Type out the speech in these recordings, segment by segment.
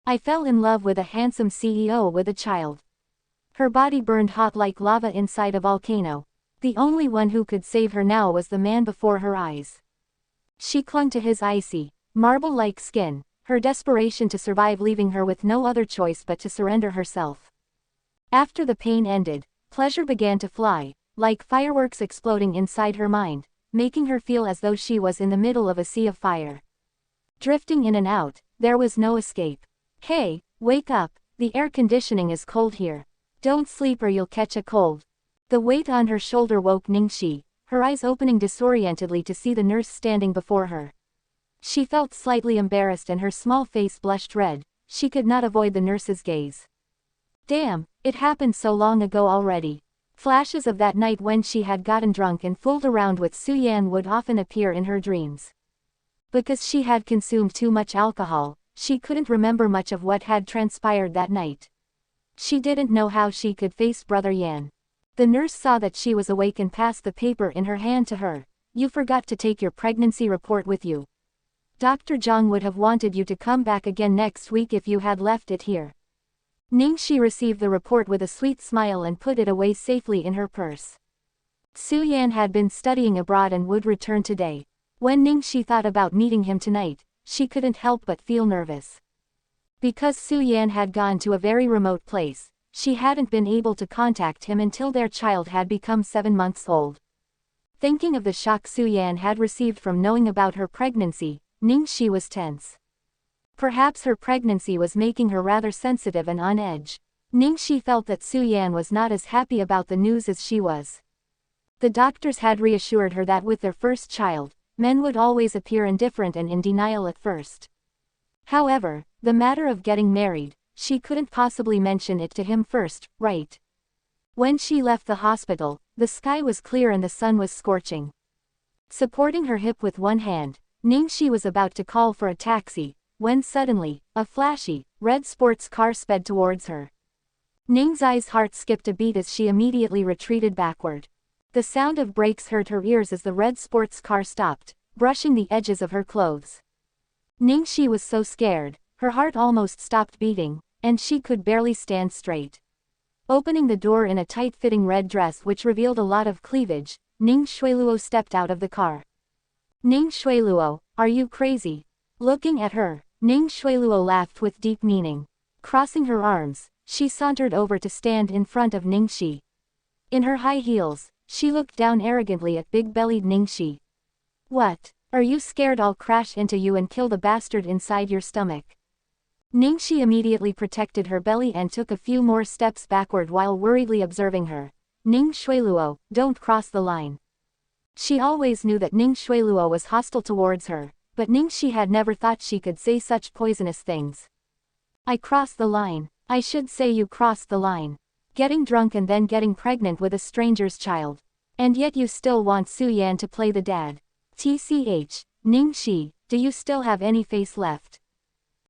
I fell in love with a handsome CEO with a child. Her body burned hot like lava inside a volcano. The only one who could save her now was the man before her eyes. She clung to his icy, marble-like skin, her desperation to survive leaving her with no other choice but to surrender herself. After the pain ended, pleasure began to fly, like fireworks exploding inside her mind, making her feel as though she was in the middle of a sea of fire. Drifting in and out, there was no escape. Hey, wake up, the air conditioning is cold here. Don't sleep or you'll catch a cold. The weight on her shoulder woke Ning Xi, her eyes opening disorientedly to see the nurse standing before her. She felt slightly embarrassed and her small face blushed red. She could not avoid the nurse's gaze. Damn, it happened so long ago already. Flashes of that night when she had gotten drunk and fooled around with Su Yan would often appear in her dreams. Because she had consumed too much alcohol, she couldn't remember much of what had transpired that night. She didn't know how she could face Brother Yan. The nurse saw that she was awake and passed the paper in her hand to her. You forgot to take your pregnancy report with you. Dr. Zhang would have wanted you to come back again next week if you had left it here. Ning Xi received the report with a sweet smile and put it away safely in her purse. Su Yan had been studying abroad and would return today. When Ning Xi thought about meeting him tonight, she couldn't help but feel nervous. Because Su Yan had gone to a very remote place, she hadn't been able to contact him until their child had become 7 months old. Thinking of the shock Su Yan had received from knowing about her pregnancy, Ning Xi was tense. Perhaps her pregnancy was making her rather sensitive and on edge. Ning Xi felt that Su Yan was not as happy about the news as she was. The doctors had reassured her that with their first child, men would always appear indifferent and in denial at first. However, the matter of getting married, she couldn't possibly mention it to him first, right? When she left the hospital, the sky was clear and the sun was scorching. Supporting her hip with one hand, Ning Xi was about to call for a taxi, when suddenly, a flashy, red sports car sped towards her. Ning Xi's heart skipped a beat as she immediately retreated backward. The sound of brakes hurt her ears as the red sports car stopped, brushing the edges of her clothes. Ning Xi was so scared, her heart almost stopped beating, and she could barely stand straight. Opening the door in a tight-fitting red dress which revealed a lot of cleavage, Ning Xueluo stepped out of the car. Ning Xueluo, are you crazy? Looking at her, Ning Xueluo laughed with deep meaning. Crossing her arms, she sauntered over to stand in front of Ning Xi. In her high heels, she looked down arrogantly at big-bellied Ning Xi. What? Are you scared I'll crash into you and kill the bastard inside your stomach? Ning Xi immediately protected her belly and took a few more steps backward while worriedly observing her. Ning Xueluo, don't cross the line. She always knew that Ning Xueluo was hostile towards her, but Ning Xi had never thought she could say such poisonous things. I crossed the line. I should say you crossed the line. Getting drunk and then getting pregnant with a stranger's child. And yet you still want Su Yan to play the dad. TCH, Ning Xi, do you still have any face left?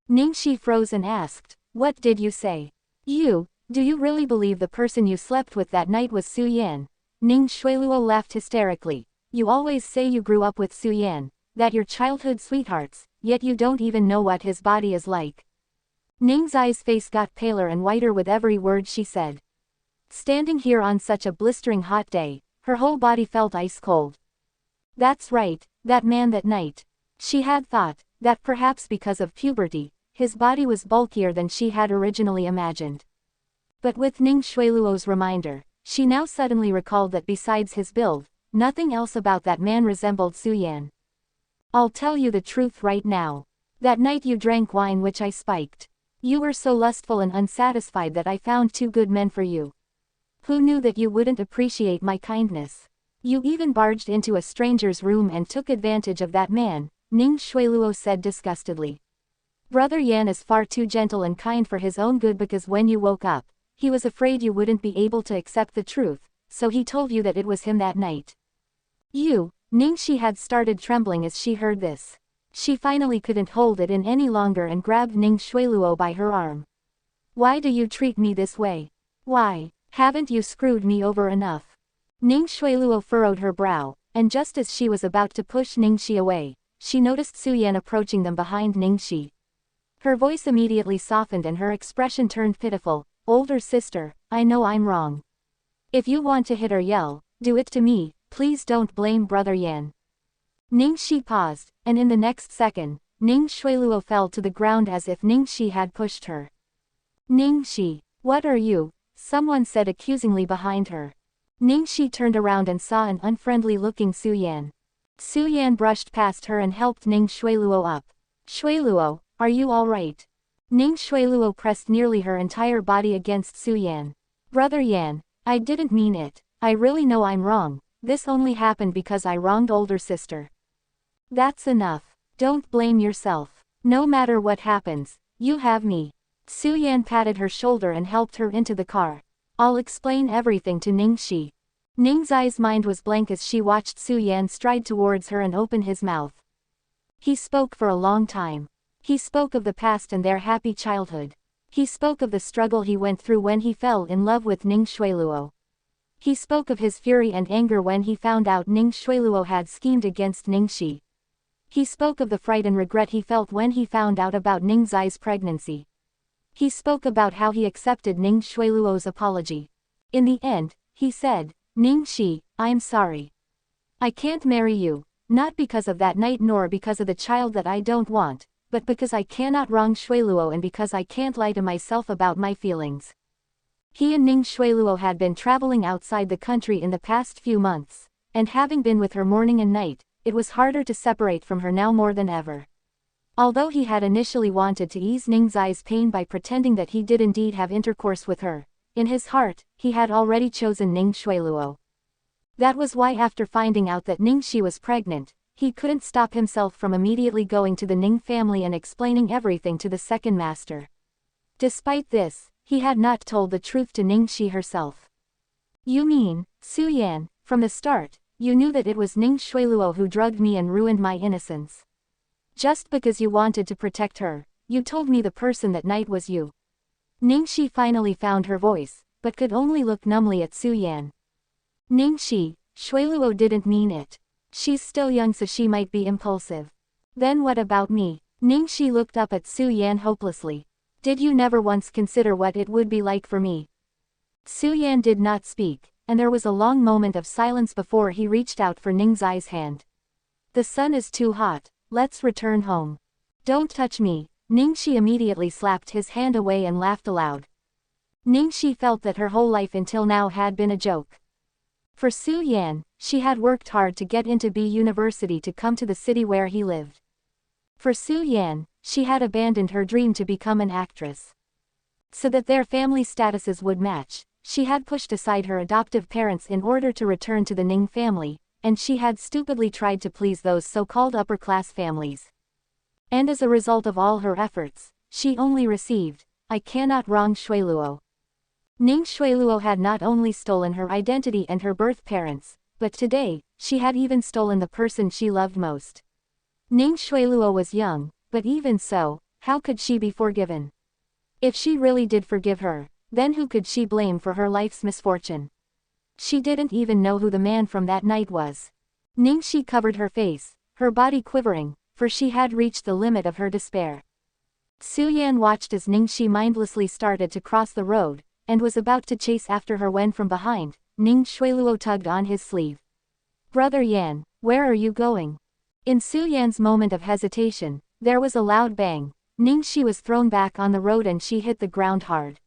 Ning Xi froze and asked, what did you say? Do you really believe the person you slept with that night was Su Yan? Ning Xueluo laughed hysterically. You always say you grew up with Su Yan, that you're childhood sweethearts, yet you don't even know what his body is like. Ning Xi's face got paler and whiter with every word she said. Standing here on such a blistering hot day, her whole body felt ice cold. That's right, that man that night. She had thought, that perhaps because of puberty, his body was bulkier than she had originally imagined. But with Ning Xueluo's reminder, she now suddenly recalled that besides his build, nothing else about that man resembled Su Yan. I'll tell you the truth right now. That night you drank wine which I spiked. You were so lustful and unsatisfied that I found 2 good men for you. Who knew that you wouldn't appreciate my kindness? You even barged into a stranger's room and took advantage of that man, Ning Xueluo said disgustedly. Brother Yan is far too gentle and kind for his own good because when you woke up, he was afraid you wouldn't be able to accept the truth, so he told you that it was him that night. Ning Xi had started trembling as she heard this. She finally couldn't hold it in any longer and grabbed Ning Xueluo by her arm. Why do you treat me this way? Why, haven't you screwed me over enough? Ning Xueluo furrowed her brow, and just as she was about to push Ning Xi away, she noticed Su Yan approaching them behind Ning Xi. Her voice immediately softened and her expression turned pitiful. Older sister, I know I'm wrong. If you want to hit or yell, do it to me, please don't blame Brother Yan. Ning Xi paused, and in the next second, Ning Xueluo fell to the ground as if Ning Xi had pushed her. Ning Xi, what are you? Someone said accusingly behind her. Ning Xi turned around and saw an unfriendly-looking Su Yan. Su Yan brushed past her and helped Ning Xueluo up. Xueluo, are you alright? Ning Xueluo pressed nearly her entire body against Su Yan. Brother Yan, I didn't mean it. I really know I'm wrong. This only happened because I wronged older sister. That's enough. Don't blame yourself. No matter what happens, you have me. Su Yan patted her shoulder and helped her into the car. I'll explain everything to Ning Xi. Ning Xi's mind was blank as she watched Su Yan stride towards her and open his mouth. He spoke for a long time. He spoke of the past and their happy childhood. He spoke of the struggle he went through when he fell in love with Ning Xueluo. He spoke of his fury and anger when he found out Ning Xueluo had schemed against Ning Xi. He spoke of the fright and regret he felt when he found out about Ning Xi's pregnancy. He spoke about how he accepted Ning Xueluo's apology. In the end, he said, Ning Xi, I'm sorry. I can't marry you, not because of that night nor because of the child that I don't want, but because I cannot wrong Xueluo and because I can't lie to myself about my feelings. He and Ning Xueluo had been traveling outside the country in the past few months, and having been with her morning and night, it was harder to separate from her now more than ever. Although he had initially wanted to ease Ning Xi's pain by pretending that he did indeed have intercourse with her, in his heart, he had already chosen Ning Xueluo. That was why after finding out that Ning Xi was pregnant, he couldn't stop himself from immediately going to the Ning family and explaining everything to the second master. Despite this, he had not told the truth to Ning Xi herself. You mean, Su Yan, from the start, you knew that it was Ning Xueluo who drugged me and ruined my innocence. Just because you wanted to protect her, you told me the person that night was you. Ning Xi finally found her voice, but could only look numbly at Su Yan. Ning Xi, Xueluo didn't mean it. She's still young so she might be impulsive. Then what about me? Ning Xi looked up at Su Yan hopelessly. Did you never once consider what it would be like for me? Su Yan did not speak, and there was a long moment of silence before he reached out for Ning Xi's hand. The sun is too hot. Let's return home. Don't touch me. Ning Xi immediately slapped his hand away and laughed aloud. Ning Xi felt that her whole life until now had been a joke. For Su Yan, she had worked hard to get into B University to come to the city where he lived. For Su Yan, she had abandoned her dream to become an actress. So that their family statuses would match, she had pushed aside her adoptive parents in order to return to the Ning family, and she had stupidly tried to please those so-called upper-class families. And as a result of all her efforts, she only received, I cannot wrong Xueluo. Ning Xueluo had not only stolen her identity and her birth parents, but today, she had even stolen the person she loved most. Ning Xueluo was young, but even so, how could she be forgiven? If she really did forgive her, then who could she blame for her life's misfortune? She didn't even know who the man from that night was. Ning Xi covered her face, her body quivering, for she had reached the limit of her despair. Su Yan watched as Ning Xi mindlessly started to cross the road, and was about to chase after her when from behind, Ning Xueluo tugged on his sleeve. Brother Yan, where are you going? In Su Yan's moment of hesitation, there was a loud bang. Ning Xi was thrown back on the road and she hit the ground hard.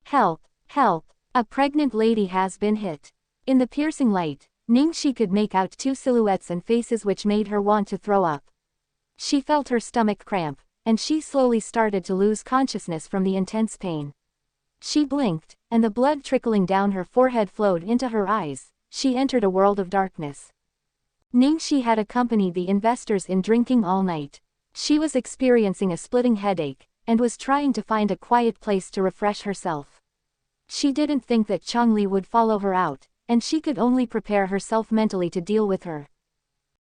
Help! Help! A pregnant lady has been hit. In the piercing light, Ning Xi could make out two silhouettes and faces which made her want to throw up. She felt her stomach cramp, and she slowly started to lose consciousness from the intense pain. She blinked, and the blood trickling down her forehead flowed into her eyes. She entered a world of darkness. Ning Xi had accompanied the investors in drinking all night. She was experiencing a splitting headache, and was trying to find a quiet place to refresh herself. She didn't think that Changli would follow her out, and she could only prepare herself mentally to deal with her.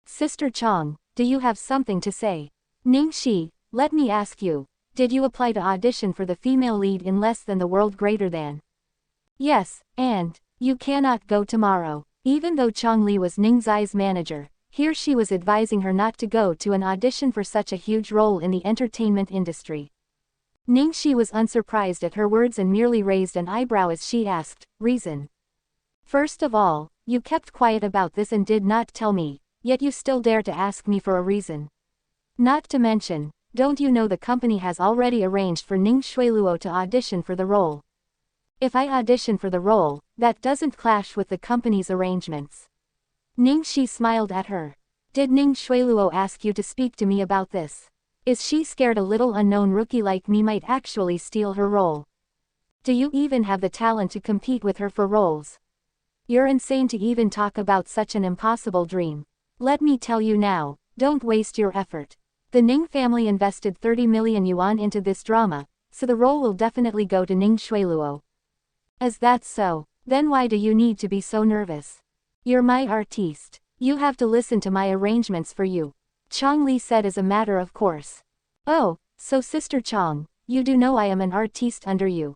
Sister Chang, do you have something to say? Ning Xi, let me ask you, did you apply to audition for the female lead in Less Than the World Greater Than? Yes, and you cannot go tomorrow. Even though Changli was Ning Xi's manager, Here she was advising her not to go to an audition for such a huge role in the entertainment industry. Ning Xi was unsurprised at her words and merely raised an eyebrow as she asked, "Reason? First of all, you kept quiet about this and did not tell me, yet you still dare to ask me for a reason. Not to mention, don't you know the company has already arranged for Ning Xueluo to audition for the role? If I audition for the role, that doesn't clash with the company's arrangements." Ning Xi smiled at her. "Did Ning Xueluo ask you to speak to me about this? Is she scared a little unknown rookie like me might actually steal her role? Do you even have the talent to compete with her for roles? You're insane to even talk about such an impossible dream. Let me tell you now, don't waste your effort. The Ning family invested 30 million yuan into this drama, so the role will definitely go to Ning Xueluo. Is that so? Then why do you need to be so nervous? You're my artiste. You have to listen to my arrangements for you," Chang Li said as a matter of course. "Oh, so Sister Chang, you do know I am an artiste under you.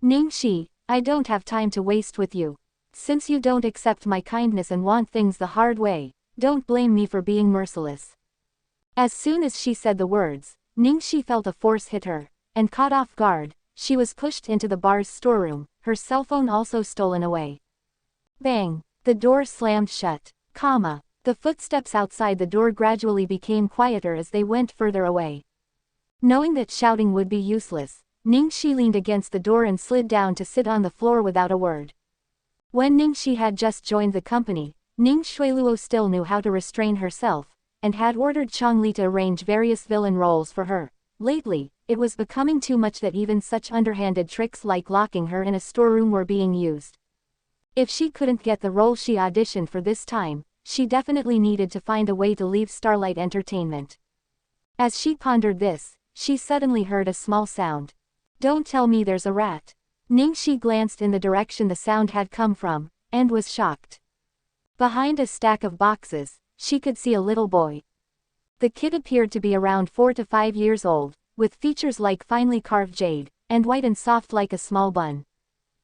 Ning Xi, I don't have time to waste with you. Since you don't accept my kindness and want things the hard way, don't blame me for being merciless." As soon as she said the words, Ning Xi felt a force hit her, and caught off guard, she was pushed into the bar's storeroom, her cell phone also stolen away. Bang! The door slammed shut. The footsteps outside the door gradually became quieter as they went further away. Knowing that shouting would be useless, Ning Xi leaned against the door and slid down to sit on the floor without a word. When Ning Xi had just joined the company, Ning Xueluo still knew how to restrain herself, and had ordered Chang Li to arrange various villain roles for her. Lately, it was becoming too much that even such underhanded tricks like locking her in a storeroom were being used. If she couldn't get the role she auditioned for this time, she definitely needed to find a way to leave Starlight Entertainment. As she pondered this, she suddenly heard a small sound. "Don't tell me there's a rat." Ning Xi glanced in the direction the sound had come from, and was shocked. Behind a stack of boxes, she could see a little boy. The kid appeared to be around 4 to 5 years old, with features like finely carved jade, and white and soft like a small bun.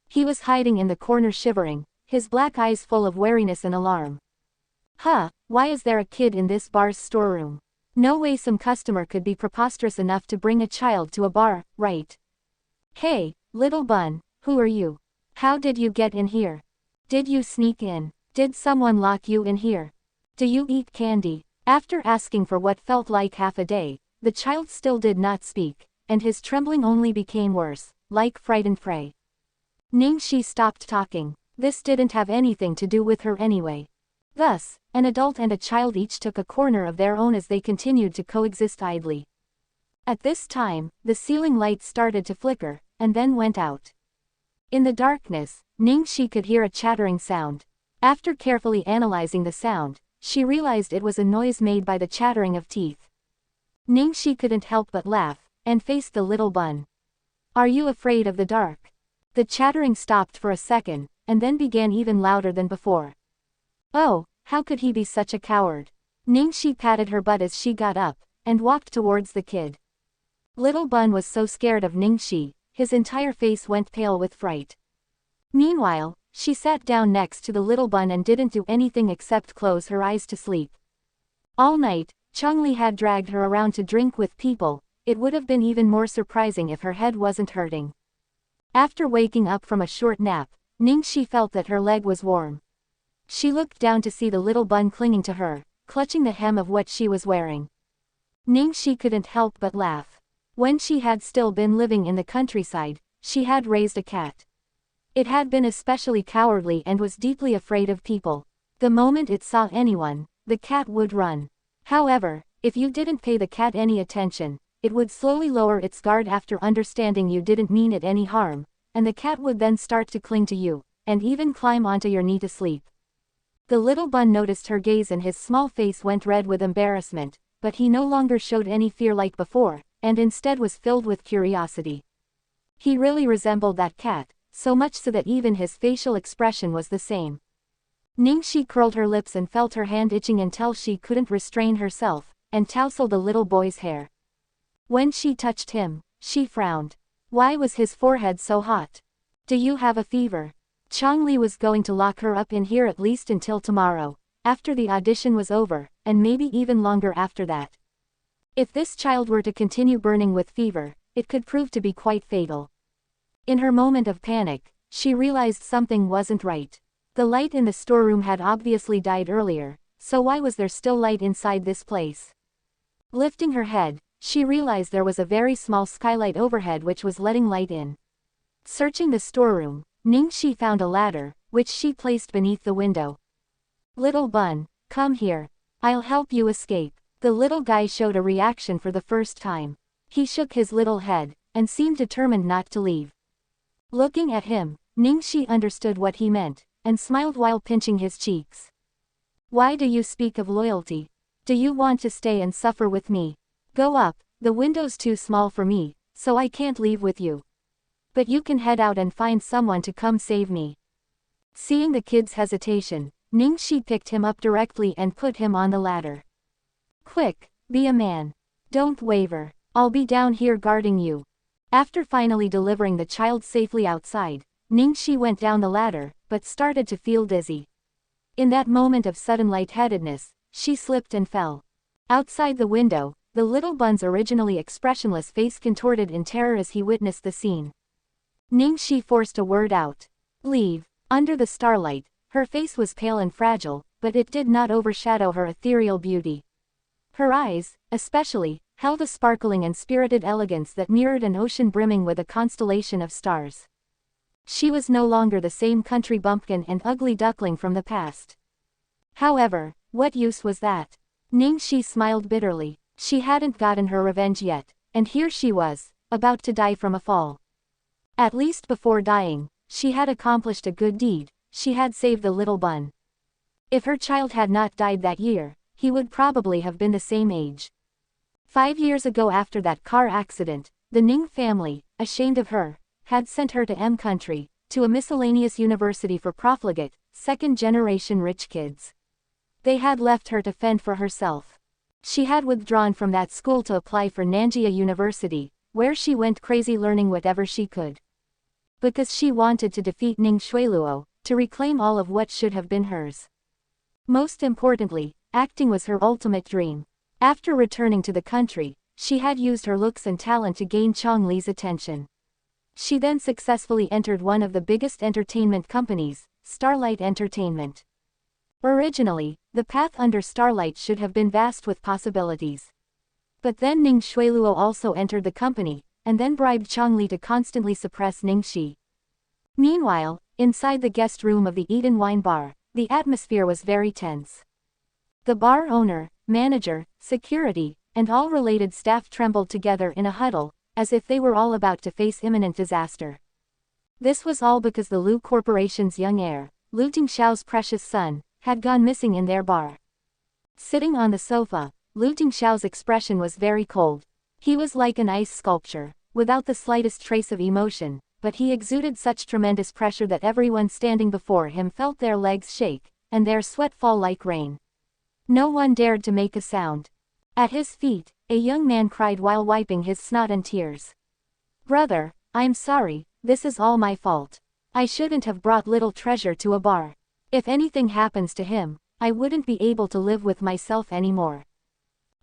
He was hiding in the corner shivering, his black eyes full of wariness and alarm. "Huh, why is there a kid in this bar's storeroom? No way some customer could be preposterous enough to bring a child to a bar, right? Hey, little bun, who are you? How did you get in here? Did you sneak in? Did someone lock you in here? Do you eat candy?" After asking for what felt like half a day, the child still did not speak, and his trembling only became worse, like frightened prey. Ning Xi stopped talking. This didn't have anything to do with her anyway. Thus, an adult and a child each took a corner of their own as they continued to coexist idly. At this time, the ceiling light started to flicker, and then went out. In the darkness, Ning Xi could hear a chattering sound. After carefully analyzing the sound, she realized it was a noise made by the chattering of teeth. Ning Xi couldn't help but laugh, and faced the little bun. "Are you afraid of the dark?" The chattering stopped for a second, and then began even louder than before. "Oh, how could he be such a coward?" Ning Xi patted her butt as she got up, and walked towards the kid. Little Bun was so scared of Ning Xi, his entire face went pale with fright. Meanwhile, she sat down next to the little bun and didn't do anything except close her eyes to sleep. All night, Chang Li had dragged her around to drink with people. It would have been even more surprising if her head wasn't hurting. After waking up from a short nap, Ning Xi felt that her leg was warm. She looked down to see the little bun clinging to her, clutching the hem of what she was wearing. Ning Xi couldn't help but laugh. When she had still been living in the countryside, she had raised a cat. It had been especially cowardly and was deeply afraid of people. The moment it saw anyone, the cat would run. However, if you didn't pay the cat any attention, it would slowly lower its guard after understanding you didn't mean it any harm, and the cat would then start to cling to you, and even climb onto your knee to sleep. The little bun noticed her gaze and his small face went red with embarrassment, but he no longer showed any fear like before, and instead was filled with curiosity. He really resembled that cat, so much so that even his facial expression was the same. Ning Xi curled her lips and felt her hand itching until she couldn't restrain herself, and tousled the little boy's hair. When she touched him, she frowned. Why was his forehead so hot? "Do you have a fever?" Chang Li was going to lock her up in here at least until tomorrow, after the audition was over, and maybe even longer after that. If this child were to continue burning with fever, it could prove to be quite fatal. In her moment of panic, she realized something wasn't right. The light in the storeroom had obviously died earlier, so why was there still light inside this place? Lifting her head, she realized there was a very small skylight overhead which was letting light in. Searching the storeroom, Ning Xi found a ladder, which she placed beneath the window. "Little Bun, come here. I'll help you escape." The little guy showed a reaction for the first time. He shook his little head, and seemed determined not to leave. Looking at him, Ning Xi understood what he meant, and smiled while pinching his cheeks. "Why do you speak of loyalty? Do you want to stay and suffer with me? Go up, the window's too small for me, so I can't leave with you. But you can head out and find someone to come save me." Seeing the kid's hesitation, Ning Xi picked him up directly and put him on the ladder. "Quick, be a man. Don't waver. I'll be down here guarding you." After finally delivering the child safely outside, Ning Xi went down the ladder, but started to feel dizzy. In that moment of sudden lightheadedness, she slipped and fell. Outside the window, the little bun's originally expressionless face contorted in terror as he witnessed the scene. Ning Xi forced a word out. "Leave." Under the starlight, her face was pale and fragile, but it did not overshadow her ethereal beauty. Her eyes, especially, held a sparkling and spirited elegance that mirrored an ocean brimming with a constellation of stars. She was no longer the same country bumpkin and ugly duckling from the past. However, what use was that? Ning Xi smiled bitterly. She hadn't gotten her revenge yet, and here she was, about to die from a fall. At least before dying, she had accomplished a good deed. She had saved the little bun. If her child had not died that year, he would probably have been the same age. 5 years ago, after that car accident, the Ning family, ashamed of her, had sent her to M country, to a miscellaneous university for profligate, second-generation rich kids. They had left her to fend for herself. She had withdrawn from that school to apply for Nanjia University, where she went crazy learning whatever she could. Because she wanted to defeat Ning Xueluo, to reclaim all of what should have been hers. Most importantly, acting was her ultimate dream. After returning to the country, she had used her looks and talent to gain Chong Li's attention. She then successfully entered one of the biggest entertainment companies, Starlight Entertainment. Originally, the path under Starlight should have been vast with possibilities. But then Ning Xueluo also entered the company, and then bribed Chong Li to constantly suppress Ning Xi. Meanwhile, inside the guest room of the Eden Wine Bar, the atmosphere was very tense. The bar owner, manager, security, and all related staff trembled together in a huddle, as if they were all about to face imminent disaster. This was all because the Lu Corporation's young heir, Lu Tingxiao's precious son, had gone missing in their bar. Sitting on the sofa, Lu Tingxiao's expression was very cold. He was like an ice sculpture, without the slightest trace of emotion, but he exuded such tremendous pressure that everyone standing before him felt their legs shake, and their sweat fall like rain. No one dared to make a sound. At his feet, a young man cried while wiping his snot and tears. "Brother, I'm sorry, this is all my fault. I shouldn't have brought little treasure to a bar. If anything happens to him, I wouldn't be able to live with myself anymore."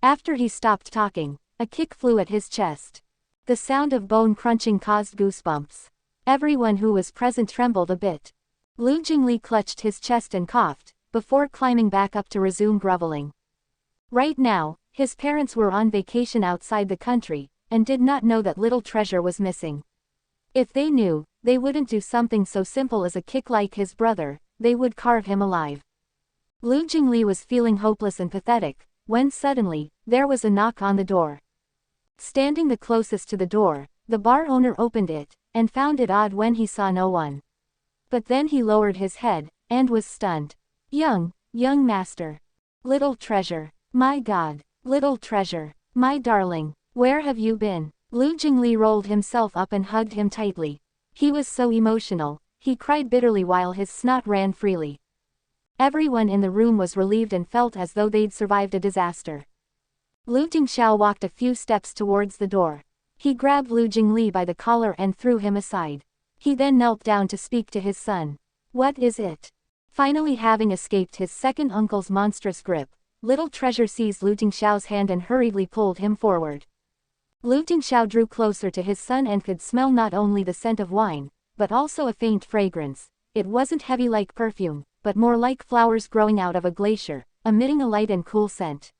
After he stopped talking, a kick flew at his chest. The sound of bone crunching caused goosebumps. Everyone who was present trembled a bit. Lu Jingli clutched his chest and coughed, before climbing back up to resume groveling. Right now, his parents were on vacation outside the country, and did not know that little treasure was missing. If they knew, they wouldn't do something so simple as a kick like his brother, they would carve him alive. Lu Jingli was feeling hopeless and pathetic, when suddenly, there was a knock on the door. Standing the closest to the door, the bar owner opened it, and found it odd when he saw no one. But then he lowered his head, and was stunned. Young master. Little treasure. My God. Little treasure. My darling. Where have you been? Lu Jingli rolled himself up and hugged him tightly. He was so emotional, he cried bitterly while his snot ran freely. Everyone in the room was relieved and felt as though they'd survived a disaster. Lu Tingxiao walked a few steps towards the door. He grabbed Lu Jingli by the collar and threw him aside. He then knelt down to speak to his son. "What is it? Finally having escaped his second uncle's monstrous grip, Little Treasure seized Lu Tingxiao's hand and hurriedly pulled him forward. Lu Tingxiao drew closer to his son and could smell not only the scent of wine, but also a faint fragrance. It wasn't heavy like perfume, but more like flowers growing out of a glacier, emitting a light and cool scent.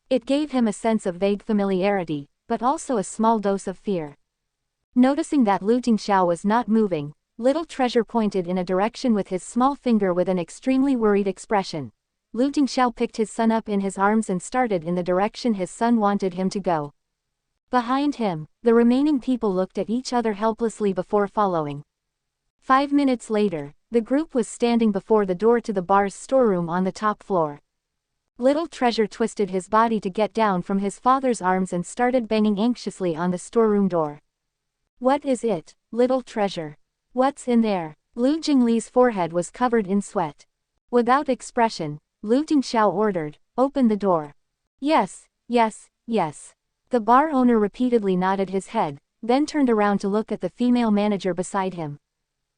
It gave him a sense of vague familiarity, but also a small dose of fear. Noticing that Lu Tingxiao was not moving, Little Treasure pointed in a direction with his small finger with an extremely worried expression. Lu Tingxiao picked his son up in his arms and started in the direction his son wanted him to go. Behind him, the remaining people looked at each other helplessly before following. 5 minutes later, the group was standing before the door to the bar's storeroom on the top floor. Little Treasure twisted his body to get down from his father's arms and started banging anxiously on the storeroom door. "What is it, Little Treasure? What's in there?" Lu Jingli's forehead was covered in sweat. Without expression, Lu Tingxiao ordered, "Open the door." "Yes, yes, yes." The bar owner repeatedly nodded his head, then turned around to look at the female manager beside him.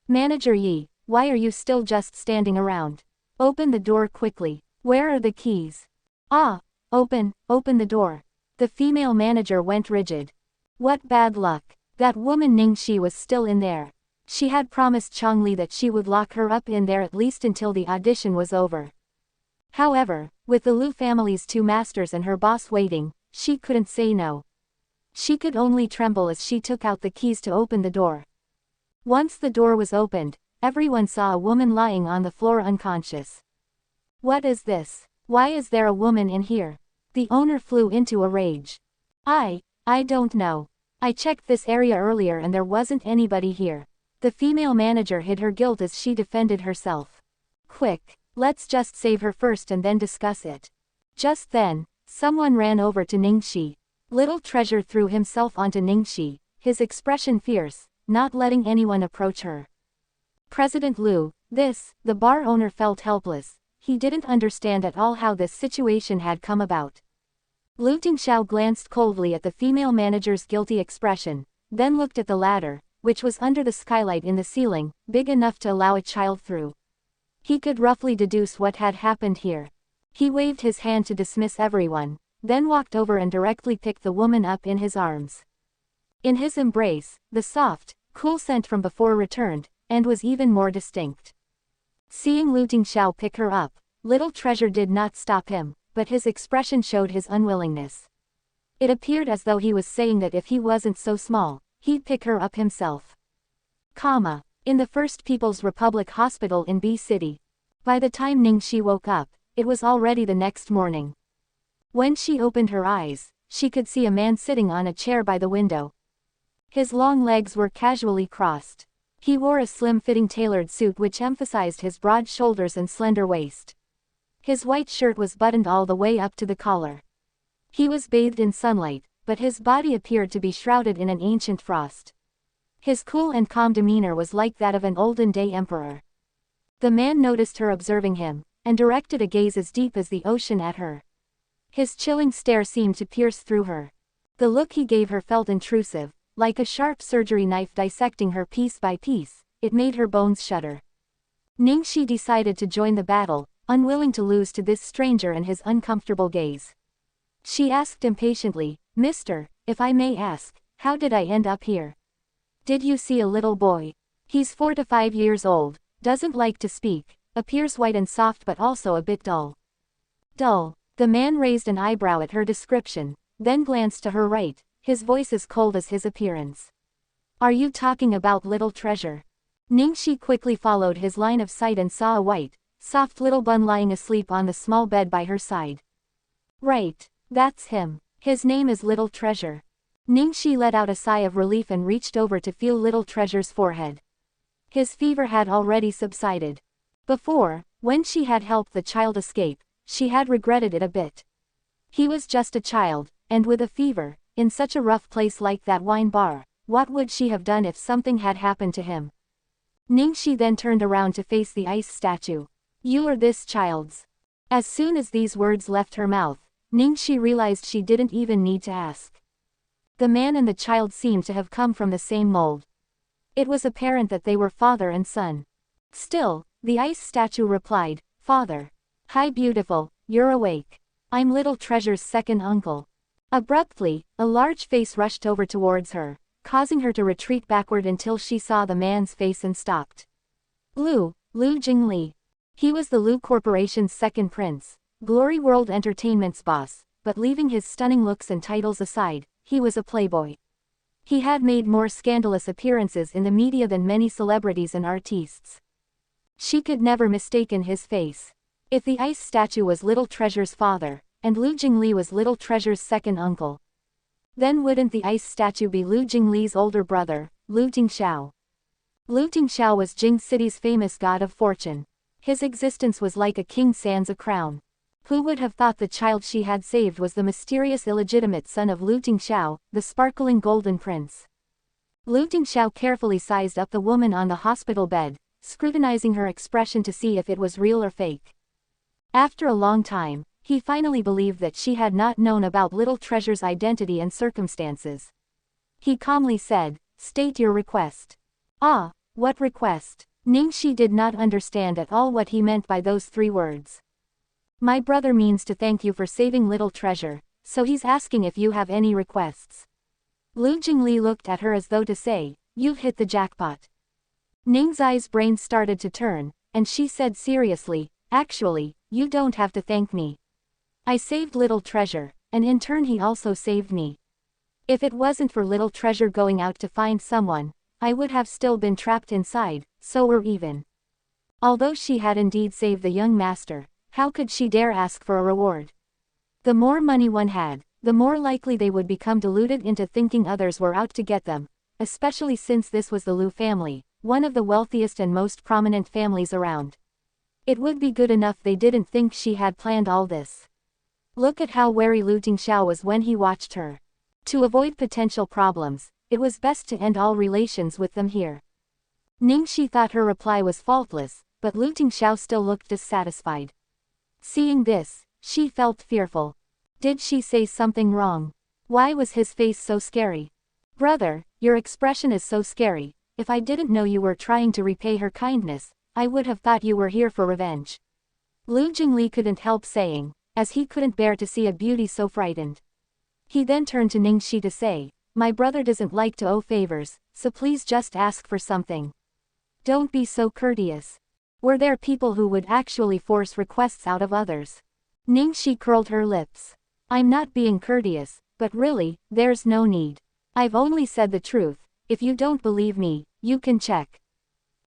"Manager Yi, why are you still just standing around? Open the door quickly. Where are the keys?" "Ah, open the door." The female manager went rigid. What bad luck. That woman Ning Xi was still in there. She had promised Changli that she would lock her up in there at least until the audition was over. However, with the Lu family's 2 masters and her boss waiting, she couldn't say no. She could only tremble as she took out the keys to open the door. Once the door was opened, everyone saw a woman lying on the floor unconscious. "What is this? Why is there a woman in here?" The owner flew into a rage. I don't know. I checked this area earlier and there wasn't anybody here." The female manager hid her guilt as she defended herself. "Quick, let's just save her first and then discuss it." Just then, someone ran over to Ning Xi. Little Treasure threw himself onto Ning Xi, his expression fierce, not letting anyone approach her. President Lu, the bar owner felt helpless. He didn't understand at all how this situation had come about. Lu Tingxiao glanced coldly at the female manager's guilty expression, then looked at the ladder, which was under the skylight in the ceiling, big enough to allow a child through. He could roughly deduce what had happened here. He waved his hand to dismiss everyone, then walked over and directly picked the woman up in his arms. In his embrace, the soft, cool scent from before returned, and was even more distinct. Seeing Lu Tingxiao pick her up, Little Treasure did not stop him, but his expression showed his unwillingness. It appeared as though he was saying that if he wasn't so small, he'd pick her up himself. In the First People's Republic Hospital in B City. By the time Ning Xi woke up, it was already the next morning. When she opened her eyes, she could see a man sitting on a chair by the window. His long legs were casually crossed. He wore a slim-fitting tailored suit which emphasized his broad shoulders and slender waist. His white shirt was buttoned all the way up to the collar. He was bathed in sunlight, but his body appeared to be shrouded in an ancient frost. His cool and calm demeanor was like that of an olden-day emperor. The man noticed her observing him, and directed a gaze as deep as the ocean at her. His chilling stare seemed to pierce through her. The look he gave her felt intrusive, like a sharp surgery knife dissecting her piece by piece. It made her bones shudder. Ning Xi decided to join the battle, unwilling to lose to this stranger and his uncomfortable gaze. She asked impatiently, "Mister, if I may ask, how did I end up here? Did you see a little boy? He's 4 to 5 years old, doesn't like to speak, appears white and soft but also a bit dull." Dull. The man raised an eyebrow at her description, then glanced to her right, his voice as cold as his appearance. "Are you talking about Little Treasure?" Ning Xi quickly followed his line of sight and saw a white, soft little bun lying asleep on the small bed by her side. "Right, that's him. His name is Little Treasure." Ning Xi let out a sigh of relief and reached over to feel Little Treasure's forehead. His fever had already subsided. Before, when she had helped the child escape, she had regretted it a bit. He was just a child, and with a fever, in such a rough place like that wine bar, what would she have done if something had happened to him? Ning Xi then turned around to face the ice statue. "You are this child's." As soon as these words left her mouth, Ning Xi realized she didn't even need to ask. The man and the child seemed to have come from the same mold. It was apparent that they were father and son. Still, The ice statue replied, "Father. Hi beautiful, you're awake. I'm Little Treasure's second uncle." Abruptly, a large face rushed over towards her, causing her to retreat backward until she saw the man's face and stopped. Lu Jingli. He was the Lu Corporation's second prince, Glory World Entertainment's boss, but leaving his stunning looks and titles aside, he was a playboy. He had made more scandalous appearances in the media than many celebrities and artistes. She could never mistaken his face. If the ice statue was Little Treasure's father, and Lu Jingli was Little Treasure's second uncle, then wouldn't the ice statue be Lu Jingli's older brother, Lu Tingxiao? Lu Tingxiao was Jing City's famous god of fortune. His existence was like a king sans a crown. Who would have thought the child she had saved was the mysterious illegitimate son of Lu Tingxiao, the sparkling golden prince? Lu Tingxiao carefully sized up the woman on the hospital bed, scrutinizing her expression to see if it was real or fake. After a long time, he finally believed that she had not known about Little Treasure's identity and circumstances. He calmly said, "State your request." "Ah, what request?" Ning Xi did not understand at all what he meant by those three words. "My brother means to thank you for saving Little Treasure, so he's asking if you have any requests." Lu Jingli looked at her as though to say, "You've hit the jackpot." Ning Xi's brain started to turn, and she said seriously, "Actually, you don't have to thank me. I saved Little Treasure, and in turn he also saved me. If it wasn't for Little Treasure going out to find someone, I would have still been trapped inside, so we're even." Although she had indeed saved the young master, how could she dare ask for a reward? The more money one had, the more likely they would become deluded into thinking others were out to get them, especially since this was the Lu family, one of the wealthiest and most prominent families around. It would be good enough they didn't think she had planned all this. Look at how wary Lu Tingxiao was when he watched her. To avoid potential problems, it was best to end all relations with them here. Ning Xi thought her reply was faultless, but Lu Tingxiao still looked dissatisfied. Seeing this, she felt fearful. Did she say something wrong? Why was his face so scary? "Brother, your expression is so scary. If I didn't know you were trying to repay her kindness, I would have thought you were here for revenge." Lu Jingli couldn't help saying, as he couldn't bear to see a beauty so frightened. He then turned to Ning Xi to say, "My brother doesn't like to owe favors, so please just ask for something. Don't be so courteous." Were there people who would actually force requests out of others? Ning Xi curled her lips. "I'm not being courteous, but really, there's no need. I've only said the truth. If you don't believe me, you can check."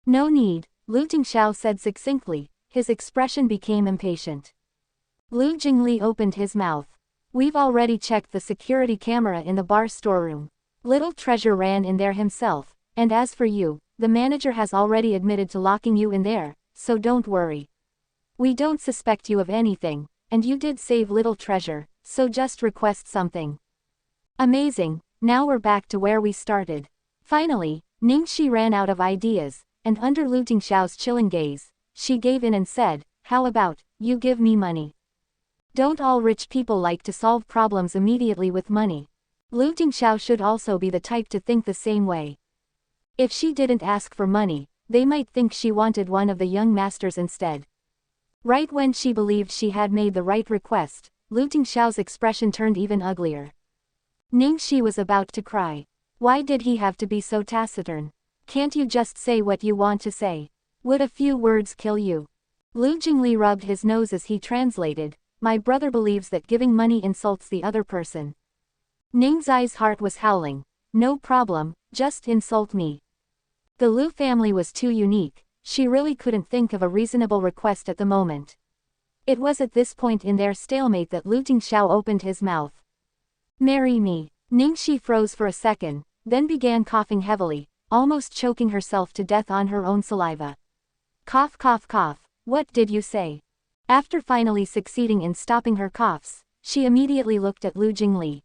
"No need," Lu Tingxiao said succinctly. His expression became impatient. Lu Jingli opened his mouth. "We've already checked the security camera in the bar storeroom. Little Treasure ran in there himself, and as for you, the manager has already admitted to locking you in there, so don't worry. We don't suspect you of anything, and you did save Little Treasure, so just request something." Amazing, now we're back to where we started. Finally, Ning Xi ran out of ideas, and under Lu Tingxiao's chilling gaze, she gave in and said, "How about, you give me money? Don't all rich people like to solve problems immediately with money?" Lu Tingxiao should also be the type to think the same way. If she didn't ask for money, they might think she wanted one of the young masters instead. Right when she believed she had made the right request, Lu Tingxiao's expression turned even uglier. Ning Xi was about to cry. Why did he have to be so taciturn? Can't you just say what you want to say? Would a few words kill you? Lu Jingli rubbed his nose as he translated, "My brother believes that giving money insults the other person." Ning Xi's heart was howling. "No problem, just insult me." The Lu family was too unique, she really couldn't think of a reasonable request at the moment. It was at this point in their stalemate that Lu Tingxiao opened his mouth. "Marry me." Ning Xi froze for a second, then began coughing heavily, almost choking herself to death on her own saliva. Cough cough cough, what did you say? After finally succeeding in stopping her coughs, she immediately looked at Lu Jingli.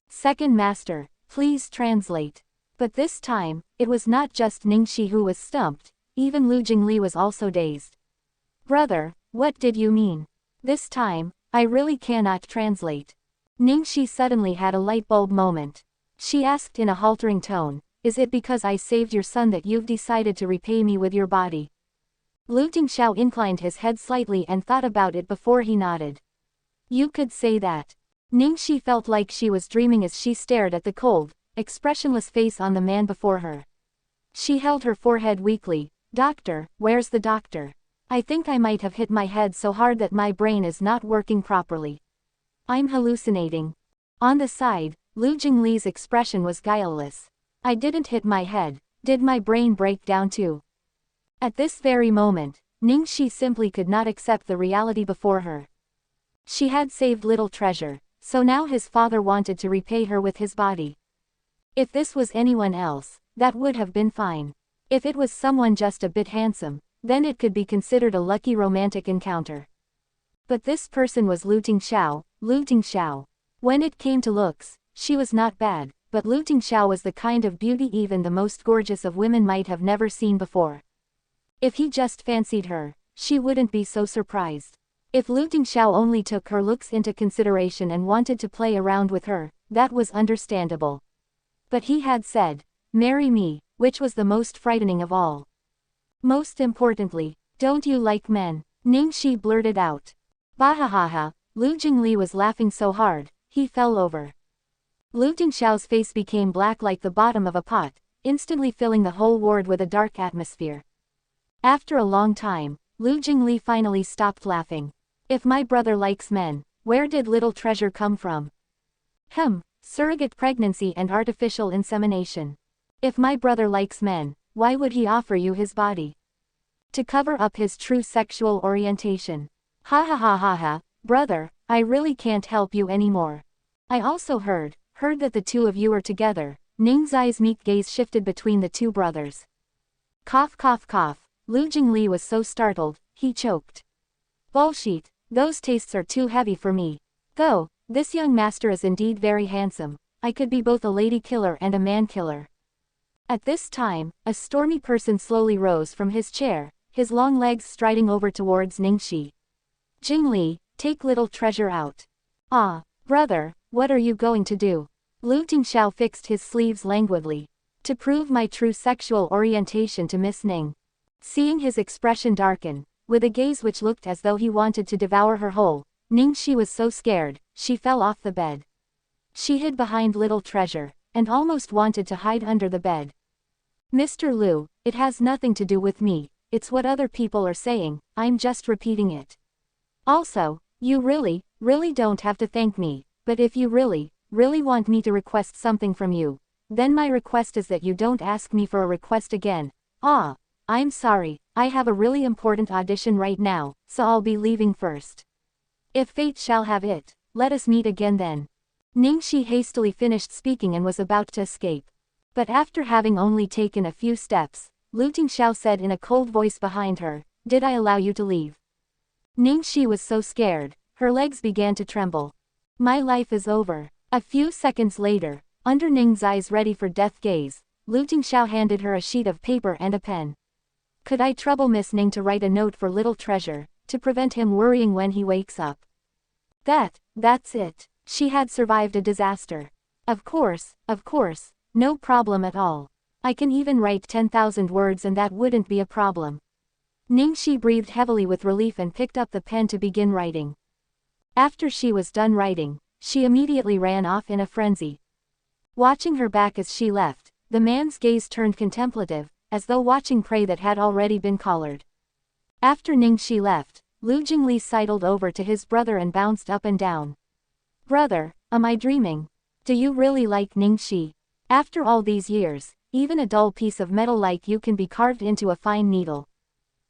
"Second master, please translate." But this time, it was not just Ning Xi who was stumped, even Lu Jingli was also dazed. "Brother, what did you mean? This time, I really cannot translate." Ning Xi suddenly had a light bulb moment. She asked in a faltering tone, "Is it because I saved your son that you've decided to repay me with your body?" Lu Tingxiao inclined his head slightly and thought about it before he nodded. You could say that. Ning Xi felt like she was dreaming as she stared at the cold, expressionless face on the man before her. She held her forehead weakly. Doctor, where's the doctor? I think I might have hit my head so hard that my brain is not working properly. I'm hallucinating. On the side, Lu Jingli's expression was guileless. I didn't hit my head. Did my brain break down too? At this very moment, Ning Xi simply could not accept the reality before her. She had saved little treasure, so now his father wanted to repay her with his body. If this was anyone else, that would have been fine. If it was someone just a bit handsome, then it could be considered a lucky romantic encounter. But this person was Lu Tingxiao, Lu Tingxiao. When it came to looks, she was not bad, but Lu Tingxiao was the kind of beauty even the most gorgeous of women might have never seen before. If he just fancied her, she wouldn't be so surprised. If Lu Tingxiao only took her looks into consideration and wanted to play around with her, that was understandable. But he had said, "Marry me," which was the most frightening of all. Most importantly, don't you like men? Ning Xi blurted out. Bahahaha, Lu Jingli was laughing so hard, he fell over. Lu Tingxiao's face became black like the bottom of a pot, instantly filling the whole ward with a dark atmosphere. After a long time, Lu Jingli finally stopped laughing. If my brother likes men, where did little treasure come from? Surrogate pregnancy and artificial insemination. If my brother likes men, why would he offer you his body? To cover up his true sexual orientation. Ha ha ha ha ha, brother, I really can't help you anymore. I also heard that the two of you are together. Ning Xi's meek gaze shifted between the two brothers. Cough cough cough. Lu Jingli was so startled, he choked. Bullshit, those tastes are too heavy for me. Though, this young master is indeed very handsome. I could be both a lady killer and a man killer. At this time, a stormy person slowly rose from his chair, his long legs striding over towards Ning Xi. Jingli, take little treasure out. Ah, brother, what are you going to do? Lu Tingxiao fixed his sleeves languidly. To prove my true sexual orientation to Miss Ning. Seeing his expression darken, with a gaze which looked as though he wanted to devour her whole, Ning Xi was so scared, she fell off the bed. She hid behind little treasure, and almost wanted to hide under the bed. Mr. Lu, it has nothing to do with me, it's what other people are saying, I'm just repeating it. Also, you really don't have to thank me, but if you really want me to request something from you, then my request is that you don't ask me for a request again. Ah, I'm sorry, I have a really important audition right now, so I'll be leaving first. If fate shall have it, let us meet again then. Ning Xi hastily finished speaking and was about to escape. But after having only taken a few steps, Lu Tingxiao said in a cold voice behind her, "Did I allow you to leave?" Ning Xi was so scared, her legs began to tremble. My life is over. A few seconds later, under Ning Xi's ready-for-death gaze, Lu Tingxiao handed her a sheet of paper and a pen. Could I trouble Miss Ning to write a note for little treasure, to prevent him worrying when he wakes up? That's it. She had survived a disaster. Of course, no problem at all. I can even write 10,000 words and that wouldn't be a problem. Ning Xi breathed heavily with relief and picked up the pen to begin writing. After she was done writing, she immediately ran off in a frenzy. Watching her back as she left, the man's gaze turned contemplative, as though watching prey that had already been collared. After Ning Xi left, Lu Jingli sidled over to his brother and bounced up and down. Brother, am I dreaming? Do you really like Ning Xi? After all these years, even a dull piece of metal like you can be carved into a fine needle.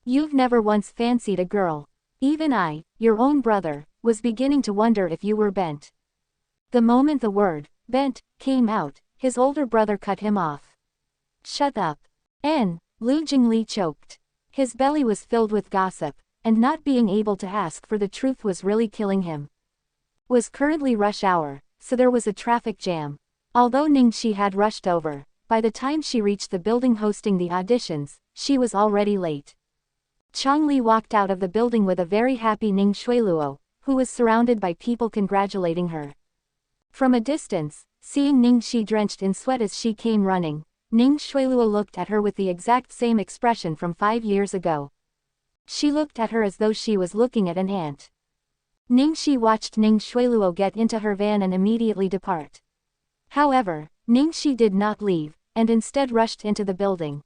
You've never once fancied a girl. Even I, your own brother, was beginning to wonder if you were bent. The moment the word, bent, came out, his older brother cut him off. Shut up. Lu Jingli choked. His belly was filled with gossip, and not being able to ask for the truth was really killing him. Was currently rush hour, so there was a traffic jam. Although Ning Xi had rushed over, by the time she reached the building hosting the auditions, she was already late. Chang Li walked out of the building with a very happy Ning Xueluo, who was surrounded by people congratulating her. From a distance, seeing Ning Xi drenched in sweat as she came running, Ning Xueluo looked at her with the exact same expression from 5 years ago. She looked at her as though she was looking at an ant. Ning Xi watched Ning Xueluo get into her van and immediately depart. However, Ning Xi did not leave, and instead rushed into the building.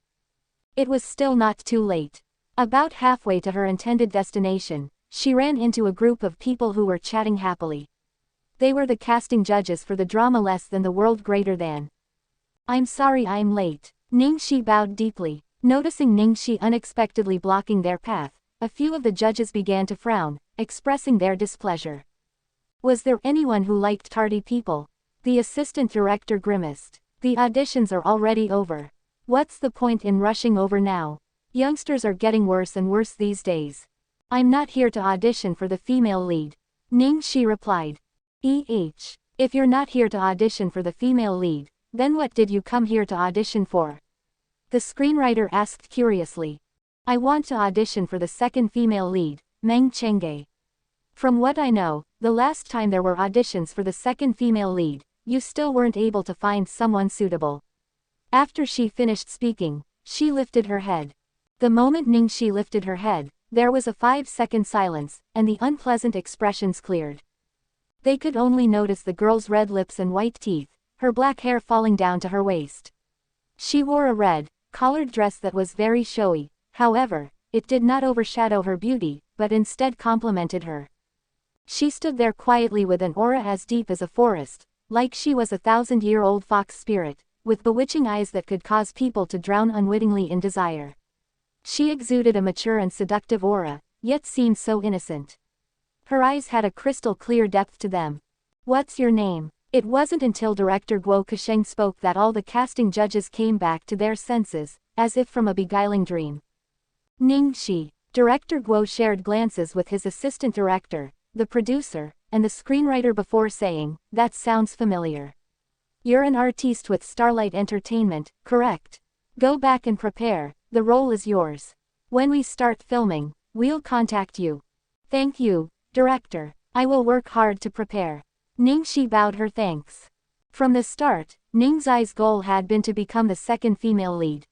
It was still not too late. About halfway to her intended destination, she ran into a group of people who were chatting happily. They were the casting judges for the drama Less Than the World Greater Than. "I'm sorry I'm late." Ning Xi bowed deeply. Noticing Ning Xi unexpectedly blocking their path, a few of the judges began to frown, expressing their displeasure. Was there anyone who liked tardy people? The assistant director grimaced. The auditions are already over. What's the point in rushing over now? Youngsters are getting worse and worse these days. I'm not here to audition for the female lead. Ning Xi replied. If you're not here to audition for the female lead, then what did you come here to audition for? The screenwriter asked curiously. I want to audition for the second female lead, Meng Chengge. From what I know, the last time there were auditions for the second female lead, you still weren't able to find someone suitable. After she finished speaking, she lifted her head. The moment Ning Xi lifted her head, there was a 5-second silence, and the unpleasant expressions cleared. They could only notice the girl's red lips and white teeth, her black hair falling down to her waist. She wore a red, collared dress that was very showy. However, it did not overshadow her beauty, but instead complemented her. She stood there quietly with an aura as deep as a forest, like she was a 1,000-year-old fox spirit, with bewitching eyes that could cause people to drown unwittingly in desire. She exuded a mature and seductive aura, yet seemed so innocent. Her eyes had a crystal-clear depth to them. What's your name? It wasn't until director Guo Kasheng spoke that all the casting judges came back to their senses, as if from a beguiling dream. Ning Xi. Director Guo shared glances with his assistant director, the producer, and the screenwriter before saying, that sounds familiar. You're an artiste with Starlight Entertainment, correct? Go back and prepare, the role is yours. When we start filming, we'll contact you. Thank you, director. I will work hard to prepare. Ning Xi bowed her thanks. From the start, Ning Xi's goal had been to become the second female lead.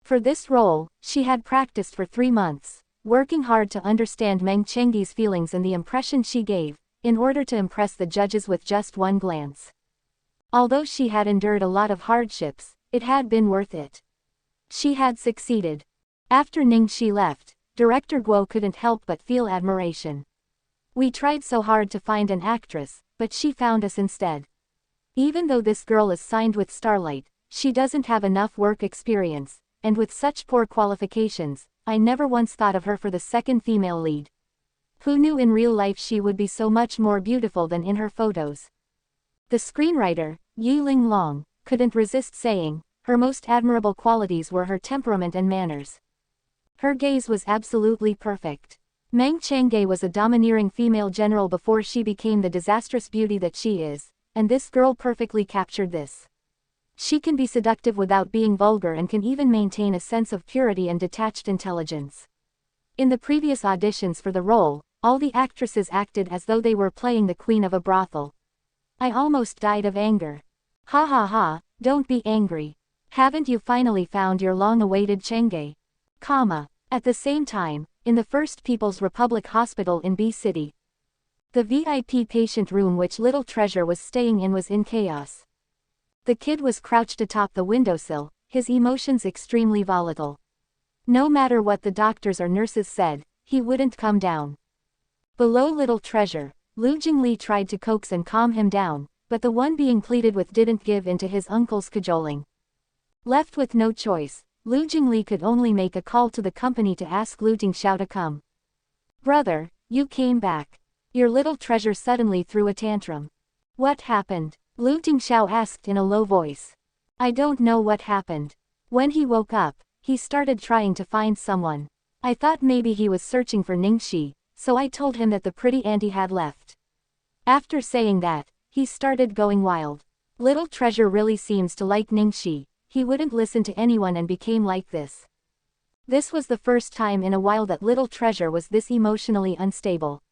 For this role, she had practiced for 3 months, working hard to understand Meng Chengge's feelings and the impression she gave, in order to impress the judges with just one glance. Although she had endured a lot of hardships, it had been worth it. She had succeeded. After Ning Xi left, director Guo couldn't help but feel admiration. We tried so hard to find an actress, but she found us instead. Even though this girl is signed with Starlight, she doesn't have enough work experience, and with such poor qualifications, I never once thought of her for the second female lead. Who knew in real life she would be so much more beautiful than in her photos? The screenwriter, Yi Ling Long, couldn't resist saying, her most admirable qualities were her temperament and manners. Her gaze was absolutely perfect. Meng Chengge was a domineering female general before she became the disastrous beauty that she is, and this girl perfectly captured this. She can be seductive without being vulgar and can even maintain a sense of purity and detached intelligence. In the previous auditions for the role, all the actresses acted as though they were playing the queen of a brothel. I almost died of anger. Ha ha ha, don't be angry. Haven't you finally found your long-awaited Chengge? At the same time, in the First People's Republic Hospital in B City. The VIP patient room which Little Treasure was staying in was in chaos. The kid was crouched atop the windowsill, his emotions extremely volatile. No matter what the doctors or nurses said, he wouldn't come down. Below Little Treasure, Lu Jingli tried to coax and calm him down, but the one being pleaded with didn't give in to his uncle's cajoling. Left with no choice, Lu Jingli could only make a call to the company to ask Lu Tingxiao to come. Brother, you came back. Your Little Treasure suddenly threw a tantrum. What happened? Lu Tingxiao asked in a low voice. I don't know what happened. When he woke up, he started trying to find someone. I thought maybe he was searching for Ning Xi, so I told him that the pretty auntie had left. After saying that, he started going wild. Little Treasure really seems to like Ning Xi. He wouldn't listen to anyone and became like this. This was the first time in a while that Little Treasure was this emotionally unstable.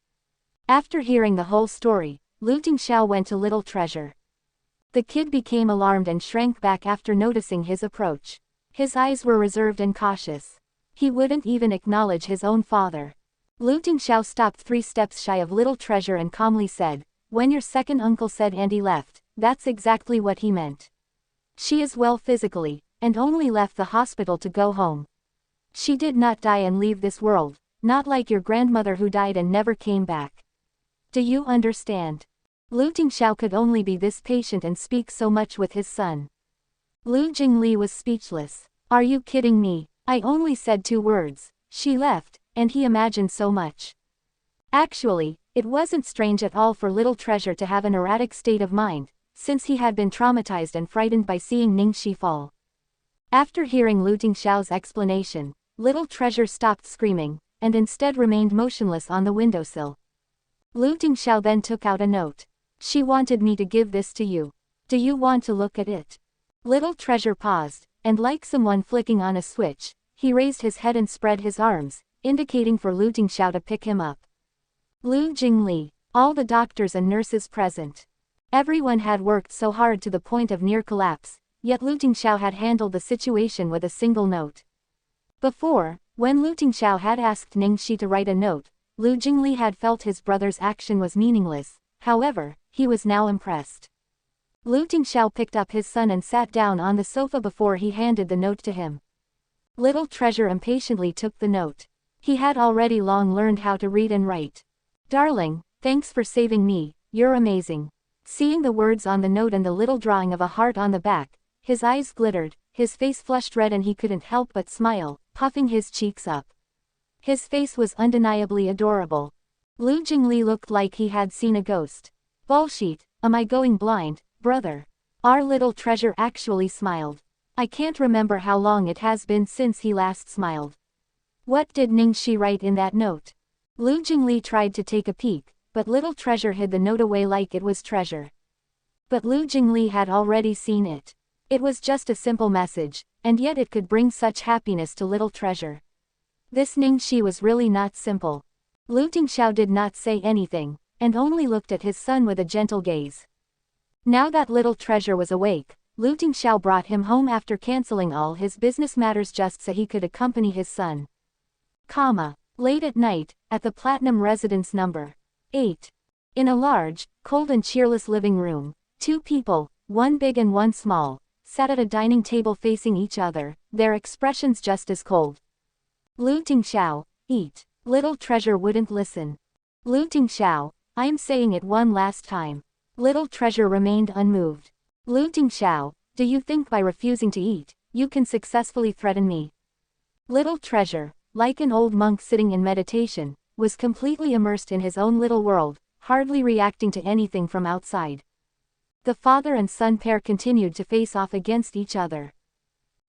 After hearing the whole story, Lu Tingxiao went to Little Treasure. The kid became alarmed and shrank back after noticing his approach. His eyes were reserved and cautious. He wouldn't even acknowledge his own father. Lu Tingxiao stopped 3 steps shy of little treasure and calmly said, "When your second uncle said Andy left, that's exactly what he meant. She is well physically, and only left the hospital to go home. She did not die and leave this world, not like your grandmother who died and never came back. Do you understand?" Lu Tingxiao could only be this patient and speak so much with his son. Lu Jingli was speechless. "Are you kidding me? I only said 2 words, she left, and he imagined so much." Actually, it wasn't strange at all for little treasure to have an erratic state of mind, since he had been traumatized and frightened by seeing Ning Xi fall. After hearing Lu Tingxiao's explanation, little treasure stopped screaming, and instead remained motionless on the windowsill. Lu Tingxiao then took out a note. "She wanted me to give this to you. Do you want to look at it?" Little treasure paused, and like someone flicking on a switch, he raised his head and spread his arms, indicating for Lu Tingxiao to pick him up. Lu Jingli, all the doctors and nurses present. Everyone had worked so hard to the point of near collapse, yet Lu Tingxiao had handled the situation with a single note. Before, when Lu Tingxiao had asked Ning Xi to write a note, Lu Jingli had felt his brother's action was meaningless. However, he was now impressed. Lu Tingxiao picked up his son and sat down on the sofa before he handed the note to him. Little treasure impatiently took the note. He had already long learned how to read and write. "Darling, thanks for saving me, you're amazing." Seeing the words on the note and the little drawing of a heart on the back, his eyes glittered, his face flushed red and he couldn't help but smile, puffing his cheeks up. His face was undeniably adorable. Lu Jingli looked like he had seen a ghost. "Bullshit, am I going blind, brother?" Our little treasure actually smiled. I can't remember how long it has been since he last smiled. What did Ning Xi write in that note? Lu Jingli tried to take a peek, but little treasure hid the note away like it was treasure. But Lu Jingli had already seen it. It was just a simple message, and yet it could bring such happiness to little treasure. This Ning Xi was really not simple. Lu Tingxiao did not say anything, and only looked at his son with a gentle gaze. Now that little treasure was awake, Lu Tingxiao brought him home after cancelling all his business matters just so he could accompany his son. Late at night, at the Platinum Residence number 8. In a large, cold and cheerless living room, 2 people, one big and one small, sat at a dining table facing each other, their expressions just as cold. "Lu Tingxiao, eat." Little treasure wouldn't listen. "Lu Tingxiao, I'm saying it one last time." Little treasure remained unmoved. "Lu Tingxiao, do you think by refusing to eat, you can successfully threaten me?" Little treasure, like an old monk sitting in meditation, was completely immersed in his own little world, hardly reacting to anything from outside. The father and son pair continued to face off against each other.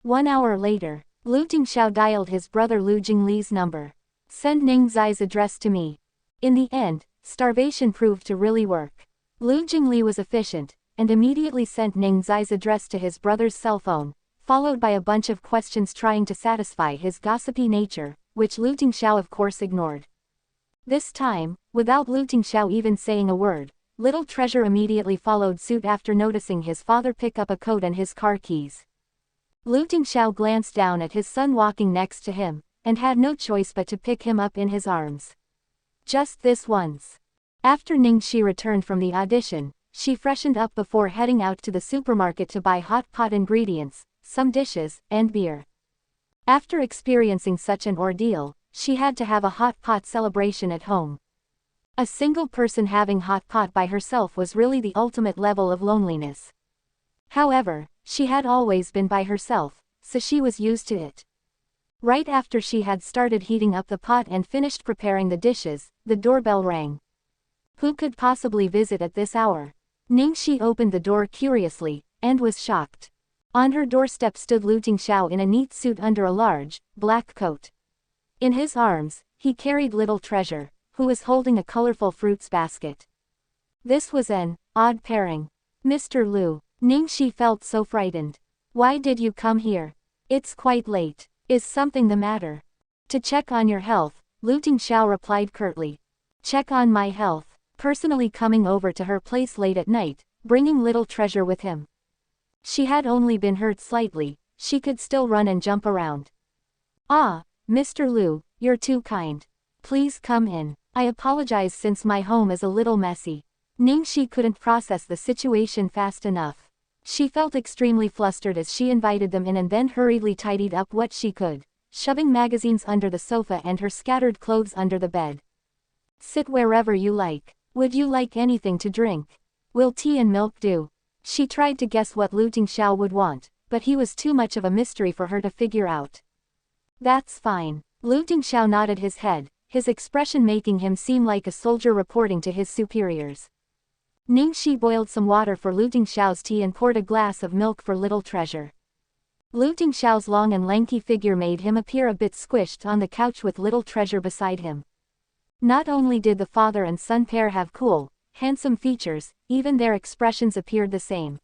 1 hour later, Lu Tingxiao dialed his brother Lu Jingli's number. "Send Ning Xi's address to me." In the end, starvation proved to really work. Lu Jingli was efficient, and immediately sent Ning Xi's address to his brother's cell phone, followed by a bunch of questions trying to satisfy his gossipy nature, which Lu Tingxiao of course ignored. This time, without Lu Tingxiao even saying a word, little treasure immediately followed suit after noticing his father pick up a coat and his car keys. Lu Tingxiao glanced down at his son walking next to him, and had no choice but to pick him up in his arms. Just this once. After Ning Xi returned from the audition, she freshened up before heading out to the supermarket to buy hot pot ingredients, some dishes, and beer. After experiencing such an ordeal, she had to have a hot pot celebration at home. A single person having hot pot by herself was really the ultimate level of loneliness. However, she had always been by herself, so she was used to it. Right after she had started heating up the pot and finished preparing the dishes, the doorbell rang. Who could possibly visit at this hour? Ning Xi opened the door curiously, and was shocked. On her doorstep stood Lu Tingxiao in a neat suit under a large, black coat. In his arms, he carried little treasure, who was holding a colorful fruits basket. This was an odd pairing. "Mr. Lu." Ning Xi felt so frightened. "Why did you come here? It's quite late. Is something the matter?" "To check on your health," Lu Tingxiao replied curtly. "Check on my health?" Personally coming over to her place late at night, bringing little treasure with him. She had only been hurt slightly, she could still run and jump around. "Ah, Mr. Lu, you're too kind. Please come in. I apologize since my home is a little messy. Ning Xi couldn't process the situation fast enough. She felt extremely flustered as she invited them in and then hurriedly tidied up what she could, shoving magazines under the sofa and her scattered clothes under the bed. Sit wherever you like. Would you like anything to drink? Will tea and milk do? She tried to guess what Lu Tingxiao would want, but he was too much of a mystery for her to figure out. That's fine. Lu Tingxiao nodded his head, his expression making him seem like a soldier reporting to his superiors. Ning Xi boiled some water for Lu Tingxiao's tea and poured a glass of milk for Little Treasure. Lu Tingxiao's long and lanky figure made him appear a bit squished on the couch with Little Treasure beside him. Not only did the father and son pair have cool, handsome features, even their expressions appeared the same.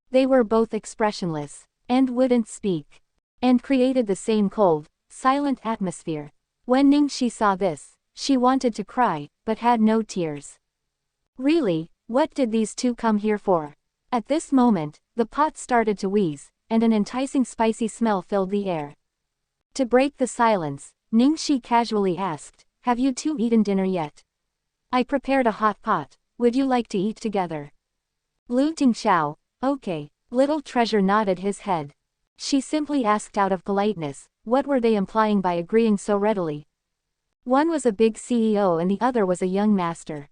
They were both expressionless, and wouldn't speak, and created the same cold, silent atmosphere. When Ning Xi saw this, she wanted to cry, but had no tears. Really, what did these two come here for? At this moment, the pot started to wheeze, and an enticing spicy smell filled the air. To break the silence, Ning Xi casually asked, "Have you two eaten dinner yet? I prepared a hot pot, would you like to eat together?" Lu Tingxiao, okay. Little Treasure nodded his head. She simply asked out of politeness, what were they implying by agreeing so readily? One was a big CEO and the other was a young master.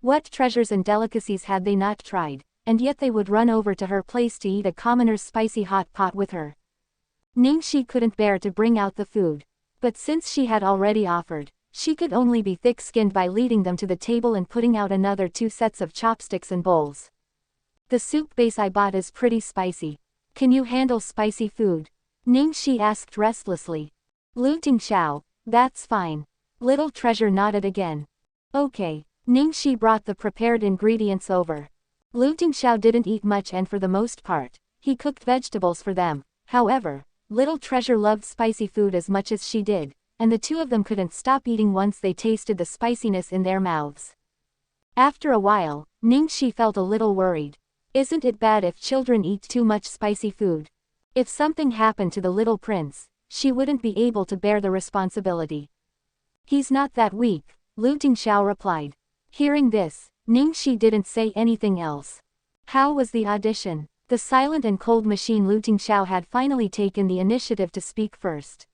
What treasures and delicacies had they not tried, and yet they would run over to her place to eat a commoner's spicy hot pot with her. Ning Xi couldn't bear to bring out the food. But since she had already offered, she could only be thick-skinned by leading them to the table and putting out another 2 sets of chopsticks and bowls. The soup base I bought is pretty spicy. Can you handle spicy food? Ning Xi asked restlessly. Lu Tingxiao, that's fine. Little Treasure nodded again. Okay. Ning Xi brought the prepared ingredients over. Lu Tingxiao didn't eat much and for the most part, he cooked vegetables for them. However, Little Treasure loved spicy food as much as she did, and the two of them couldn't stop eating once they tasted the spiciness in their mouths. After a while, Ning Xi felt a little worried. Isn't it bad if children eat too much spicy food? If something happened to the little prince, she wouldn't be able to bear the responsibility. He's not that weak, Lu Tingxiao replied. Hearing this, Ning Xi didn't say anything else. How was the audition? The silent and cold machine Lu Tingxiao had finally taken the initiative to speak first.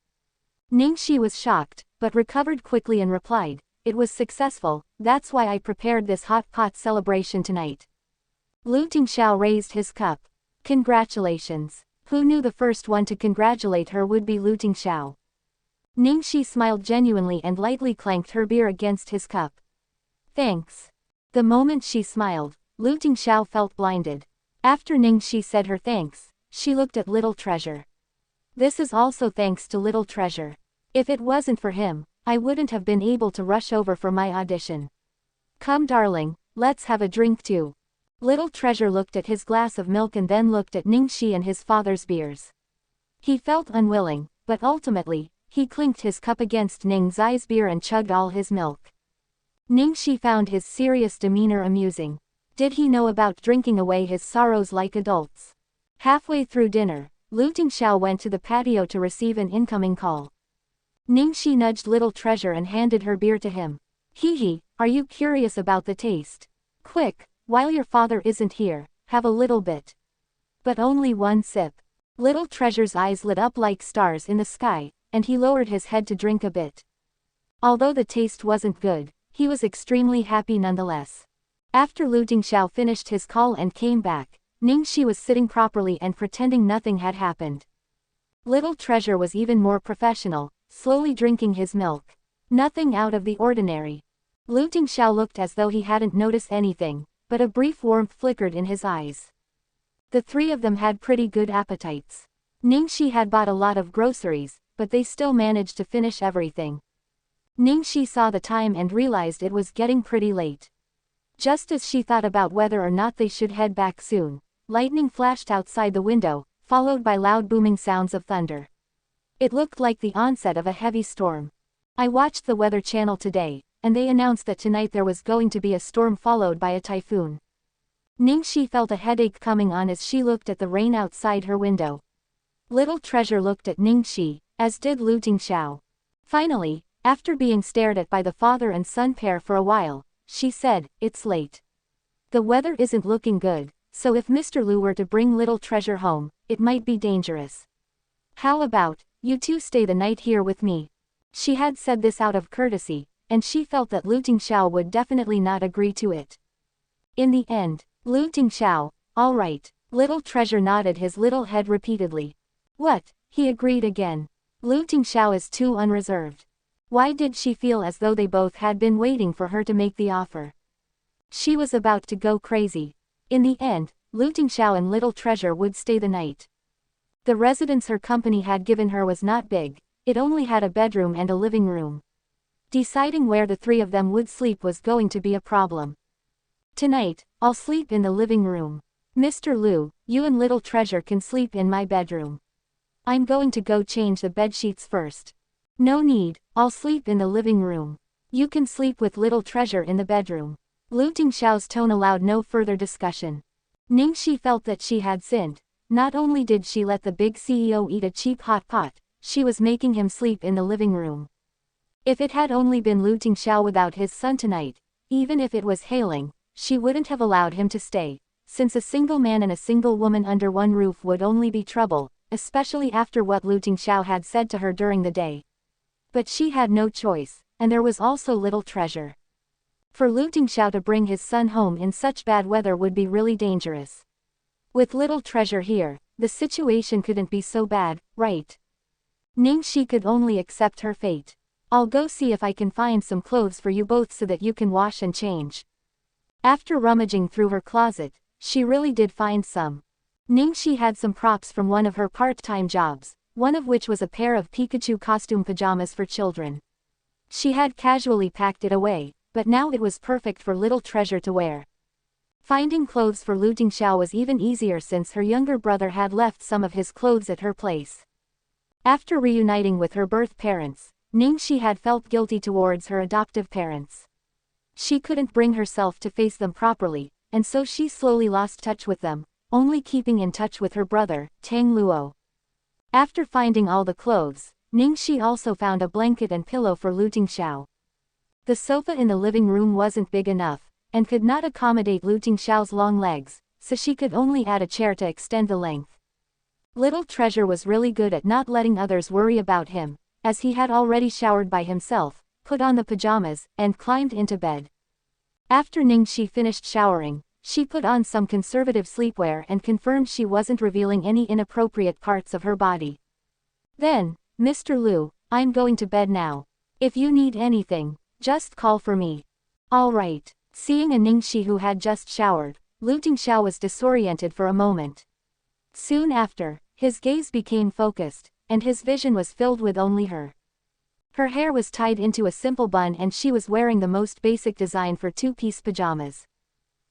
Ning Xi was shocked, but recovered quickly and replied, "It was successful, that's why I prepared this hot pot celebration tonight." Lu Tingxiao raised his cup. Congratulations. Who knew the first one to congratulate her would be Lu Tingxiao? Ning Xi smiled genuinely and lightly clanked her beer against his cup. Thanks. The moment she smiled, Lu Tingxiao felt blinded. After Ning Xi said her thanks, she looked at Little Treasure. This is also thanks to Little Treasure. If it wasn't for him, I wouldn't have been able to rush over for my audition. Come darling, let's have a drink too. Little Treasure looked at his glass of milk and then looked at Ning Xi and his father's beers. He felt unwilling, but ultimately, he clinked his cup against Ning Xi's beer and chugged all his milk. Ning Xi found his serious demeanor amusing. Did he know about drinking away his sorrows like adults? Halfway through dinner, Lu Tingxiao went to the patio to receive an incoming call. Ning Xi nudged Little Treasure and handed her beer to him. Hee, are you curious about the taste? Quick, while your father isn't here, have a little bit. But only one sip. Little Treasure's eyes lit up like stars in the sky, and he lowered his head to drink a bit. Although the taste wasn't good, he was extremely happy nonetheless. After Lu Tingxiao finished his call and came back, Ning Xi was sitting properly and pretending nothing had happened. Little Treasure was even more professional, slowly drinking his milk. Nothing out of the ordinary. Lu Tingxiao looked as though he hadn't noticed anything, but a brief warmth flickered in his eyes. The three of them had pretty good appetites. Ning Xi had bought a lot of groceries, but they still managed to finish everything. Ning Xi saw the time and realized it was getting pretty late. Just as she thought about whether or not they should head back soon, lightning flashed outside the window, followed by loud booming sounds of thunder. It looked like the onset of a heavy storm. I watched the Weather Channel today, and they announced that tonight there was going to be a storm followed by a typhoon. Ning Xi felt a headache coming on as she looked at the rain outside her window. Little Treasure looked at Ning Xi, as did Lu Tingxiao. Finally, after being stared at by the father and son pair for a while, she said, "It's late. The weather isn't looking good, so if Mr. Lu were to bring little treasure home, it might be dangerous. How about, you two stay the night here with me?" She had said this out of courtesy, and she felt that Lu Tingxiao would definitely not agree to it. In the end, Lu Tingxiao, "All right." Little treasure nodded his little head repeatedly. "What?" he agreed again. Lu Tingxiao is too unreserved. Why did she feel as though they both had been waiting for her to make the offer? She was about to go crazy. In the end, Lu Tingxiao and little treasure would stay the night. The residence her company had given her was not big, it only had a bedroom and a living room. Deciding where the three of them would sleep was going to be a problem. "Tonight, I'll sleep in the living room. Mr. Lu, you and little treasure can sleep in my bedroom. I'm going to go change the bedsheets first." "No need, I'll sleep in the living room. You can sleep with little treasure in the bedroom." Lu Tingxiao's tone allowed no further discussion. Ning Xi felt that she had sinned. Not only did she let the big CEO eat a cheap hot pot, she was making him sleep in the living room. If it had only been Lu Tingxiao without his son tonight, even if it was hailing, she wouldn't have allowed him to stay, since a single man and a single woman under one roof would only be trouble, especially after what Lu Tingxiao had said to her during the day. But she had no choice, and there was also little treasure. For Lu Tingxiao to bring his son home in such bad weather would be really dangerous. With little treasure here, the situation couldn't be so bad, right? Ning Xi could only accept her fate. "I'll go see if I can find some clothes for you both so that you can wash and change." After rummaging through her closet, she really did find some. Ning Xi had some props from one of her part-time jobs, one of which was a pair of Pikachu costume pajamas for children. She had casually packed it away, but now it was perfect for little treasure to wear. Finding clothes for Lu Tingxiao was even easier since her younger brother had left some of his clothes at her place. After reuniting with her birth parents, Ning Xi had felt guilty towards her adoptive parents. She couldn't bring herself to face them properly, and so she slowly lost touch with them, only keeping in touch with her brother, Tang Luo. After finding all the clothes, Ning Xi also found a blanket and pillow for Lu Tingxiao. The sofa in the living room wasn't big enough, and could not accommodate Lu Tingxiao's long legs, so she could only add a chair to extend the length. Little treasure was really good at not letting others worry about him, as he had already showered by himself, put on the pajamas, and climbed into bed. After Ning Xi finished showering, she put on some conservative sleepwear and confirmed she wasn't revealing any inappropriate parts of her body. Then, "Mr. Lu, I'm going to bed now. If you need anything, just call for me." "All right." Seeing a Ning Xi who had just showered, Lu Tingxiao was disoriented for a moment. Soon after, his gaze became focused, and his vision was filled with only her. Her hair was tied into a simple bun and she was wearing the most basic design for two-piece pajamas.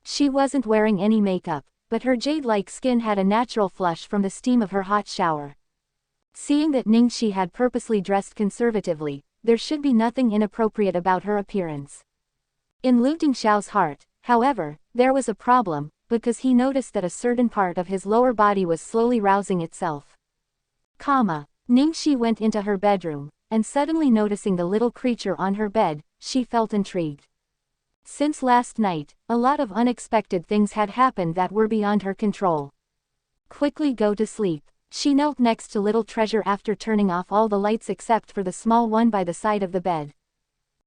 She wasn't wearing any makeup, but her jade-like skin had a natural flush from the steam of her hot shower. Seeing that Ning Xi had purposely dressed conservatively, there should be nothing inappropriate about her appearance. In Lu Tingxiao's heart, however, there was a problem, because he noticed that a certain part of his lower body was slowly rousing itself. Ning Xi went into her bedroom, and suddenly noticing the little creature on her bed, she felt intrigued. Since last night, a lot of unexpected things had happened that were beyond her control. "Quickly go to sleep." She knelt next to little treasure after turning off all the lights except for the small one by the side of the bed.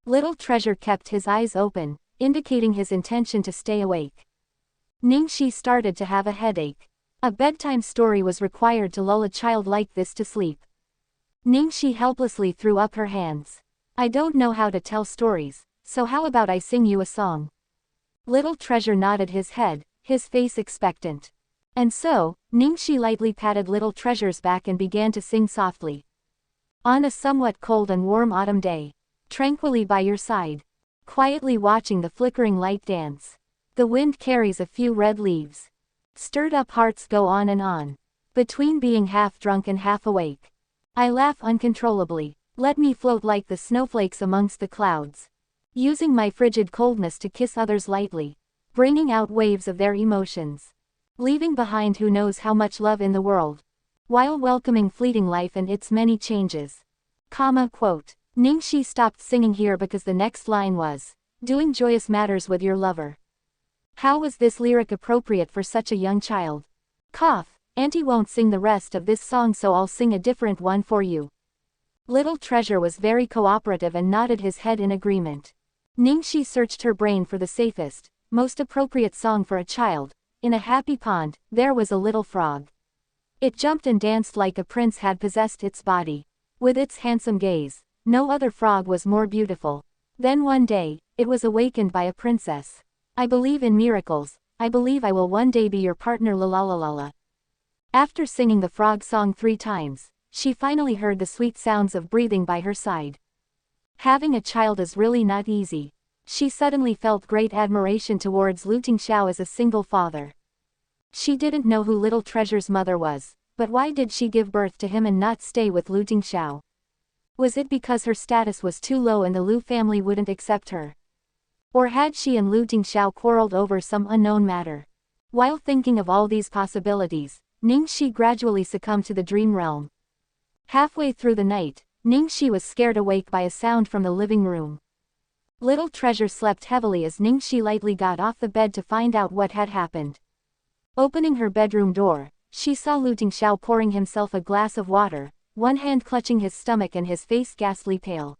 Little treasure kept his eyes open, indicating his intention to stay awake. Ning Xi started to have a headache. A bedtime story was required to lull a child like this to sleep. Ning Xi helplessly threw up her hands. "I don't know how to tell stories, so how about I sing you a song?" Little treasure nodded his head, his face expectant. And so, Ning Xi lightly patted little treasure's back and began to sing softly. "On a somewhat cold and warm autumn day, tranquilly by your side, quietly watching the flickering light dance. The wind carries a few red leaves. Stirred up hearts go on and on. Between being half drunk and half awake. I laugh uncontrollably. Let me float like the snowflakes amongst the clouds. Using my frigid coldness to kiss others lightly. Bringing out waves of their emotions. Leaving behind who knows how much love in the world. while welcoming fleeting life and its many changes. Quote. Ning Xi stopped singing here because the next line was, doing joyous matters with your lover. How was this lyric appropriate for such a young child? Auntie won't sing the rest of this song, so I'll sing a different one for you. Little Treasure was very cooperative and nodded his head in agreement. Ning Xi searched her brain for the safest, most appropriate song for a child. In a happy pond, there was a little frog. It jumped and danced like a prince had possessed its body. With its handsome gaze, no other frog was more beautiful. Then one day, it was awakened by a princess. I believe in miracles, I believe I will one day be your partner, la la la la la. After singing the frog song 3 times, she finally heard the sweet sounds of breathing by her side. Having a child is really not easy. She suddenly felt great admiration towards Lu Tingxiao as a single father. She didn't know who Little Treasure's mother was, but why did she give birth to him and not stay with Lu Tingxiao? Was it because her status was too low and the Lu family wouldn't accept her? Or had she and Lu Tingxiao quarreled over some unknown matter? While thinking of all these possibilities, Ning Xi gradually succumbed to the dream realm. Halfway through the night, Ning Xi was scared awake by a sound from the living room. Little Treasure slept heavily as Ning Xi lightly got off the bed to find out what had happened. Opening her bedroom door, she saw Lu Tingxiao pouring himself a glass of water, one hand clutching his stomach and his face ghastly pale.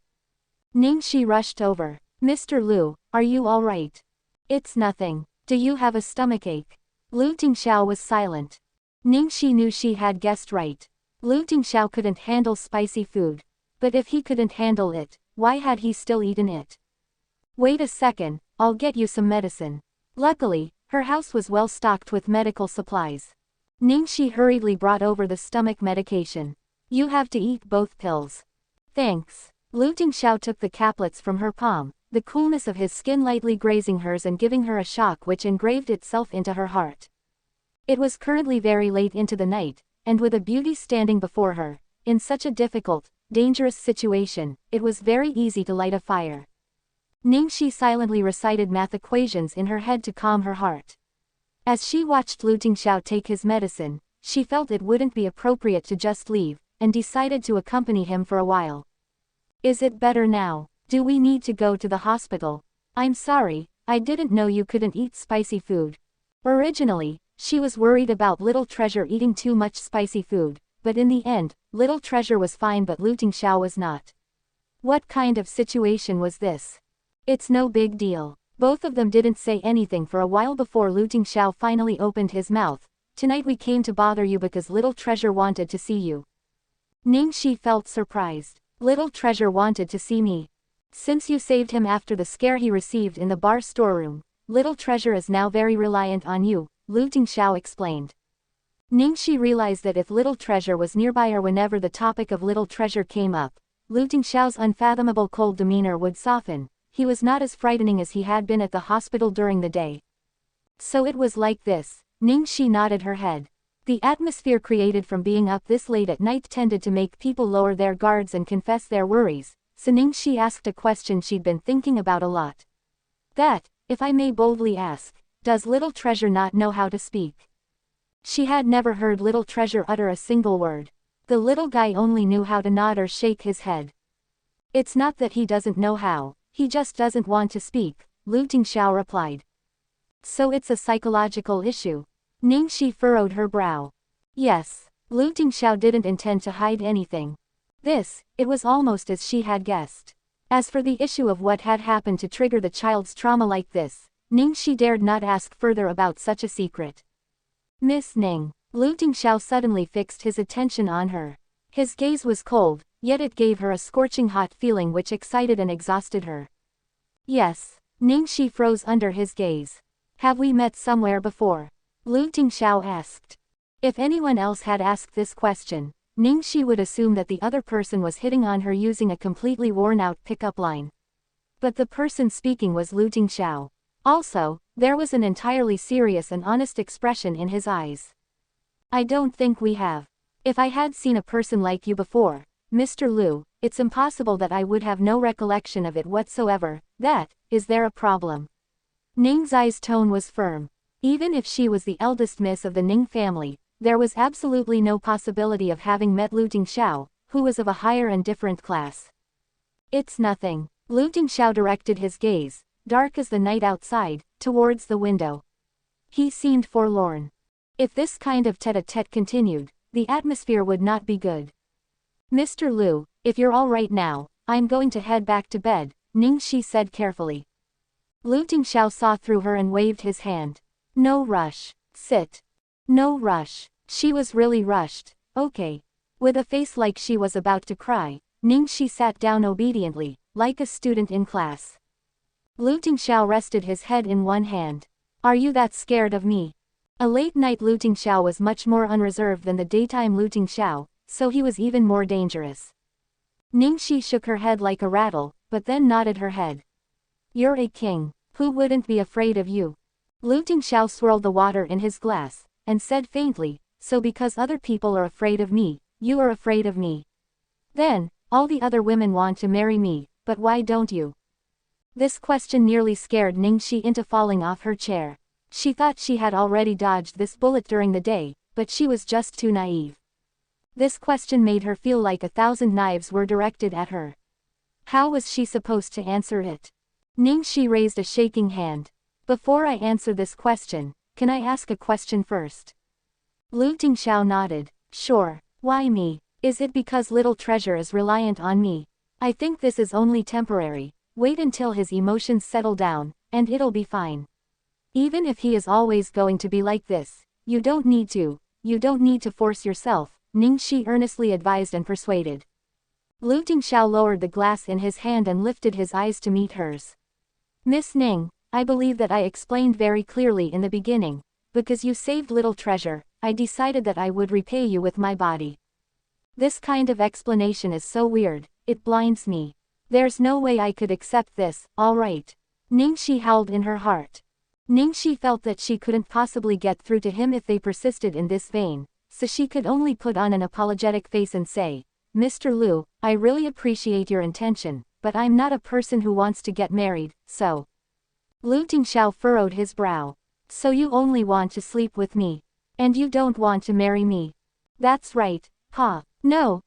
Ning Xi rushed over. Mr. Lu, are you all right? It's nothing. Do you have a stomachache? Lu Tingxiao was silent. Ning Xi knew she had guessed right. Lu Tingxiao couldn't handle spicy food. But if he couldn't handle it, why had he still eaten it? Wait a second, I'll get you some medicine. Luckily, her house was well stocked with medical supplies. Ning Xi hurriedly brought over the stomach medication. You have to eat both pills. Thanks. Lu Tingxiao took the caplets from her palm, the coolness of his skin lightly grazing hers and giving her a shock which engraved itself into her heart. It was currently very late into the night, and with a beauty standing before her, in such a difficult, dangerous situation, it was very easy to light a fire. Ning Xi silently recited math equations in her head to calm her heart. As she watched Lu Tingxiao take his medicine, she felt it wouldn't be appropriate to just leave, and decided to accompany him for a while. Is it better now? Do we need to go to the hospital? I'm sorry, I didn't know you couldn't eat spicy food. Originally, she was worried about Little Treasure eating too much spicy food, but in the end, Little Treasure was fine but Lu Tingxiao was not. What kind of situation was this? It's no big deal. Both of them didn't say anything for a while before Lu Tingxiao finally opened his mouth. Tonight we came to bother you because Little Treasure wanted to see you. Ning Xi felt surprised. Little Treasure wanted to see me. Since you saved him after the scare he received in the bar storeroom, Little Treasure is now very reliant on you, Lu Tingxiao explained. Ning Xi realized that if Little Treasure was nearby or whenever the topic of Little Treasure came up, Lu Tingxiao's unfathomable cold demeanor would soften. He was not as frightening as he had been at the hospital during the day. So it was like this. Ning Xi nodded her head. The atmosphere created from being up this late at night tended to make people lower their guards and confess their worries, so Ning Xi asked a question she'd been thinking about a lot. That, if I may boldly ask, does Little Treasure not know how to speak? She had never heard Little Treasure utter a single word. The little guy only knew how to nod or shake his head. It's not that he doesn't know how, he just doesn't want to speak, Lu Tingxiao replied. So it's a psychological issue. Ning Xi furrowed her brow. Yes. Lu Tingxiao didn't intend to hide anything. It was almost as she had guessed. As for the issue of what had happened to trigger the child's trauma like this, Ning Xi dared not ask further about such a secret. Miss Ning. Lu Tingxiao suddenly fixed his attention on her. His gaze was cold, yet it gave her a scorching hot feeling which excited and exhausted her. Yes. Ning Xi froze under his gaze. Have we met somewhere before? Lu Tingxiao asked. If anyone else had asked this question, Ning Xi would assume that the other person was hitting on her using a completely worn-out pickup line. But the person speaking was Lu Tingxiao. Also, there was an entirely serious and honest expression in his eyes. I don't think we have. If I had seen a person like you before, Mr. Lu, it's impossible that I would have no recollection of it whatsoever. Is there a problem? Ning Xi's tone was firm. Even if she was the eldest miss of the Ning family, there was absolutely no possibility of having met Lu Tingxiao, who was of a higher and different class. It's nothing. Lu Tingxiao directed his gaze, dark as the night outside, towards the window. He seemed forlorn. If this kind of tete-a-tete continued, the atmosphere would not be good. Mr. Lu, if you're all right now, I'm going to head back to bed, Ning Xi said carefully. Lu Tingxiao saw through her and waved his hand. No rush. Sit. No rush. She was really rushed. Okay. With a face like she was about to cry, Ning Xi sat down obediently, like a student in class. Lu Tingxiao rested his head in one hand. Are you that scared of me? A late-night Lu Tingxiao was much more unreserved than the daytime Lu Tingxiao, so he was even more dangerous. Ning Xi shook her head like a rattle, but then nodded her head. You're a king. Who wouldn't be afraid of you? Lu Tingxiao swirled the water in his glass, and said faintly, so because other people are afraid of me, you are afraid of me. Then, all the other women want to marry me, but why don't you? This question nearly scared Ning Xi into falling off her chair. She thought she had already dodged this bullet during the day, but she was just too naive. This question made her feel like 1,000 knives were directed at her. How was she supposed to answer it? Ning Xi raised a shaking hand. Before I answer this question, can I ask a question first? Lu Tingxiao nodded. Sure. Why me? Is it because little treasure is reliant on me? I think this is only temporary. Wait until his emotions settle down, and it'll be fine. Even if he is always going to be like this, you don't need to force yourself, Ning Xi earnestly advised and persuaded. Lu Tingxiao lowered the glass in his hand and lifted his eyes to meet hers. Miss Ning, I believe that I explained very clearly in the beginning. Because you saved little treasure, I decided that I would repay you with my body. This kind of explanation is so weird, it blinds me. There's no way I could accept this, alright. Ning Xi howled in her heart. Ning Xi felt that she couldn't possibly get through to him if they persisted in this vein, so she could only put on an apologetic face and say, Mr. Lu, I really appreciate your intention, but I'm not a person who wants to get married, so. Lu Tingxiao furrowed his brow. So you only want to sleep with me. And you don't want to marry me. That's right, Pa. No,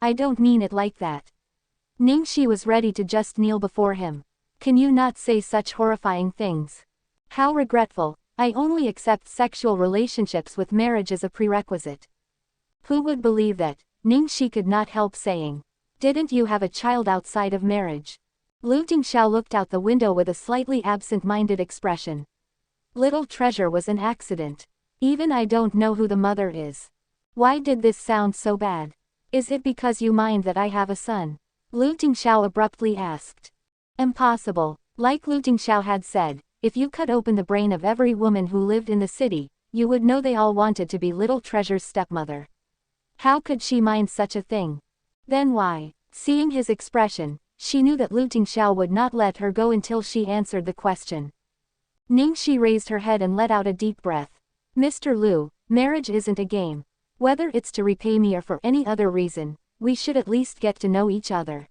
I don't mean it like that. Ning Xi was ready to just kneel before him. Can you not say such horrifying things? How regretful. I only accept sexual relationships with marriage as a prerequisite. Who would believe that? Ning Xi could not help saying. Didn't you have a child outside of marriage? Lu Tingxiao looked out the window with a slightly absent-minded expression. Little treasure was an accident. Even I don't know who the mother is. Why did this sound so bad? Is it because you mind that I have a son? Lu Tingxiao abruptly asked. Impossible. Like Lu Tingxiao had said, if you cut open the brain of every woman who lived in the city, you would know they all wanted to be Little Treasure's stepmother. How could she mind such a thing? Then why? Seeing his expression, she knew that Lu Tingxiao would not let her go until she answered the question. Ning Xi raised her head and let out a deep breath. Mr. Lu, marriage isn't a game. Whether it's to repay me or for any other reason, we should at least get to know each other.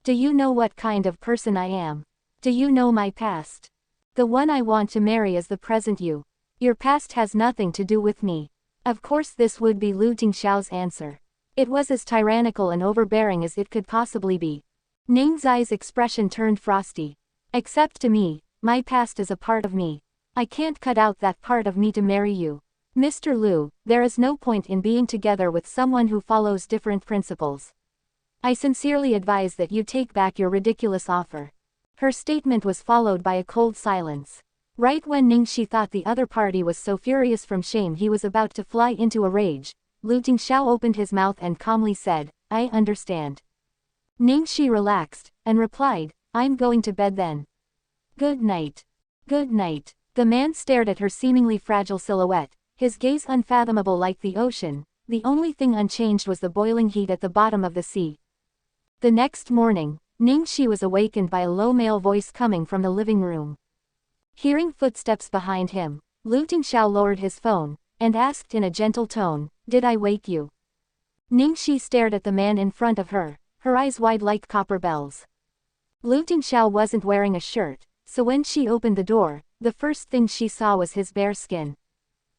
Do you know what kind of person I am? Do you know my past? The one I want to marry is the present you. Your past has nothing to do with me. Of course this would be Lu Tingxiao's answer. It was as tyrannical and overbearing as it could possibly be. Ning Xi's expression turned frosty. Except to me, my past is a part of me. I can't cut out that part of me to marry you. Mr. Lu, there is no point in being together with someone who follows different principles. I sincerely advise that you take back your ridiculous offer. Her statement was followed by a cold silence. Right when Ning Xi thought the other party was so furious from shame he was about to fly into a rage, Lu Tingxiao opened his mouth and calmly said, I understand. Ning Xi relaxed, and replied, I'm going to bed then. Good night. Good night. The man stared at her seemingly fragile silhouette, his gaze unfathomable like the ocean. The only thing unchanged was the boiling heat at the bottom of the sea. The next morning, Ning Xi was awakened by a low male voice coming from the living room. Hearing footsteps behind him, Lu Tingxiao lowered his phone, and asked in a gentle tone, Did I wake you? Ning Xi stared at the man in front of her, her eyes wide like copper bells. Lu Tingxiao wasn't wearing a shirt, so when she opened the door, the first thing she saw was his bare skin.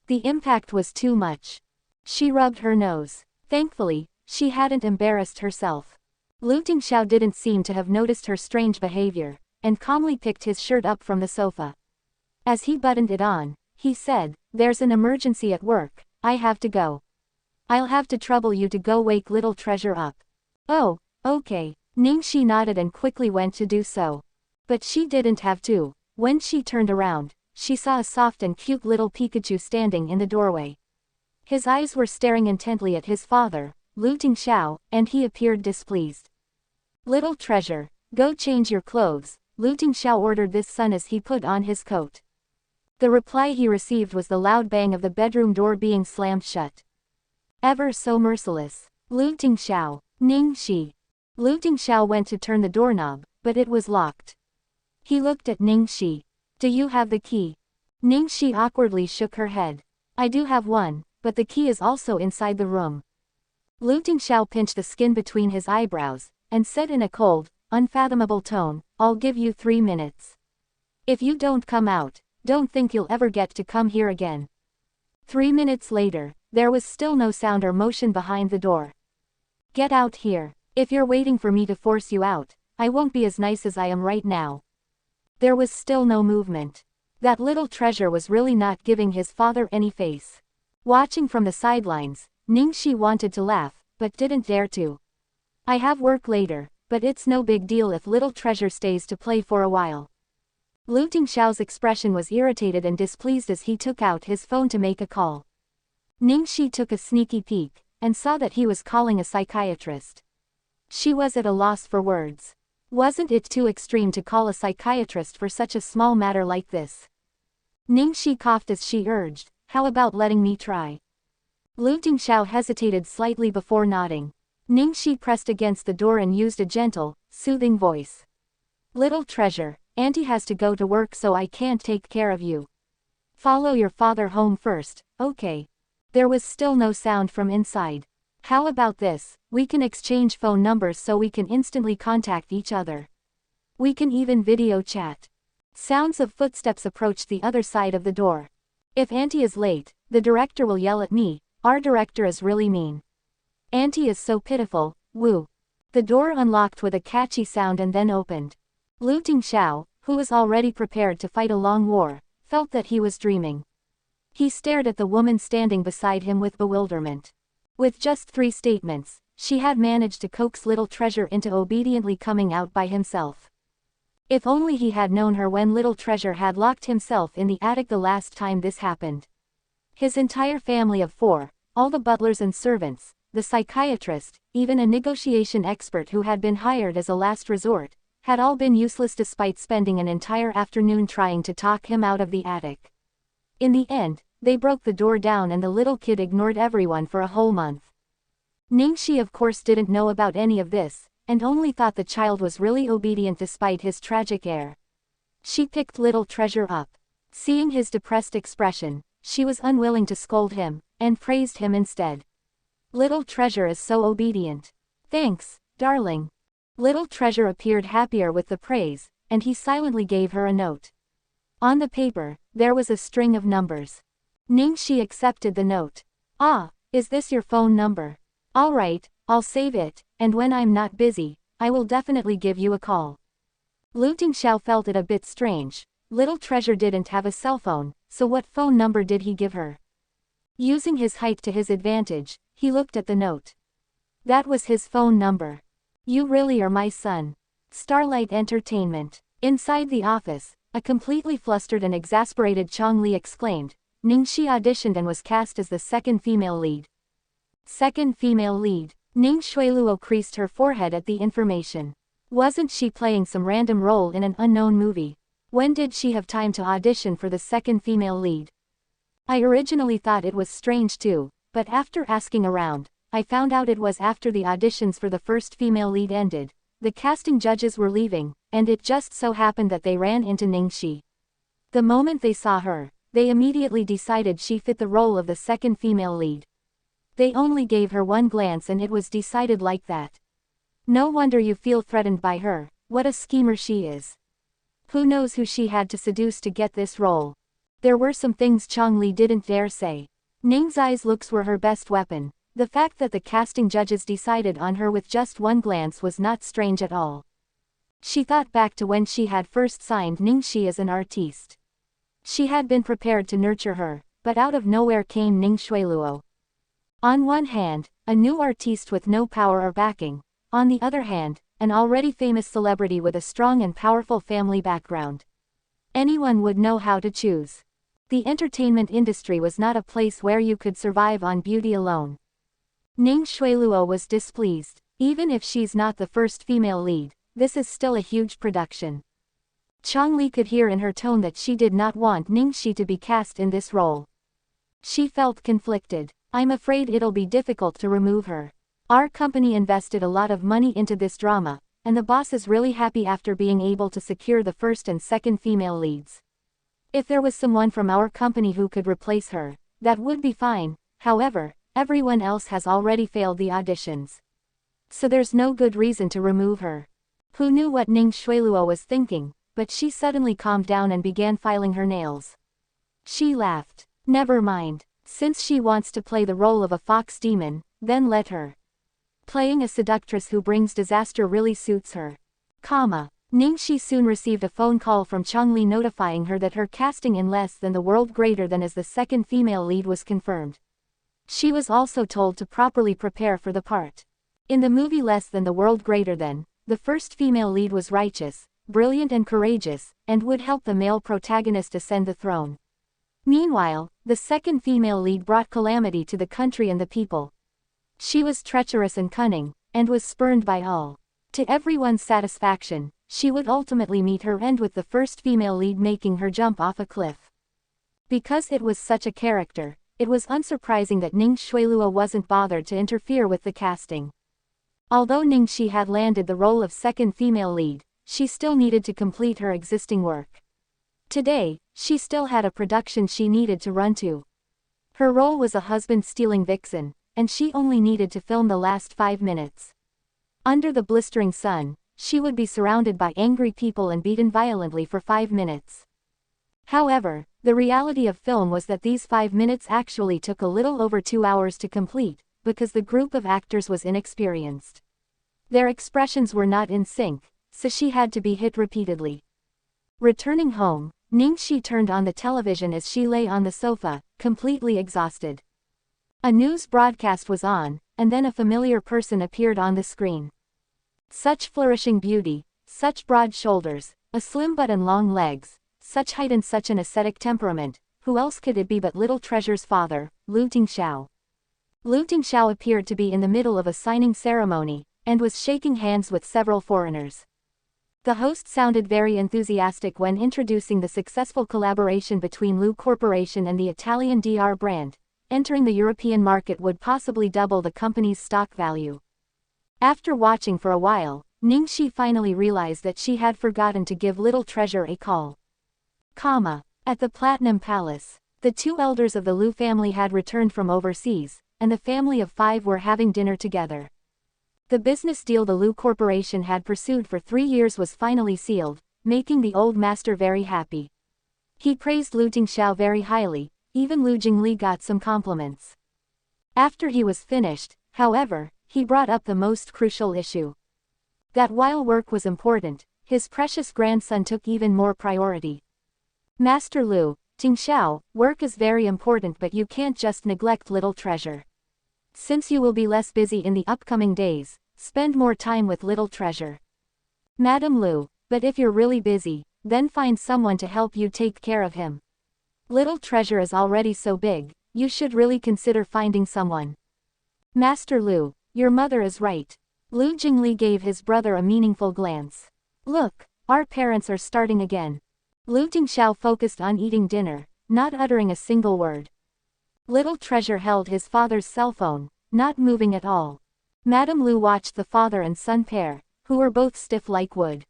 The impact was too much. She rubbed her nose. Thankfully, she hadn't embarrassed herself. Lu Tingxiao didn't seem to have noticed her strange behavior, and calmly picked his shirt up from the sofa. As he buttoned it on, he said, "There's an emergency at work, I have to go. I'll have to trouble you to go wake little treasure up." "Oh, okay." Ning Xi nodded and quickly went to do so. But she didn't have to. When she turned around, she saw a soft and cute little Pikachu standing in the doorway. His eyes were staring intently at his father, Lu Tingxiao, and he appeared displeased. "Little treasure, go change your clothes," Lu Tingxiao ordered this son as he put on his coat. The reply he received was the loud bang of the bedroom door being slammed shut. Ever so merciless. Lu Tingxiao. Ning Xi. Lu Tingxiao went to turn the doorknob, but it was locked. He looked at Ning Xi. "Do you have the key?" Ning Xi awkwardly shook her head. "I do have one, but the key is also inside the room." Lu Tingxiao pinched the skin between his eyebrows, and said in a cold, unfathomable tone, "I'll give you 3 minutes. If you don't come out, don't think you'll ever get to come here again." 3 minutes later, there was still no sound or motion behind the door. "Get out here. If you're waiting for me to force you out, I won't be as nice as I am right now." There was still no movement. That little treasure was really not giving his father any face. Watching from the sidelines, Ning Xi wanted to laugh, but didn't dare to. "I have work later, but it's no big deal if little treasure stays to play for a while." Lu Tingxiao's expression was irritated and displeased as he took out his phone to make a call. Ning Xi took a sneaky peek, and saw that he was calling a psychiatrist. She was at a loss for words. Wasn't it too extreme to call a psychiatrist for such a small matter like this? Ning Xi coughed as she urged, "How about letting me try?" Lu Tingxiao hesitated slightly before nodding. Ning Xi pressed against the door and used a gentle, soothing voice. "Little treasure, Auntie has to go to work so I can't take care of you. Follow your father home first, okay?" There was still no sound from inside. "How about this, we can exchange phone numbers so we can instantly contact each other. We can even video chat." Sounds of footsteps approached the other side of the door. "If Auntie is late, the director will yell at me. Our director is really mean. Auntie is so pitiful, woo." The door unlocked with a catchy sound and then opened. Lu Tingxiao, who was already prepared to fight a long war, felt that he was dreaming. He stared at the woman standing beside him with bewilderment. With just 3 statements, she had managed to coax little treasure into obediently coming out by himself. If only he had known her when little treasure had locked himself in the attic the last time this happened. His entire family of 4, all the butlers and servants, the psychiatrist, even a negotiation expert who had been hired as a last resort, had all been useless despite spending an entire afternoon trying to talk him out of the attic. In the end, they broke the door down and the little kid ignored everyone for a whole month. Ning Xi of course didn't know about any of this, and only thought the child was really obedient despite his tragic air. She picked little treasure up. Seeing his depressed expression, she was unwilling to scold him, and praised him instead. "Little treasure is so obedient. Thanks, darling." Little treasure appeared happier with the praise, and he silently gave her a note. On the paper, there was a string of numbers. Ning Xi accepted the note. "Ah, is this your phone number? All right, I'll save it, and when I'm not busy, I will definitely give you a call." Lu Tingxiao felt it a bit strange. Little treasure didn't have a cell phone, so what phone number did he give her? Using his height to his advantage, he looked at the note. That was his phone number. "You really are my son." Starlight Entertainment. Inside the office, a completely flustered and exasperated Chong Li exclaimed. Ning Xi auditioned and was cast as the second female lead. Second female lead. Ning Xueluo creased her forehead at the information. Wasn't she playing some random role in an unknown movie? When did she have time to audition for the second female lead? I originally thought it was strange too, but after asking around, I found out it was after the auditions for the first female lead ended. The casting judges were leaving, and it just so happened that they ran into Ning Xi. The moment they saw her, they immediately decided she fit the role of the second female lead. They only gave her one glance and it was decided like that. No wonder you feel threatened by her. What a schemer she is. Who knows who she had to seduce to get this role? There were some things Changli didn't dare say. Ning Xi's looks were her best weapon. The fact that the casting judges decided on her with just one glance was not strange at all. She thought back to when she had first signed Ning Xi as an artiste. She had been prepared to nurture her, but out of nowhere came Ning Xueluo. On one hand, a new artiste with no power or backing. On the other hand, an already famous celebrity with a strong and powerful family background. Anyone would know how to choose. The entertainment industry was not a place where you could survive on beauty alone. Ning Xueluo was displeased. Even if she's not the first female lead, this is still a huge production. Changli could hear in her tone that she did not want Ning Xi to be cast in this role. She felt conflicted. I'm afraid it'll be difficult to remove her. Our company invested a lot of money into this drama, and the boss is really happy after being able to secure the first and second female leads. If there was someone from our company who could replace her, that would be fine. However, everyone else has already failed the auditions. So there's no good reason to remove her. Who knew what Ning Xueluo was thinking, but she suddenly calmed down and began filing her nails. She laughed. Never mind. Since she wants to play the role of a fox demon, then let her. Playing a seductress who brings disaster really suits her. Ning Xi soon received a phone call from Changli notifying her that her casting in Less Than the World Greater Than as the second female lead was confirmed. She was also told to properly prepare for the part. In the movie Less Than the World Greater Than, the first female lead was righteous, brilliant and courageous, and would help the male protagonist ascend the throne. Meanwhile, the second female lead brought calamity to the country and the people. She was treacherous and cunning, and was spurned by all. To everyone's satisfaction, she would ultimately meet her end with the first female lead making her jump off a cliff. Because it was such a character, it was unsurprising that Ning Xueluo wasn't bothered to interfere with the casting. Although Ning Xi had landed the role of second female lead, she still needed to complete her existing work. Today, she still had a production she needed to run to. Her role was a husband-stealing vixen, and she only needed to film the last 5 minutes. Under the blistering sun, she would be surrounded by angry people and beaten violently for 5 minutes. However, the reality of film was that these 5 minutes actually took a little over 2 hours to complete, because the group of actors was inexperienced. Their expressions were not in sync, so she had to be hit repeatedly. Returning home, Ning Xi turned on the television as she lay on the sofa, completely exhausted. A news broadcast was on, and then a familiar person appeared on the screen. Such flourishing beauty, such broad shoulders, a slim butt and long legs, such height and such an ascetic temperament, who else could it be but Little Treasure's father, Lu Tingxiao? Lu Tingxiao appeared to be in the middle of a signing ceremony, and was shaking hands with several foreigners. The host sounded very enthusiastic when introducing the successful collaboration between Lu Corporation and the Italian DR brand. Entering the European market would possibly double the company's stock value. After watching for a while, Ning Xi finally realized that she had forgotten to give Little Treasure a call. At the Platinum Palace, the 2 elders of the Lu family had returned from overseas, and the family of 5 were having dinner together. The business deal the Lu Corporation had pursued for 3 years was finally sealed, making the old master very happy. He praised Lu Tingxiao very highly. Even Lu Jingli got some compliments. After he was finished, however, he brought up the most crucial issue. That while work was important, his precious grandson took even more priority. Master Lu Tingxiao, work is very important, but you can't just neglect Little Treasure. Since you will be less busy in the upcoming days, spend more time with Little Treasure. Madam Lu, but if you're really busy, then find someone to help you take care of him. Little Treasure is already so big, you should really consider finding someone. Master Lu, your mother is right. Lu Jingli gave his brother a meaningful glance. Look, our parents are starting again. Lu Tingxiao focused on eating dinner, not uttering a single word. Little Treasure held his father's cell phone, not moving at all. Madam Lu watched the father and son pair, who were both stiff like wood.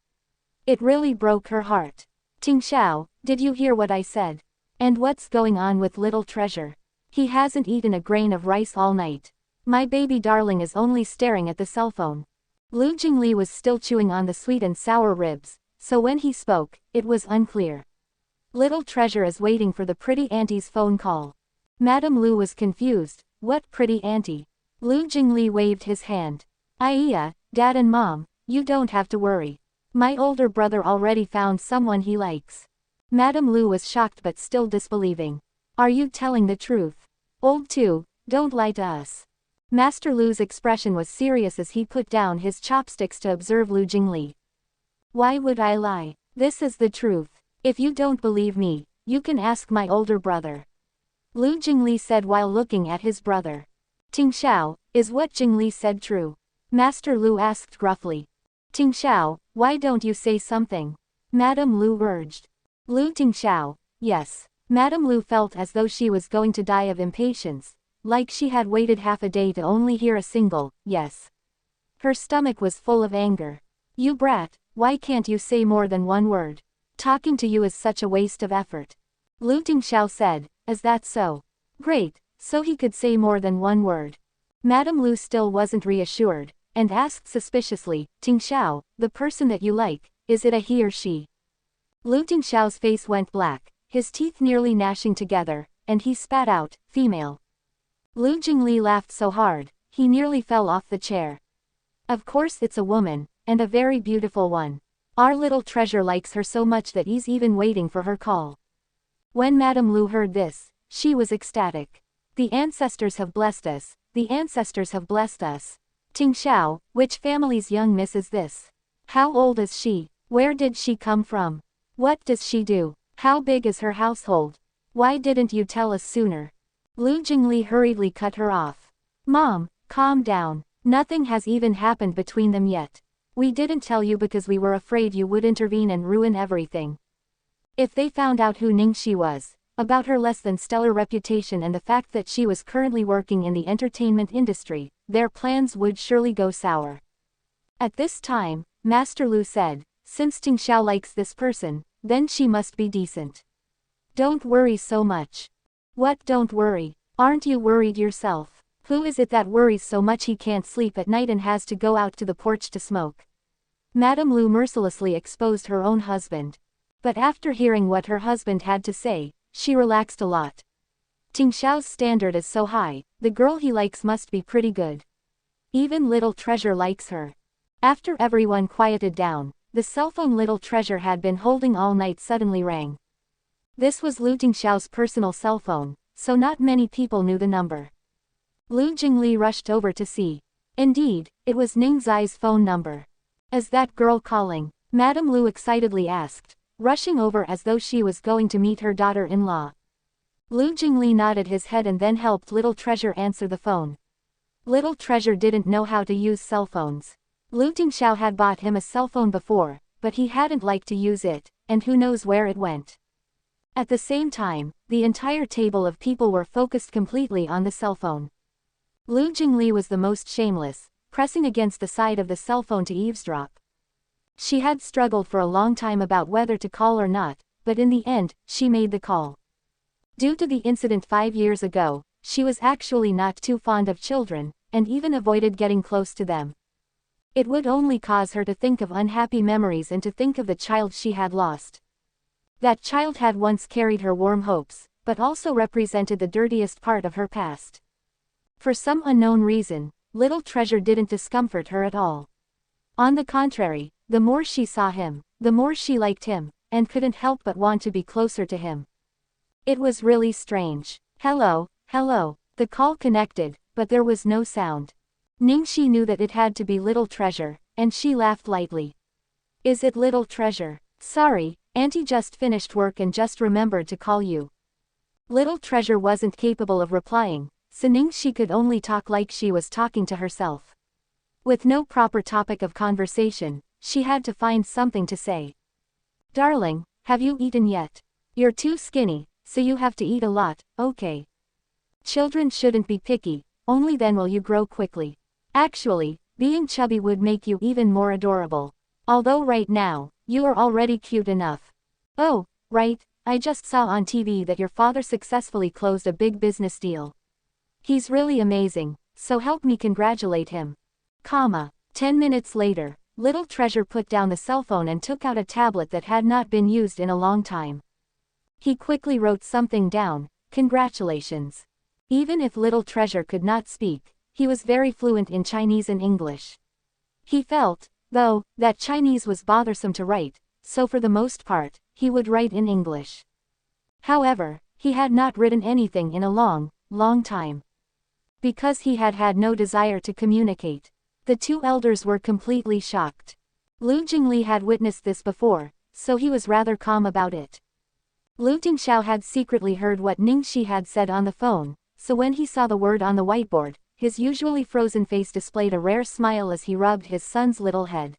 It really broke her heart. Tingxiao, did you hear what I said? And what's going on with Little Treasure? He hasn't eaten a grain of rice all night. My baby darling is only staring at the cell phone. Lu Jingli was still chewing on the sweet and sour ribs, so when he spoke, it was unclear. Little Treasure is waiting for the pretty auntie's phone call. Madame Lu was confused. What pretty auntie? Lu Jingli waved his hand. Iya, Dad and Mom, you don't have to worry. My older brother already found someone he likes. Madame Lu was shocked but still disbelieving. Are you telling the truth? Old two, don't lie to us. Master Lu's expression was serious as he put down his chopsticks to observe Lu Jingli. Why would I lie? This is the truth. If you don't believe me, you can ask my older brother. Lu Jingli said while looking at his brother. Tingxiao, is what Jingli said true? Master Lu asked gruffly. Tingxiao, why don't you say something? Madame Lu urged. Lu Tingxiao, yes. Madame Lu felt as though she was going to die of impatience, like she had waited half a day to only hear a single, yes. Her stomach was full of anger. You brat, why can't you say more than one word? Talking to you is such a waste of effort. Lu Tingxiao said, is that so? Great, so he could say more than one word. Madame Lu still wasn't reassured, and asked suspiciously, Tingxiao, the person that you like, is it a he or she? Lu Tingxiao's face went black, his teeth nearly gnashing together, and he spat out, female. Lu Jingli laughed so hard, he nearly fell off the chair. Of course it's a woman, and a very beautiful one. Our little treasure likes her so much that he's even waiting for her call. When Madame Lu heard this, she was ecstatic. The ancestors have blessed us, the ancestors have blessed us. Tingxiao, which family's young miss is this? How old is she? Where did she come from? What does she do? How big is her household? Why didn't you tell us sooner? Lu Jingli hurriedly cut her off. Mom, calm down. Nothing has even happened between them yet. We didn't tell you because we were afraid you would intervene and ruin everything. If they found out who Ning Xi was, about her less than stellar reputation and the fact that she was currently working in the entertainment industry, their plans would surely go sour. At this time, Master Lu said, since Tingxiao likes this person, then she must be decent. Don't worry so much. What don't worry? Aren't you worried yourself? Who is it that worries so much he can't sleep at night and has to go out to the porch to smoke? Madame Lu mercilessly exposed her own husband. But after hearing what her husband had to say, she relaxed a lot. Tingxiao's standard is so high, the girl he likes must be pretty good. Even Little Treasure likes her. After everyone quieted down, the cell phone Little Treasure had been holding all night suddenly rang. This was Lu Tingxiao's personal cell phone, so not many people knew the number. Lu Jingli rushed over to see. Indeed, it was Ning Xi's phone number. Is that girl calling? Madame Lu excitedly asked, rushing over as though she was going to meet her daughter-in-law. Lu Jingli nodded his head and then helped Little Treasure answer the phone. Little Treasure didn't know how to use cell phones. Lu Tingxiao had bought him a cell phone before, but he hadn't liked to use it, and who knows where it went. At the same time, the entire table of people were focused completely on the cell phone. Lu Jingli was the most shameless, pressing against the side of the cell phone to eavesdrop. She had struggled for a long time about whether to call or not, but in the end, she made the call. Due to the incident 5 years ago, she was actually not too fond of children, and even avoided getting close to them. It would only cause her to think of unhappy memories and to think of the child she had lost. That child had once carried her warm hopes, but also represented the dirtiest part of her past. For some unknown reason, Little Treasure didn't discomfort her at all. On the contrary, the more she saw him, the more she liked him, and couldn't help but want to be closer to him. It was really strange. Hello, hello. The call connected, but there was no sound. Ning Xi knew that it had to be Little Treasure, and she laughed lightly. Is it Little Treasure? Sorry, Auntie just finished work and just remembered to call you. Little Treasure wasn't capable of replying, so Ning Xi could only talk like she was talking to herself. With no proper topic of conversation, she had to find something to say. Darling, have you eaten yet? You're too skinny, so you have to eat a lot, okay? Children shouldn't be picky, only then will you grow quickly. Actually, being chubby would make you even more adorable. Although right now, you are already cute enough. Oh, right, I just saw on TV that your father successfully closed a big business deal. He's really amazing, so help me congratulate him. 10 minutes later, Little Treasure put down the cell phone and took out a tablet that had not been used in a long time. He quickly wrote something down. Congratulations. Even if Little Treasure could not speak, he was very fluent in Chinese and English. He felt, though, that Chinese was bothersome to write, so for the most part, he would write in English. However, he had not written anything in a long, long time. Because he had had no desire to communicate. The two elders were completely shocked. Lu Jingli had witnessed this before, so he was rather calm about it. Lu Tingxiao had secretly heard what Ning Xi had said on the phone, so when he saw the word on the whiteboard, his usually frozen face displayed a rare smile as he rubbed his son's little head.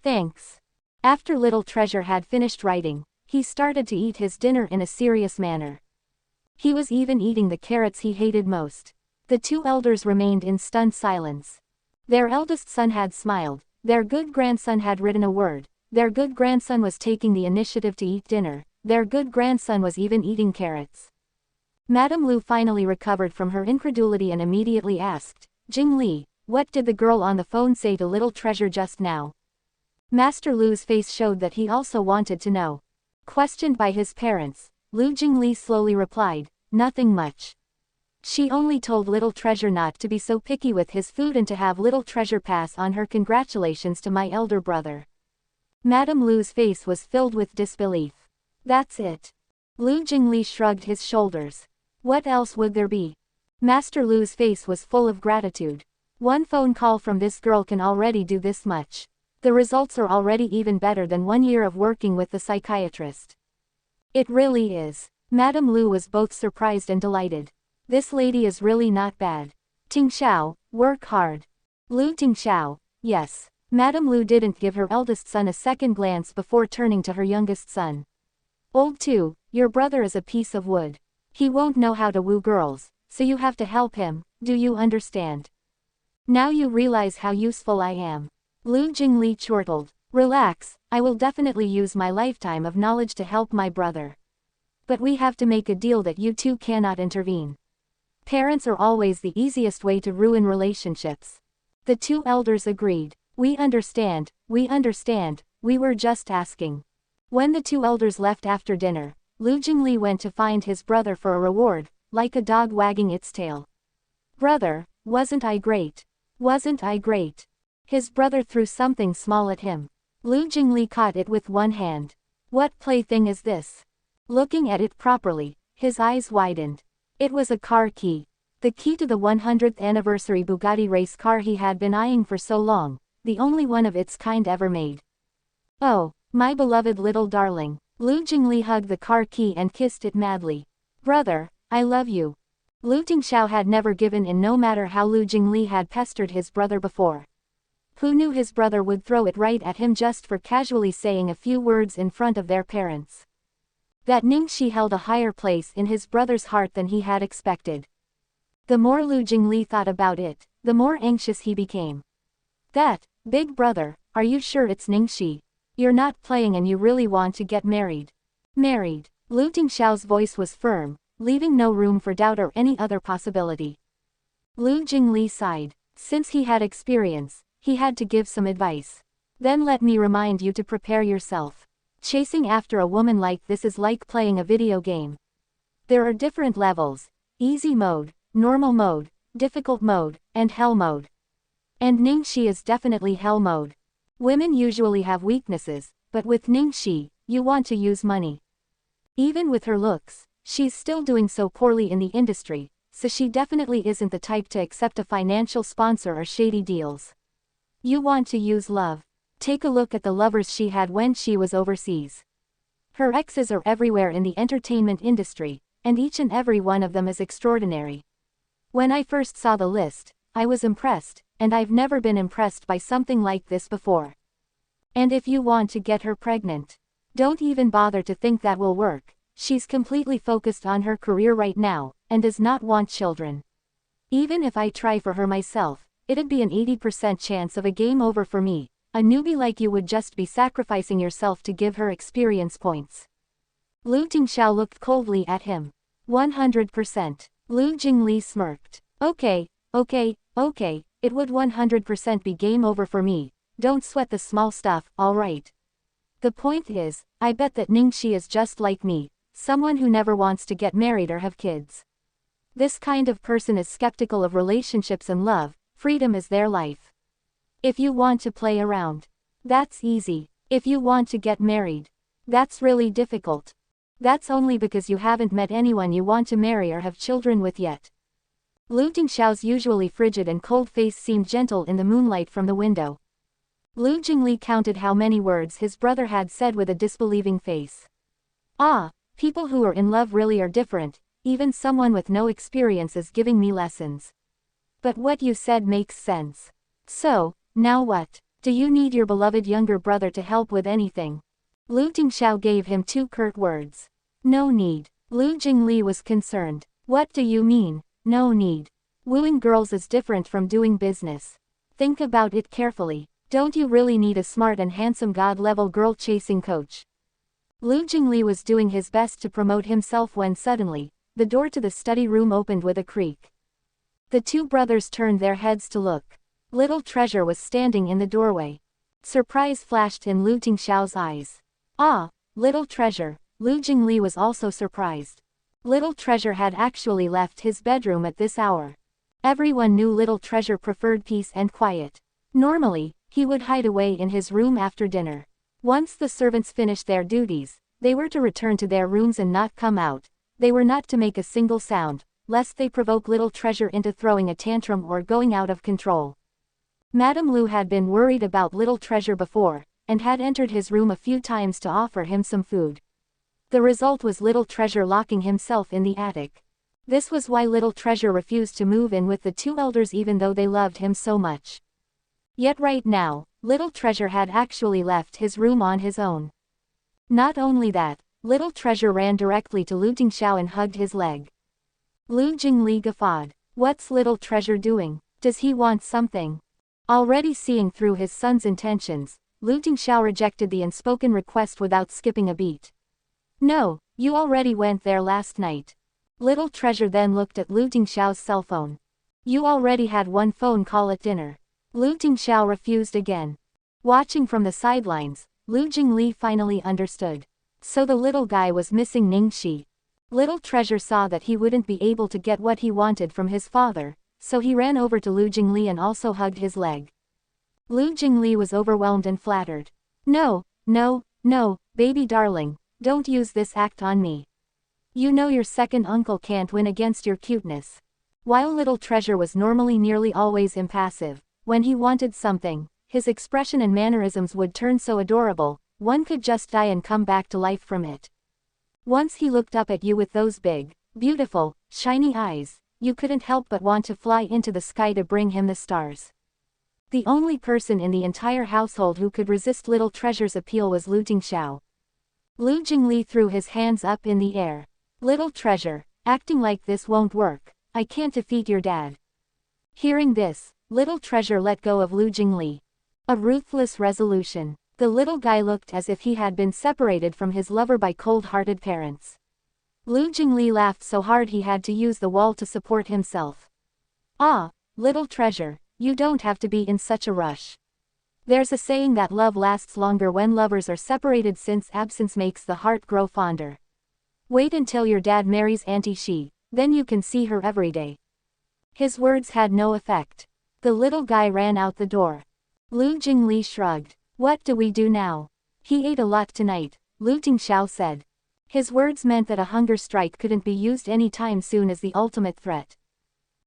Thanks. After Little Treasure had finished writing, he started to eat his dinner in a serious manner. He was even eating the carrots he hated most. The two elders remained in stunned silence. Their eldest son had smiled, their good grandson had written a word, their good grandson was taking the initiative to eat dinner, their good grandson was even eating carrots. Madame Lu finally recovered from her incredulity and immediately asked, Jing Li, what did the girl on the phone say to Little Treasure just now? Master Lu's face showed that he also wanted to know. Questioned by his parents, Lu Jingli slowly replied, nothing much. She only told Little Treasure not to be so picky with his food and to have Little Treasure pass on her congratulations to my elder brother. Madame Lu's face was filled with disbelief. That's it. Lu Jingli shrugged his shoulders. What else would there be? Master Lu's face was full of gratitude. One phone call from this girl can already do this much. The results are already even better than 1 year of working with the psychiatrist. It really is. Madame Lu was both surprised and delighted. This lady is really not bad. Tingxiao, work hard. Lu Tingxiao, yes. Madame Lu didn't give her eldest son a second glance before turning to her youngest son. Old two, your brother is a piece of wood. He won't know how to woo girls, so you have to help him, do you understand? Now you realize how useful I am. Lu Jingli chortled. Relax, I will definitely use my lifetime of knowledge to help my brother. But we have to make a deal that you two cannot intervene. Parents are always the easiest way to ruin relationships. The two elders agreed. We understand, we were just asking. When the two elders left after dinner, Lu Jingli went to find his brother for a reward, like a dog wagging its tail. Brother, wasn't I great? Wasn't I great? His brother threw something small at him. Lu Jingli caught it with one hand. What plaything is this? Looking at it properly, his eyes widened. It was a car key. The key to the 100th anniversary Bugatti race car he had been eyeing for so long, the only one of its kind ever made. Oh, my beloved little darling. Lu Jingli hugged the car key and kissed it madly. Brother, I love you. Lu Tingxiao had never given in no matter how Lu Jingli had pestered his brother before. Who knew his brother would throw it right at him just for casually saying a few words in front of their parents? That Ning Xi held a higher place in his brother's heart than he had expected. The more Lu Jingli thought about it, the more anxious he became. That, big brother, are you sure it's Ning Xi? You're not playing and you really want to get married. Married. Lu Tingxiao's voice was firm, leaving no room for doubt or any other possibility. Lu Jingli sighed. Since he had experience, he had to give some advice. Then let me remind you to prepare yourself. Chasing after a woman like this is like playing a video game. There are different levels: easy mode, normal mode, difficult mode, and hell mode. And Ning Xi is definitely hell mode. Women usually have weaknesses, but with Ning Xi, you want to use money. Even with her looks, she's still doing so poorly in the industry, so she definitely isn't the type to accept a financial sponsor or shady deals. You want to use love. Take a look at the lovers she had when she was overseas. Her exes are everywhere in the entertainment industry, and each and every one of them is extraordinary. When I first saw the list, I was impressed, and I've never been impressed by something like this before. And if you want to get her pregnant, don't even bother to think that will work. She's completely focused on her career right now, and does not want children. Even if I try for her myself, it'd be an 80% chance of a game over for me. A newbie like you would just be sacrificing yourself to give her experience points. Lu Tingxiao looked coldly at him. 100%. Lu Jingli smirked. Okay, it would 100% be game over for me. Don't sweat the small stuff, alright. The point is, I bet that Ning Xi is just like me, someone who never wants to get married or have kids. This kind of person is skeptical of relationships and love. Freedom is their life. If you want to play around, that's easy. If you want to get married, that's really difficult. That's only because you haven't met anyone you want to marry or have children with yet. Lu Tingxiao's usually frigid and cold face seemed gentle in the moonlight from the window. Lu Jingli counted how many words his brother had said with a disbelieving face. Ah, people who are in love really are different, even someone with no experience is giving me lessons. But what you said makes sense. So, now what? Do you need your beloved younger brother to help with anything? Lu Tingxiao gave him 2 curt words. No need. Lu Jingli was concerned. What do you mean, no need? Wooing girls is different from doing business. Think about it carefully. Don't you really need a smart and handsome god-level girl-chasing coach? Lu Jingli was doing his best to promote himself when suddenly, the door to the study room opened with a creak. The 2 brothers turned their heads to look. Little Treasure was standing in the doorway. Surprise flashed in Lu Tingxiao's eyes. Ah, Little Treasure. Lu Jingli was also surprised. Little Treasure had actually left his bedroom at this hour. Everyone knew Little Treasure preferred peace and quiet. Normally, he would hide away in his room after dinner. Once the servants finished their duties, they were to return to their rooms and not come out. They were not to make a single sound, lest they provoke Little Treasure into throwing a tantrum or going out of control. Madame Lu had been worried about Little Treasure before, and had entered his room a few times to offer him some food. The result was Little Treasure locking himself in the attic. This was why Little Treasure refused to move in with the 2 elders even though they loved him so much. Yet right now, Little Treasure had actually left his room on his own. Not only that, Little Treasure ran directly to Lu Tingxiao and hugged his leg. Lu Jingli guffawed. What's Little Treasure doing? Does he want something? Already seeing through his son's intentions, Lu Tingxiao rejected the unspoken request without skipping a beat. No, you already went there last night. Little Treasure then looked at Lu Tingxiao's cell phone. You already had 1 phone call at dinner. Lu Tingxiao refused again. Watching from the sidelines, Lu Jingli finally understood. So the little guy was missing Ning Xi. Little Treasure saw that he wouldn't be able to get what he wanted from his father, so he ran over to Lu Jingli and also hugged his leg. Lu Jingli was overwhelmed and flattered. No, no, no, baby darling, don't use this act on me. You know your second uncle can't win against your cuteness. While Little Treasure was normally nearly always impassive, when he wanted something, his expression and mannerisms would turn so adorable, one could just die and come back to life from it. Once he looked up at you with those big, beautiful, shiny eyes, you couldn't help but want to fly into the sky to bring him the stars. The only person in the entire household who could resist Little Treasure's appeal was Lu Tingxiao. Lu Jingli threw his hands up in the air. Little Treasure, acting like this won't work. I can't defeat your dad. Hearing this, Little Treasure let go of Lu Jingli. A ruthless resolution. The little guy looked as if he had been separated from his lover by cold-hearted parents. Lu Jingli laughed so hard he had to use the wall to support himself. Ah, Little Treasure, you don't have to be in such a rush. There's a saying that love lasts longer when lovers are separated since absence makes the heart grow fonder. Wait until your dad marries Auntie Xi, then you can see her every day. His words had no effect. The little guy ran out the door. Lu Jingli shrugged. What do we do now? He ate a lot tonight, Lu Tingxiao said. His words meant that a hunger strike couldn't be used any time soon as the ultimate threat.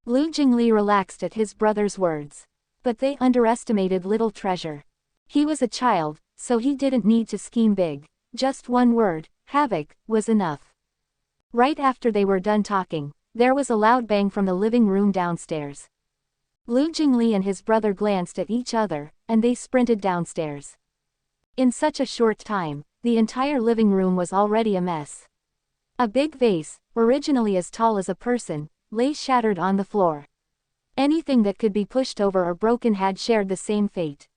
Lu Jingli relaxed at his brother's words. But they underestimated Little Treasure. He was a child, so he didn't need to scheme big. Just one word, havoc, was enough. Right after they were done talking, there was a loud bang from the living room downstairs. Lu Jingli and his brother glanced at each other, and they sprinted downstairs. In such a short time, the entire living room was already a mess. A big vase, originally as tall as a person, lay shattered on the floor. Anything that could be pushed over or broken had shared the same fate.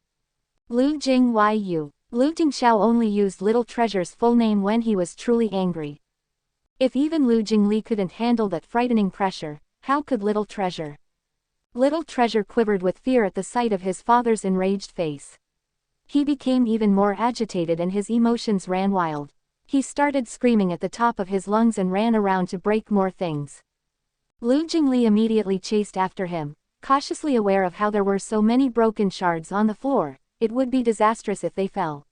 Lu Jingyu. Lu Tingxiao only used Little Treasure's full name when he was truly angry. If even Lu Jingli couldn't handle that frightening pressure, how could Little Treasure? Little Treasure quivered with fear at the sight of his father's enraged face. He became even more agitated and his emotions ran wild. He started screaming at the top of his lungs and ran around to break more things. Lu Jingli immediately chased after him, cautiously aware of how there were so many broken shards on the floor. It would be disastrous if they fell.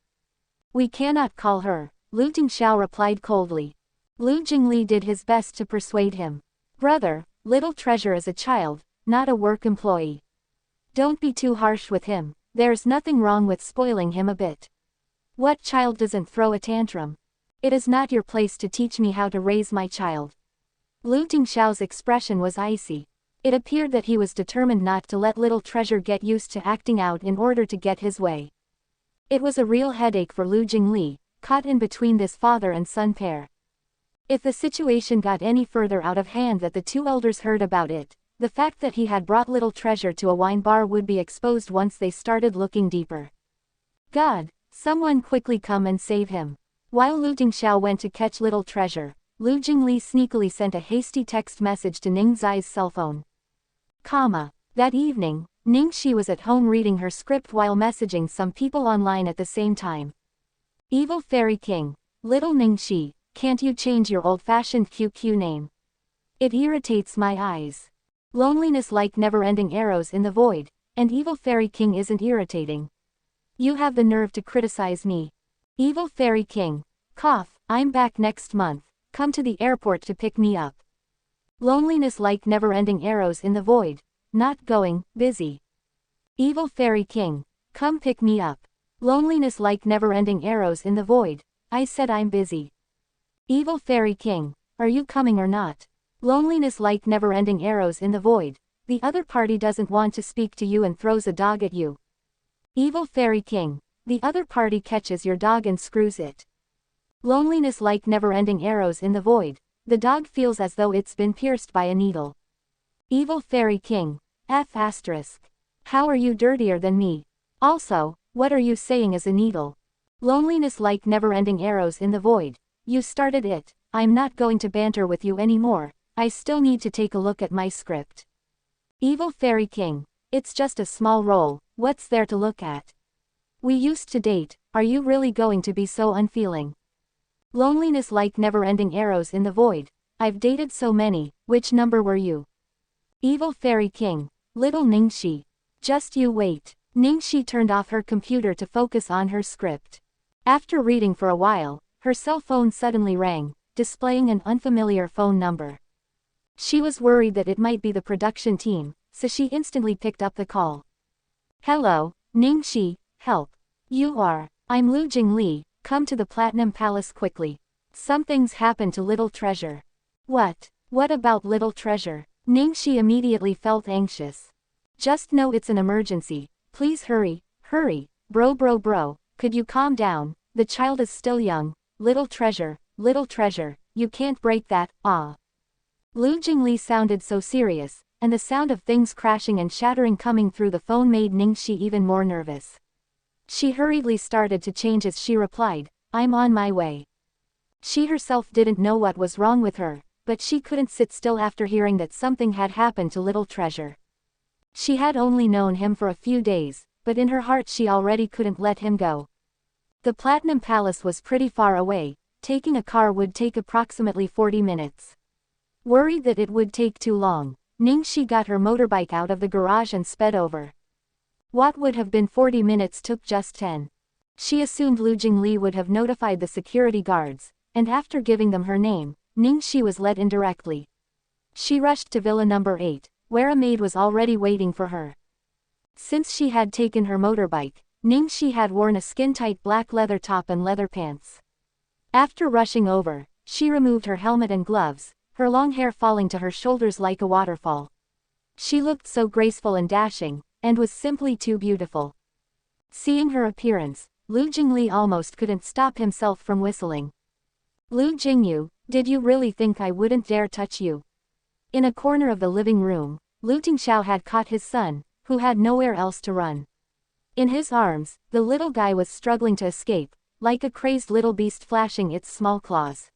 We cannot call her, Lu Tingxiao replied coldly. Lu Jingli did his best to persuade him. Brother, little treasure is a child, not a work employee. Don't be too harsh with him, there's nothing wrong with spoiling him a bit. What child doesn't throw a tantrum? It is not your place to teach me how to raise my child. Lu Tingxiao's expression was icy. It appeared that he was determined not to let little treasure get used to acting out in order to get his way. It was a real headache for Lu Jingli, caught in between this father and son pair. If the situation got any further out of hand that the two elders heard about it, the fact that he had brought little treasure to a wine bar would be exposed once they started looking deeper. God, someone quickly come and save him. While Lu Tingxiao went to catch little treasure, Lu Jingli sneakily sent a hasty text message to Ning Xi's cell phone. That evening, Ning Xi was at home reading her script while messaging some people online at the same time. Evil Fairy King, little Ning Xi, can't you change your old-fashioned QQ name? It irritates my eyes. Loneliness like never-ending arrows in the void, and Evil Fairy King isn't irritating. You have the nerve to criticize me. Evil Fairy King, I'm back next month, come to the airport to pick me up. Loneliness like never-ending arrows in the void, not going, busy. Evil Fairy King, come pick me up. Loneliness like never-ending arrows in the void, I said I'm busy. Evil Fairy King, are you coming or not? Loneliness like never-ending arrows in the void, the other party doesn't want to speak to you and throws a dog at you. Evil Fairy King, the other party catches your dog and screws it. Loneliness like never-ending arrows in the void, the dog feels as though it's been pierced by a needle. Evil Fairy King, F***. How are you dirtier than me? Also, what are you saying is a needle? Loneliness like never-ending arrows in the void, you started it, I'm not going to banter with you anymore, I still need to take a look at my script. Evil Fairy King, it's just a small role, what's there to look at? We used to date, are you really going to be so unfeeling? Loneliness like never-ending arrows in the void, I've dated so many, which number were you? Evil Fairy King, little Ning Xi. Just you wait. Ning Xi turned off her computer to focus on her script. After reading for a while, her cell phone suddenly rang, displaying an unfamiliar phone number. She was worried that it might be the production team, so she instantly picked up the call. Hello, Ning Xi, help. I'm Lu Jingli, come to the Platinum Palace quickly. Something's happened to little treasure. What about little treasure? Ning Xi immediately felt anxious. Just know it's an emergency, please hurry, bro, could you calm down, the child is still young, little treasure, you can't break that, Lu Jingli sounded so serious, and the sound of things crashing and shattering coming through the phone made Ning Xi even more nervous. She hurriedly started to change as she replied, I'm on my way. She herself didn't know what was wrong with her, but she couldn't sit still after hearing that something had happened to little treasure. She had only known him for a few days, but in her heart she already couldn't let him go. The Platinum Palace was pretty far away, taking a car would take approximately 40 minutes. Worried that it would take too long, Ning Xi got her motorbike out of the garage and sped over. What would have been 40 minutes took just 10. She assumed Lu Jingli would have notified the security guards, and after giving them her name, Ning Xi was let in directly. She rushed to Villa number 8, where a maid was already waiting for her. Since she had taken her motorbike, Ning Xi had worn a skin-tight black leather top and leather pants. After rushing over, she removed her helmet and gloves, her long hair falling to her shoulders like a waterfall. She looked so graceful and dashing, and was simply too beautiful. Seeing her appearance, Lu Jingli almost couldn't stop himself from whistling. Lu Jingyu, did you really think I wouldn't dare touch you? In a corner of the living room, Lu Tingxiao had caught his son, who had nowhere else to run. In his arms, the little guy was struggling to escape, like a crazed little beast flashing its small claws.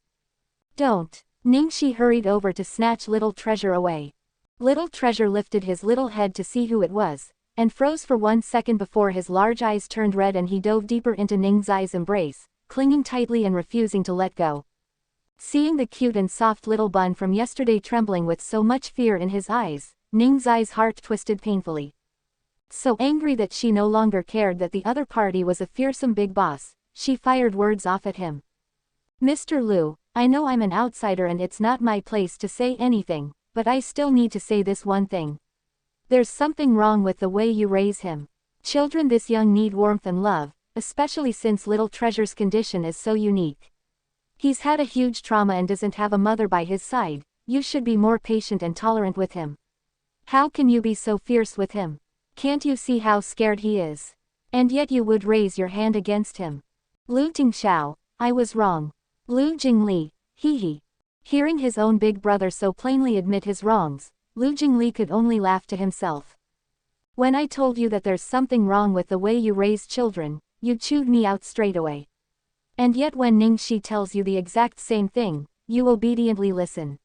Don't! Ning Xi hurried over to snatch little treasure away. Little treasure lifted his little head to see who it was, and froze for 1 second before his large eyes turned red and he dove deeper into Ning Xi's embrace, clinging tightly and refusing to let go. Seeing the cute and soft little bun from yesterday trembling with so much fear in his eyes, Ning Xi's heart twisted painfully. So angry that she no longer cared that the other party was a fearsome big boss, she fired words off at him. Mr. Lu, I know I'm an outsider and it's not my place to say anything, but I still need to say this one thing. There's something wrong with the way you raise him. Children this young need warmth and love, especially since little Treasure's condition is so unique. He's had a huge trauma and doesn't have a mother by his side. You should be more patient and tolerant with him. How can you be so fierce with him? Can't you see how scared he is? And yet you would raise your hand against him. Lu Tingxiao, I was wrong. Lu Jingli, hee. Hearing his own big brother so plainly admit his wrongs, Lu Jingli could only laugh to himself. When I told you that there's something wrong with the way you raise children, you chewed me out straight away. And yet when Ning Xi tells you the exact same thing, you obediently listen.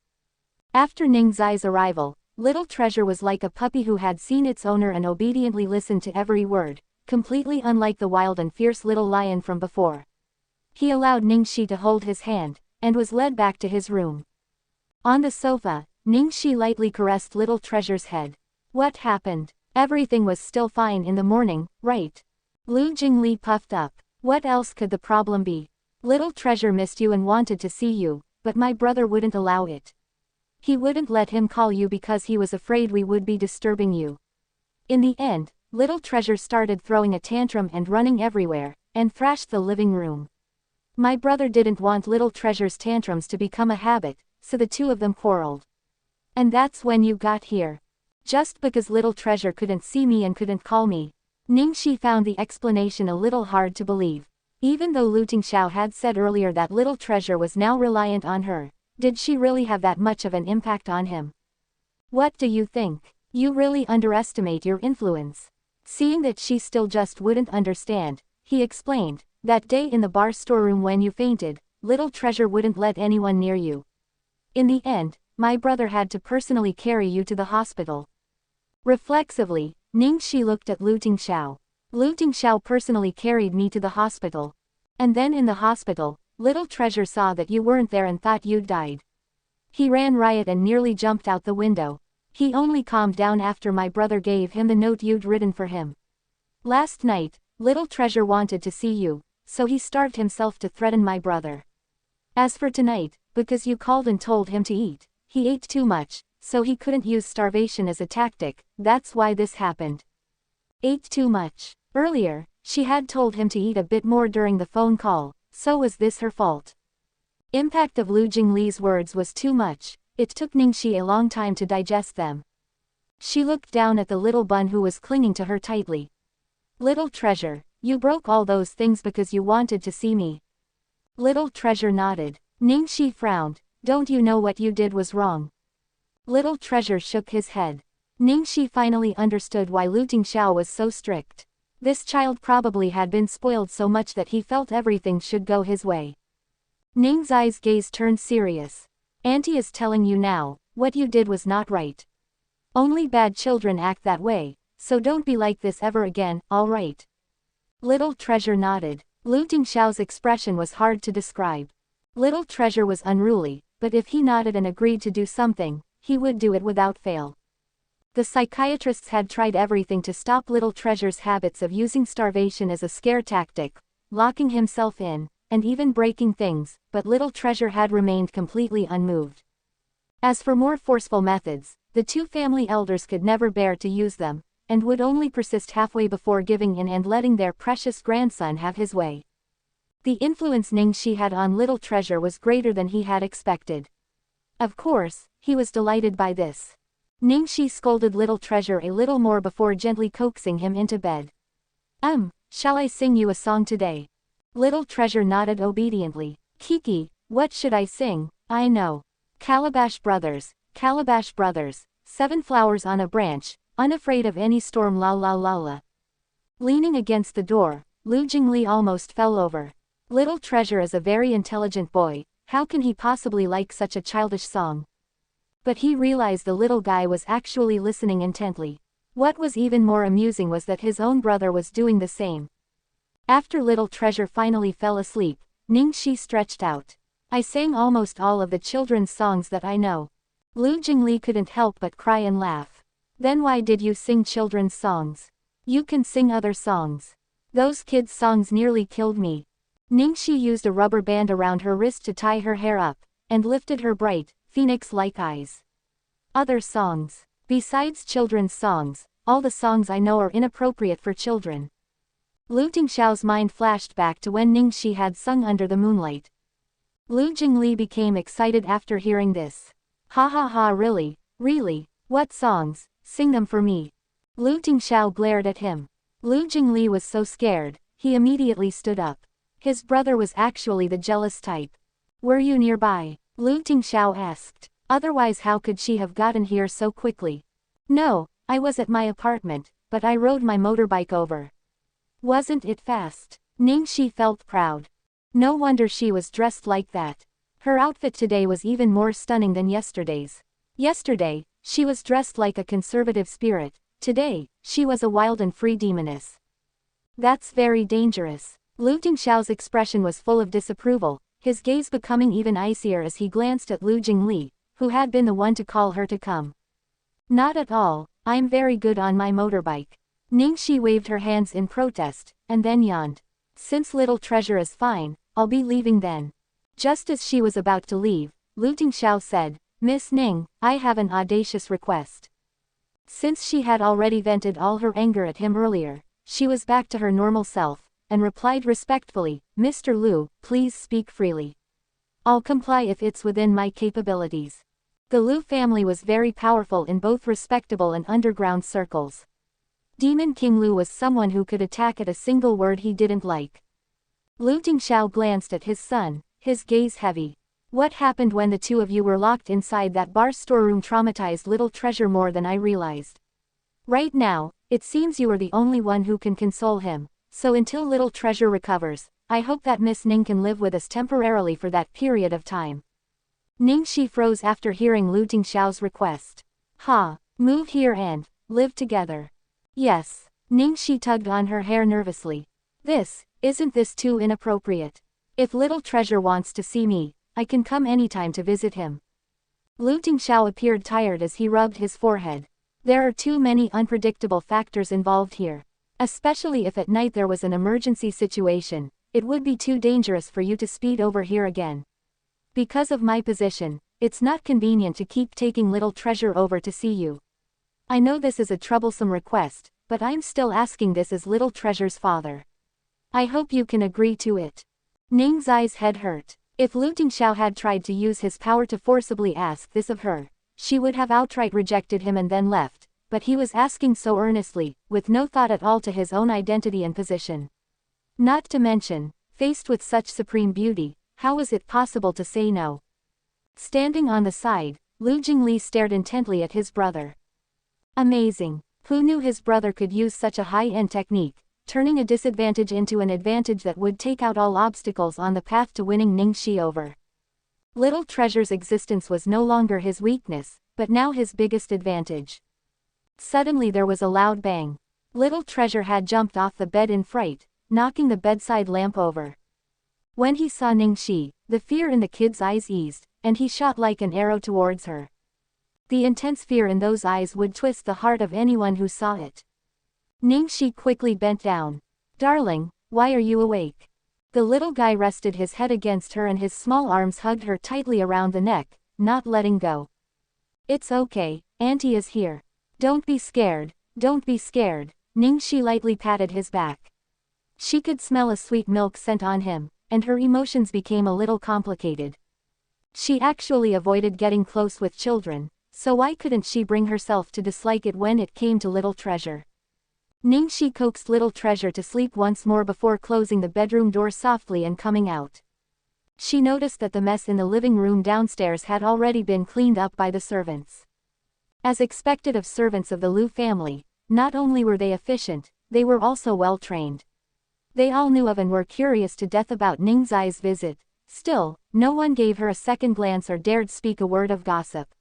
After Ning Xi's arrival, little Treasure was like a puppy who had seen its owner and obediently listened to every word, completely unlike the wild and fierce little lion from before. He allowed Ning Xi to hold his hand, and was led back to his room. On the sofa, Ning Xi lightly caressed little Treasure's head. What happened? Everything was still fine in the morning, right? Lu Jingli puffed up. What else could the problem be? Little Treasure missed you and wanted to see you, but my brother wouldn't allow it. He wouldn't let him call you because he was afraid we would be disturbing you. In the end, little Treasure started throwing a tantrum and running everywhere, and thrashed the living room. My brother didn't want little Treasure's tantrums to become a habit, so the two of them quarreled. And that's when you got here. Just because little Treasure couldn't see me and couldn't call me. Ning Xi found the explanation a little hard to believe. Even though Lu Tingxiao had said earlier that little Treasure was now reliant on her, did she really have that much of an impact on him? What do you think? You really underestimate your influence. Seeing that she still just wouldn't understand, he explained, that day in the bar storeroom when you fainted, little Treasure wouldn't let anyone near you. In the end, my brother had to personally carry you to the hospital. Reflexively, Ning Xi looked at Lu Tingxiao. Lu Tingxiao personally carried me to the hospital. And then in the hospital, little Treasure saw that you weren't there and thought you'd died. He ran riot and nearly jumped out the window. He only calmed down after my brother gave him the note you'd written for him. Last night, little Treasure wanted to see you, so he starved himself to threaten my brother. As for tonight, because you called and told him to eat, he ate too much, so he couldn't use starvation as a tactic. That's why this happened. Ate too much. Earlier, she had told him to eat a bit more during the phone call, so was this her fault? Impact of Lu Jingli's words was too much. It took Ning Xi a long time to digest them. She looked down at the little bun who was clinging to her tightly. Little Treasure, you broke all those things because you wanted to see me. Little Treasure nodded. Ning Xi frowned. Don't you know what you did was wrong? Little Treasure shook his head. Ning Xi finally understood why Lu Tingxiao was so strict. This child probably had been spoiled so much that he felt everything should go his way. Ning Xi's gaze turned serious. Auntie is telling you now, what you did was not right. Only bad children act that way, so don't be like this ever again, alright? Little Treasure nodded. Lu Tingxiao's expression was hard to describe. Little Treasure was unruly, but if he nodded and agreed to do something, he would do it without fail. The psychiatrists had tried everything to stop little Treasure's habits of using starvation as a scare tactic, locking himself in, and even breaking things, but little Treasure had remained completely unmoved. As for more forceful methods, the two family elders could never bear to use them, and would only persist halfway before giving in and letting their precious grandson have his way. The influence Ning Xi had on little Treasure was greater than he had expected. Of course, he was delighted by this. Ning Xi scolded little Treasure a little more before gently coaxing him into bed. Shall I sing you a song today? Little Treasure nodded obediently. Kiki, what should I sing? I know. Calabash Brothers, 7 flowers on a branch, unafraid of any storm la la la la. Leaning against the door, Lu Jingli almost fell over. Little Treasure is a very intelligent boy, how can he possibly like such a childish song? But he realized the little guy was actually listening intently. What was even more amusing was that his own brother was doing the same. After little Treasure finally fell asleep, Ning Xi stretched out. I sang almost all of the children's songs that I know. Lu Jingli couldn't help but cry and laugh. Then why did you sing children's songs? You can sing other songs. Those kids' songs nearly killed me. Ning Xi used a rubber band around her wrist to tie her hair up, and lifted her bright, phoenix-like eyes. Other songs. Besides children's songs, all the songs I know are inappropriate for children. Lu Tingxiao's mind flashed back to when Ning Xi had sung Under the Moonlight. Lu Jingli became excited after hearing this. Ha ha ha, really, really, what songs, sing them for me. Lu Tingxiao glared at him. Lu Jingli was so scared, he immediately stood up. His brother was actually the jealous type. Were you nearby? Lu Tingxiao asked. Otherwise how could she have gotten here so quickly? No, I was at my apartment, but I rode my motorbike over. Wasn't it fast? Ning Xi felt proud. No wonder she was dressed like that. Her outfit today was even more stunning than yesterday's. Yesterday, she was dressed like a conservative spirit. Today, she was a wild and free demoness. That's very dangerous. Lu Tingxiao's expression was full of disapproval, his gaze becoming even icier as he glanced at Lu Jingli, who had been the one to call her to come. Not at all, I'm very good on my motorbike. Ning Xi waved her hands in protest, and then yawned. Since little treasure is fine, I'll be leaving then. Just as she was about to leave, Lu Tingxiao said, Miss Ning, I have an audacious request. Since she had already vented all her anger at him earlier, she was back to her normal self, and replied respectfully, Mr. Lu, please speak freely. I'll comply if it's within my capabilities. The Lu family was very powerful in both respectable and underground circles. Demon King Lu was someone who could attack at a single word he didn't like. Lu Tingxiao glanced at his son, his gaze heavy. What happened when the two of you were locked inside that bar storeroom traumatized little treasure more than I realized. Right now, it seems you are the only one who can console him, so until little treasure recovers, I hope that Miss Ning can live with us temporarily for that period of time. Ning Xi froze after hearing Lu Tingxiao's request. Move here and live together. Yes. Ning Xi tugged on her hair nervously. Isn't this too inappropriate? If little treasure wants to see me, I can come anytime to visit him. Lu Tingxiao appeared tired as he rubbed his forehead. There are too many unpredictable factors involved here. Especially if at night there was an emergency situation, it would be too dangerous for you to speed over here again. Because of my position, it's not convenient to keep taking little treasure over to see you. I know this is a troublesome request, but I'm still asking this as little treasure's father. I hope you can agree to it. Ning's eyes head hurt. If Lu Tingxiao had tried to use his power to forcibly ask this of her, she would have outright rejected him and then left, but he was asking so earnestly, with no thought at all to his own identity and position. Not to mention, faced with such supreme beauty, how was it possible to say no? Standing on the side, Lu Jingli stared intently at his brother. Amazing. Who knew his brother could use such a high-end technique, turning a disadvantage into an advantage that would take out all obstacles on the path to winning Ning Xi over. Little treasure's existence was no longer his weakness, but now his biggest advantage. Suddenly there was a loud bang. Little treasure had jumped off the bed in fright, knocking the bedside lamp over. When he saw Ning Xi, the fear in the kid's eyes eased, and he shot like an arrow towards her. The intense fear in those eyes would twist the heart of anyone who saw it. Ning Xi quickly bent down. Darling, why are you awake? The little guy rested his head against her and his small arms hugged her tightly around the neck, not letting go. It's okay, Auntie is here. Don't be scared, don't be scared. Ning Xi lightly patted his back. She could smell a sweet milk scent on him, and her emotions became a little complicated. She actually avoided getting close with children, so why couldn't she bring herself to dislike it when it came to little treasure? Ning Xi coaxed little treasure to sleep once more before closing the bedroom door softly and coming out. She noticed that the mess in the living room downstairs had already been cleaned up by the servants. As expected of servants of the Lu family, not only were they efficient, they were also well trained. They all knew of and were curious to death about Ning Xi's visit. Still, no one gave her a second glance or dared speak a word of gossip.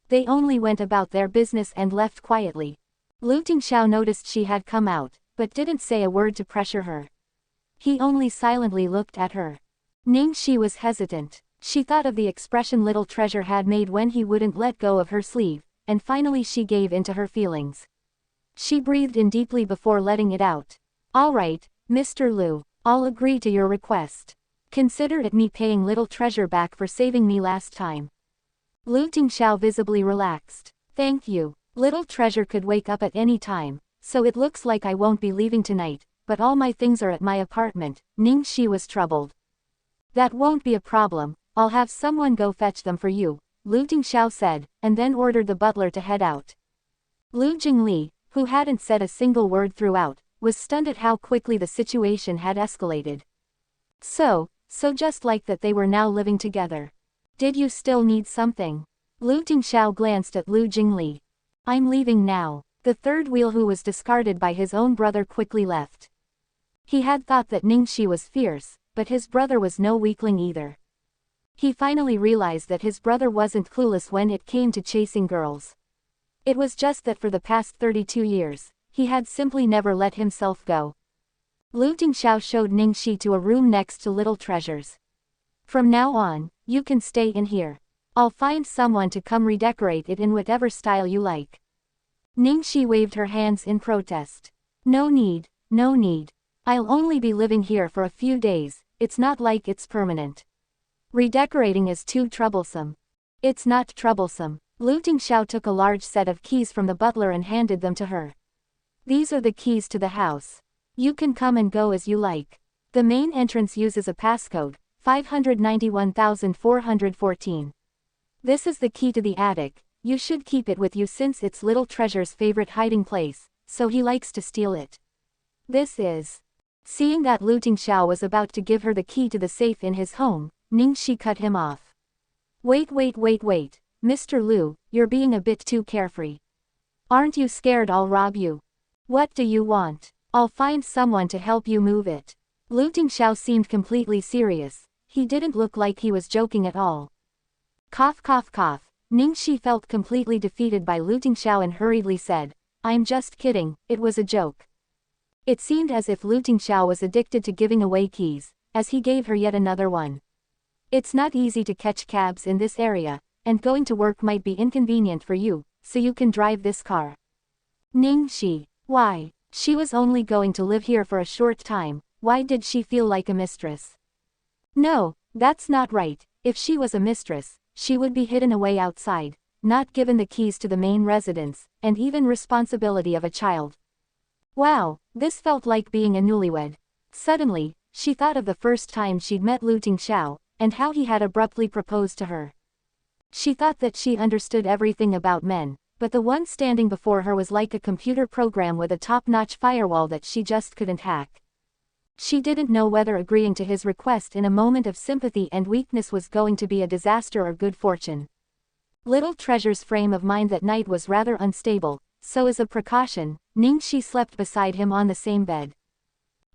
They only went about their business and left quietly. Lu Tingxiao noticed she had come out, but didn't say a word to pressure her. He only silently looked at her. Ning Xi was hesitant. She thought of the expression little treasure had made when he wouldn't let go of her sleeve, and finally she gave in to her feelings. She breathed in deeply before letting it out. All right, Mr. Lu, I'll agree to your request. Consider it me paying little treasure back for saving me last time. Lu Tingxiao visibly relaxed. Thank you. Little treasure could wake up at any time, so it looks like I won't be leaving tonight, but all my things are at my apartment. Ning Xi was troubled. That won't be a problem, I'll have someone go fetch them for you, Lu Tingxiao said, and then ordered the butler to head out. Lu Jingli, who hadn't said a single word throughout, was stunned at how quickly the situation had escalated. So just like that they were now living together. Did you still need something? Lu Tingxiao glanced at Lu Jingli. I'm leaving now. The third wheel who was discarded by his own brother quickly left. He had thought that Ning Xi was fierce, but his brother was no weakling either. He finally realized that his brother wasn't clueless when it came to chasing girls. It was just that for the past 32 years, he had simply never let himself go. Lu Tingxiao showed Ning Xi to a room next to Little Treasures. From now on, you can stay in here. I'll find someone to come redecorate it in whatever style you like. Ning Xi waved her hands in protest. No need, no need. I'll only be living here for a few days, it's not like it's permanent. Redecorating is too troublesome. It's not troublesome. Lu Tingxiao took a large set of keys from the butler and handed them to her. These are the keys to the house. You can come and go as you like. The main entrance uses a passcode, 591,414. This is the key to the attic. You should keep it with you since it's Little Treasure's favorite hiding place, so he likes to steal it. This is. Seeing that Lu Tingxiao was about to give her the key to the safe in his home, Ning Xi cut him off. Wait, Mr. Lu, you're being a bit too carefree. Aren't you scared I'll rob you? What do you want? I'll find someone to help you move it. Lu Tingxiao seemed completely serious. He didn't look like he was joking at all. Cough cough cough. Ning Xi felt completely defeated by Lu Tingxiao and hurriedly said, I'm just kidding, it was a joke. It seemed as if Lu Tingxiao was addicted to giving away keys, as he gave her yet another one. It's not easy to catch cabs in this area, and going to work might be inconvenient for you, so you can drive this car. Ning Xi, why? She was only going to live here for a short time, why did she feel like a mistress? No, that's not right. If she was a mistress, she would be hidden away outside, not given the keys to the main residence, and even responsibility of a child. Wow, this felt like being a newlywed. Suddenly, she thought of the first time she'd met Lu Tingxiao, and how he had abruptly proposed to her. She thought that she understood everything about men, but the one standing before her was like a computer program with a top-notch firewall that she just couldn't hack. She didn't know whether agreeing to his request in a moment of sympathy and weakness was going to be a disaster or good fortune. Little Treasure's frame of mind that night was rather unstable, so as a precaution, Ning Xi slept beside him on the same bed.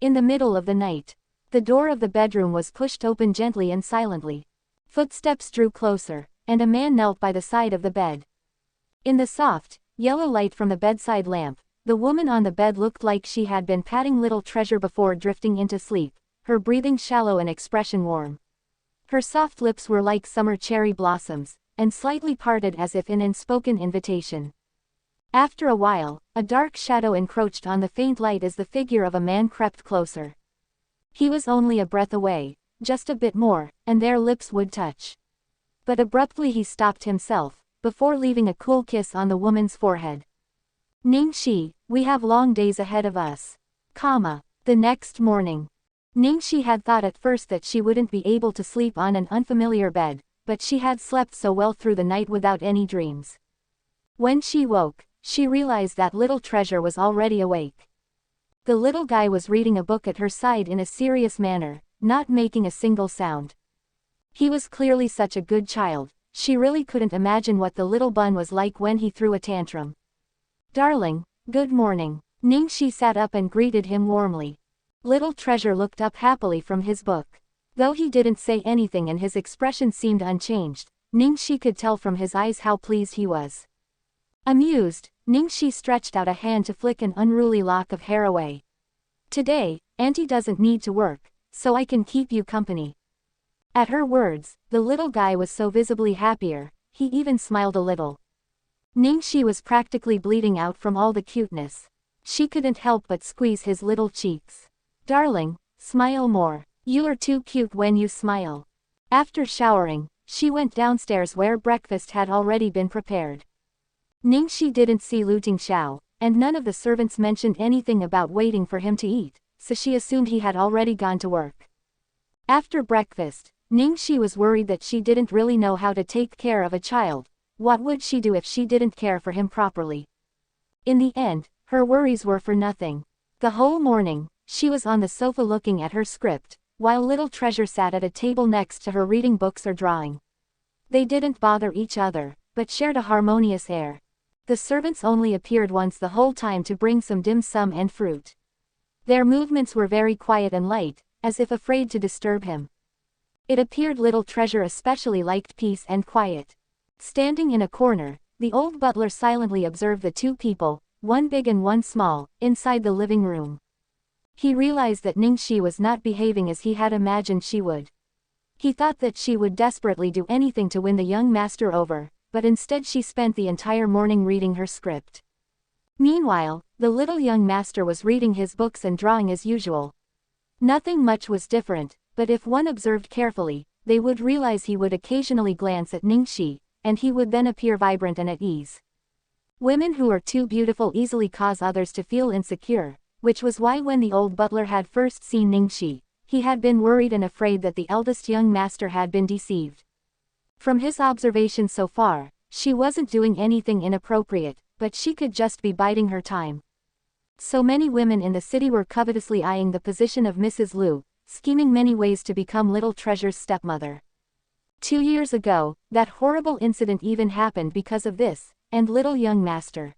In the middle of the night, the door of the bedroom was pushed open gently and silently. Footsteps drew closer, and a man knelt by the side of the bed. In the soft, yellow light from the bedside lamp, the woman on the bed looked like she had been patting Little Treasure before drifting into sleep, her breathing shallow and expression warm. Her soft lips were like summer cherry blossoms, and slightly parted as if in unspoken invitation. After a while, a dark shadow encroached on the faint light as the figure of a man crept closer. He was only a breath away, just a bit more, and their lips would touch. But abruptly he stopped himself, before leaving a cool kiss on the woman's forehead. Ning Xi, we have long days ahead of us. The next morning. Ning Xi had thought at first that she wouldn't be able to sleep on an unfamiliar bed, but she had slept so well through the night without any dreams. When she woke, she realized that Little Treasure was already awake. The little guy was reading a book at her side in a serious manner, not making a single sound. He was clearly such a good child. She really couldn't imagine what the little bun was like when he threw a tantrum. Darling, good morning. Ning Xi sat up and greeted him warmly. Little Treasure looked up happily from his book. Though he didn't say anything and his expression seemed unchanged, Ning Xi could tell from his eyes how pleased he was. Amused, Ning Xi stretched out a hand to flick an unruly lock of hair away. Today, Auntie doesn't need to work, so I can keep you company. At her words, the little guy was so visibly happier, he even smiled a little. Ning Xi was practically bleeding out from all the cuteness. She couldn't help but squeeze his little cheeks. Darling, smile more. You are too cute when you smile. After showering, she went downstairs where breakfast had already been prepared. Ning Xi didn't see Lu Tingxiao, and none of the servants mentioned anything about waiting for him to eat, so she assumed he had already gone to work. After breakfast, Ning Xi was worried that she didn't really know how to take care of a child. What would she do if she didn't care for him properly? In the end, her worries were for nothing. The whole morning, she was on the sofa looking at her script, while little Treasure sat at a table next to her reading books or drawing. They didn't bother each other, but shared a harmonious air. The servants only appeared once the whole time to bring some dim sum and fruit. Their movements were very quiet and light, as if afraid to disturb him. It appeared little Treasure especially liked peace and quiet. Standing in a corner, the old butler silently observed the two people, one big and one small, inside the living room. He realized that Ning Xi was not behaving as he had imagined she would. He thought that she would desperately do anything to win the young master over, but instead she spent the entire morning reading her script. Meanwhile, the little young master was reading his books and drawing as usual. Nothing much was different, but if one observed carefully, they would realize he would occasionally glance at Ning Xi, and he would then appear vibrant and at ease. Women who are too beautiful easily cause others to feel insecure, which was why when the old butler had first seen Ning Xi, he had been worried and afraid that the eldest young master had been deceived. From his observation so far, she wasn't doing anything inappropriate, but she could just be biding her time. So many women in the city were covetously eyeing the position of Mrs. Lu, scheming many ways to become little Treasure's stepmother. 2 years ago, that horrible incident even happened because of this, and little young master.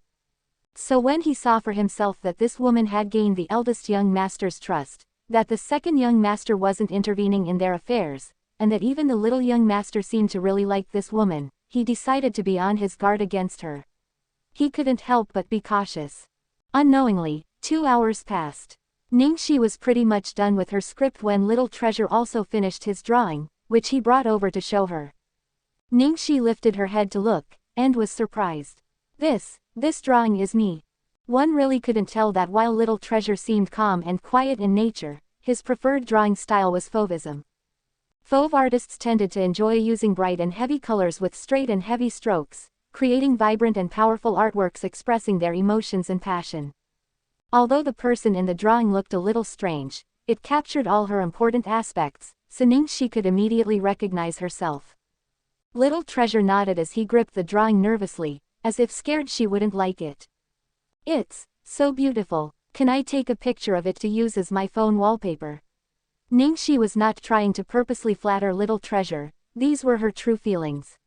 So when he saw for himself that this woman had gained the eldest young master's trust, that the second young master wasn't intervening in their affairs, and that even the little young master seemed to really like this woman, he decided to be on his guard against her. He couldn't help but be cautious. Unknowingly, 2 hours passed. Ning Xi was pretty much done with her script when little Treasure also finished his drawing, which he brought over to show her. Ning Xi lifted her head to look, and was surprised. This drawing is me. One really couldn't tell that while little Treasure seemed calm and quiet in nature, his preferred drawing style was fauvism. Fauve artists tended to enjoy using bright and heavy colors with straight and heavy strokes, creating vibrant and powerful artworks expressing their emotions and passion. Although the person in the drawing looked a little strange, it captured all her important aspects, so Ning Xi could immediately recognize herself. Little Treasure nodded as he gripped the drawing nervously, as if scared she wouldn't like it. "It's so beautiful, can I take a picture of it to use as my phone wallpaper?" Ning Xi was not trying to purposely flatter little Treasure, these were her true feelings.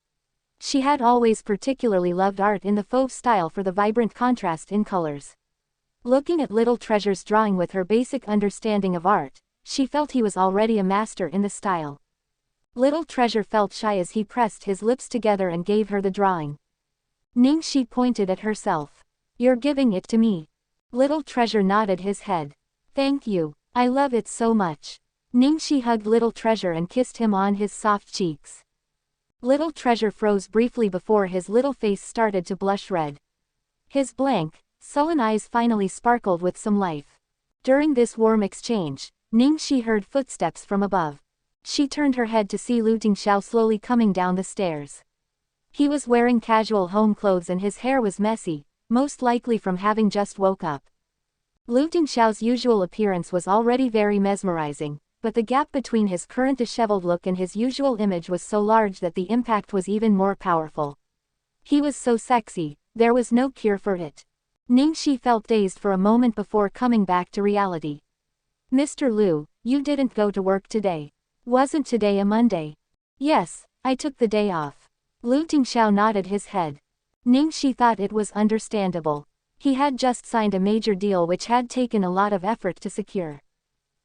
She had always particularly loved art in the fauve style for the vibrant contrast in colors. Looking at little Treasure's drawing with her basic understanding of art, she felt he was already a master in the style. Little Treasure felt shy as he pressed his lips together and gave her the drawing. Ning Xi pointed at herself. "You're giving it to me." Little Treasure nodded his head. "Thank you, I love it so much." Ning Xi hugged little Treasure and kissed him on his soft cheeks. Little Treasure froze briefly before his little face started to blush red. His blank, sullen eyes finally sparkled with some life. During this warm exchange, Ning Xi heard footsteps from above. She turned her head to see Lu Tingxiao slowly coming down the stairs. He was wearing casual home clothes and his hair was messy, most likely from having just woke up. Lu Tingxiao's usual appearance was already very mesmerizing, but the gap between his current disheveled look and his usual image was so large that the impact was even more powerful. He was so sexy, there was no cure for it. Ning Xi felt dazed for a moment before coming back to reality. "Mr. Lu, you didn't go to work today. Wasn't today a Monday?" "Yes, I took the day off." Lu Tingxiao nodded his head. Ning Xi thought it was understandable. He had just signed a major deal which had taken a lot of effort to secure.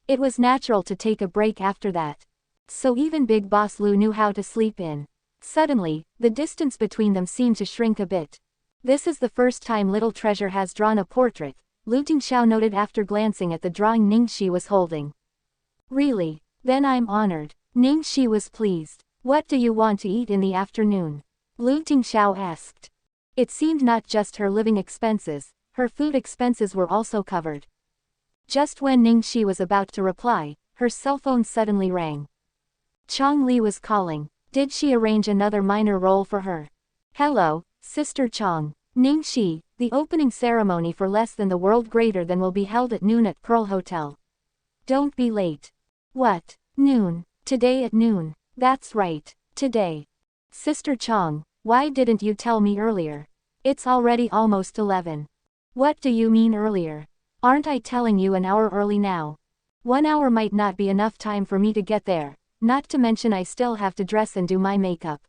It was natural to take a break after that. So even Big Boss Lu knew how to sleep in. Suddenly, the distance between them seemed to shrink a bit. "This is the first time little Treasure has drawn a portrait," Lu Tingxiao noted after glancing at the drawing Ning Xi was holding. "Really? Then I'm honored." Ning Xi was pleased. What do you want to eat in the afternoon? Lu Tingxiao asked. It seemed not just her living expenses, her food expenses were also covered. Just when Ning Xi was about to reply, her cell phone suddenly rang. Chong Li was calling. Did she arrange another minor role for her? Hello, Sister Chong. Ning Xi, the opening ceremony for Less Than the World Greater Than will be held at noon at Pearl Hotel. Don't be late. What? Noon. Today at noon. That's right. Today. Sister Chong, why didn't you tell me earlier? It's already almost 11. What do you mean earlier? Aren't I telling you an hour early now? 1 hour might not be enough time for me to get there, not to mention I still have to dress and do my makeup.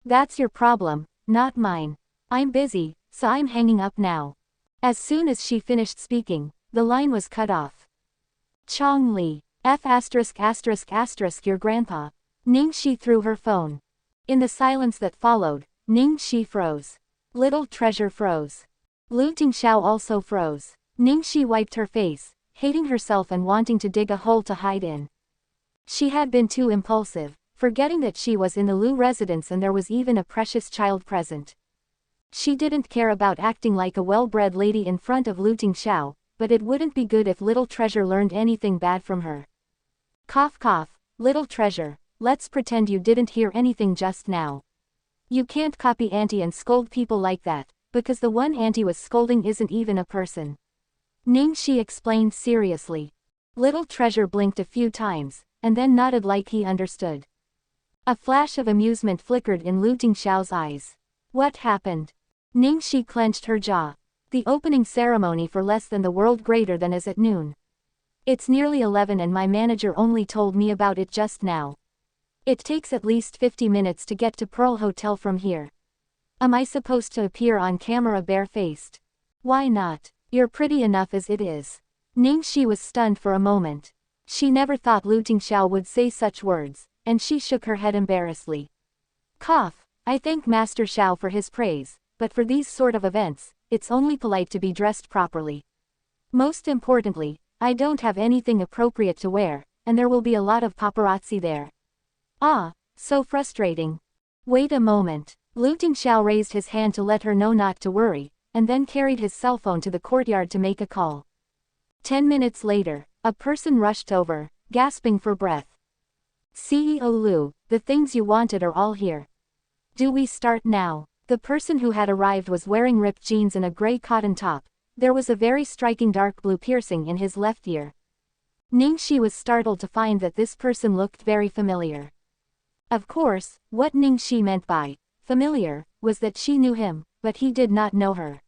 That's your problem, not mine. I'm busy, so I'm hanging up now. As soon as she finished speaking, the line was cut off. Chong Li, your grandpa. Ning Xi threw her phone. In the silence that followed, Ning Xi froze. Little Treasure froze. Lu Tingxiao also froze. Ning Xi wiped her face, hating herself and wanting to dig a hole to hide in. She had been too impulsive, forgetting that she was in the Lu residence and there was even a precious child present. She didn't care about acting like a well-bred lady in front of Lu Tingxiao, but it wouldn't be good if Little Treasure learned anything bad from her. Cough cough, Little Treasure, let's pretend you didn't hear anything just now. You can't copy Auntie and scold people like that, because the one Auntie was scolding isn't even a person. Ning Xi explained seriously. Little Treasure blinked a few times, and then nodded like he understood. A flash of amusement flickered in Lu Tingxiao's eyes. What happened? Ning Xi clenched her jaw. The opening ceremony for Less Than the World Greater Than is at noon. It's nearly 11 and my manager only told me about it just now. It takes at least 50 minutes to get to Pearl Hotel from here. Am I supposed to appear on camera bare-faced? Why not? You're pretty enough as it is. Ning Xi was stunned for a moment. She never thought Lu Tingxiao would say such words, and she shook her head embarrassedly. Cough, I thank Master Xiao for his praise, but for these sort of events, it's only polite to be dressed properly. Most importantly, I don't have anything appropriate to wear, and there will be a lot of paparazzi there. Ah, so frustrating. Wait a moment. Lu Tingxiao raised his hand to let her know not to worry, and then carried his cell phone to the courtyard to make a call. 10 minutes later, a person rushed over, gasping for breath. CEO Lu, the things you wanted are all here. Do we start now? The person who had arrived was wearing ripped jeans and a gray cotton top. There was a very striking dark blue piercing in his left ear. Ning Xi was startled to find that this person looked very familiar. Of course, what Ning Xi meant by familiar was that she knew him, but he did not know her.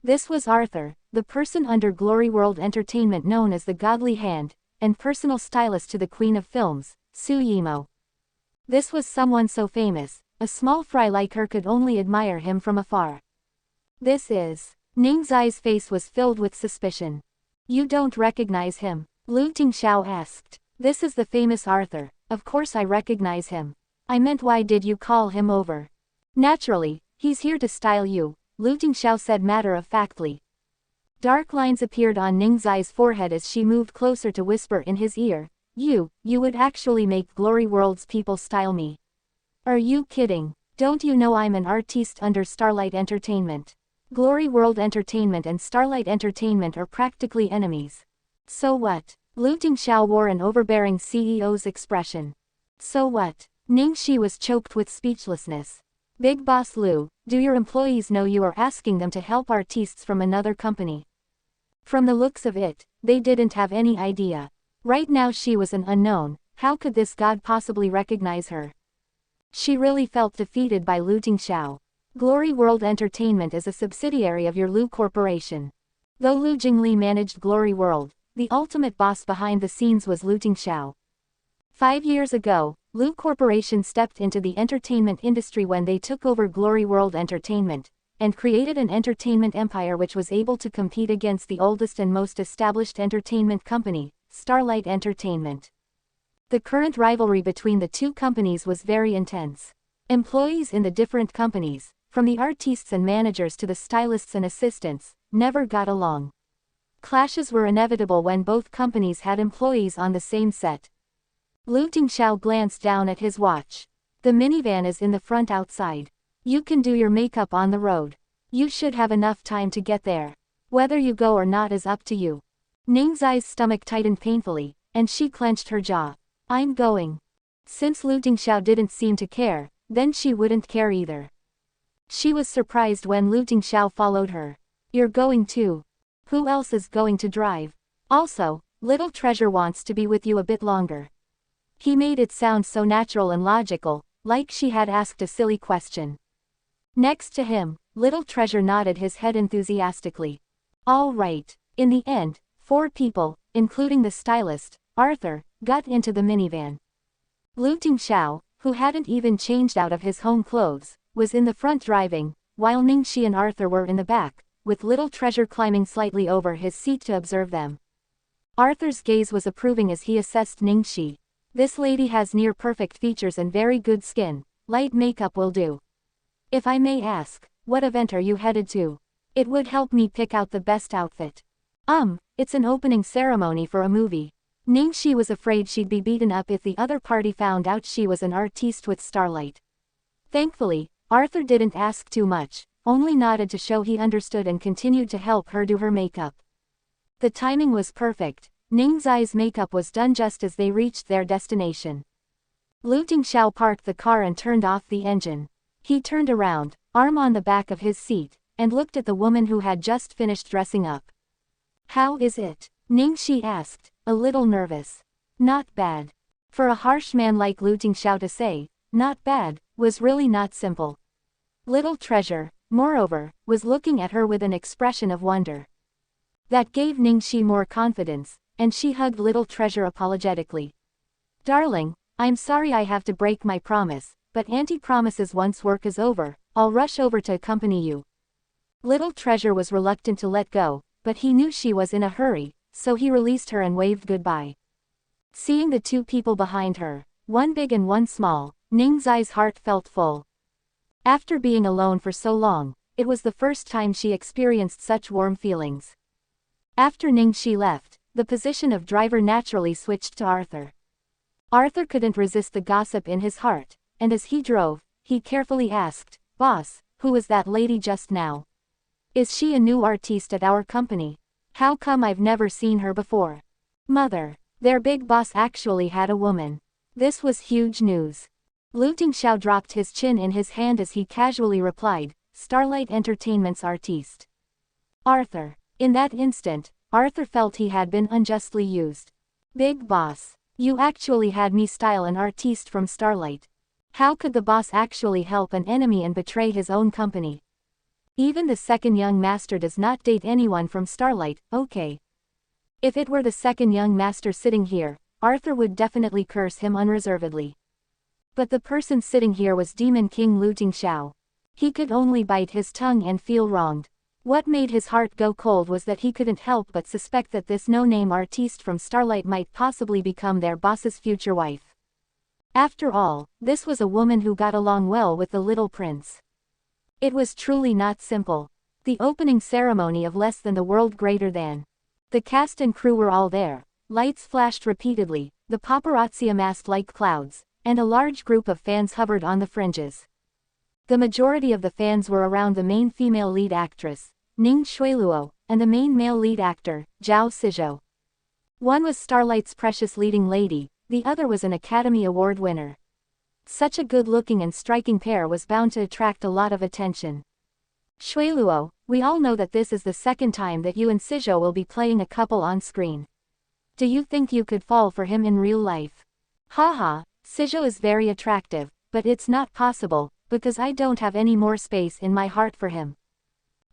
This was Arthur, the person under Glory World Entertainment known as the Godly Hand, and personal stylist to the Queen of Films, Su Yimou. This was someone so famous, a small fry like her could only admire him from afar. This is... Ning Xi's face was filled with suspicion. You don't recognize him? Lu Tingxiao asked. This is the famous Arthur, of course I recognize him. I meant why did you call him over? Naturally, he's here to style you, Lu Tingxiao said matter-of-factly. Dark lines appeared on Ning Xi's forehead as she moved closer to whisper in his ear, you would actually make Glory World's people style me. Are you kidding? Don't you know I'm an artiste under Starlight Entertainment? Glory World Entertainment and Starlight Entertainment are practically enemies. So what? Lu Tingxiao wore an overbearing CEO's expression. So what? Ning Xi was choked with speechlessness. Big Boss Lu, do your employees know you are asking them to help artistes from another company? From the looks of it, they didn't have any idea. Right now she was an unknown, how could this god possibly recognize her? She really felt defeated by Lu Tingxiao. Glory World Entertainment is a subsidiary of your Lu Corporation. Though Lu Jingli managed Glory World, the ultimate boss behind the scenes was Lu Tingxiao. 5 years ago, Lu Corporation stepped into the entertainment industry when they took over Glory World Entertainment, and created an entertainment empire which was able to compete against the oldest and most established entertainment company, Starlight Entertainment. The current rivalry between the two companies was very intense. Employees in the different companies, from the artistes and managers to the stylists and assistants, never got along. Clashes were inevitable when both companies had employees on the same set. Lu Tingxiao glanced down at his watch. The minivan is in the front outside. You can do your makeup on the road. You should have enough time to get there. Whether you go or not is up to you. Ning Xi's stomach tightened painfully, and she clenched her jaw. I'm going. Since Lu Tingxiao didn't seem to care, then she wouldn't care either. She was surprised when Lu Tingxiao followed her. You're going too. Who else is going to drive? Also, little treasure wants to be with you a bit longer. He made it sound so natural and logical, like she had asked a silly question. Next to him, little treasure nodded his head enthusiastically. All right. In the end, 4 people, including the stylist, Arthur, got into the minivan. Lu Tingxiao, who hadn't even changed out of his home clothes, was in the front driving, while Ning Xi and Arthur were in the back, with little treasure climbing slightly over his seat to observe them. Arthur's gaze was approving as he assessed Ning Xi. This lady has near-perfect features and very good skin. Light makeup will do. If I may ask, what event are you headed to? It would help me pick out the best outfit. It's an opening ceremony for a movie. Ning Xi was afraid she'd be beaten up if the other party found out she was an artiste with starlight. Thankfully, Arthur didn't ask too much, only nodded to show he understood and continued to help her do her makeup. The timing was perfect. Ning Xi's makeup was done just as they reached their destination. Lu Tingxiao parked the car and turned off the engine. He turned around, arm on the back of his seat, and looked at the woman who had just finished dressing up. How is it? Ning Xi asked, a little nervous. Not bad. For a harsh man like Lu Tingxiao to say, not bad, was really not simple. Little treasure, moreover, was looking at her with an expression of wonder. That gave Ning Xi more confidence, and she hugged little treasure apologetically. Darling, I'm sorry I have to break my promise, but Auntie promises once work is over, I'll rush over to accompany you. Little treasure was reluctant to let go, but he knew she was in a hurry, so he released her and waved goodbye. Seeing the 2 people behind her, one big and one small, Ning Xi's heart felt full. After being alone for so long, it was the first time she experienced such warm feelings. After Ning Xi left, the position of driver naturally switched to Arthur. Arthur couldn't resist the gossip in his heart, and as he drove, he carefully asked, Boss, who was that lady just now? Is she a new artiste at our company? How come I've never seen her before? Mother, their big boss actually had a woman. This was huge news. Lu Tingxiao dropped his chin in his hand as he casually replied, Starlight Entertainment's artiste. Arthur. In that instant, Arthur felt he had been unjustly used. Big boss, you actually had me style an artiste from Starlight. How could the boss actually help an enemy and betray his own company? Even the second young master does not date anyone from Starlight, okay. If it were the second young master sitting here, Arthur would definitely curse him unreservedly. But the person sitting here was Demon King Lu Tingxiao. He could only bite his tongue and feel wronged. What made his heart go cold was that he couldn't help but suspect that this no-name artiste from Starlight might possibly become their boss's future wife. After all, this was a woman who got along well with the little prince. It was truly not simple. The opening ceremony of Less Than the World Greater Than. The cast and crew were all there, lights flashed repeatedly, the paparazzi amassed like clouds, and a large group of fans hovered on the fringes. The majority of the fans were around the main female lead actress, Ning Xi, and the main male lead actor, Zhao Sizhou. One was Starlight's precious leading lady, the other was an Academy Award winner. Such a good-looking and striking pair was bound to attract a lot of attention. Xueluo, we all know that this is the second time that you and Sizhou will be playing a couple on screen. Do you think you could fall for him in real life? Haha, Sizhou is very attractive, but it's not possible, because I don't have any more space in my heart for him.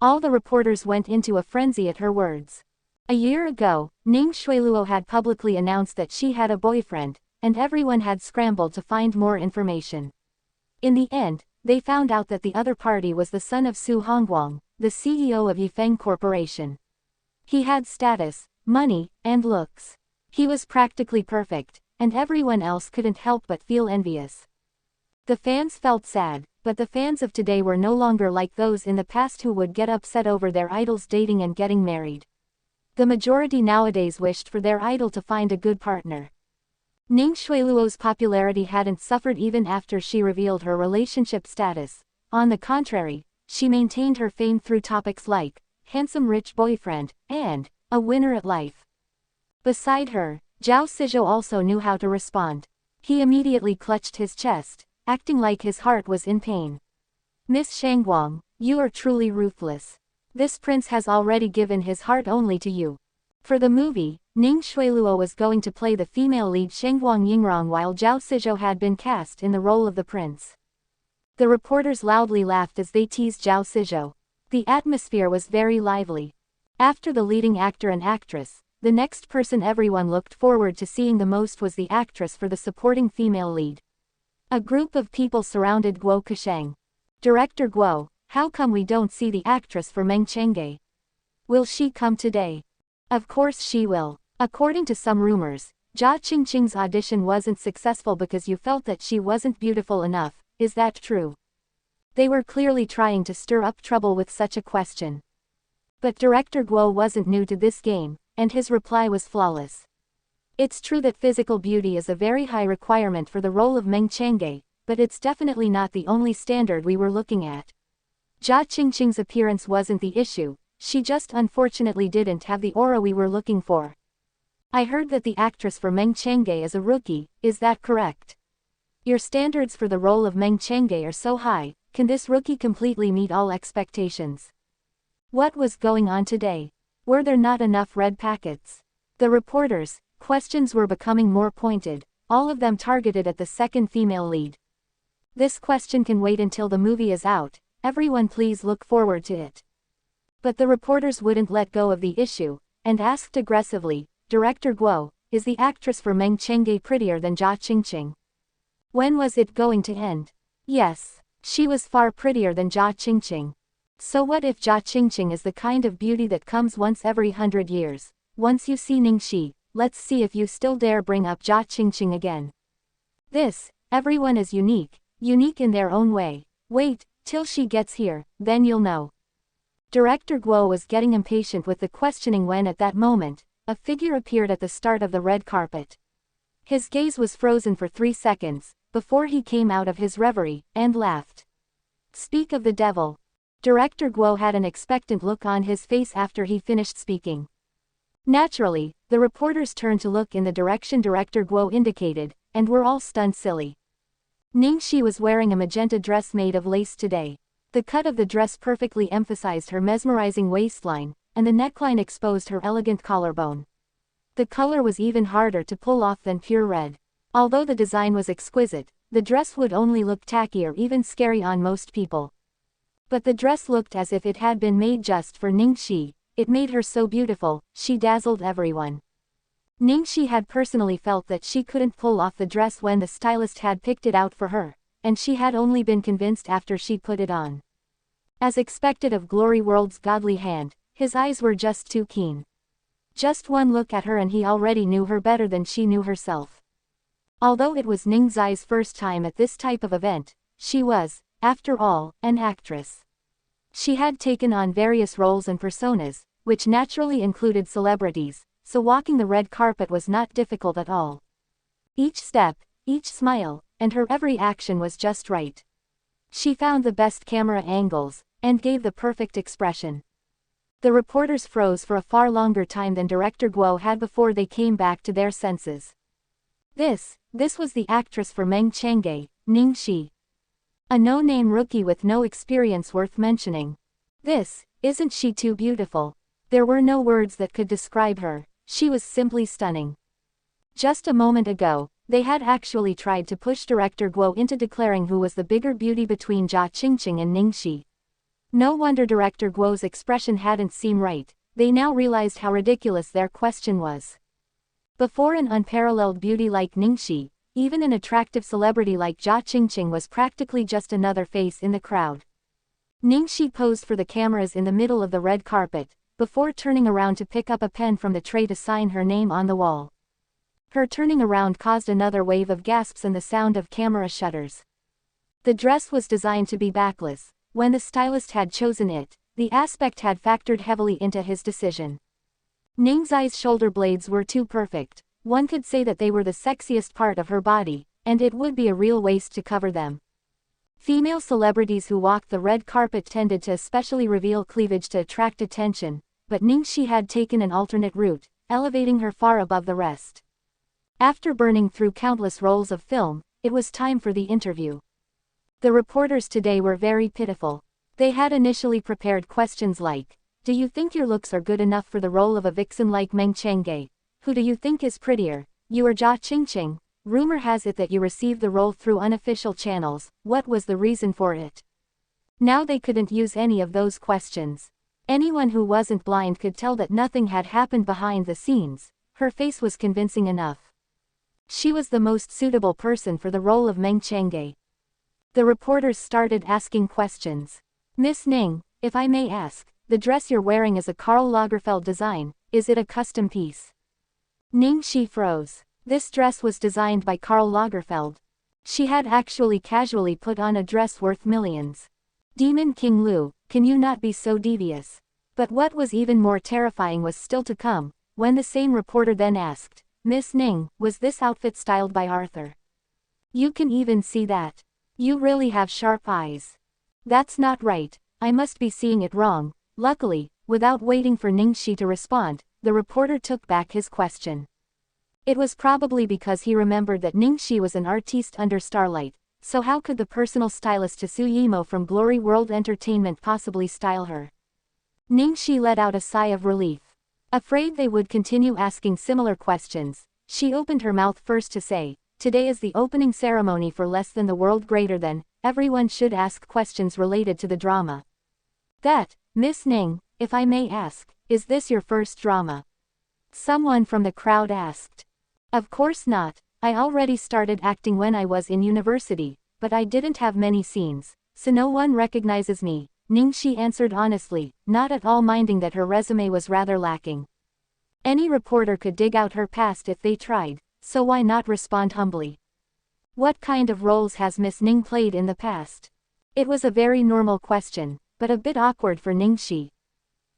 All the reporters went into a frenzy at her words. A year ago, Ning Xueluo had publicly announced that she had a boyfriend, and everyone had scrambled to find more information. In the end, they found out that the other party was the son of Su Hongguang, the CEO of Yifeng Corporation. He had status, money, and looks. He was practically perfect, and everyone else couldn't help but feel envious. The fans felt sad, but the fans of today were no longer like those in the past who would get upset over their idols dating and getting married. The majority nowadays wished for their idol to find a good partner. Ning Xueluo's popularity hadn't suffered even after she revealed her relationship status. On the contrary, she maintained her fame through topics like handsome rich boyfriend and a winner at life. Beside her, Zhao Sizhou also knew how to respond. He immediately clutched his chest, acting like his heart was in pain. Miss Shangguang, you are truly ruthless. This prince has already given his heart only to you. For the movie, Ning Xueluo was going to play the female lead Shangguang Yingrong while Zhao Sizhou had been cast in the role of the prince. The reporters loudly laughed as they teased Zhao Sizhou. The atmosphere was very lively. After the leading actor and actress, the next person everyone looked forward to seeing the most was the actress for the supporting female lead. A group of people surrounded Guo Kasheng. Director Guo, how come we don't see the actress for Meng Changge? Will she come today? Of course she will. According to some rumors, Jia Qingqing's audition wasn't successful because you felt that she wasn't beautiful enough. Is that true? They were clearly trying to stir up trouble with such a question. But Director Guo wasn't new to this game, and his reply was flawless. It's true that physical beauty is a very high requirement for the role of Meng Changge, but it's definitely not the only standard we were looking at. Jia Qingqing's appearance wasn't the issue, she just unfortunately didn't have the aura we were looking for. I heard that the actress for Meng Changge is a rookie, is that correct? Your standards for the role of Meng Changge are so high, can this rookie completely meet all expectations? What was going on today? Were there not enough red packets? The reporters' questions were becoming more pointed, all of them targeted at the second female lead. This question can wait until the movie is out, everyone please look forward to it. But the reporters wouldn't let go of the issue, and asked aggressively, Director Guo, is the actress for Meng Changge prettier than Jia Qingqing? When was it going to end? Yes, she was far prettier than Jia Qingqing. So what if Jia Qingqing is the kind of beauty that comes once every 100 years? Once you see Ning Xi, let's see if you still dare bring up Jia Qingqing again. Everyone is unique in their own way. Wait, till she gets here, then you'll know. Director Guo was getting impatient with the questioning when at that moment, a figure appeared at the start of the red carpet. His gaze was frozen for 3 seconds, before he came out of his reverie, and laughed. Speak of the devil. Director Guo had an expectant look on his face after he finished speaking. Naturally, the reporters turned to look in the direction Director Guo indicated, and were all stunned silly. Ning Xi was wearing a magenta dress made of lace today. The cut of the dress perfectly emphasized her mesmerizing waistline, and the neckline exposed her elegant collarbone. The color was even harder to pull off than pure red. Although the design was exquisite, the dress would only look tacky or even scary on most people. But the dress looked as if it had been made just for Ning Xi. It made her so beautiful, she dazzled everyone. Ning Xi had personally felt that she couldn't pull off the dress when the stylist had picked it out for her, and she had only been convinced after she put it on. As expected of Glory World's godly hand, his eyes were just too keen. Just one look at her and he already knew her better than she knew herself. Although it was Ning Xi's first time at this type of event, she was, after all, an actress. She had taken on various roles and personas, which naturally included celebrities, so walking the red carpet was not difficult at all. Each step, each smile, and her every action was just right. She found the best camera angles, and gave the perfect expression. The reporters froze for a far longer time than Director Guo had before they came back to their senses. This was the actress for Meng Changge, Ning Xi. A no-name rookie with no experience worth mentioning. Isn't she too beautiful? There were no words that could describe her, she was simply stunning. Just a moment ago, they had actually tried to push Director Guo into declaring who was the bigger beauty between Jia Qingqing and Ning Xi. No wonder Director Guo's expression hadn't seemed right, they now realized how ridiculous their question was. Before an unparalleled beauty like Ning Xi, even an attractive celebrity like Jia Qingqing was practically just another face in the crowd. Ning Xi posed for the cameras in the middle of the red carpet, before turning around to pick up a pen from the tray to sign her name on the wall. Her turning around caused another wave of gasps and the sound of camera shutters. The dress was designed to be backless. When the stylist had chosen it, the aspect had factored heavily into his decision. Ning Xi's shoulder blades were too perfect, One could say that they were the sexiest part of her body, and it would be a real waste to cover them. Female celebrities who walked the red carpet tended to especially reveal cleavage to attract attention, but Ning Xi had taken an alternate route, elevating her far above the rest. After burning through countless rolls of film, it was time for the interview. The reporters today were very pitiful. They had initially prepared questions like, "Do you think your looks are good enough for the role of a vixen like Meng Changge? Who do you think is prettier, you or Jia Qingqing? Rumor has it that you received the role through unofficial channels, what was the reason for it?" Now they couldn't use any of those questions. Anyone who wasn't blind could tell that nothing had happened behind the scenes. Her face was convincing enough. She was the most suitable person for the role of Meng Changge. The reporters started asking questions. "Miss Ning, if I may ask, the dress you're wearing is a Karl Lagerfeld design, is it a custom piece?" Ning Xi froze. This dress was designed by Karl Lagerfeld. She had actually casually put on a dress worth millions. Demon King Lu, can you not be so devious? But what was even more terrifying was still to come, when the same reporter then asked, "Miss Ning, was this outfit styled by Arthur?" "You can even see that. You really have sharp eyes." "That's not right, I must be seeing it wrong." Luckily, without waiting for Ning Xi to respond, the reporter took back his question. It was probably because he remembered that Ning Xi was an artiste under Starlight, so how could the personal stylist to Su Yimo from Glory World Entertainment possibly style her? Ning Xi let out a sigh of relief. Afraid they would continue asking similar questions, she opened her mouth first to say, "Today is the opening ceremony for Less Than the World Greater Than, everyone should ask questions related to the drama." "That, Miss Ning, if I may ask, is this your first drama?" Someone from the crowd asked. "Of course not, I already started acting when I was in university, but I didn't have many scenes, so no one recognizes me," Ning Xi answered honestly, not at all minding that her resume was rather lacking. Any reporter could dig out her past if they tried, so why not respond humbly? "What kind of roles has Miss Ning played in the past?" It was a very normal question, but a bit awkward for Ning Xi.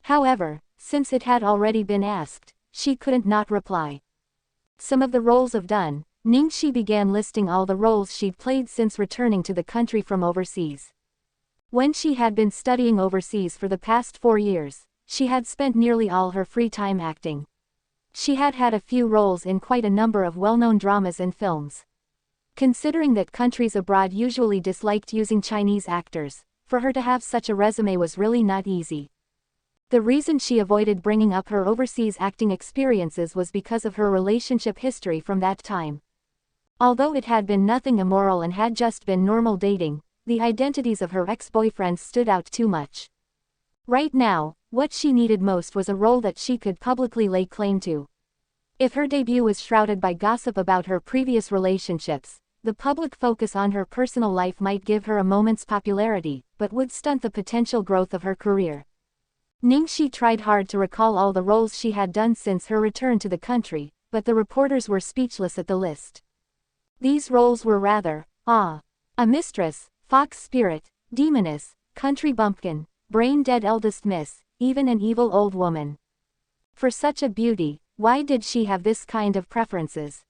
However, since it had already been asked, she couldn't not reply. Some of the roles of done, Ning Xi began listing all the roles she'd played since returning to the country from overseas. When she had been studying overseas for the past 4 years, she had spent nearly all her free time acting. She had had a few roles in quite a number of well-known dramas and films. Considering that countries abroad usually disliked using Chinese actors, for her to have such a resume was really not easy. The reason she avoided bringing up her overseas acting experiences was because of her relationship history from that time. Although it had been nothing immoral and had just been normal dating, the identities of her ex-boyfriends stood out too much. Right now, what she needed most was a role that she could publicly lay claim to. If her debut was shrouded by gossip about her previous relationships, the public focus on her personal life might give her a moment's popularity, but would stunt the potential growth of her career. Ning Xi tried hard to recall all the roles she had done since her return to the country, but the reporters were speechless at the list. These roles were rather, a mistress, fox spirit, demoness, country bumpkin, brain-dead eldest miss, even an evil old woman. For such a beauty, why did she have this kind of preferences?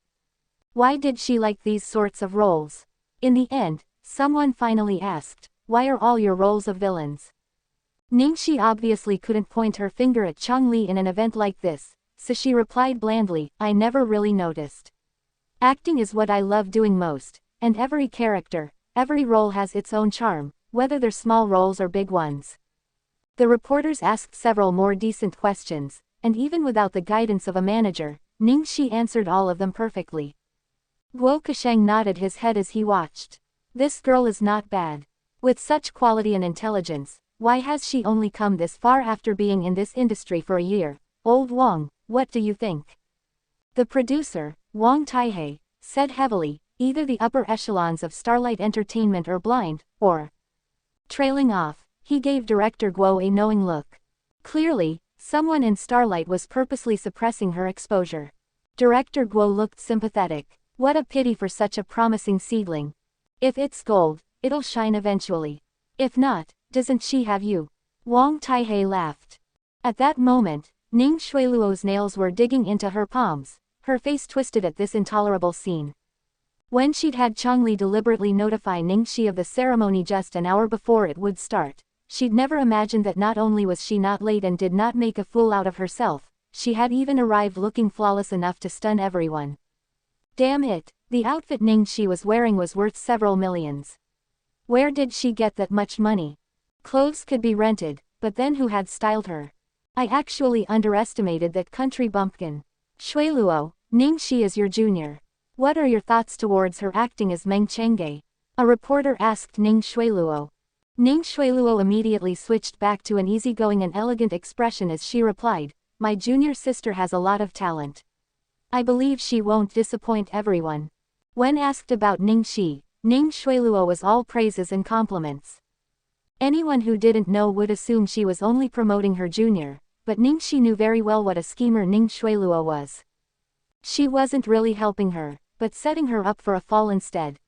Why did she like these sorts of roles? In the end, someone finally asked, "Why are all your roles of villains?" Ning Xi obviously couldn't point her finger at Chang Li in an event like this, so she replied blandly, "I never really noticed. Acting is what I love doing most, and every character, every role has its own charm, whether they're small roles or big ones." The reporters asked several more decent questions, and even without the guidance of a manager, Ning Xi answered all of them perfectly. Guo Kasheng nodded his head as he watched. This girl is not bad. With such quality and intelligence, why has she only come this far after being in this industry for a year? Old Wang, what do you think? The producer, Wang Taihei, said heavily, either the upper echelons of Starlight Entertainment are blind, or... Trailing off, he gave director Guo a knowing look. Clearly, someone in Starlight was purposely suppressing her exposure. Director Guo looked sympathetic. What a pity for such a promising seedling. If it's gold, it'll shine eventually. If not, doesn't she have you? Wang Taihei laughed. At that moment, Ning Shuiluo's nails were digging into her palms. Her face twisted at this intolerable scene. When she'd had Changli deliberately notify Ning Xi of the ceremony just an hour before it would start, she'd never imagined that not only was she not late and did not make a fool out of herself, she had even arrived looking flawless enough to stun everyone. Damn it, the outfit Ning Xi was wearing was worth several millions. Where did she get that much money? Clothes could be rented, but then who had styled her? I actually underestimated that country bumpkin. Shuiluo, Ning Xi is your junior. What are your thoughts towards her acting as Meng Chengge? A reporter asked Ning Shuiluo. Ning Shuiluo immediately switched back to an easygoing and elegant expression as she replied, my junior sister has a lot of talent. I believe she won't disappoint everyone. When asked about Ning Xi, Ning Shuiluo was all praises and compliments. Anyone who didn't know would assume she was only promoting her junior, but Ning Xi knew very well what a schemer Ning Shuiluo was. She wasn't really helping her, but setting her up for a fall instead.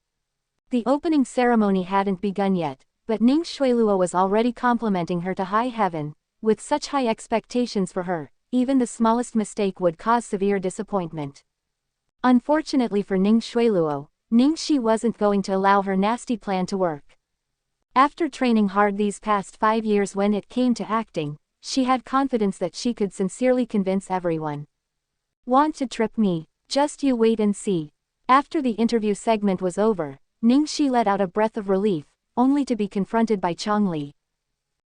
The opening ceremony hadn't begun yet, but Ning Shuiluo was already complimenting her to high heaven. With such high expectations for her, even the smallest mistake would cause severe disappointment. Unfortunately for Ning Shuiluo, Ning Xi wasn't going to allow her nasty plan to work. After training hard these past 5 years when it came to acting, she had confidence that she could sincerely convince everyone. Want to trip me? Just you wait and see. After the interview segment was over, Ning Xi let out a breath of relief, only to be confronted by Changli.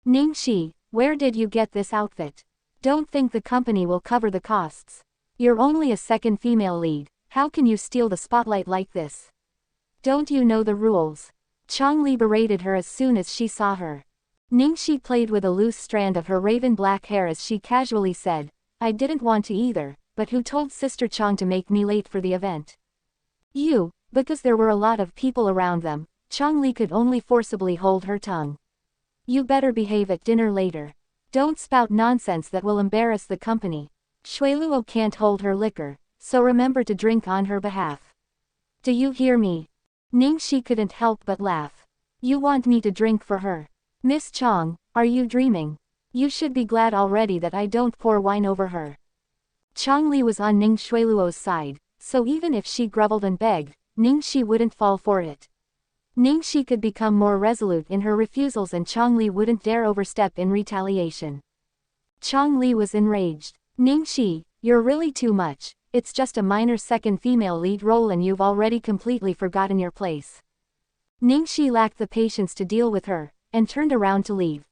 Ning Xi, where did you get this outfit? Don't think the company will cover the costs. You're only a second female lead, how can you steal the spotlight like this? Don't you know the rules? Changli berated her as soon as she saw her. Ning Xi played with a loose strand of her raven black hair as she casually said, I didn't want to either, but who told Sister Chang to make me late for the event? You, because there were a lot of people around them. Changli could only forcibly hold her tongue. You better behave at dinner later. Don't spout nonsense that will embarrass the company. Shuiluo can't hold her liquor, so remember to drink on her behalf. Do you hear me? Ning Xi couldn't help but laugh. You want me to drink for her? Miss Chang, are you dreaming? You should be glad already that I don't pour wine over her. Changli was on Ning Shuiluo's side, so even if she groveled and begged, Ning Xi wouldn't fall for it. Ning Xi could become more resolute in her refusals and Changli wouldn't dare overstep in retaliation. Changli was enraged. Ning Xi, you're really too much, it's just a minor second female lead role and you've already completely forgotten your place. Ning Xi lacked the patience to deal with her, and turned around to leave.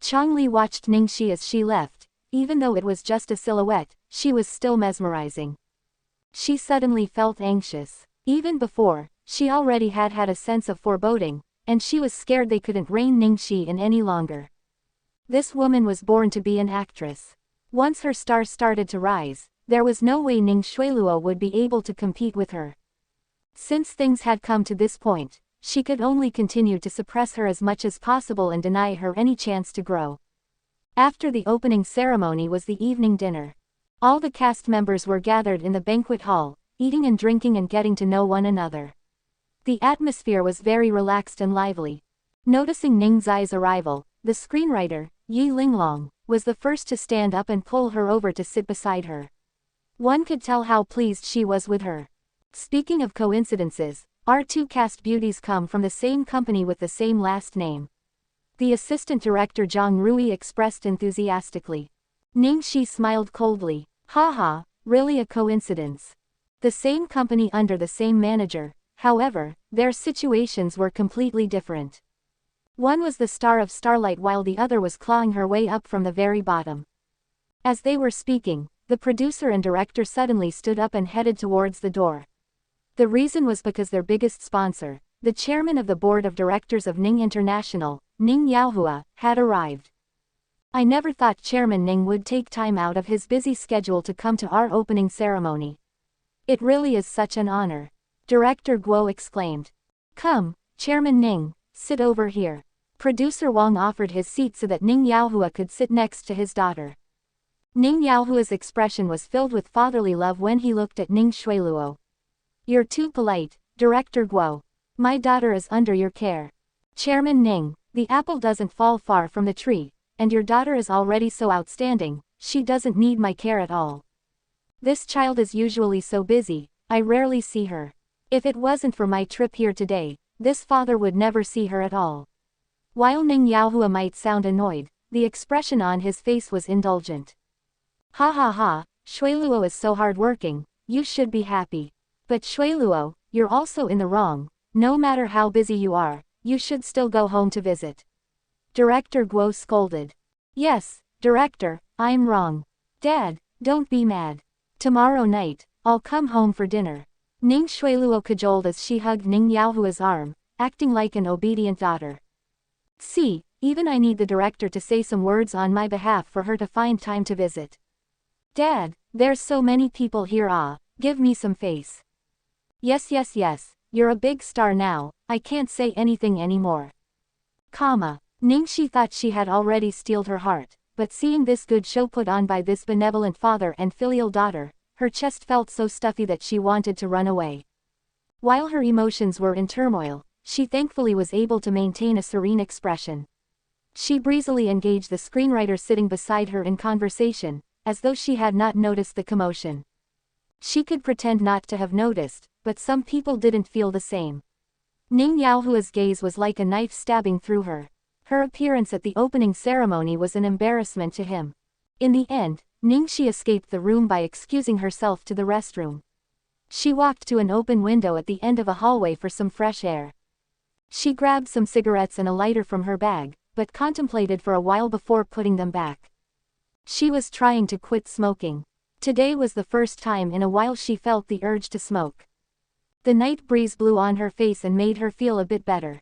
Changli watched Ning Xi as she left. Even though it was just a silhouette, she was still mesmerizing. She suddenly felt anxious. Even before, she already had a sense of foreboding, and she was scared they couldn't rein Ning Xi in any longer. This woman was born to be an actress. Once her star started to rise, there was no way Ning Shuiluo would be able to compete with her. Since things had come to this point, she could only continue to suppress her as much as possible and deny her any chance to grow. After the opening ceremony was the evening dinner. All the cast members were gathered in the banquet hall, eating and drinking and getting to know one another. The atmosphere was very relaxed and lively. Noticing Ning Xi's arrival, the screenwriter, Yi Linglong, was the first to stand up and pull her over to sit beside her. One could tell how pleased she was with her. Speaking of coincidences, our two cast beauties come from the same company with the same last name. The assistant director Zhang Rui expressed enthusiastically. Ning Xi smiled coldly. Haha, really a coincidence. The same company under the same manager, however, their situations were completely different. One was the star of Starlight while the other was clawing her way up from the very bottom. As they were speaking, the producer and director suddenly stood up and headed towards the door. The reason was because their biggest sponsor, the chairman of the board of directors of Ning International, Ning Yaohua, had arrived. I never thought Chairman Ning would take time out of his busy schedule to come to our opening ceremony. It really is such an honor. Director Guo exclaimed. Come, Chairman Ning, sit over here. Producer Wang offered his seat so that Ning Yaohua could sit next to his daughter. Ning Yaohua's expression was filled with fatherly love when he looked at Ning Shuiluo. You're too polite, Director Guo. My daughter is under your care. Chairman Ning, the apple doesn't fall far from the tree, and your daughter is already so outstanding, she doesn't need my care at all. This child is usually so busy, I rarely see her. If it wasn't for my trip here today, this father would never see her at all. While Ning Yaohua might sound annoyed, the expression on his face was indulgent. Ha ha ha, Shuiluo is so hardworking, you should be happy. But Shuiluo, you're also in the wrong. No matter how busy you are, you should still go home to visit. Director Guo scolded. Yes, Director, I'm wrong. Dad, don't be mad. Tomorrow night, I'll come home for dinner. Ning Shuiluo cajoled as she hugged Ning Yaohua's arm, acting like an obedient daughter. See, even I need the director to say some words on my behalf for her to find time to visit. Dad, there's so many people here, give me some face. Yes, you're a big star now, I can't say anything anymore. Ning Xi thought she had already steeled her heart, but seeing this good show put on by this benevolent father and filial daughter, her chest felt so stuffy that she wanted to run away. While her emotions were in turmoil, she thankfully was able to maintain a serene expression. She breezily engaged the screenwriter sitting beside her in conversation, as though she had not noticed the commotion. She could pretend not to have noticed, but some people didn't feel the same. Ning Yaohua's gaze was like a knife stabbing through her. Her appearance at the opening ceremony was an embarrassment to him. In the end, Ning Xi escaped the room by excusing herself to the restroom. She walked to an open window at the end of a hallway for some fresh air. She grabbed some cigarettes and a lighter from her bag, but contemplated for a while before putting them back. She was trying to quit smoking. Today was the first time in a while she felt the urge to smoke. The night breeze blew on her face and made her feel a bit better.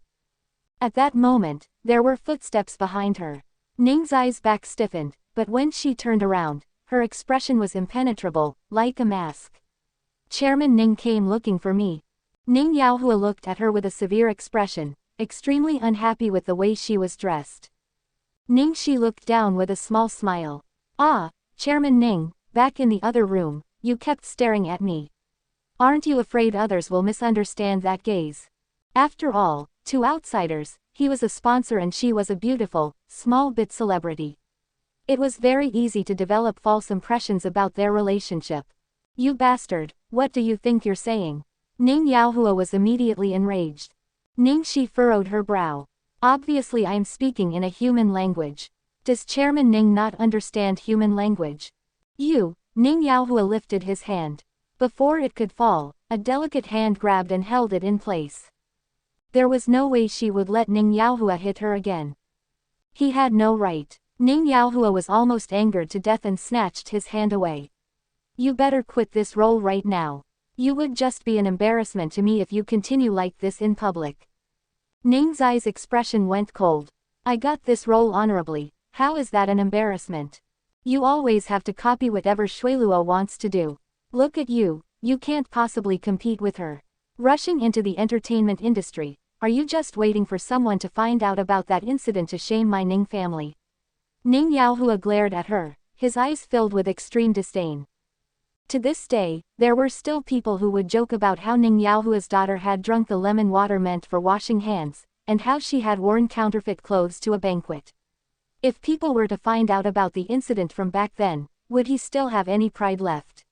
At that moment, there were footsteps behind her. Ning Xi's back stiffened, but when she turned around, her expression was impenetrable, like a mask. Chairman Ning came looking for me. Ning Yaohua looked at her with a severe expression, extremely unhappy with the way she was dressed. Ning Xi looked down with a small smile. Ah, Chairman Ning, back in the other room, you kept staring at me. Aren't you afraid others will misunderstand that gaze? After all, to outsiders, he was a sponsor and she was a beautiful, small bit celebrity. It was very easy to develop false impressions about their relationship. You bastard, what do you think you're saying? Ning Yaohua was immediately enraged. Ning Xi furrowed her brow. Obviously I'm speaking in a human language. Does Chairman Ning not understand human language? You, Ning Yaohua lifted his hand. Before it could fall, a delicate hand grabbed and held it in place. There was no way she would let Ning Yaohua hit her again. He had no right. Ning Yaohua was almost angered to death and snatched his hand away. You better quit this role right now. You would just be an embarrassment to me if you continue like this in public. Ning Xi's expression went cold. I got this role honorably, how is that an embarrassment? You always have to copy whatever Shuiluo wants to do. Look at you, you can't possibly compete with her. Rushing into the entertainment industry, are you just waiting for someone to find out about that incident to shame my Ning family? Ning Yaohua glared at her, his eyes filled with extreme disdain. To this day, there were still people who would joke about how Ning Yaohua's daughter had drunk the lemon water meant for washing hands, and how she had worn counterfeit clothes to a banquet. If people were to find out about the incident from back then, would he still have any pride left?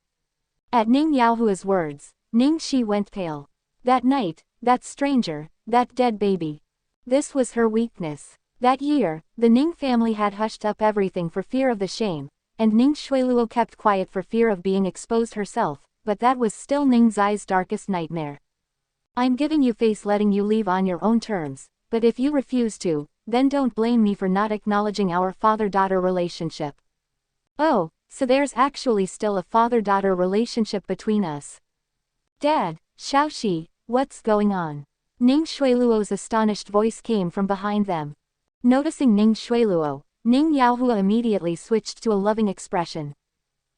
At Ning Yaohua's words, Ning Xi went pale. That night, that stranger, that dead baby. This was her weakness. That year, the Ning family had hushed up everything for fear of the shame, and Ning Shuiluo kept quiet for fear of being exposed herself, but that was still Ning Xi's darkest nightmare. I'm giving you face letting you leave on your own terms, but if you refuse to, then don't blame me for not acknowledging our father-daughter relationship. Oh, so there's actually still a father-daughter relationship between us. Dad, Xiaoxi, what's going on? Ning Shuiluo's astonished voice came from behind them. Noticing Ning Shuiluo, Ning Yaohua immediately switched to a loving expression.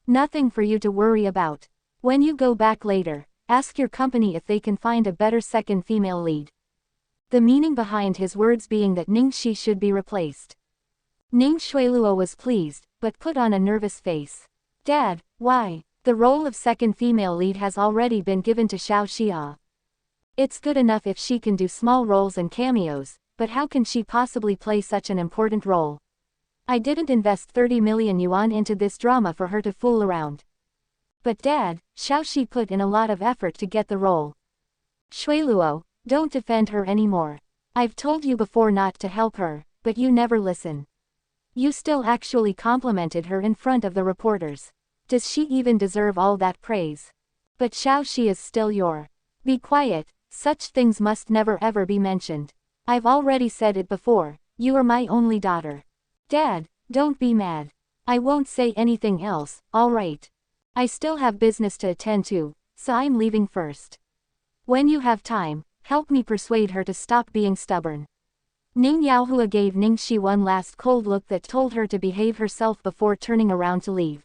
Nothing for you to worry about. When you go back later, ask your company if they can find a better second female lead. The meaning behind his words being that Ning Xi should be replaced. Ning Shuiluo was pleased, but put on a nervous face. Dad, why? The role of second female lead has already been given to Xiao Xia. It's good enough if she can do small roles and cameos, but how can she possibly play such an important role? I didn't invest 30 million yuan into this drama for her to fool around. But Dad, Xiaoxi put in a lot of effort to get the role. Shuiluo, don't defend her anymore. I've told you before not to help her, but you never listen. You still actually complimented her in front of the reporters. Does she even deserve all that praise? But Xiaoxi is still your. Be quiet, such things must never ever be mentioned. I've already said it before, you are my only daughter. Dad, don't be mad. I won't say anything else, alright. I still have business to attend to, so I'm leaving first. When you have time, help me persuade her to stop being stubborn. Ning Yaohua gave Ning Xi one last cold look that told her to behave herself before turning around to leave.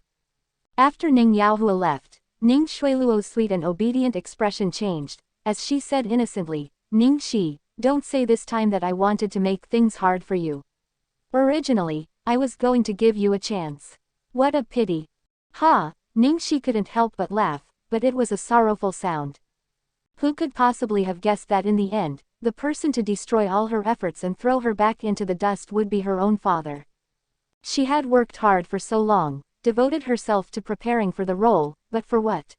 After Ning Yaohua left, Ning Shuiluo's sweet and obedient expression changed, as she said innocently, Ning Xi, don't say this time that I wanted to make things hard for you. Originally, I was going to give you a chance. What a pity. Ha, Ning Xi couldn't help but laugh, but it was a sorrowful sound. Who could possibly have guessed that in the end, the person to destroy all her efforts and throw her back into the dust would be her own father? She had worked hard for so long, devoted herself to preparing for the role, but for what?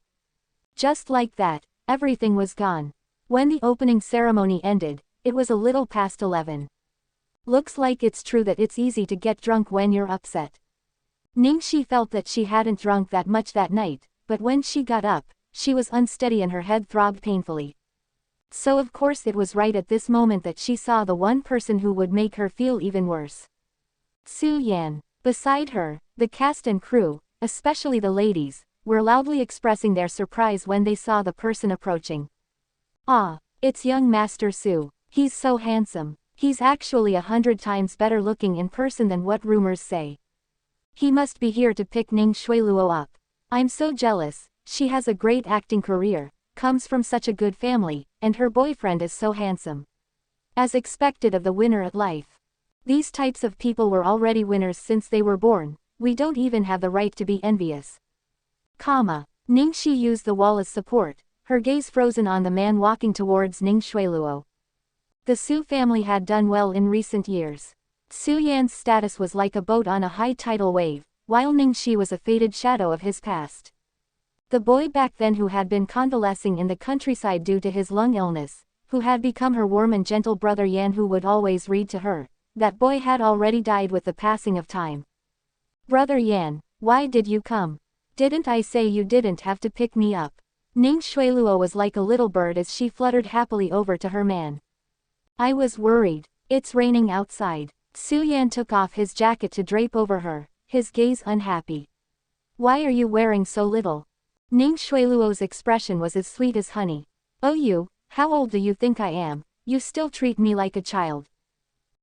Just like that, everything was gone. When the opening ceremony ended, it was a little past 11. Looks like it's true that it's easy to get drunk when you're upset. Ning Xi felt that she hadn't drunk that much that night, but when she got up, she was unsteady and her head throbbed painfully. So of course it was right at this moment that she saw the one person who would make her feel even worse. Su Yan. Beside her, the cast and crew, especially the ladies, were loudly expressing their surprise when they saw the person approaching. Ah, it's young Master Su. He's so handsome. He's actually 100 times better looking in person than what rumors say. He must be here to pick Ning Shuiluo up. I'm so jealous. She has a great acting career, comes from such a good family, and her boyfriend is so handsome. As expected of the winner at life. These types of people were already winners since they were born, we don't even have the right to be envious. Ning Xi used the wall as support, her gaze frozen on the man walking towards Ning Shuiluo. The Su family had done well in recent years. Su Yan's status was like a boat on a high tidal wave, while Ning Xi was a faded shadow of his past. The boy back then who had been convalescing in the countryside due to his lung illness, who had become her warm and gentle brother Yan who would always read to her, that boy had already died with the passing of time. Brother Yan, why did you come? Didn't I say you didn't have to pick me up? Ning Shuiluo was like a little bird as she fluttered happily over to her man. I was worried. It's raining outside. Su Yan took off his jacket to drape over her, his gaze unhappy. Why are you wearing so little? Ning Shuiluo's expression was as sweet as honey. Oh you, how old do you think I am? You still treat me like a child.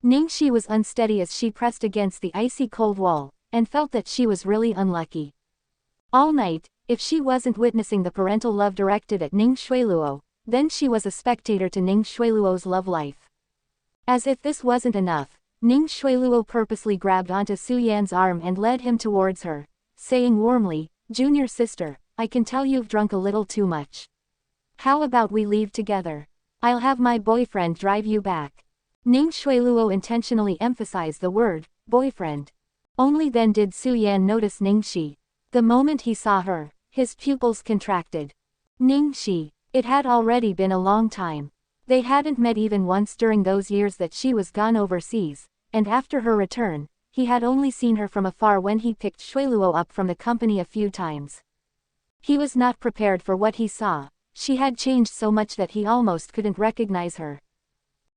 Ning Xi was unsteady as she pressed against the icy cold wall, and felt that she was really unlucky. All night, if she wasn't witnessing the parental love directed at Ning Shuiluo, then she was a spectator to Ning Shuiluo's love life. As if this wasn't enough, Ning Shuiluo purposely grabbed onto Su Yan's arm and led him towards her, saying warmly, Junior sister, I can tell you've drunk a little too much. How about we leave together? I'll have my boyfriend drive you back. Ning Shuiluo intentionally emphasized the word, boyfriend. Only then did Su Yan notice Ning Xi. The moment he saw her, his pupils contracted. Ning Xi. It had already been a long time. They hadn't met even once during those years that she was gone overseas, and after her return, he had only seen her from afar when he picked Shuiluo up from the company a few times. He was not prepared for what he saw. She had changed so much that he almost couldn't recognize her.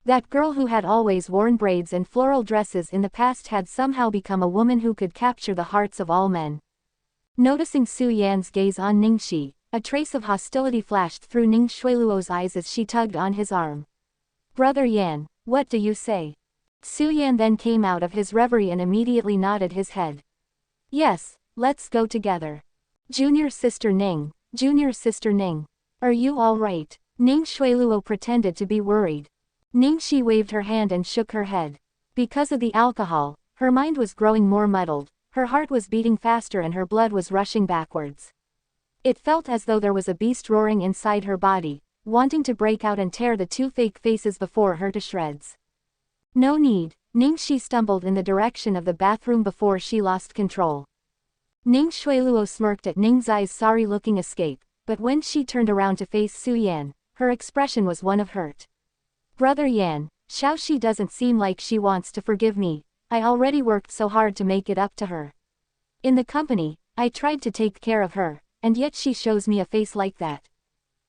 That girl who had always worn braids and floral dresses in the past had somehow become a woman who could capture the hearts of all men. Noticing Su Yan's gaze on Ning Xi, a trace of hostility flashed through Ning Shuiluo's eyes as she tugged on his arm. Brother Yan, what do you say? Su Yan then came out of his reverie and immediately nodded his head. Yes, let's go together. Junior sister Ning, are you all right? Ning Shuiluo pretended to be worried. Ning Xi waved her hand and shook her head. Because of the alcohol, her mind was growing more muddled, her heart was beating faster and her blood was rushing backwards. It felt as though there was a beast roaring inside her body, wanting to break out and tear the two fake faces before her to shreds. No need, Ning Xi stumbled in the direction of the bathroom before she lost control. Ning Xueluo smirked at Ning Xi's sorry-looking escape, but when she turned around to face Su Yan, her expression was one of hurt. Brother Yan, Xiaoxi doesn't seem like she wants to forgive me. I already worked so hard to make it up to her. In the company, I tried to take care of her, and yet she shows me a face like that.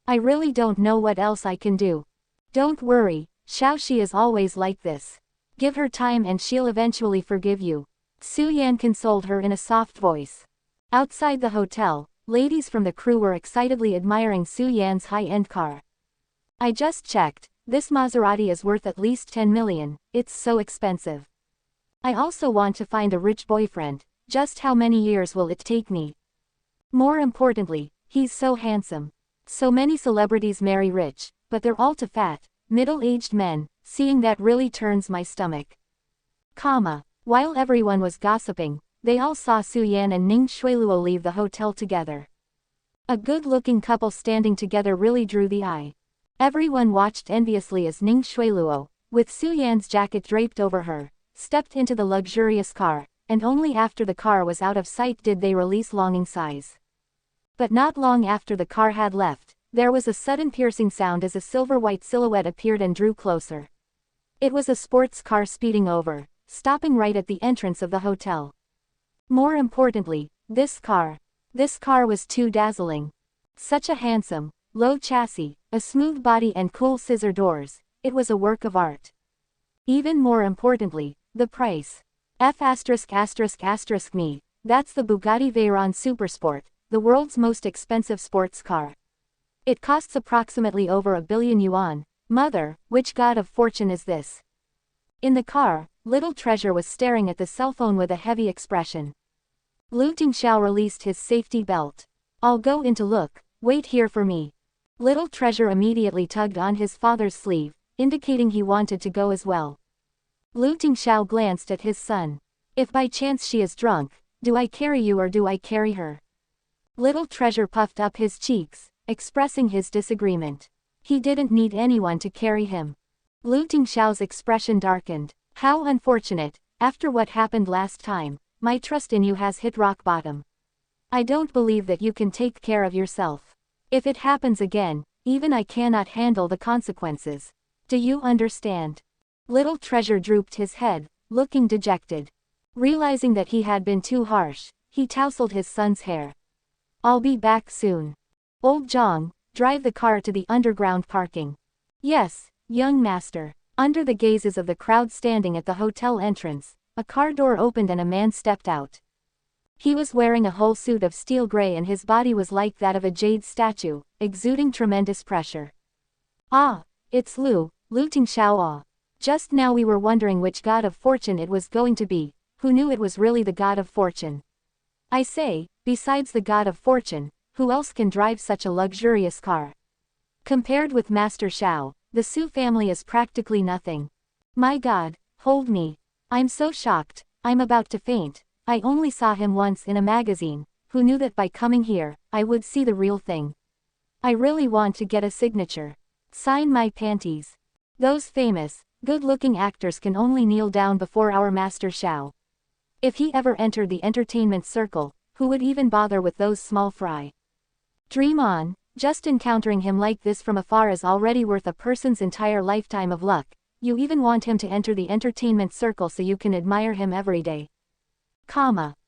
I really don't know what else I can do. Don't worry, Xiaoxi is always like this. Give her time and she'll eventually forgive you. Su Yan consoled her in a soft voice. Outside the hotel, ladies from the crew were excitedly admiring Su Yan's high-end car. I just checked, this Maserati is worth at least 10 million, it's so expensive. I also want to find a rich boyfriend, just how many years will it take me? More importantly, he's so handsome. So many celebrities marry rich, but they're all too fat, middle-aged men, seeing that really turns my stomach. While everyone was gossiping, they all saw Su Yan and Ning Xueluo leave the hotel together. A good-looking couple standing together really drew the eye. Everyone watched enviously as Ning Xueluo, with Su Yan's jacket draped over her, stepped into the luxurious car, and only after the car was out of sight did they release longing sighs. But not long after the car had left, there was a sudden piercing sound as a silver-white silhouette appeared and drew closer. It was a sports car speeding over, stopping right at the entrance of the hotel. More importantly, this car was too dazzling. Such a handsome, low chassis, a smooth body and cool scissor doors, it was a work of art. Even more importantly, the price. Me, that's the Bugatti Veyron Supersport, the world's most expensive sports car. It costs approximately over 1 billion yuan. Mother, which god of fortune is this? In the car, Little Treasure was staring at the cell phone with a heavy expression. Lu Tingxiao released his safety belt. I'll go in to look, wait here for me. Little Treasure immediately tugged on his father's sleeve, indicating he wanted to go as well. Lu Tingxiao glanced at his son. If by chance she is drunk, do I carry you or do I carry her? Little Treasure puffed up his cheeks, expressing his disagreement. He didn't need anyone to carry him. Lu Tingxiao's expression darkened. How unfortunate, after what happened last time, my trust in you has hit rock bottom. I don't believe that you can take care of yourself. If it happens again, even I cannot handle the consequences. Do you understand? Little Treasure drooped his head, looking dejected. Realizing that he had been too harsh, he tousled his son's hair. I'll be back soon. Old Zhang, drive the car to the underground parking. Yes, young master. Under the gazes of the crowd standing at the hotel entrance, a car door opened and a man stepped out. He was wearing a whole suit of steel gray and his body was like that of a jade statue, exuding tremendous pressure. Ah, it's Lu Tingxiao. Just now we were wondering which god of fortune it was going to be. Who knew it was really the god of fortune? I say, besides the god of fortune, who else can drive such a luxurious car? Compared with Master Xiao, the Su family is practically nothing. My god, hold me. I'm so shocked, I'm about to faint. I only saw him once in a magazine. Who knew that by coming here, I would see the real thing? I really want to get a signature. Sign my panties. Those famous, good-looking actors can only kneel down before our Master Xiao. If he ever entered the entertainment circle, who would even bother with those small fry? Dream on, just encountering him like this from afar is already worth a person's entire lifetime of luck. You even want him to enter the entertainment circle so you can admire him every day.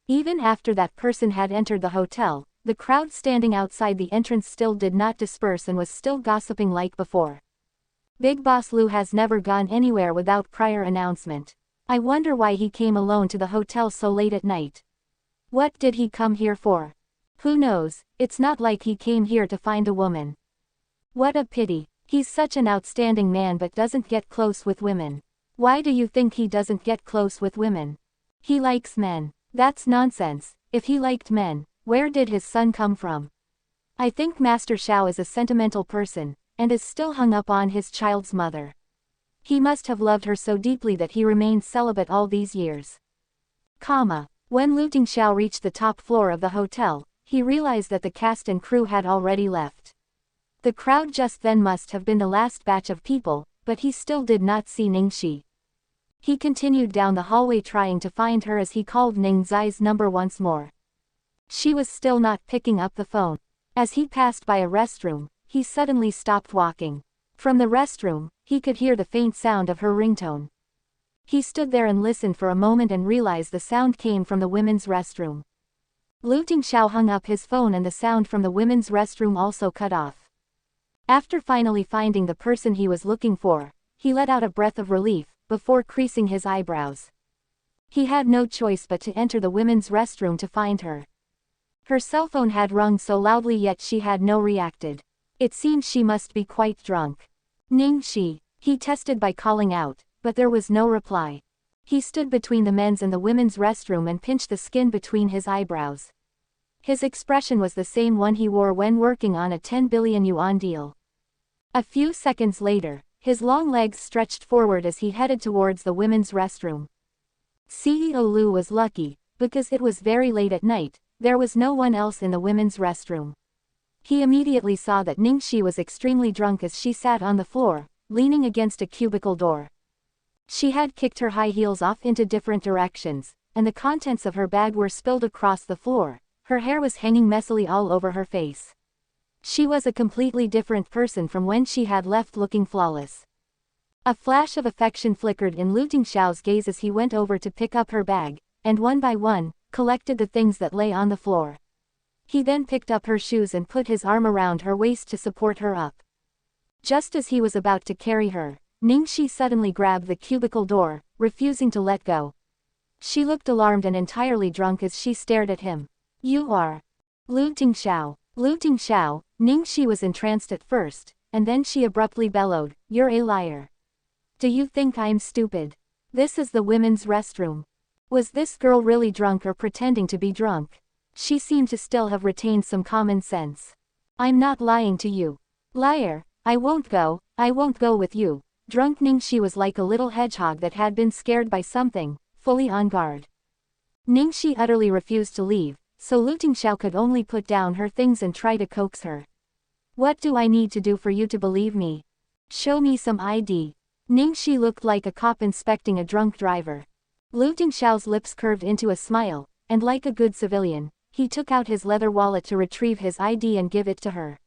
Even after that person had entered the hotel, the crowd standing outside the entrance still did not disperse and was still gossiping like before. Big Boss Lu has never gone anywhere without prior announcement. I wonder why he came alone to the hotel so late at night. What did he come here for? Who knows, it's not like he came here to find a woman. What a pity, he's such an outstanding man but doesn't get close with women. Why do you think he doesn't get close with women? He likes men. That's nonsense. If he liked men, where did his son come from? I think Master Xiao is a sentimental person, and is still hung up on his child's mother. He must have loved her so deeply that he remained celibate all these years. When Lu Tingxiao reached the top floor of the hotel, he realized that the cast and crew had already left. The crowd just then must have been the last batch of people, but he still did not see Ning Xi. He continued down the hallway trying to find her as he called Ning Xi's number once more. She was still not picking up the phone. As he passed by a restroom, he suddenly stopped walking. From the restroom, he could hear the faint sound of her ringtone. He stood there and listened for a moment and realized the sound came from the women's restroom. Lu Tingxiao hung up his phone and the sound from the women's restroom also cut off. After finally finding the person he was looking for, he let out a breath of relief, before creasing his eyebrows. He had no choice but to enter the women's restroom to find her. Her cell phone had rung so loudly yet she had no reacted. It seemed she must be quite drunk. Ning Xi, he tested by calling out, but there was no reply. He stood between the men's and the women's restroom and pinched the skin between his eyebrows. His expression was the same one he wore when working on a 10 billion yuan deal. A few seconds later, his long legs stretched forward as he headed towards the women's restroom. CEO Lu was lucky, because it was very late at night, there was no one else in the women's restroom. He immediately saw that Ning Xi was extremely drunk as she sat on the floor, leaning against a cubicle door. She had kicked her high heels off into different directions, and the contents of her bag were spilled across the floor. Her hair was hanging messily all over her face. She was a completely different person from when she had left, looking flawless. A flash of affection flickered in Lu Tingxiao's gaze as he went over to pick up her bag, and one by one, collected the things that lay on the floor. He then picked up her shoes and put his arm around her waist to support her up. Just as he was about to carry her, Ning Xi suddenly grabbed the cubicle door, refusing to let go. She looked alarmed and entirely drunk as she stared at him. "You are Lu Tingxiao." Lu Tingxiao. Ning Xi was entranced at first, and then she abruptly bellowed, "You're a liar. Do you think I'm stupid? This is the women's restroom." Was this girl really drunk or pretending to be drunk? She seemed to still have retained some common sense. "I'm not lying to you. Liar, I won't go with you." Drunk Ning Xi was like a little hedgehog that had been scared by something, fully on guard. Ning Xi utterly refused to leave, so Lu Tingxiao could only put down her things and try to coax her. "What do I need to do for you to believe me? Show me some ID." Ning Xi looked like a cop inspecting a drunk driver. Lu Tingxiao's lips curved into a smile, and like a good civilian, he took out his leather wallet to retrieve his ID and give it to her.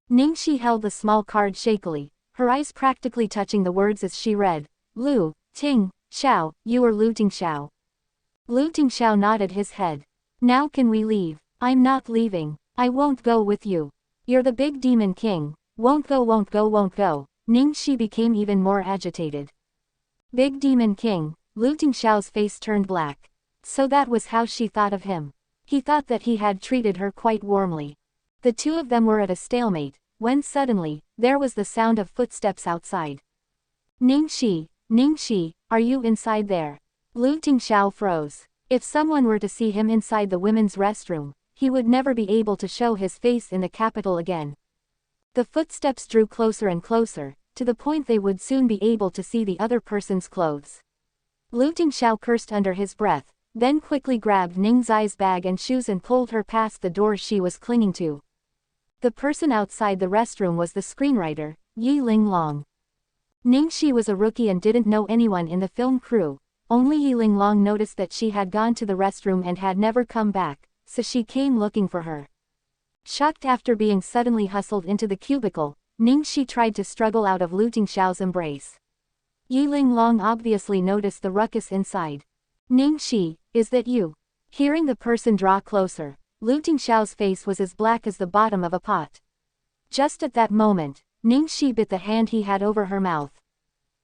Ning Xi held the small card shakily, her eyes practically touching the words as she read, "Lu Tingxiao, you are Lu Tingxiao." Lu Tingxiao nodded his head. "Now can we leave?" "I'm not leaving. I won't go with you. You're the big demon king. Won't go. Ning Xi became even more agitated. Big demon king. Lu Tingxiao's face turned black. So that was how she thought of him. He thought that he had treated her quite warmly. The two of them were at a stalemate, when suddenly, there was the sound of footsteps outside. Ning Xi, are you inside there?" Lu Tingxiao froze. If someone were to see him inside the women's restroom, he would never be able to show his face in the capital again. The footsteps drew closer and closer, to the point they would soon be able to see the other person's clothes. Lu Tingxiao cursed under his breath, then quickly grabbed Ning Xi's bag and shoes and pulled her past the door she was clinging to. The person outside the restroom was the screenwriter, Yiling Long. Ning Xi was a rookie and didn't know anyone in the film crew. Only Yiling Long noticed that she had gone to the restroom and had never come back, so she came looking for her. Shocked after being suddenly hustled into the cubicle, Ning Xi tried to struggle out of Lu Tingxiao's embrace. Yiling Long obviously noticed the ruckus inside. "Ning Xi, is that you?" Hearing the person draw closer, Lu Tingxiao's face was as black as the bottom of a pot. Just at that moment, Ning Xi bit the hand he had over her mouth.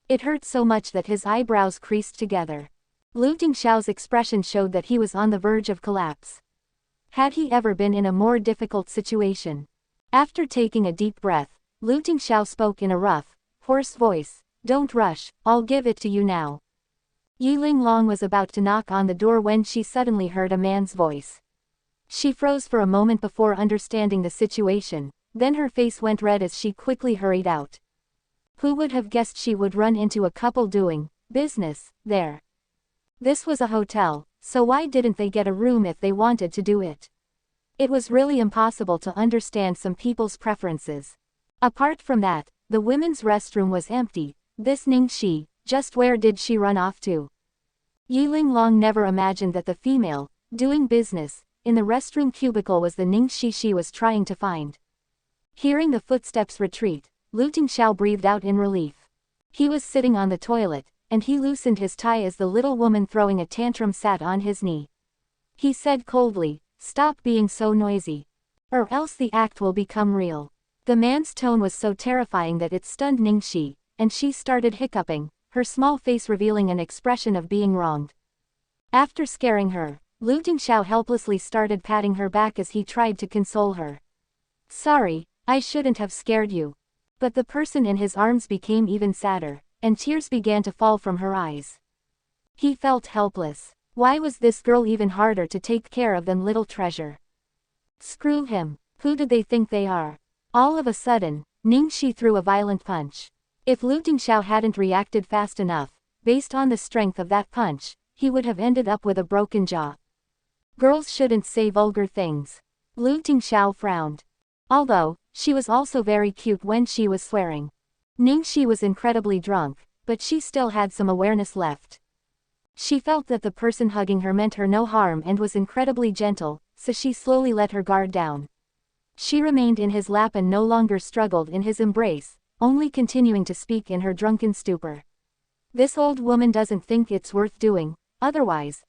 It hurt so much that his eyebrows creased together. Lu Tingxiao's expression showed that he was on the verge of collapse. Had he ever been in a more difficult situation? After taking a deep breath, Lu Tingxiao spoke in a rough, hoarse voice, "Don't rush, I'll give it to you now." Yiling Long was about to knock on the door when she suddenly heard a man's voice. She froze for a moment before understanding the situation, then her face went red as she quickly hurried out. Who would have guessed she would run into a couple doing business there? This was a hotel, so why didn't they get a room if they wanted to do it? It was really impossible to understand some people's preferences. Apart from that, the women's restroom was empty. This Ning Xi, just where did she run off to? Yiling Long never imagined that the female, doing business, in the restroom cubicle was the Ning Xi she was trying to find. Hearing the footsteps retreat, Lu Tingxiao breathed out in relief. He was sitting on the toilet, and he loosened his tie as the little woman throwing a tantrum sat on his knee. He said coldly, "Stop being so noisy. Or else the act will become real." The man's tone was so terrifying that it stunned Ning Xi, and she started hiccuping, her small face revealing an expression of being wronged. After scaring her, Lu Tingxiao helplessly started patting her back as he tried to console her. "Sorry, I shouldn't have scared you." But the person in his arms became even sadder, and tears began to fall from her eyes. He felt helpless. Why was this girl even harder to take care of than little treasure? Screw him. Who did they think they are? All of a sudden, Ning Xi threw a violent punch. If Lu Tingxiao hadn't reacted fast enough, based on the strength of that punch, he would have ended up with a broken jaw. Girls shouldn't say vulgar things. Lu Tingxiao frowned. Although, she was also very cute when she was swearing. Ning Xi was incredibly drunk, but she still had some awareness left. She felt that the person hugging her meant her no harm and was incredibly gentle, so she slowly let her guard down. She remained in his lap and no longer struggled in his embrace, only continuing to speak in her drunken stupor. "This old woman doesn't think it's worth doing, otherwise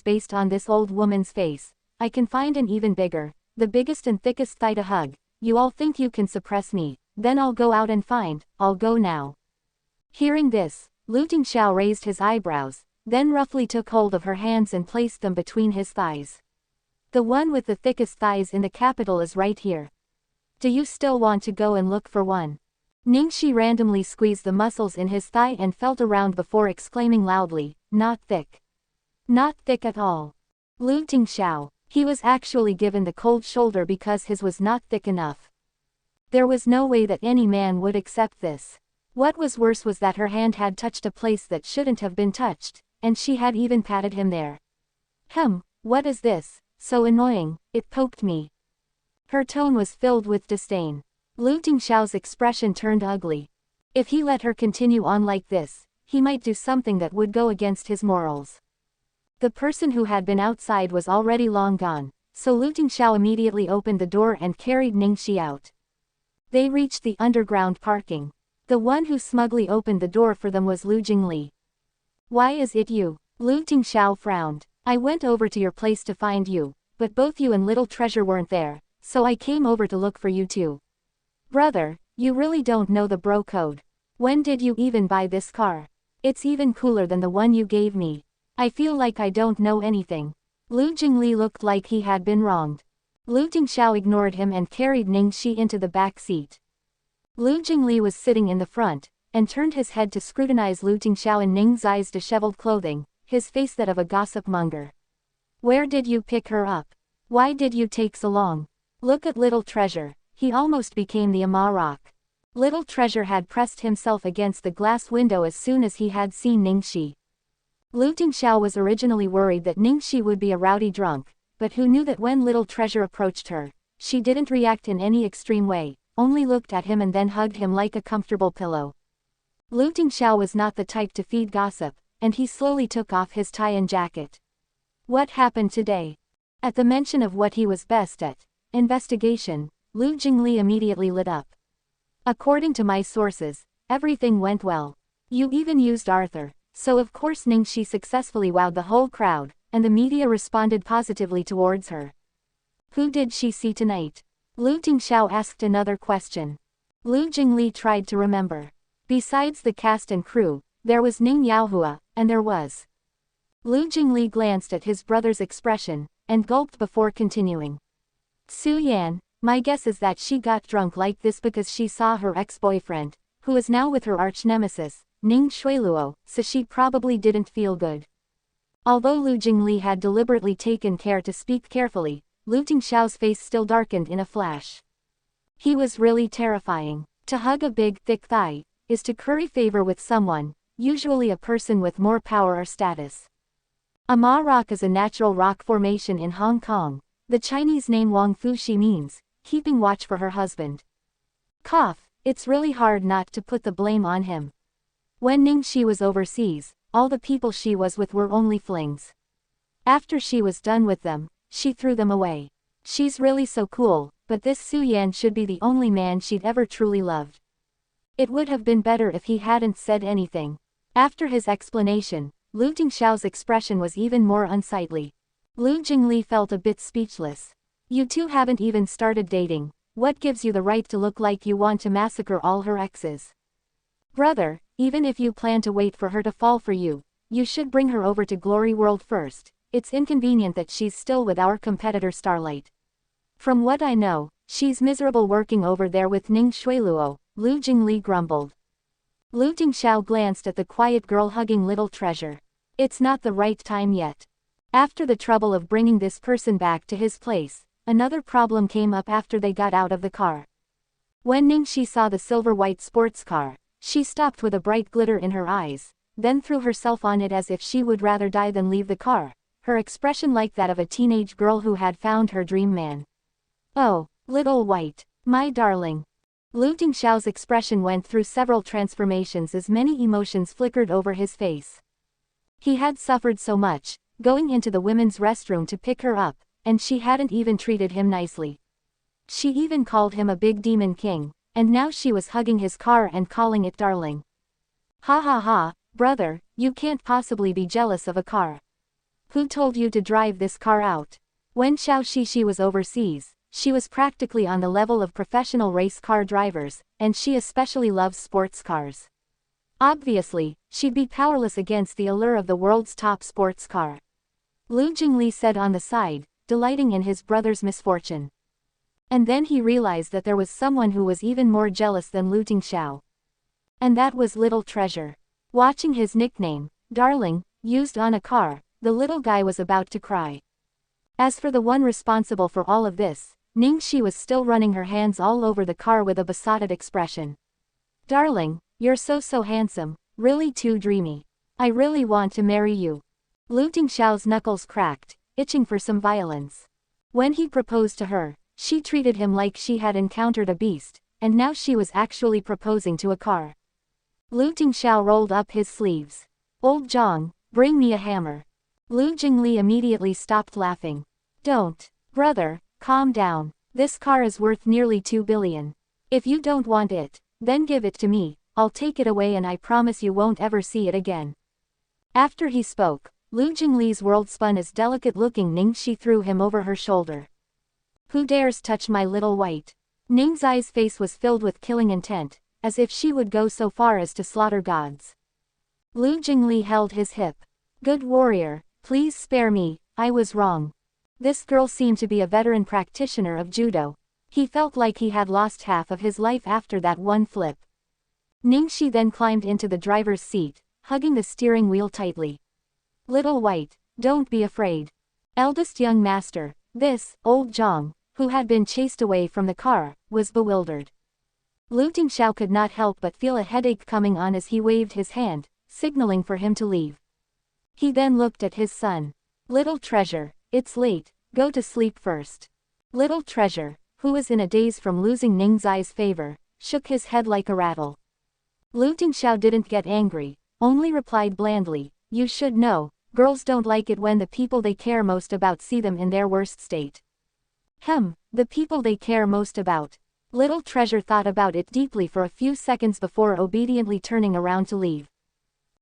based on this old woman's face, I can find an even bigger, the biggest and thickest thigh to hug. You all think you can suppress me, then I'll go out and find, I'll go now." Hearing this, Lu Tingxiao raised his eyebrows, then roughly took hold of her hands and placed them between his thighs. "The one with the thickest thighs in the capital is right here. Do you still want to go and look for one?" Ning Xi randomly squeezed the muscles in his thigh and felt around before exclaiming loudly, "Not thick. Not thick at all." Lu Tingxiao. He was actually given the cold shoulder because his was not thick enough. There was no way that any man would accept this. What was worse was that her hand had touched a place that shouldn't have been touched, and she had even patted him there. What is this? So annoying, it poked me." Her tone was filled with disdain. Lu Tingxiao's expression turned ugly. If he let her continue on like this, he might do something that would go against his morals. The person who had been outside was already long gone, so Lu Tingxiao immediately opened the door and carried Ning Xi out. They reached the underground parking. The one who smugly opened the door for them was Lu Jingli. "Why is it you?" Lu Tingxiao frowned. "I went over to your place to find you, but both you and Little Treasure weren't there, so I came over to look for you too." "Brother, you really don't know the bro code. When did you even buy this car? It's even cooler than the one you gave me. I feel like I don't know anything." Lu Jingli looked like he had been wronged. Lu Tingxiao ignored him and carried Ning Xi into the back seat. Lu Jingli was sitting in the front, and turned his head to scrutinize Lu Tingxiao and Ning Xi's disheveled clothing, his face that of a gossip monger. "Where did you pick her up? Why did you take so long? Look at Little Treasure, he almost became the Ama Rock." Little Treasure had pressed himself against the glass window as soon as he had seen Ning Xi. Lu Tingxiao was originally worried that Ning Xi would be a rowdy drunk, but who knew that when Little Treasure approached her, she didn't react in any extreme way, only looked at him and then hugged him like a comfortable pillow. Lu Tingxiao was not the type to feed gossip, and he slowly took off his tie and jacket. "What happened today?" At the mention of what he was best at, investigation, Lu Jingli immediately lit up. "According to my sources, everything went well. You even used Arthur. So of course Ning Xi successfully wowed the whole crowd, and the media responded positively towards her." "Who did she see tonight?" Lu Tingxiao asked another question. Lu Jingli tried to remember. Besides the cast and crew, there was Ning Yaohua, and there was. Lu Jingli glanced at his brother's expression, and gulped before continuing. "Su Yan, my guess is that she got drunk like this because she saw her ex-boyfriend, who is now with her arch-nemesis, Ning Shuiluo, so she probably didn't feel good." Although Lu Jingli had deliberately taken care to speak carefully, Lu Tingxiao's face still darkened in a flash. He was really terrifying. To hug a big, thick thigh is to curry favor with someone, usually a person with more power or status. Ama Rock is a natural rock formation in Hong Kong. The Chinese name Wang Fuxi means keeping watch for her husband. It's really hard not to put the blame on him. When Ning Xi was overseas, all the people she was with were only flings. After she was done with them, she threw them away. She's really so cool, but this Su Yan should be the only man she'd ever truly loved. It would have been better if he hadn't said anything. After his explanation, Lu Tingxiao's expression was even more unsightly. Lu Jingli felt a bit speechless. You two haven't even started dating. What gives you the right to look like you want to massacre all her exes? Brother, even if you plan to wait for her to fall for you, you should bring her over to Glory World first. It's inconvenient that she's still with our competitor Starlight. From what I know, she's miserable working over there with Ning Xueluo, Lu Jingli grumbled. Lu Tingxiao glanced at the quiet girl hugging little treasure. It's not the right time yet. After the trouble of bringing this person back to his place, another problem came up after they got out of the car. When Ning Xi saw the silver-white sports car, she stopped with a bright glitter in her eyes, then threw herself on it as if she would rather die than leave the car, her expression like that of a teenage girl who had found her dream man. Oh, little white, my darling. Lu Tingxiao's expression went through several transformations as many emotions flickered over his face. He had suffered so much, going into the women's restroom to pick her up, and she hadn't even treated him nicely. She even called him a big demon king, and now she was hugging his car and calling it darling. Ha ha ha, brother, you can't possibly be jealous of a car. Who told you to drive this car out? When Xiao Shishi was overseas, she was practically on the level of professional race car drivers, and she especially loves sports cars. Obviously, she'd be powerless against the allure of the world's top sports car. Lu Jingli said on the side, delighting in his brother's misfortune. And then he realized that there was someone who was even more jealous than Lu Tingxiao. And that was Little Treasure. Watching his nickname, Darling, used on a car, the little guy was about to cry. As for the one responsible for all of this, Ning Xi was still running her hands all over the car with a besotted expression. Darling, you're so handsome, really too dreamy. I really want to marry you. Lu Tingxiao's knuckles cracked, itching for some violence. When he proposed to her, she treated him like she had encountered a beast, and now she was actually proposing to a car. Lu Tingxiao rolled up his sleeves. Old Zhang, bring me a hammer. Lu Jingli immediately stopped laughing. Don't, brother, calm down. This car is worth nearly 2 billion. If you don't want it, then give it to me, I'll take it away and I promise you won't ever see it again. After he spoke, Lu Jingli's world spun as delicate-looking Ning Xi threw him over her shoulder. Who dares touch my little white? Ning Xi's face was filled with killing intent, as if she would go so far as to slaughter gods. Lu Jingli held his hip. Good warrior, please spare me, I was wrong. This girl seemed to be a veteran practitioner of judo. He felt like he had lost half of his life after that one flip. Ning Xi then climbed into the driver's seat, hugging the steering wheel tightly. Little white, don't be afraid. Eldest young master, this, old Zhang, who had been chased away from the car, was bewildered. Lu Tingxiao could not help but feel a headache coming on as he waved his hand, signaling for him to leave. He then looked at his son. Little treasure, it's late, go to sleep first. Little treasure, who was in a daze from losing Ning Xi's favor, shook his head like a rattle. Lu Tingxiao didn't get angry, only replied blandly, you should know, girls don't like it when the people they care most about see them in their worst state. The people they care most about. Little treasure thought about it deeply for a few seconds before obediently turning around to leave.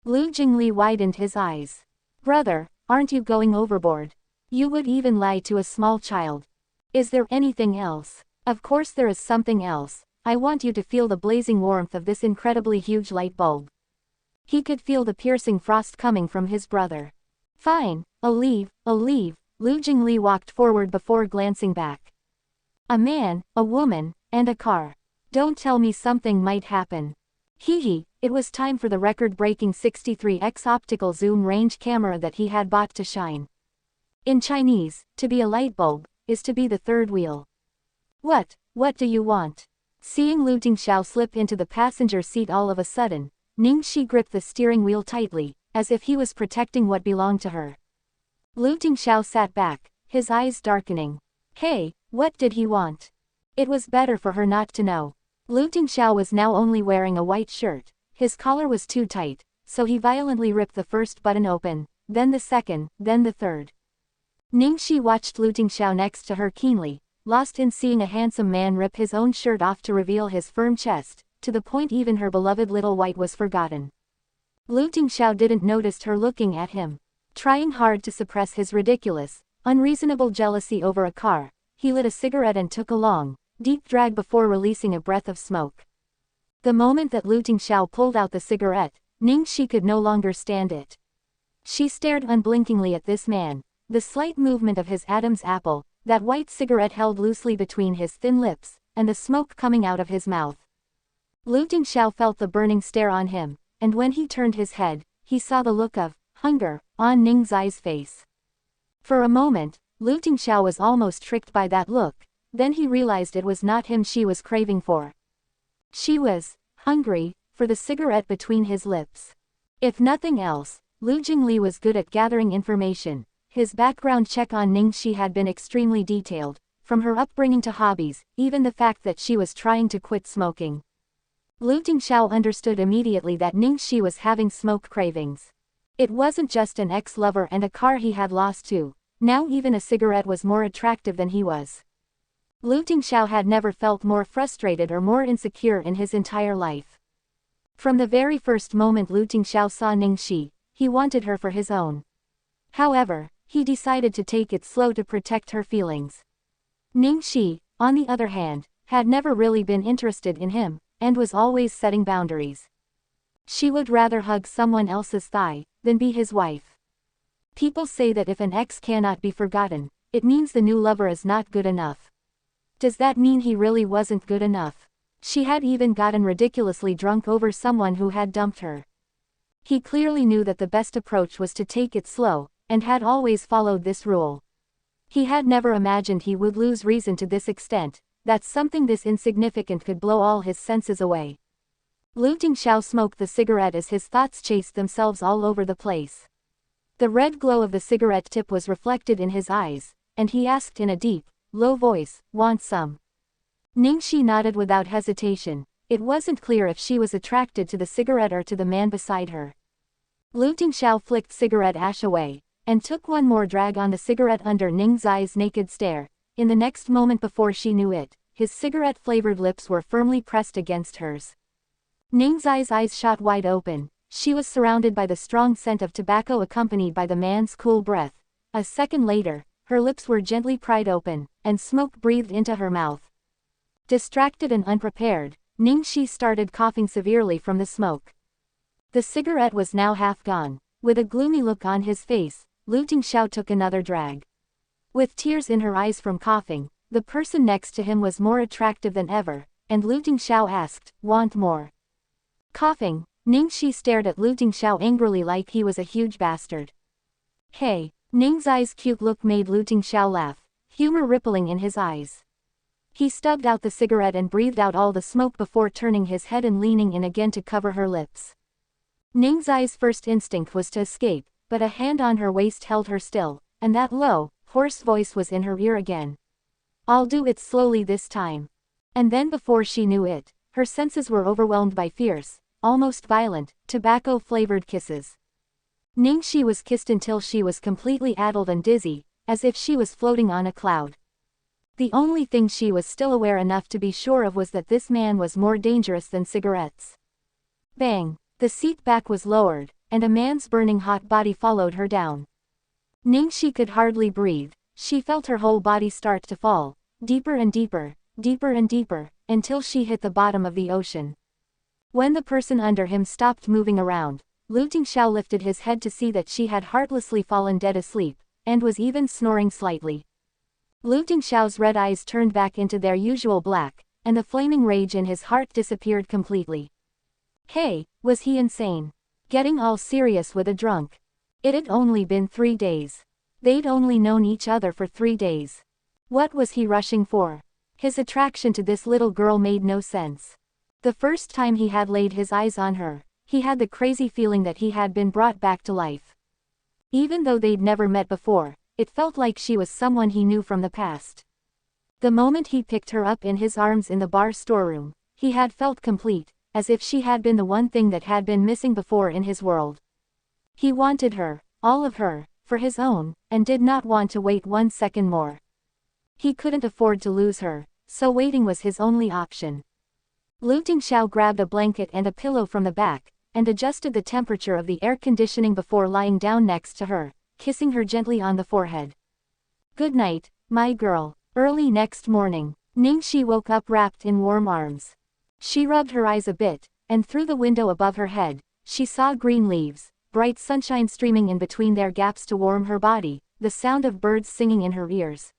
Lu Jingli widened his eyes. Brother, aren't you going overboard? You would even lie to a small child. Is there anything else? Of course there is something else. I want you to feel the blazing warmth of this incredibly huge light bulb. He could feel the piercing frost coming from his brother. Fine, I'll leave. Lu Jingli walked forward before glancing back. A man, a woman, and a car. Don't tell me something might happen. It was time for the record-breaking 63x optical zoom range camera that he had bought to shine. In Chinese, to be a light bulb, is to be the third wheel. What do you want? Seeing Lu Tingxiao slip into the passenger seat all of a sudden, Ning Xi gripped the steering wheel tightly, as if he was protecting what belonged to her. Lu Tingxiao sat back, his eyes darkening. Hey, what did he want? It was better for her not to know. Lu Tingxiao was now only wearing a white shirt, his collar was too tight, so he violently ripped the first button open, then the second, then the third. Ning Xi watched Lu Tingxiao next to her keenly, lost in seeing a handsome man rip his own shirt off to reveal his firm chest, to the point even her beloved little white was forgotten. Lu Tingxiao didn't notice her looking at him. Trying hard to suppress his ridiculous, unreasonable jealousy over a car, he lit a cigarette and took a long, deep drag before releasing a breath of smoke. The moment that Lu Tingxiao pulled out the cigarette, Ning Xi could no longer stand it. She stared unblinkingly at this man, the slight movement of his Adam's apple, that white cigarette held loosely between his thin lips, and the smoke coming out of his mouth. Lu Tingxiao felt the burning stare on him, and when he turned his head, he saw the look of hunger on Ning Xi's face. For a moment, Lu Tingxiao was almost tricked by that look, then he realized it was not him she was craving for. She was hungry for the cigarette between his lips. If nothing else, Lu Jingli was good at gathering information. His background check on Ning Xi had been extremely detailed, from her upbringing to hobbies, even the fact that she was trying to quit smoking. Lu Tingxiao understood immediately that Ning Xi was having smoke cravings. It wasn't just an ex-lover and a car he had lost to, now even a cigarette was more attractive than he was. Lu Tingxiao had never felt more frustrated or more insecure in his entire life. From the very first moment Lu Tingxiao saw Ning Xi, he wanted her for his own. However, he decided to take it slow to protect her feelings. Ning Xi, on the other hand, had never really been interested in him, and was always setting boundaries. She would rather hug someone else's thigh than be his wife. People say that if an ex cannot be forgotten, it means the new lover is not good enough. Does that mean he really wasn't good enough? She had even gotten ridiculously drunk over someone who had dumped her. He clearly knew that the best approach was to take it slow, and had always followed this rule. He had never imagined he would lose reason to this extent, that something this insignificant could blow all his senses away. Lu Tingxiao smoked the cigarette as his thoughts chased themselves all over the place. The red glow of the cigarette tip was reflected in his eyes, and he asked in a deep, low voice, "Want some?" Ning Xi nodded without hesitation. It wasn't clear if she was attracted to the cigarette or to the man beside her. Lu Tingxiao flicked cigarette ash away, and took one more drag on the cigarette under Ning Xi's naked stare. In the next moment before she knew it, his cigarette-flavored lips were firmly pressed against hers. Ning Xi's eyes shot wide open. She was surrounded by the strong scent of tobacco accompanied by the man's cool breath. A second later, her lips were gently pried open, and smoke breathed into her mouth. Distracted and unprepared, Ning Xi started coughing severely from the smoke. The cigarette was now half gone. With a gloomy look on his face, Lu Tingxiao took another drag. With tears in her eyes from coughing, the person next to him was more attractive than ever, and Lu Tingxiao asked, "Want more?" Coughing, Ning Xi stared at Lu Tingxiao angrily like he was a huge bastard. Hey, Ning Xi's cute look made Lu Tingxiao laugh, humor rippling in his eyes. He stubbed out the cigarette and breathed out all the smoke before turning his head and leaning in again to cover her lips. Ning Xi's first instinct was to escape, but a hand on her waist held her still, and that low, hoarse voice was in her ear again. "I'll do it slowly this time." And then before she knew it, her senses were overwhelmed by fierce, almost violent, tobacco-flavored kisses. Ning Xi was kissed until she was completely addled and dizzy, as if she was floating on a cloud. The only thing she was still aware enough to be sure of was that this man was more dangerous than cigarettes. Bang! The seat back was lowered, and a man's burning hot body followed her down. Ning Xi could hardly breathe. She felt her whole body start to fall, deeper and deeper, deeper and deeper, until she hit the bottom of the ocean. When the person under him stopped moving around, Lu Tingxiao lifted his head to see that she had heartlessly fallen dead asleep, and was even snoring slightly. Lu Tingxiao's red eyes turned back into their usual black, and the flaming rage in his heart disappeared completely. Hey, was he insane? Getting all serious with a drunk. It had only been 3 days. They'd only known each other for 3 days. What was he rushing for? His attraction to this little girl made no sense. The first time he had laid his eyes on her, he had the crazy feeling that he had been brought back to life. Even though they'd never met before, it felt like she was someone he knew from the past. The moment he picked her up in his arms in the bar storeroom, he had felt complete, as if she had been the one thing that had been missing before in his world. He wanted her, all of her, for his own, and did not want to wait 1 second more. He couldn't afford to lose her, so waiting was his only option. Lu Tingxiao grabbed a blanket and a pillow from the back, and adjusted the temperature of the air conditioning before lying down next to her, kissing her gently on the forehead. "Good night, my girl." Early next morning, Ning Xi woke up wrapped in warm arms. She rubbed her eyes a bit, and through the window above her head, she saw green leaves, bright sunshine streaming in between their gaps to warm her body, the sound of birds singing in her ears.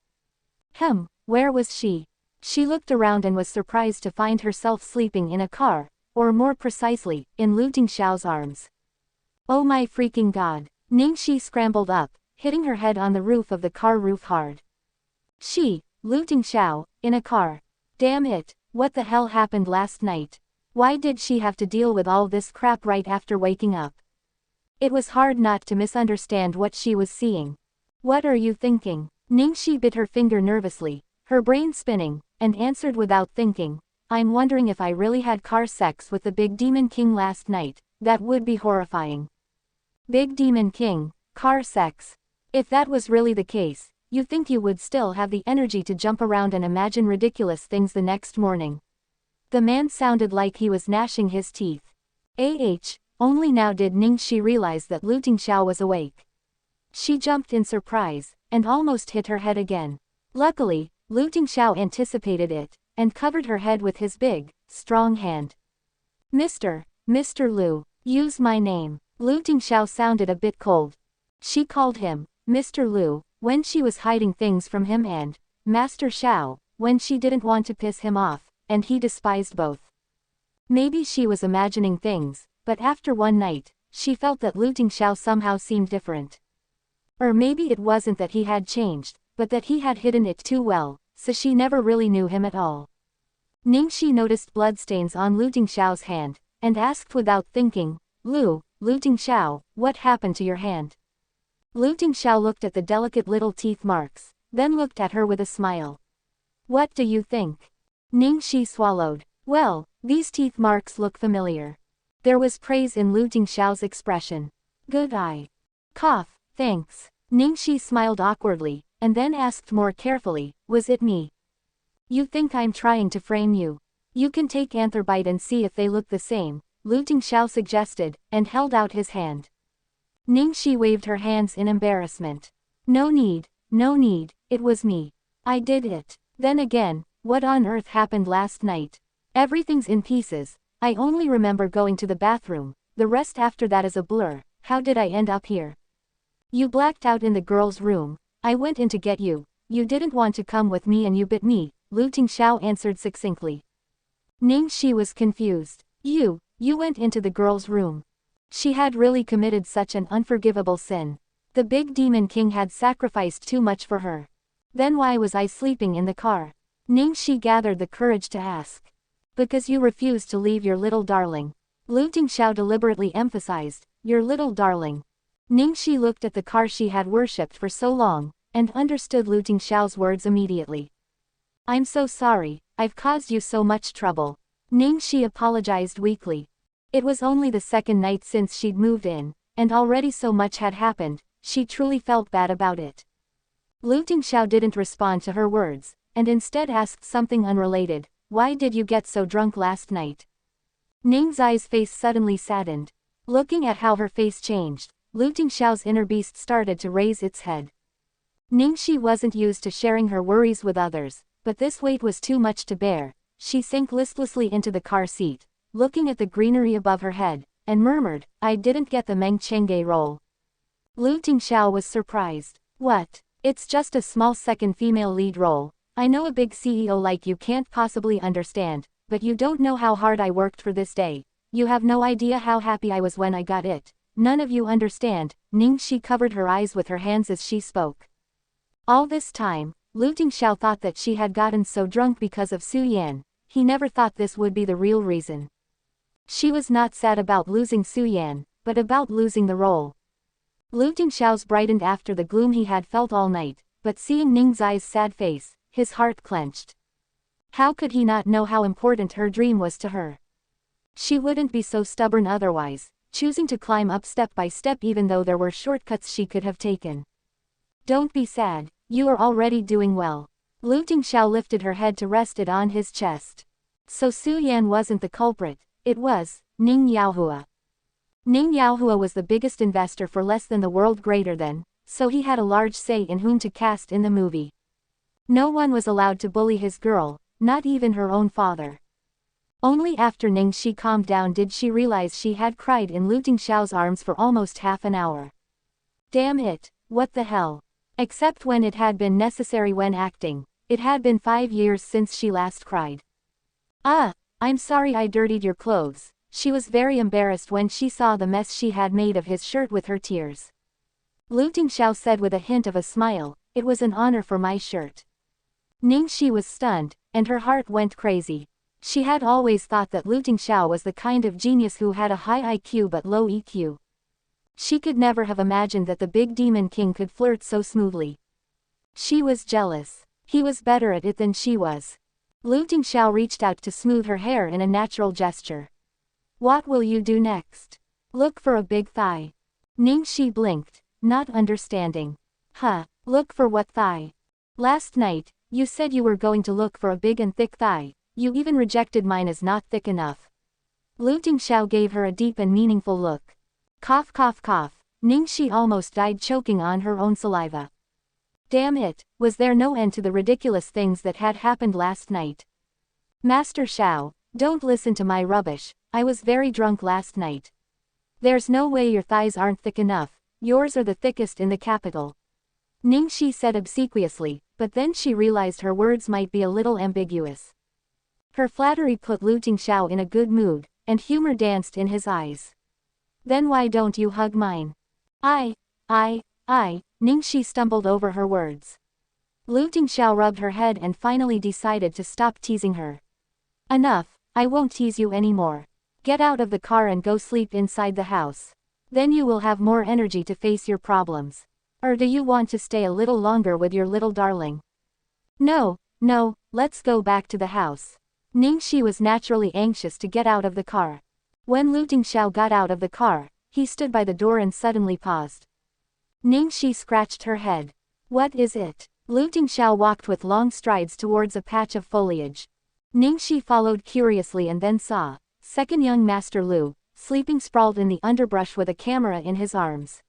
Where was she? She looked around and was surprised to find herself sleeping in a car, or more precisely, in Lu Tingxiao's arms. Oh my freaking god! Ning Xi scrambled up, hitting her head on the roof of the car roof hard. Lu Tingxiao, in a car. Damn it, what the hell happened last night? Why did she have to deal with all this crap right after waking up? It was hard not to misunderstand what she was seeing. What are you thinking? Ning Xi bit her finger nervously, her brain spinning, and answered without thinking, I'm wondering if I really had car sex with the Big Demon King last night. That would be horrifying. Big Demon King, car sex. If that was really the case, you think you would still have the energy to jump around and imagine ridiculous things the next morning? The man sounded like he was gnashing his teeth. Only now did Ning Xi realize that Lu Tingxiao was awake. She jumped in surprise, and almost hit her head again. Luckily, Lu Tingxiao anticipated it, and covered her head with his big, strong hand. Mr. Lu, use my name. Lu Tingxiao sounded a bit cold. She called him Mr. Lu when she was hiding things from him, and Master Xiao when she didn't want to piss him off, and he despised both. Maybe she was imagining things, but after one night, she felt that Lu Tingxiao somehow seemed different. Or maybe it wasn't that he had changed, but that he had hidden it too well, so she never really knew him at all. Ning Xi noticed bloodstains on Lu Tingxiao's hand, and asked without thinking, Lu Tingxiao, what happened to your hand? Lu Tingxiao looked at the delicate little teeth marks, then looked at her with a smile. What do you think? Ning Xi swallowed. Well, these teeth marks look familiar. There was praise in Lu Tingxiao's expression. Good eye. Cough, thanks. Ning Xi smiled awkwardly, and then asked more carefully, was it me? You think I'm trying to frame you? You can take another bite and see if they look the same, Lu Tingxiao suggested, and held out his hand. Ning Xi waved her hands in embarrassment. No need, it was me. I did it. Then again, what on earth happened last night? Everything's in pieces. I only remember going to the bathroom, the rest after that is a blur. How did I end up here? You blacked out in the girl's room. I went in to get you. You didn't want to come with me and you bit me, Lu Tingxiao answered succinctly. Ning Xi was confused. You went into the girl's room. She had really committed such an unforgivable sin. The Big Demon King had sacrificed too much for her. Then why was I sleeping in the car? Ning Xi gathered the courage to ask. Because you refused to leave your little darling. Lu Tingxiao deliberately emphasized, your little darling. Ning Xi looked at the car she had worshipped for so long, and understood Lu Tingxiao's words immediately. I'm so sorry, I've caused you so much trouble. Ning Xi apologized weakly. It was only the second night since she'd moved in, and already so much had happened, she truly felt bad about it. Lu Tingxiao didn't respond to her words, and instead asked something unrelated, why did you get so drunk last night? Ning Xi's face suddenly saddened. Looking at how her face changed, Lu Tingxiao's inner beast started to raise its head. Ning Xi wasn't used to sharing her worries with others, but this weight was too much to bear. She sank listlessly into the car seat, looking at the greenery above her head, and murmured, I didn't get the Meng Chengge role. Lu Tingxiao was surprised. What? It's just a small second female lead role. I know a big CEO like you can't possibly understand, but you don't know how hard I worked for this day. You have no idea how happy I was when I got it. None of you understand. Ning Xi covered her eyes with her hands as she spoke. All this time, Lu Tingxiao thought that she had gotten so drunk because of Su Yan. He never thought this would be the real reason. She was not sad about losing Su Yan, but about losing the role. Lu Tingxiao's brightened after the gloom he had felt all night, but seeing Ning Xi's sad face, his heart clenched. How could he not know how important her dream was to her? She wouldn't be so stubborn otherwise. choosing to climb up step by step even though there were shortcuts she could have taken. Don't be sad, you are already doing well. Lu Tingxiao lifted her head to rest it on his chest. So Su Yan wasn't the culprit, it was Ning Yaohua. Ning Yaohua was the biggest investor for less than the world greater than, so he had a large say in whom to cast in the movie. No one was allowed to bully his girl, not even her own father. Only after Ning Xi calmed down did she realize she had cried in Lu Tingxiao's arms for almost half an hour. Damn it, what the hell? Except when it had been necessary when acting, it had been 5 years since she last cried. Ah, I'm sorry I dirtied your clothes. She was very embarrassed when she saw the mess she had made of his shirt with her tears. Lu Tingxiao said with a hint of a smile, it was an honor for my shirt. Ning Xi was stunned, and her heart went crazy. She had always thought that Lu Tingxiao was the kind of genius who had a high IQ but low EQ. She could never have imagined that the big demon king could flirt so smoothly. She was jealous. He was better at it than she was. Lu Tingxiao reached out to smooth her hair in a natural gesture. What will you do next? Look for a big thigh. Ning Xi blinked, not understanding. Huh, look for what thigh? Last night, you said you were going to look for a big and thick thigh, you even rejected mine as not thick enough. Lu Tingxiao gave her a deep and meaningful look. Cough cough cough, Ning Xi almost died choking on her own saliva. Damn it, was there no end to the ridiculous things that had happened last night? Master Xiao, don't listen to my rubbish, I was very drunk last night. There's no way your thighs aren't thick enough, yours are the thickest in the capital. Ning Xi said obsequiously, but then she realized her words might be a little ambiguous. Her flattery put Lu Tingxiao in a good mood, and humor danced in his eyes. Then why don't you hug mine? Ning Xi stumbled over her words. Lu Tingxiao rubbed her head and finally decided to stop teasing her. Enough, I won't tease you anymore. Get out of the car and go sleep inside the house. Then you will have more energy to face your problems. Or do you want to stay a little longer with your little darling? No, let's go back to the house. Ning Xi was naturally anxious to get out of the car. When Lu Tingxiao got out of the car, he stood by the door and suddenly paused. Ning Xi scratched her head. What is it? Lu Tingxiao walked with long strides towards a patch of foliage. Ning Xi followed curiously and then saw second young Master Lu, sleeping sprawled in the underbrush with a camera in his arms.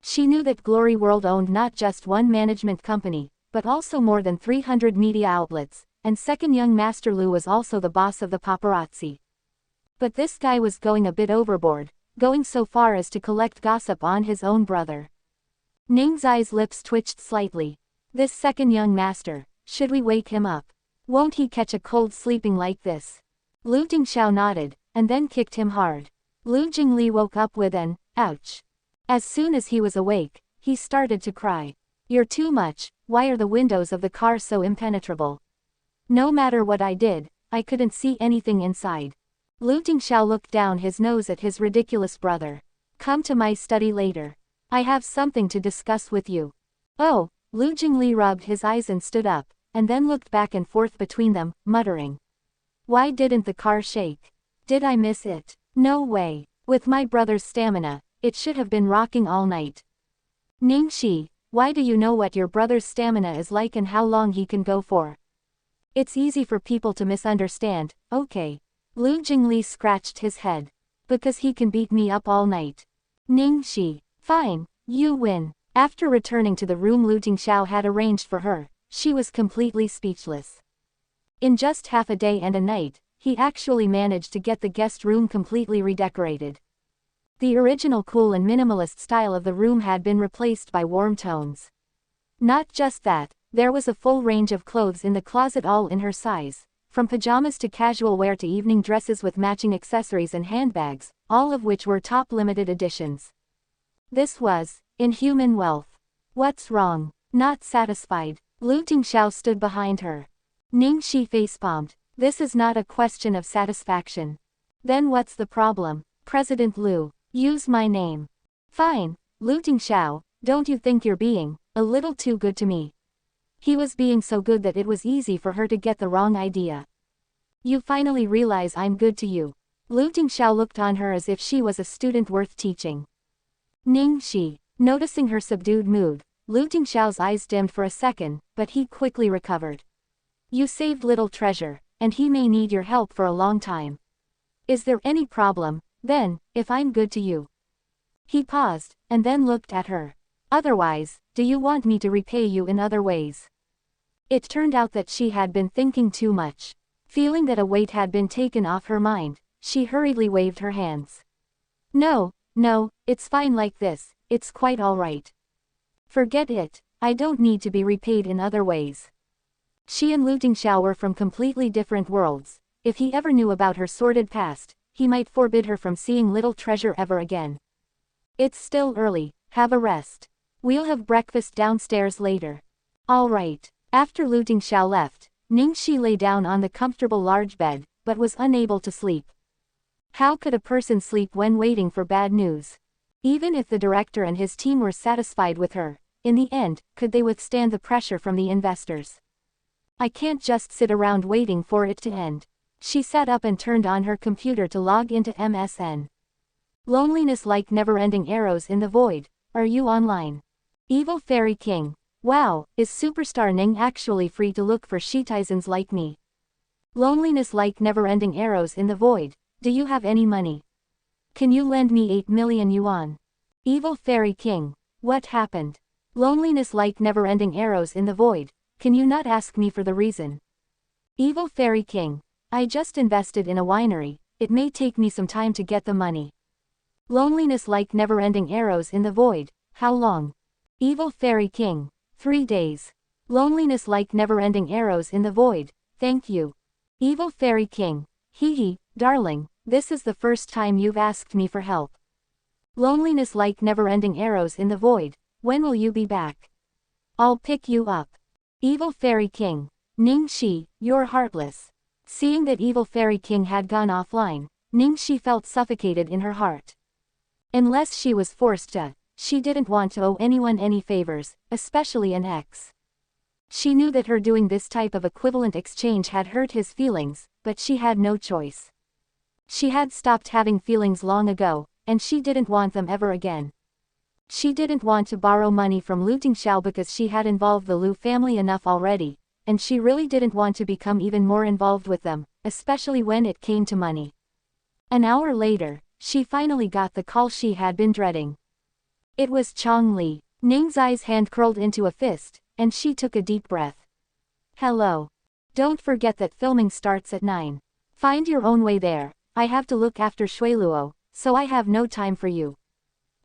She knew that Glory World owned not just one management company, but also more than 300 media outlets, and second young Master Lu was also the boss of the paparazzi. But this guy was going a bit overboard, going so far as to collect gossip on his own brother. Ning Xi's lips twitched slightly. This second young master, should we wake him up? Won't he catch a cold sleeping like this? Lu Tingxiao nodded, and then kicked him hard. Lu Jingli woke up with an, ouch. As soon as he was awake, he started to cry. You're too much, why are the windows of the car so impenetrable? No matter what I did, I couldn't see anything inside. Lu Tingxiao looked down his nose at his ridiculous brother. Come to my study later. I have something to discuss with you. Oh, Lu Jingli rubbed his eyes and stood up, and then looked back and forth between them, muttering. Why didn't the car shake? Did I miss it? No way. With my brother's stamina, it should have been rocking all night. Ning Xi, why do you know what your brother's stamina is like and how long he can go for? It's easy for people to misunderstand, okay. Lu Jingli scratched his head. Because he can beat me up all night. Ning Xi, fine, you win. After returning to the room Lu Tingxiao had arranged for her, she was completely speechless. In just half a day and a night, he actually managed to get the guest room completely redecorated. The original cool and minimalist style of the room had been replaced by warm tones. Not just that, there was a full range of clothes in the closet all in her size, from pajamas to casual wear to evening dresses with matching accessories and handbags, all of which were top limited editions. This was inhuman wealth. What's wrong? Not satisfied, Lu Tingxiao stood behind her. Ning Xi facepalmed. This is not a question of satisfaction. Then what's the problem? President Lu, use my name. Fine, Lu Tingxiao, don't you think you're being a little too good to me? He was being so good that it was easy for her to get the wrong idea. You finally realize I'm good to you. Lu Tingxiao looked on her as if she was a student worth teaching. Ning Xi. Noticing her subdued mood, Lu Tingxiao's eyes dimmed for a second, but he quickly recovered. You saved little treasure, and he may need your help for a long time. Is there any problem, then, if I'm good to you? He paused, and then looked at her. Otherwise, do you want me to repay you in other ways? It turned out that she had been thinking too much. Feeling that a weight had been taken off her mind, she hurriedly waved her hands. No, it's fine like this, it's quite all right. Forget it, I don't need to be repaid in other ways. She and Lu Tingxiao were from completely different worlds. If he ever knew about her sordid past, he might forbid her from seeing little treasure ever again. It's still early, have a rest. We'll have breakfast downstairs later. All right. After Lu Tingxiao left, Ning Xi lay down on the comfortable large bed, but was unable to sleep. How could a person sleep when waiting for bad news? Even if the director and his team were satisfied with her, in the end, could they withstand the pressure from the investors? I can't just sit around waiting for it to end. She sat up and turned on her computer to log into MSN. Loneliness like never-ending arrows in the void. Are you online? Evil Fairy King. Wow, is superstar Ning actually free to look for shitizens like me? Loneliness like never-ending arrows in the void. Do you have any money? Can you lend me 8 million yuan? Evil Fairy King. What happened? Loneliness like never-ending arrows in the void. Can you not ask me for the reason? Evil Fairy King. I just invested in a winery, it may take me some time to get the money. Loneliness like never-ending arrows in the void. How long? Evil Fairy King. 3 days. Loneliness like never-ending arrows in the void. Thank you. Evil Fairy King. Hee, darling, this is the first time you've asked me for help. Loneliness like never-ending arrows in the void. When will you be back? I'll pick you up. Evil Fairy King. Ning Xi, you're heartless. Seeing that Evil Fairy King had gone offline, Ning Xi felt suffocated in her heart. Unless she was forced to, she didn't want to owe anyone any favors, especially an ex. She knew that her doing this type of equivalent exchange had hurt his feelings, but she had no choice. She had stopped having feelings long ago, and she didn't want them ever again. She didn't want to borrow money from Lu Tingxiao because she had involved the Lu family enough already, and she really didn't want to become even more involved with them, especially when it came to money. An hour later, she finally got the call she had been dreading. It was Chong Li. Ning Xi's hand curled into a fist, and she took a deep breath. Hello. Don't forget that filming starts at 9. Find your own way there. I have to look after Shuiluo, so I have no time for you.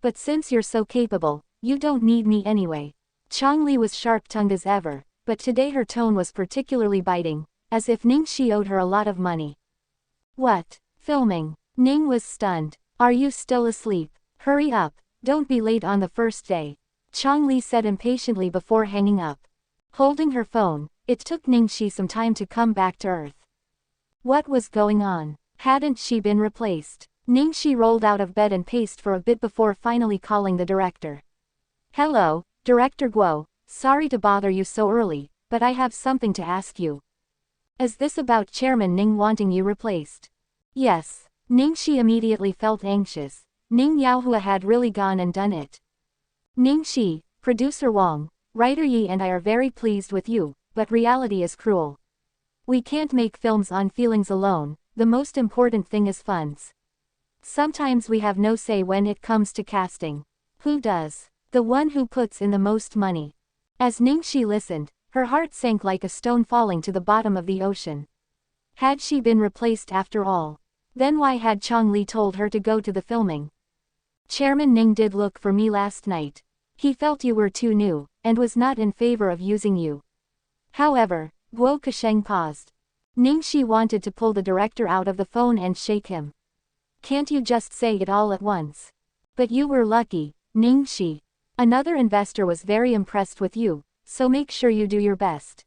But since you're so capable, you don't need me anyway. Chong Li was sharp-tongued as ever, but today her tone was particularly biting, as if Ning Xi owed her a lot of money. What? Filming? Ning was stunned. Are you still asleep? Hurry up, don't be late on the first day. Chong Li said impatiently before hanging up. Holding her phone, it took Ning Xi some time to come back to earth. What was going on? Hadn't she been replaced? Ning Xi rolled out of bed and paced for a bit before finally calling the director. Hello, Director Guo, sorry to bother you so early, but I have something to ask you. Is this about Chairman Ning wanting you replaced? Yes. Ning Xi immediately felt anxious. Ning Yaohua had really gone and done it. Ning Xi, Producer Wang, Writer Yi and I are very pleased with you, but reality is cruel. We can't make films on feelings alone, the most important thing is funds. Sometimes we have no say when it comes to casting. Who does? The one who puts in the most money. As Ning Xi listened, her heart sank like a stone falling to the bottom of the ocean. Had she been replaced after all? Then why had Chong Li told her to go to the filming? Chairman Ning did look for me last night. He felt you were too new, and was not in favor of using you. However, Guo Kasheng paused. Ning Xi wanted to pull the director out of the phone and shake him. Can't you just say it all at once? But you were lucky, Ning Xi. Another investor was very impressed with you, so make sure you do your best.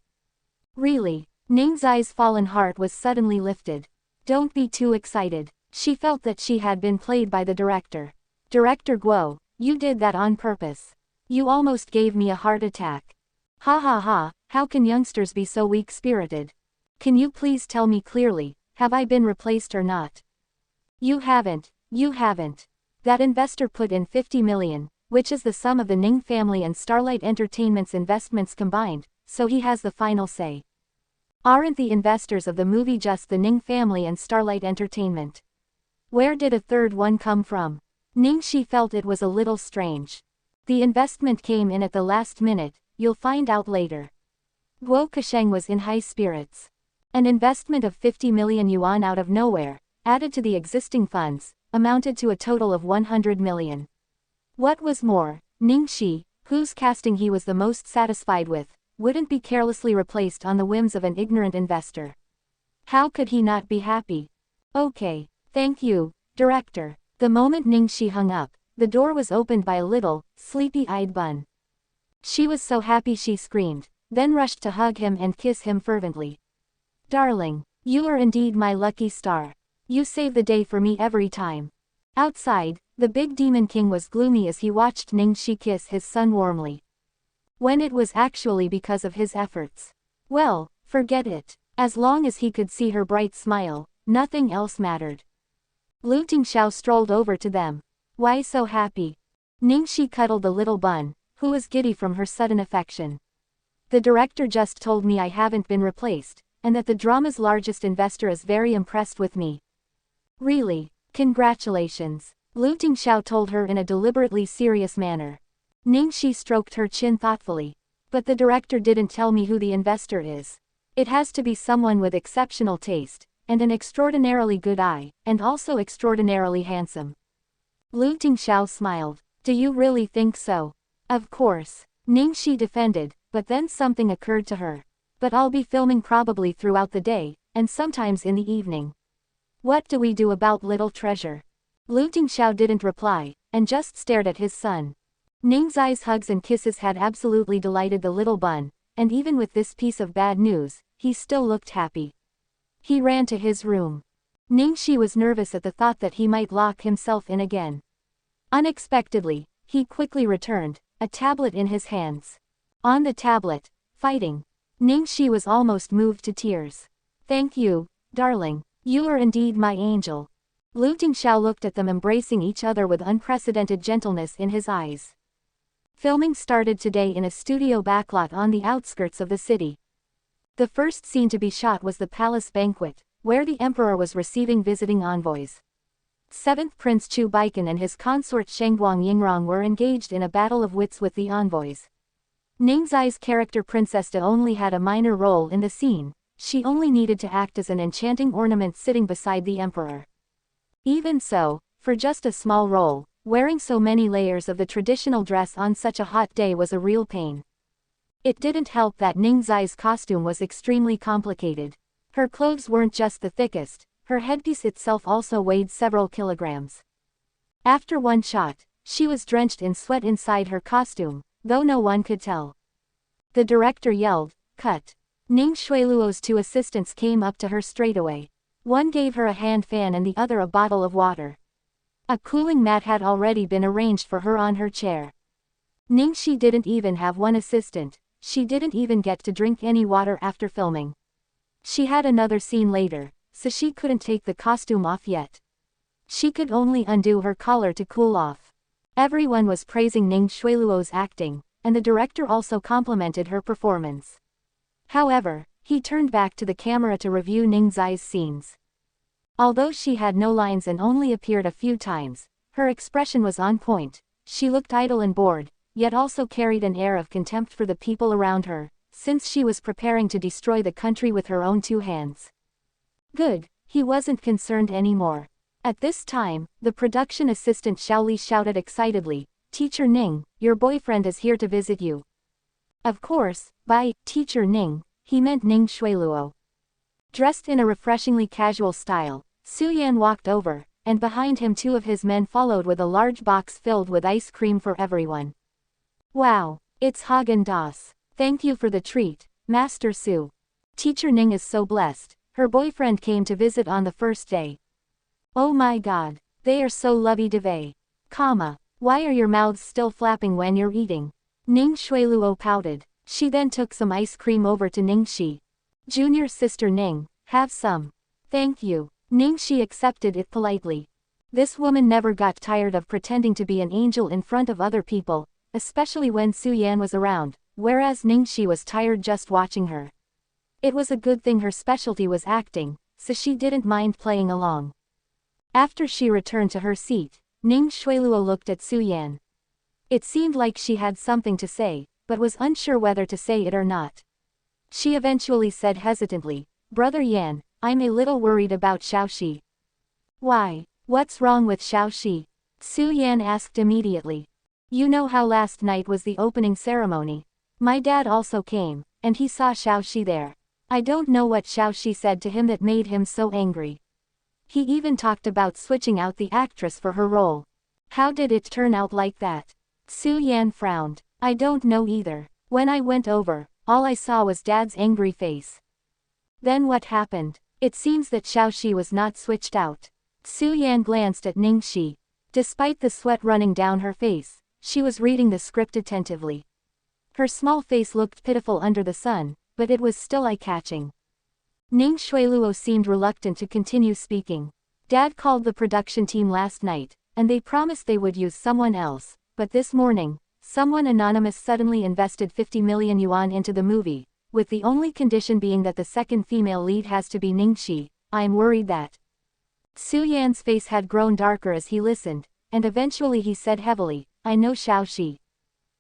Really? Ning Xi's fallen heart was suddenly lifted. Don't be too excited. She felt that she had been played by the director. Director Guo, you did that on purpose. You almost gave me a heart attack. Ha ha ha, how can youngsters be so weak-spirited? Can you please tell me clearly, have I been replaced or not? You haven't. That investor put in 50 million, which is the sum of the Ning family and Starlight Entertainment's investments combined, so he has the final say. Aren't the investors of the movie just the Ning family and Starlight Entertainment? Where did a third one come from? Ning Xi felt it was a little strange. The investment came in at the last minute, you'll find out later. Guo Kasheng was in high spirits. An investment of 50 million yuan out of nowhere, added to the existing funds, amounted to a total of 100 million. What was more, Ning Xi, whose casting he was the most satisfied with, wouldn't be carelessly replaced on the whims of an ignorant investor. How could he not be happy? Okay, thank you, director. The moment Ning Xi hung up, the door was opened by a little, sleepy-eyed Bun. She was so happy she screamed, then rushed to hug him and kiss him fervently. Darling, you are indeed my lucky star. You save the day for me every time. Outside, the big demon king was gloomy as he watched Ning Xi kiss his son warmly. When it was actually because of his efforts. Well, forget it. As long as he could see her bright smile, nothing else mattered. Lu Tingxiao strolled over to them. Why so happy? Ning Xi cuddled the little Bun, who was giddy from her sudden affection. The director just told me I haven't been replaced, and that the drama's largest investor is very impressed with me. Really? Congratulations. Lu Tingxiao told her in a deliberately serious manner. Ning Xi stroked her chin thoughtfully. But the director didn't tell me who the investor is. It has to be someone with exceptional taste, and an extraordinarily good eye, and also extraordinarily handsome. Lu Tingxiao smiled. Do you really think so? Of course. Ning Xi defended, but then something occurred to her. But I'll be filming probably throughout the day, and sometimes in the evening. What do we do about little treasure? Lu Tingxiao didn't reply, and just stared at his son. Ning Xi's hugs and kisses had absolutely delighted the little Bun, and even with this piece of bad news, he still looked happy. He ran to his room. Ning Xi was nervous at the thought that he might lock himself in again. Unexpectedly, he quickly returned, a tablet in his hands. On the tablet, fighting. Ning Xi was almost moved to tears. Thank you, darling. You are indeed my angel. Lu Tingxiao looked at them embracing each other with unprecedented gentleness in his eyes. Filming started today in a studio backlot on the outskirts of the city. The first scene to be shot was the palace banquet, where the emperor was receiving visiting envoys. 7th Prince Chu Baikan and his consort Shengguang Yingrong were engaged in a battle of wits with the envoys. Ning Xi's character Princess De only had a minor role in the scene. She only needed to act as an enchanting ornament sitting beside the emperor. Even so, for just a small role, wearing so many layers of the traditional dress on such a hot day was a real pain. It didn't help that Ning Xi's costume was extremely complicated. Her clothes weren't just the thickest, her headpiece itself also weighed several kilograms. After one shot, she was drenched in sweat inside her costume, though no one could tell. The director yelled, "Cut!" Ning Xueluo's 2 assistants came up to her straightaway. One gave her a hand fan and the other a bottle of water. A cooling mat had already been arranged for her on her chair. Ning Xi didn't even have one assistant. She didn't even get to drink any water after filming. She had another scene later, so she couldn't take the costume off yet. She could only undo her collar to cool off. Everyone was praising Ning Xueluo's acting, and the director also complimented her performance. However, he turned back to the camera to review Ning Xi's scenes. Although she had no lines and only appeared a few times, her expression was on point. She looked idle and bored, yet also carried an air of contempt for the people around her, since she was preparing to destroy the country with her own 2 hands. Good, he wasn't concerned anymore. At this time, the production assistant Xiaoli shouted excitedly, "Teacher Ning, your boyfriend is here to visit you." Of course, by Teacher Ning, he meant Ning Xueluo. Dressed in a refreshingly casual style, Su Yan walked over, and behind him 2 of his men followed with a large box filled with ice cream for everyone. Wow, it's Haagen-Dazs. Thank you for the treat, Master Su. Teacher Ning is so blessed. Her boyfriend came to visit on the first day. Oh my god, they are so lovey-dovey. Why are your mouths still flapping when you're eating? Ning Xueluo pouted. She then took some ice cream over to Ning Xi. Junior sister Ning, have some. Thank you. Ning Xi accepted it politely. This woman never got tired of pretending to be an angel in front of other people, especially when Su Yan was around, whereas Ning Xi was tired just watching her. It was a good thing her specialty was acting, so she didn't mind playing along. After she returned to her seat, Ning Xueluo looked at Su Yan. It seemed like she had something to say, but was unsure whether to say it or not. She eventually said hesitantly, "Brother Yan, I'm a little worried about Xiaoxi." "Why? What's wrong with Xiaoxi?" Su Yan asked immediately. "You know how last night was the opening ceremony. My dad also came, and he saw Xiaoxi there. I don't know what Xiaoxi said to him that made him so angry. He even talked about switching out the actress for her role. How did it turn out like that?" Su Yan frowned. "I don't know either. When I went over, all I saw was Dad's angry face." "Then what happened?" "It seems that Xiaoxi was not switched out." Su Yan glanced at Ning Xi. Despite the sweat running down her face, she was reading the script attentively. Her small face looked pitiful under the sun, but it was still eye-catching. Ning Xueluo seemed reluctant to continue speaking. "Dad called the production team last night, and they promised they would use someone else, but this morning, someone anonymous suddenly invested 50 million yuan into the movie, with the only condition being that the second female lead has to be Ning Xi. I'm worried that..." Su Yan's face had grown darker as he listened, and eventually he said heavily, "I know Xiaoxi.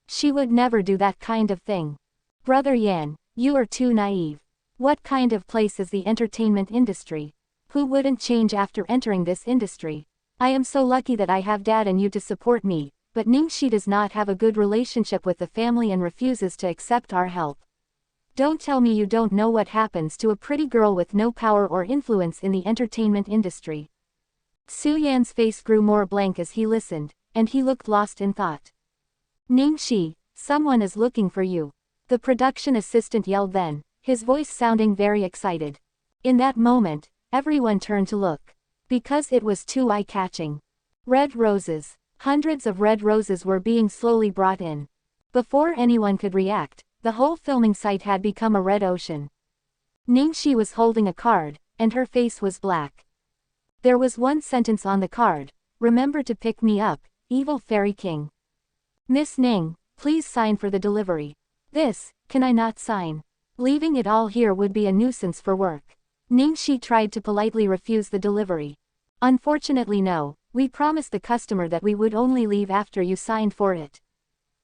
She would never do that kind of thing. Brother Yan, you are too naive. What kind of place is the entertainment industry? Who wouldn't change after entering this industry? I am so lucky that I have Dad and you to support me, but Ning Xi does not have a good relationship with the family and refuses to accept our help. Don't tell me you don't know what happens to a pretty girl with no power or influence in the entertainment industry." Su Yan's face grew more blank as he listened, and he looked lost in thought. "Ning Xi, someone is looking for you," the production assistant yelled then, his voice sounding very excited. In that moment, everyone turned to look. Because it was too eye-catching. Red roses. Hundreds of red roses were being slowly brought in. Before anyone could react, the whole filming site had become a red ocean. Ning Xi was holding a card, and her face was black. There was one sentence on the card: "Remember to pick me up, evil fairy king." "Miss Ning, please sign for the delivery." "This, can I not sign? Leaving it all here would be a nuisance for work." Ning Xi tried to politely refuse the delivery. "Unfortunately no, we promised the customer that we would only leave after you signed for it."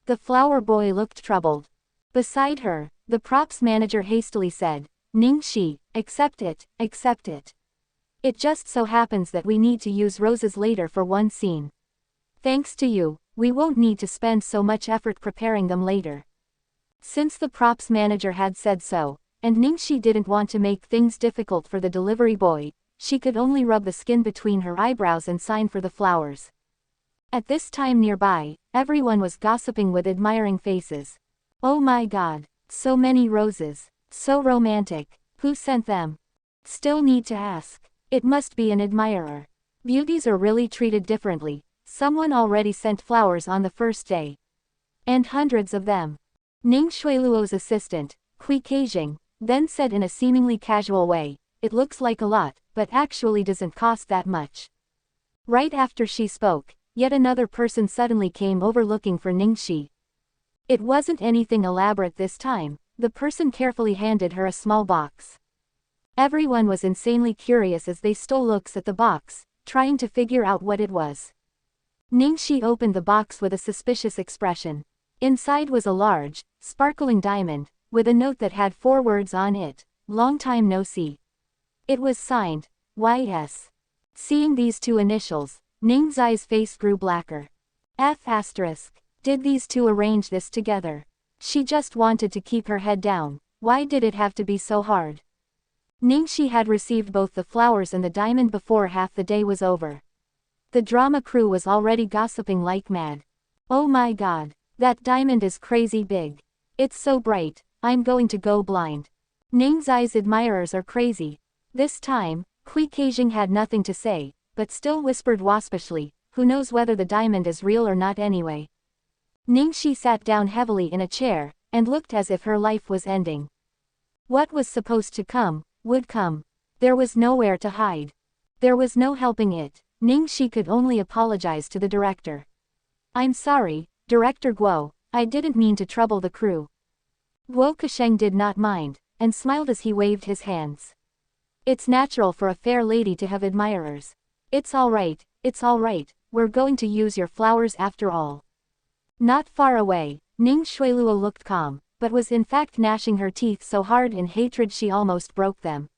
The flower boy looked troubled. Beside her, the props manager hastily said, "Ning Xi, accept it, accept it. It just so happens that we need to use roses later for one scene. Thanks to you, we won't need to spend so much effort preparing them later." Since the props manager had said so, and Ning Xi didn't want to make things difficult for the delivery boy, she could only rub the skin between her eyebrows and sign for the flowers. At this time nearby, everyone was gossiping with admiring faces. "Oh my God, so many roses, so romantic, who sent them? Still need to ask. It must be an admirer. Beauties are really treated differently, someone already sent flowers on the first day. And hundreds of them." Ning Xueluo's assistant, Hui Keijing, then said in a seemingly casual way, "It looks like a lot, but actually doesn't cost that much." Right after she spoke, yet another person suddenly came over looking for Ning Xi. It wasn't anything elaborate this time, the person carefully handed her a small box. Everyone was insanely curious as they stole looks at the box, trying to figure out what it was. Ning Xi opened the box with a suspicious expression. Inside was a large, sparkling diamond, with a note that had 4 words on it: "Long time no see." It was signed, Y.S. Seeing these 2 initials, Ning Xi's face grew blacker. F***. Did these 2 arrange this together? She just wanted to keep her head down. Why did it have to be so hard? Ning Xi had received both the flowers and the diamond before half the day was over. The drama crew was already gossiping like mad. "Oh my God, that diamond is crazy big. It's so bright, I'm going to go blind. Ning Xi's admirers are crazy." This time, Hui Keijing had nothing to say, but still whispered waspishly, "Who knows whether the diamond is real or not anyway." Ning Xi sat down heavily in a chair, and looked as if her life was ending. What was supposed to come, would come. There was nowhere to hide. There was no helping it. Ning Xi could only apologize to the director. I'm sorry, Director Guo, I didn't mean to trouble the crew. Guo Kasheng did not mind, and smiled as he waved his hands. It's natural for a fair lady to have admirers. It's alright, we're going to use your flowers after all. Not far away, Ning Shuiluo looked calm, but was in fact gnashing her teeth so hard in hatred she almost broke them.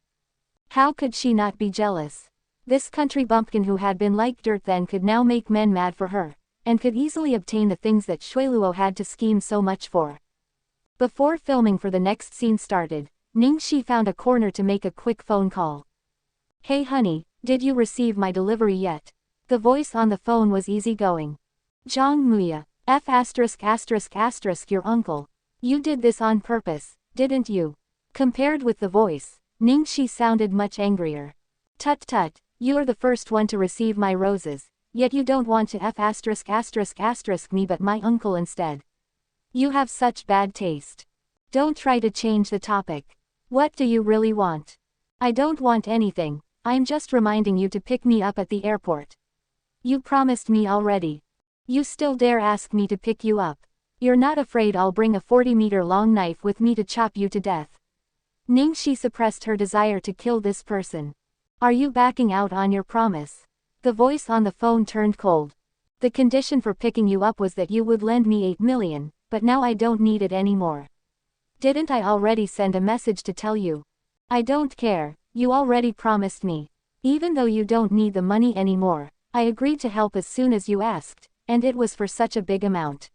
How could she not be jealous? This country bumpkin who had been like dirt then could now make men mad for her, and could easily obtain the things that Shuiluo had to scheme so much for. Before filming for the next scene started, Ning Xi found a corner to make a quick phone call. Hey honey, did you receive my delivery yet? The voice on the phone was easygoing. Zhang Muya, F*****, your uncle. You did this on purpose, didn't you? Compared with the voice, Ning Xi sounded much angrier. Tut tut, you're the first one to receive my roses, yet you don't want to F***** me but my uncle instead. You have such bad taste. Don't try to change the topic. What do you really want? I don't want anything, I'm just reminding you to pick me up at the airport. You promised me already. You still dare ask me to pick you up? You're not afraid I'll bring a 40-meter long knife with me to chop you to death? Ning Xi suppressed her desire to kill this person. Are you backing out on your promise? The voice on the phone turned cold. The condition for picking you up was that you would lend me 8 million, but now I don't need it anymore. Didn't I already send a message to tell you? I don't care, you already promised me. Even though you don't need the money anymore, I agreed to help as soon as you asked, and it was for such a big amount.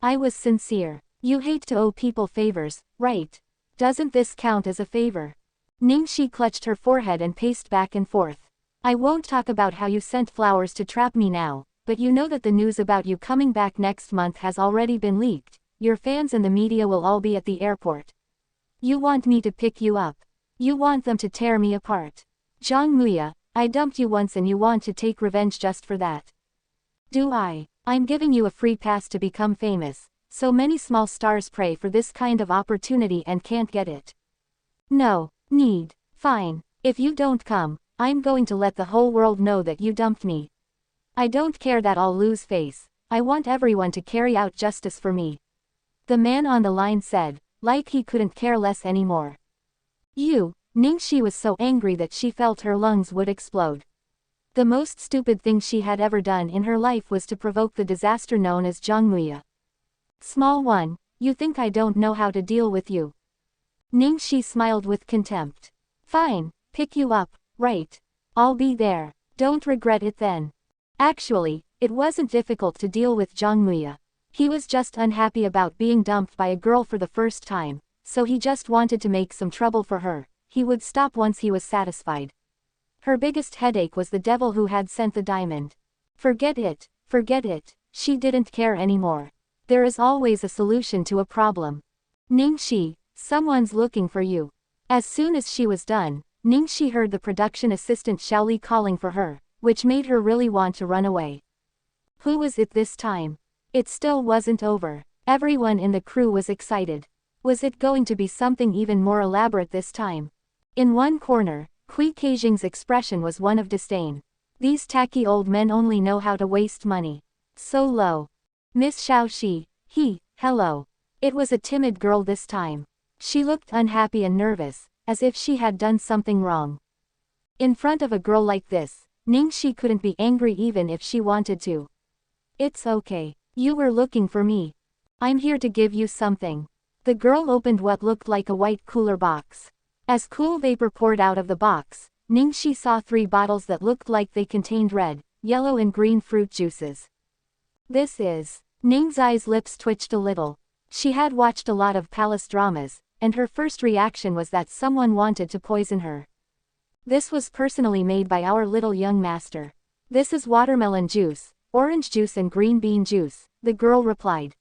I was sincere. You hate to owe people favors, right? Doesn't this count as a favor? Ning Xi clutched her forehead and paced back and forth. I won't talk about how you sent flowers to trap me now, but you know that the news about you coming back next month has already been leaked. Your fans and the media will all be at the airport. You want me to pick you up. You want them to tear me apart. Zhang Muya, I dumped you once and you want to take revenge just for that. Do I? I'm giving you a free pass to become famous. So many small stars pray for this kind of opportunity and can't get it. No, need. Fine. If you don't come, I'm going to let the whole world know that you dumped me. I don't care that I'll lose face. I want everyone to carry out justice for me. The man on the line said, like he couldn't care less anymore. Ning Xi was so angry that she felt her lungs would explode. The most stupid thing she had ever done in her life was to provoke the disaster known as Zhangmuya. Small one, you think I don't know how to deal with you? Ning Xi smiled with contempt. Fine, pick you up, right? I'll be there, don't regret it then. Actually, it wasn't difficult to deal with Zhangmuya. He was just unhappy about being dumped by a girl for the first time, so he just wanted to make some trouble for her. He would stop once he was satisfied. Her biggest headache was the devil who had sent the diamond. Forget it, she didn't care anymore. There is always a solution to a problem. Ning Xi, someone's looking for you. As soon as she was done, Ning Xi heard the production assistant Xiaoli calling for her, which made her really want to run away. Who was it this time? It still wasn't over. Everyone in the crew was excited. Was it going to be something even more elaborate this time? In one corner, Kui Keijing's expression was one of disdain. These tacky old men only know how to waste money. So low. Miss Xiaoxi, hello. It was a timid girl this time. She looked unhappy and nervous, as if she had done something wrong. In front of a girl like this, Ning Xi couldn't be angry even if she wanted to. It's okay. You were looking for me. I'm here to give you something. The girl opened what looked like a white cooler box. As cool vapor poured out of the box, Ning Xi saw 3 bottles that looked like they contained red, yellow and green fruit juices. This is... Ning's eyes lips twitched a little. She had watched a lot of palace dramas, and her first reaction was that someone wanted to poison her. This was personally made by our little young master. This is watermelon juice, orange juice and green bean juice, the girl replied.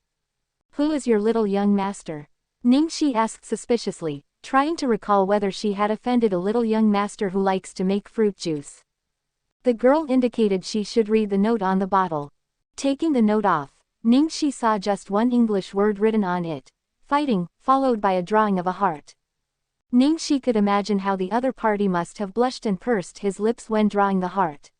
Who is your little young master? Ning Xi asked suspiciously, trying to recall whether she had offended a little young master who likes to make fruit juice. The girl indicated she should read the note on the bottle. Taking the note off, Ning Xi saw just one English word written on it, fighting, followed by a drawing of a heart. Ning Xi could imagine how the other party must have blushed and pursed his lips when drawing the heart.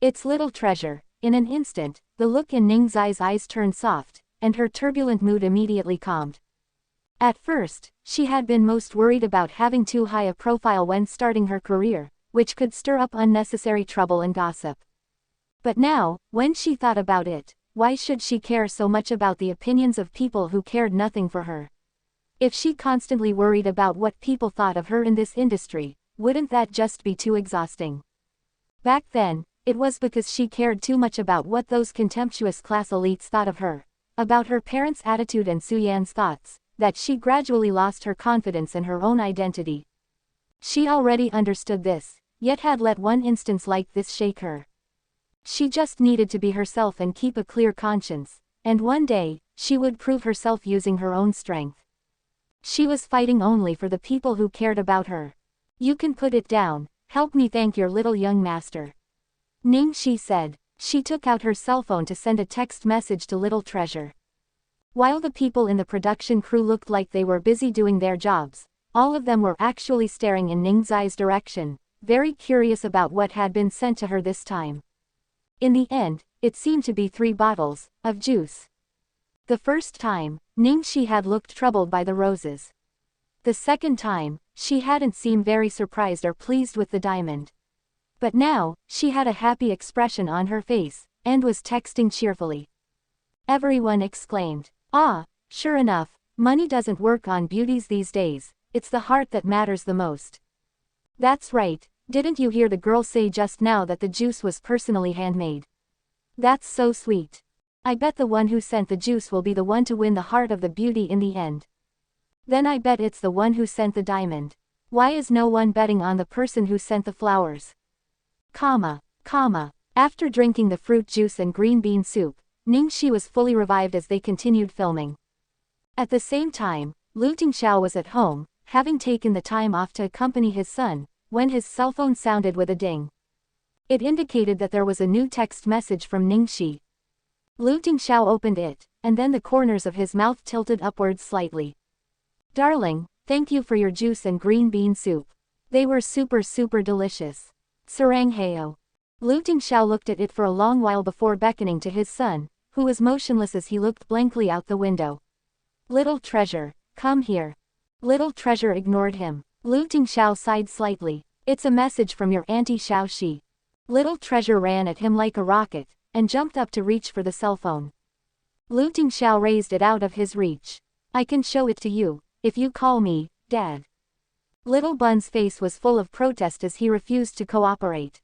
It's little treasure. In an instant, the look in Ning Xi's eyes turned soft, and her turbulent mood immediately calmed. At first, she had been most worried about having too high a profile when starting her career, which could stir up unnecessary trouble and gossip. But now, when she thought about it, why should she care so much about the opinions of people who cared nothing for her? If she constantly worried about what people thought of her in this industry, wouldn't that just be too exhausting? Back then, it was because she cared too much about what those contemptuous class elites thought of her, about her parents' attitude and Su Yan's thoughts, that she gradually lost her confidence in her own identity. She already understood this, yet had let one instance like this shake her. She just needed to be herself and keep a clear conscience, and one day, she would prove herself using her own strength. She was fighting only for the people who cared about her. You can put it down, help me thank your little young master. Ning Xi said. She took out her cell phone to send a text message to Little Treasure. While the people in the production crew looked like they were busy doing their jobs, all of them were actually staring in Ning Xi's direction, very curious about what had been sent to her this time. In the end, it seemed to be 3 bottles of juice. The first time, Ning Xi had looked troubled by the roses. The second time, she hadn't seemed very surprised or pleased with the diamond. But now, she had a happy expression on her face, and was texting cheerfully. Everyone exclaimed, "Ah, sure enough, money doesn't work on beauties these days, it's the heart that matters the most." That's right, didn't you hear the girl say just now that the juice was personally handmade? That's so sweet. I bet the one who sent the juice will be the one to win the heart of the beauty in the end. Then I bet it's the one who sent the diamond. Why is no one betting on the person who sent the flowers? After drinking the fruit juice and green bean soup, Ning Xi was fully revived as they continued filming. At the same time, Lu Tingxiao was at home, having taken the time off to accompany his son, when his cell phone sounded with a ding. It indicated that there was a new text message from Ning Xi. Lu Tingxiao opened it, and then the corners of his mouth tilted upwards slightly. "Darling, thank you for your juice and green bean soup. They were super delicious. Sarangheo." Lu Tingxiao looked at it for a long while before beckoning to his son, who was motionless as he looked blankly out the window. "Little Treasure, come here." Little Treasure ignored him. Lu Tingxiao sighed slightly. "It's a message from your auntie Xiaoxi." Little Treasure ran at him like a rocket, and jumped up to reach for the cell phone. Lu Tingxiao raised it out of his reach. "I can show it to you, if you call me, Dad." Little Bun's face was full of protest as he refused to cooperate.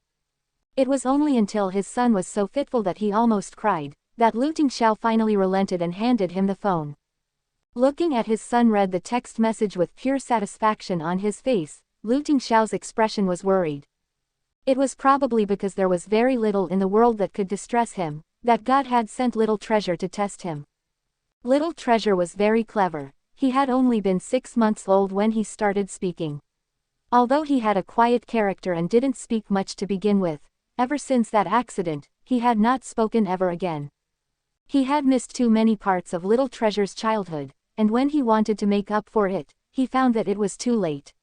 It was only until his son was so fitful that he almost cried, that Lu Tingxiao finally relented and handed him the phone. Looking at his son read the text message with pure satisfaction on his face, Lu Tingxiao's expression was worried. It was probably because there was very little in the world that could distress him, that God had sent Little Treasure to test him. Little Treasure was very clever. He had only been 6 months old when he started speaking. Although he had a quiet character and didn't speak much to begin with, ever since that accident, he had not spoken ever again. He had missed too many parts of Little Treasure's childhood, and when he wanted to make up for it, he found that it was too late.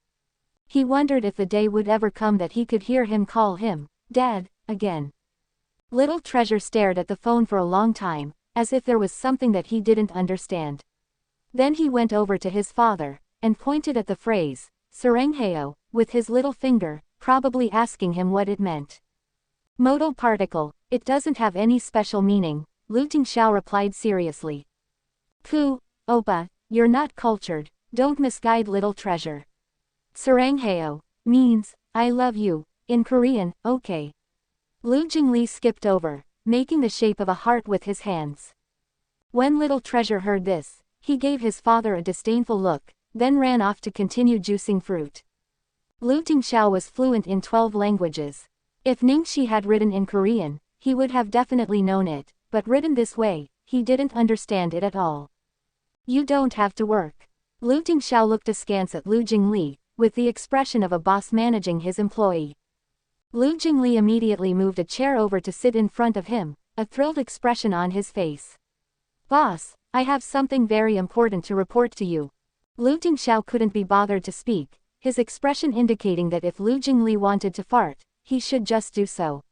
He wondered if the day would ever come that he could hear him call him, Dad, again. Little Treasure stared at the phone for a long time, as if there was something that he didn't understand. Then he went over to his father, and pointed at the phrase, Sarangheo, with his little finger, probably asking him what it meant. "Modal particle, it doesn't have any special meaning," Lu Tingxiao replied seriously. "Pooh, Opa, you're not cultured, don't misguide Little Treasure. Sarangheo means, I love you, in Korean, okay." Lu Jingli skipped over, making the shape of a heart with his hands. When Little Treasure heard this, he gave his father a disdainful look, then ran off to continue juicing fruit. Lu Tingxiao was fluent in 12 languages. If Ning Xi had written in Korean, he would have definitely known it, but written this way, he didn't understand it at all. "You don't have to work." Lu Tingxiao looked askance at Lu Jingli, with the expression of a boss managing his employee. Lu Jingli immediately moved a chair over to sit in front of him, a thrilled expression on his face. "Boss, I have something very important to report to you." Lu Tingxiao couldn't be bothered to speak, his expression indicating that if Lu Jingli wanted to fart, he should just do so.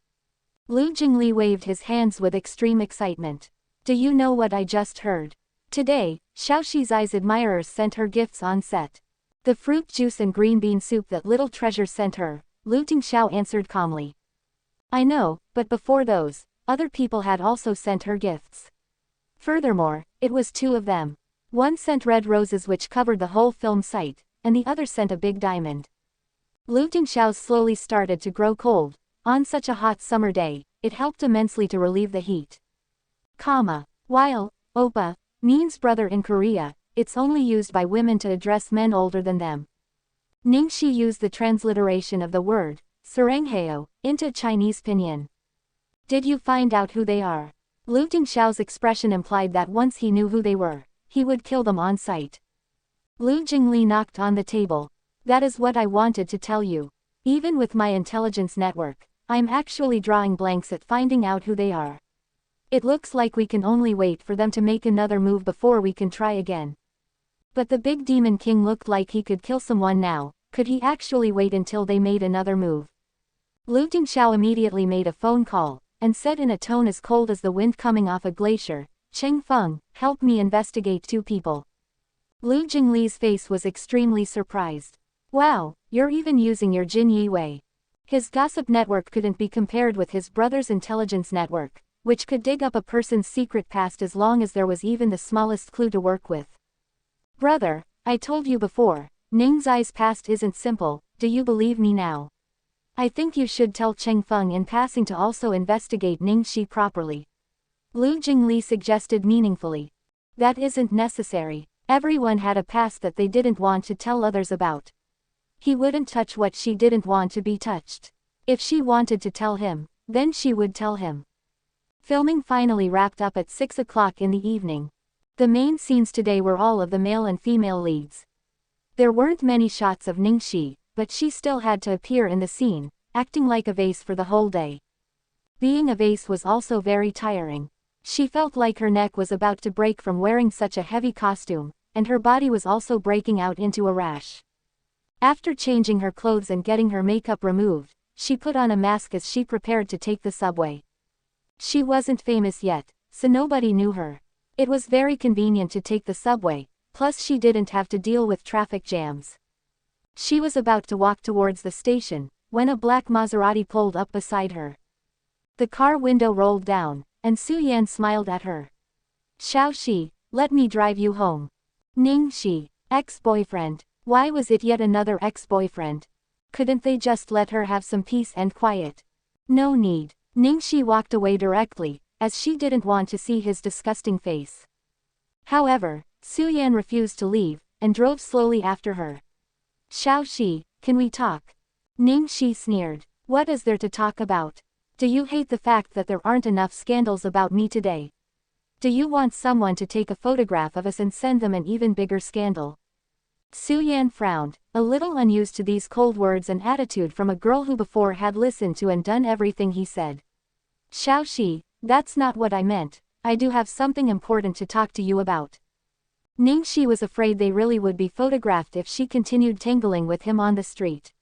Lu Jingli waved his hands with extreme excitement. Do you know what I just heard? Today, Xiaoxi's eyes admirers sent her gifts on set. The fruit juice and green bean soup that little treasure sent her, Lu Tingxiao answered calmly. I know, but before those, other people had also sent her gifts. Furthermore, it was two of them. One sent red roses which covered the whole film site, and the other sent a big diamond. Lu Tingxiao's slowly started to grow cold. On such a hot summer day, it helped immensely to relieve the heat. While oppa means brother in Korea, it's only used by women to address men older than them. Ning Xi used the transliteration of the word, sarangheo, into Chinese pinyin. Did you find out who they are? Lu Tingxiao's expression implied that once he knew who they were, he would kill them on sight. Lu Jingli knocked on the table. That is what I wanted to tell you. Even with my intelligence network, I'm actually drawing blanks at finding out who they are. It looks like we can only wait for them to make another move before we can try again. But the big demon king looked like he could kill someone now. Could he actually wait until they made another move? Lu Tingxiao immediately made a phone call, and said in a tone as cold as the wind coming off a glacier, Cheng Feng, help me investigate two people. Lu Jingli's face was extremely surprised. Wow, you're even using your Jin Yi way. His gossip network couldn't be compared with his brother's intelligence network, which could dig up a person's secret past as long as there was even the smallest clue to work with. Brother, I told you before, Ning Xi's past isn't simple, do you believe me now? I think you should tell Cheng Feng in passing to also investigate Ning Xi properly. Lu Jingli suggested meaningfully. That isn't necessary. Everyone had a past that they didn't want to tell others about. He wouldn't touch what she didn't want to be touched. If she wanted to tell him, then she would tell him. Filming finally wrapped up at 6 o'clock in the evening. The main scenes today were all of the male and female leads. There weren't many shots of Ning Xi, but she still had to appear in the scene, acting like a vase for the whole day. Being a vase was also very tiring. She felt like her neck was about to break from wearing such a heavy costume, and her body was also breaking out into a rash. After changing her clothes and getting her makeup removed, she put on a mask as she prepared to take the subway. She wasn't famous yet, so nobody knew her. It was very convenient to take the subway, plus she didn't have to deal with traffic jams. She was about to walk towards the station, when a black Maserati pulled up beside her. The car window rolled down, and Su Yan smiled at her. Xiaoxi, let me drive you home. Ning Xi, ex-boyfriend. Why was it yet another ex-boyfriend? Couldn't they just let her have some peace and quiet? No need. Ning Xi walked away directly, as she didn't want to see his disgusting face. However, Su Yan refused to leave, and drove slowly after her. Xiaoxi, can we talk? Ning Xi sneered. What is there to talk about? Do you hate the fact that there aren't enough scandals about me today? Do you want someone to take a photograph of us and send them an even bigger scandal? Su Yan frowned, a little unused to these cold words and attitude from a girl who before had listened to and done everything he said. Xiaoxi, that's not what I meant. I do have something important to talk to you about. Ning Xi was afraid they really would be photographed if she continued tangling with him on the street.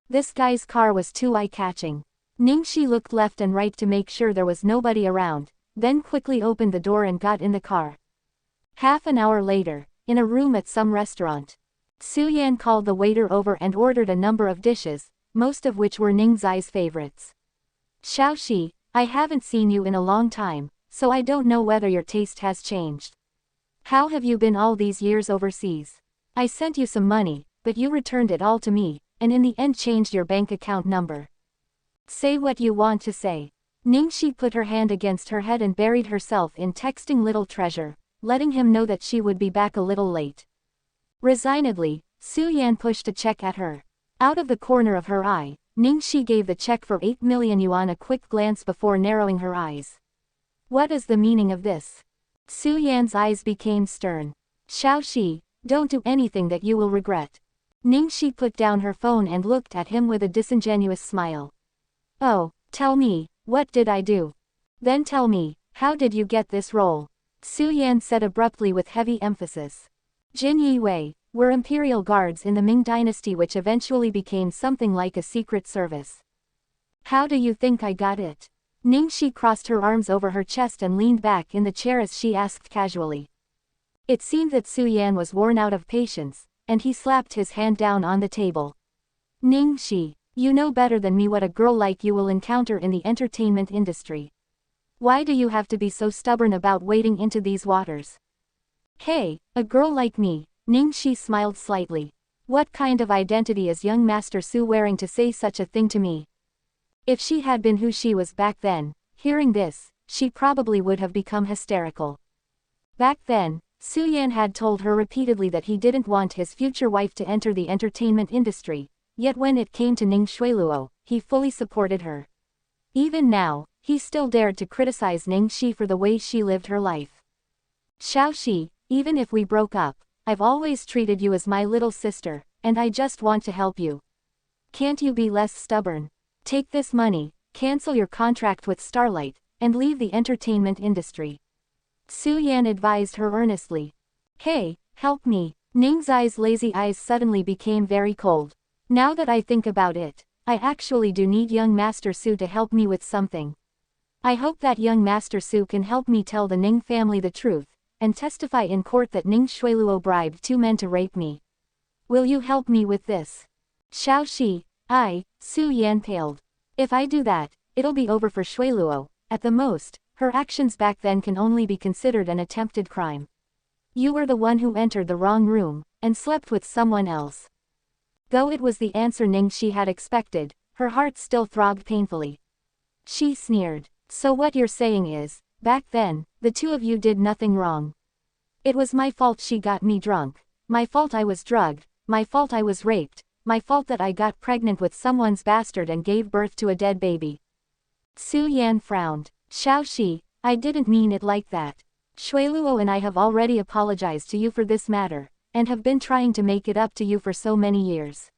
This guy's car was too eye-catching. Ning Xi looked left and right to make sure there was nobody around, then quickly opened the door and got in the car. Half an hour later, in a room at some restaurant, Su Yan called the waiter over and ordered a number of dishes, most of which were Ning Xi's favorites. Xiaoxi, I haven't seen you in a long time, so I don't know whether your taste has changed. How have you been all these years overseas? I sent you some money, but you returned it all to me, and in the end changed your bank account number. Say what you want to say. Ning Xi put her hand against her head and buried herself in texting little treasure, letting him know that she would be back a little late. Resignedly, Su Yan pushed a check at her. Out of the corner of her eye, Ning Xi gave the check for 8 million yuan a quick glance before narrowing her eyes. What is the meaning of this? Su Yan's eyes became stern. Xiaoxi, don't do anything that you will regret. Ning Xi put down her phone and looked at him with a disingenuous smile. Oh, tell me, what did I do? Then tell me, how did you get this role? Su Yan said abruptly with heavy emphasis. Jin Yi Wei were imperial guards in the Ming dynasty which eventually became something like a secret service. How do you think I got it? Ning Xi crossed her arms over her chest and leaned back in the chair as she asked casually. It seemed that Su Yan was worn out of patience, and he slapped his hand down on the table. Ning Xi, you know better than me what a girl like you will encounter in the entertainment industry. Why do you have to be so stubborn about wading into these waters? Hey, a girl like me, Ning Xi smiled slightly. What kind of identity is young Master Su wearing to say such a thing to me? If she had been who she was back then, hearing this, she probably would have become hysterical. Back then, Su Yan had told her repeatedly that he didn't want his future wife to enter the entertainment industry, yet when it came to Ning Xueluo, he fully supported her. Even now, he still dared to criticize Ning Xi for the way she lived her life. Xiaoxi, even if we broke up, I've always treated you as my little sister, and I just want to help you. Can't you be less stubborn? Take this money, cancel your contract with Starlight, and leave the entertainment industry. Su Yan advised her earnestly. Hey, help me. Ning Xi's lazy eyes suddenly became very cold. Now that I think about it, I actually do need young Master Su to help me with something. I hope that young Master Su can help me tell the Ning family the truth, and testify in court that Ning Xueluo bribed 2 men to rape me. Will you help me with this? Xiaoxi, Su Yan paled. If I do that, it'll be over for Xueluo. At the most, her actions back then can only be considered an attempted crime. You were the one who entered the wrong room, and slept with someone else. Though it was the answer Ning Xi had expected, her heart still throbbed painfully. She sneered. So what you're saying is, back then, the 2 of you did nothing wrong. It was my fault she got me drunk, my fault I was drugged, my fault I was raped, my fault that I got pregnant with someone's bastard and gave birth to a dead baby. Su Yan frowned. Xiaoxi, I didn't mean it like that. Xueluo and I have already apologized to you for this matter, and have been trying to make it up to you for so many years.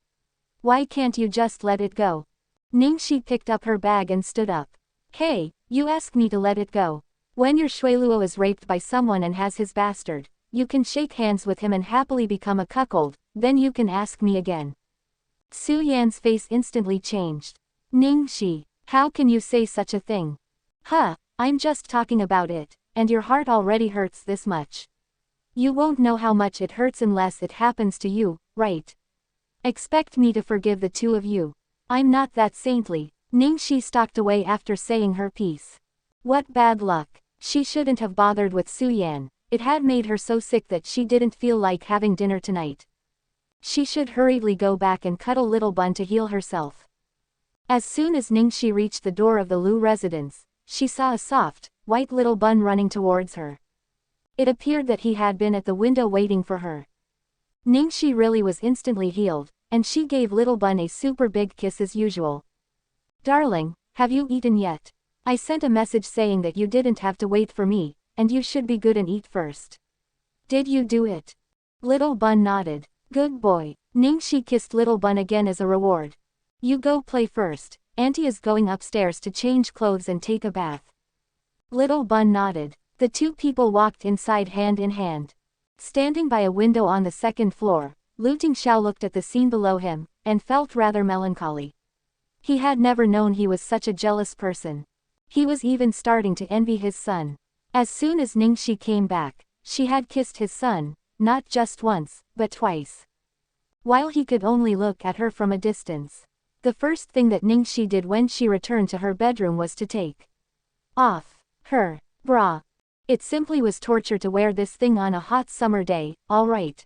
Why can't you just let it go? Ning Xi picked up her bag and stood up. Hey, you ask me to let it go. When your Xueluo is raped by someone and has his bastard, you can shake hands with him and happily become a cuckold, then you can ask me again. Su Yan's face instantly changed. Ning Xi, how can you say such a thing? I'm just talking about it, and your heart already hurts this much. You won't know how much it hurts unless it happens to you, right? Expect me to forgive the 2 of you. I'm not that saintly. Ning Xi stalked away after saying her piece. What bad luck. She shouldn't have bothered with Su Yan. It had made her so sick that she didn't feel like having dinner tonight. She should hurriedly go back and cuddle Little Bun to heal herself. As soon as Ning Xi reached the door of the Lu residence, she saw a soft, white Little Bun running towards her. It appeared that he had been at the window waiting for her. Ning Xi really was instantly healed, and she gave Little Bun a super big kiss as usual. Darling, have you eaten yet? I sent a message saying that you didn't have to wait for me, and you should be good and eat first. Did you do it? Little Bun nodded. Good boy. Ning Xi kissed Little Bun again as a reward. You go play first. Auntie is going upstairs to change clothes and take a bath. Little Bun nodded. The 2 people walked inside hand in hand. Standing by a window on the 2nd floor, Lu Tingxiao looked at the scene below him, and felt rather melancholy. He had never known he was such a jealous person. He was even starting to envy his son. As soon as Ning Xi came back, she had kissed his son, not just once, but twice. While he could only look at her from a distance. The first thing that Ning Xi did when she returned to her bedroom was to take off her bra. It simply was torture to wear this thing on a hot summer day, alright.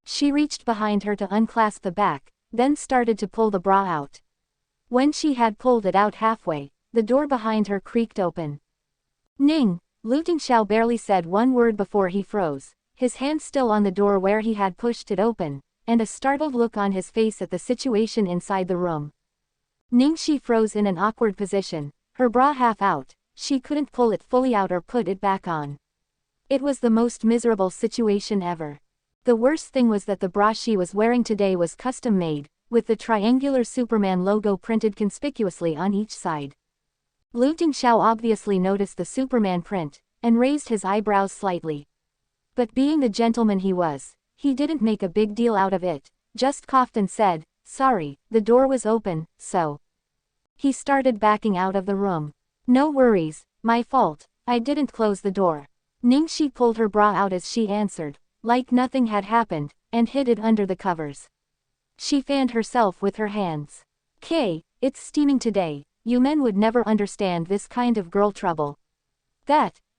She reached behind her to unclasp the back, then started to pull the bra out. When she had pulled it out halfway, the door behind her creaked open. Ning, Lu Tingxiao barely said one word before he froze, his hand still on the door where he had pushed it open, and a startled look on his face at the situation inside the room. Ning Xi froze in an awkward position, her bra half out, she couldn't pull it fully out or put it back on. It was the most miserable situation ever. The worst thing was that the bra she was wearing today was custom made, with the triangular Superman logo printed conspicuously on each side. Lu Tingxiao obviously noticed the Superman print, and raised his eyebrows slightly. But being the gentleman he was, he didn't make a big deal out of it, just coughed and said, "Sorry, the door was open, so." He started backing out of the room. No worries, my fault, I didn't close the door. Ning Xi pulled her bra out as she answered, like nothing had happened, and hid it under the covers. She fanned herself with her hands. "Kay, it's steaming today, you men would never understand this kind of girl trouble."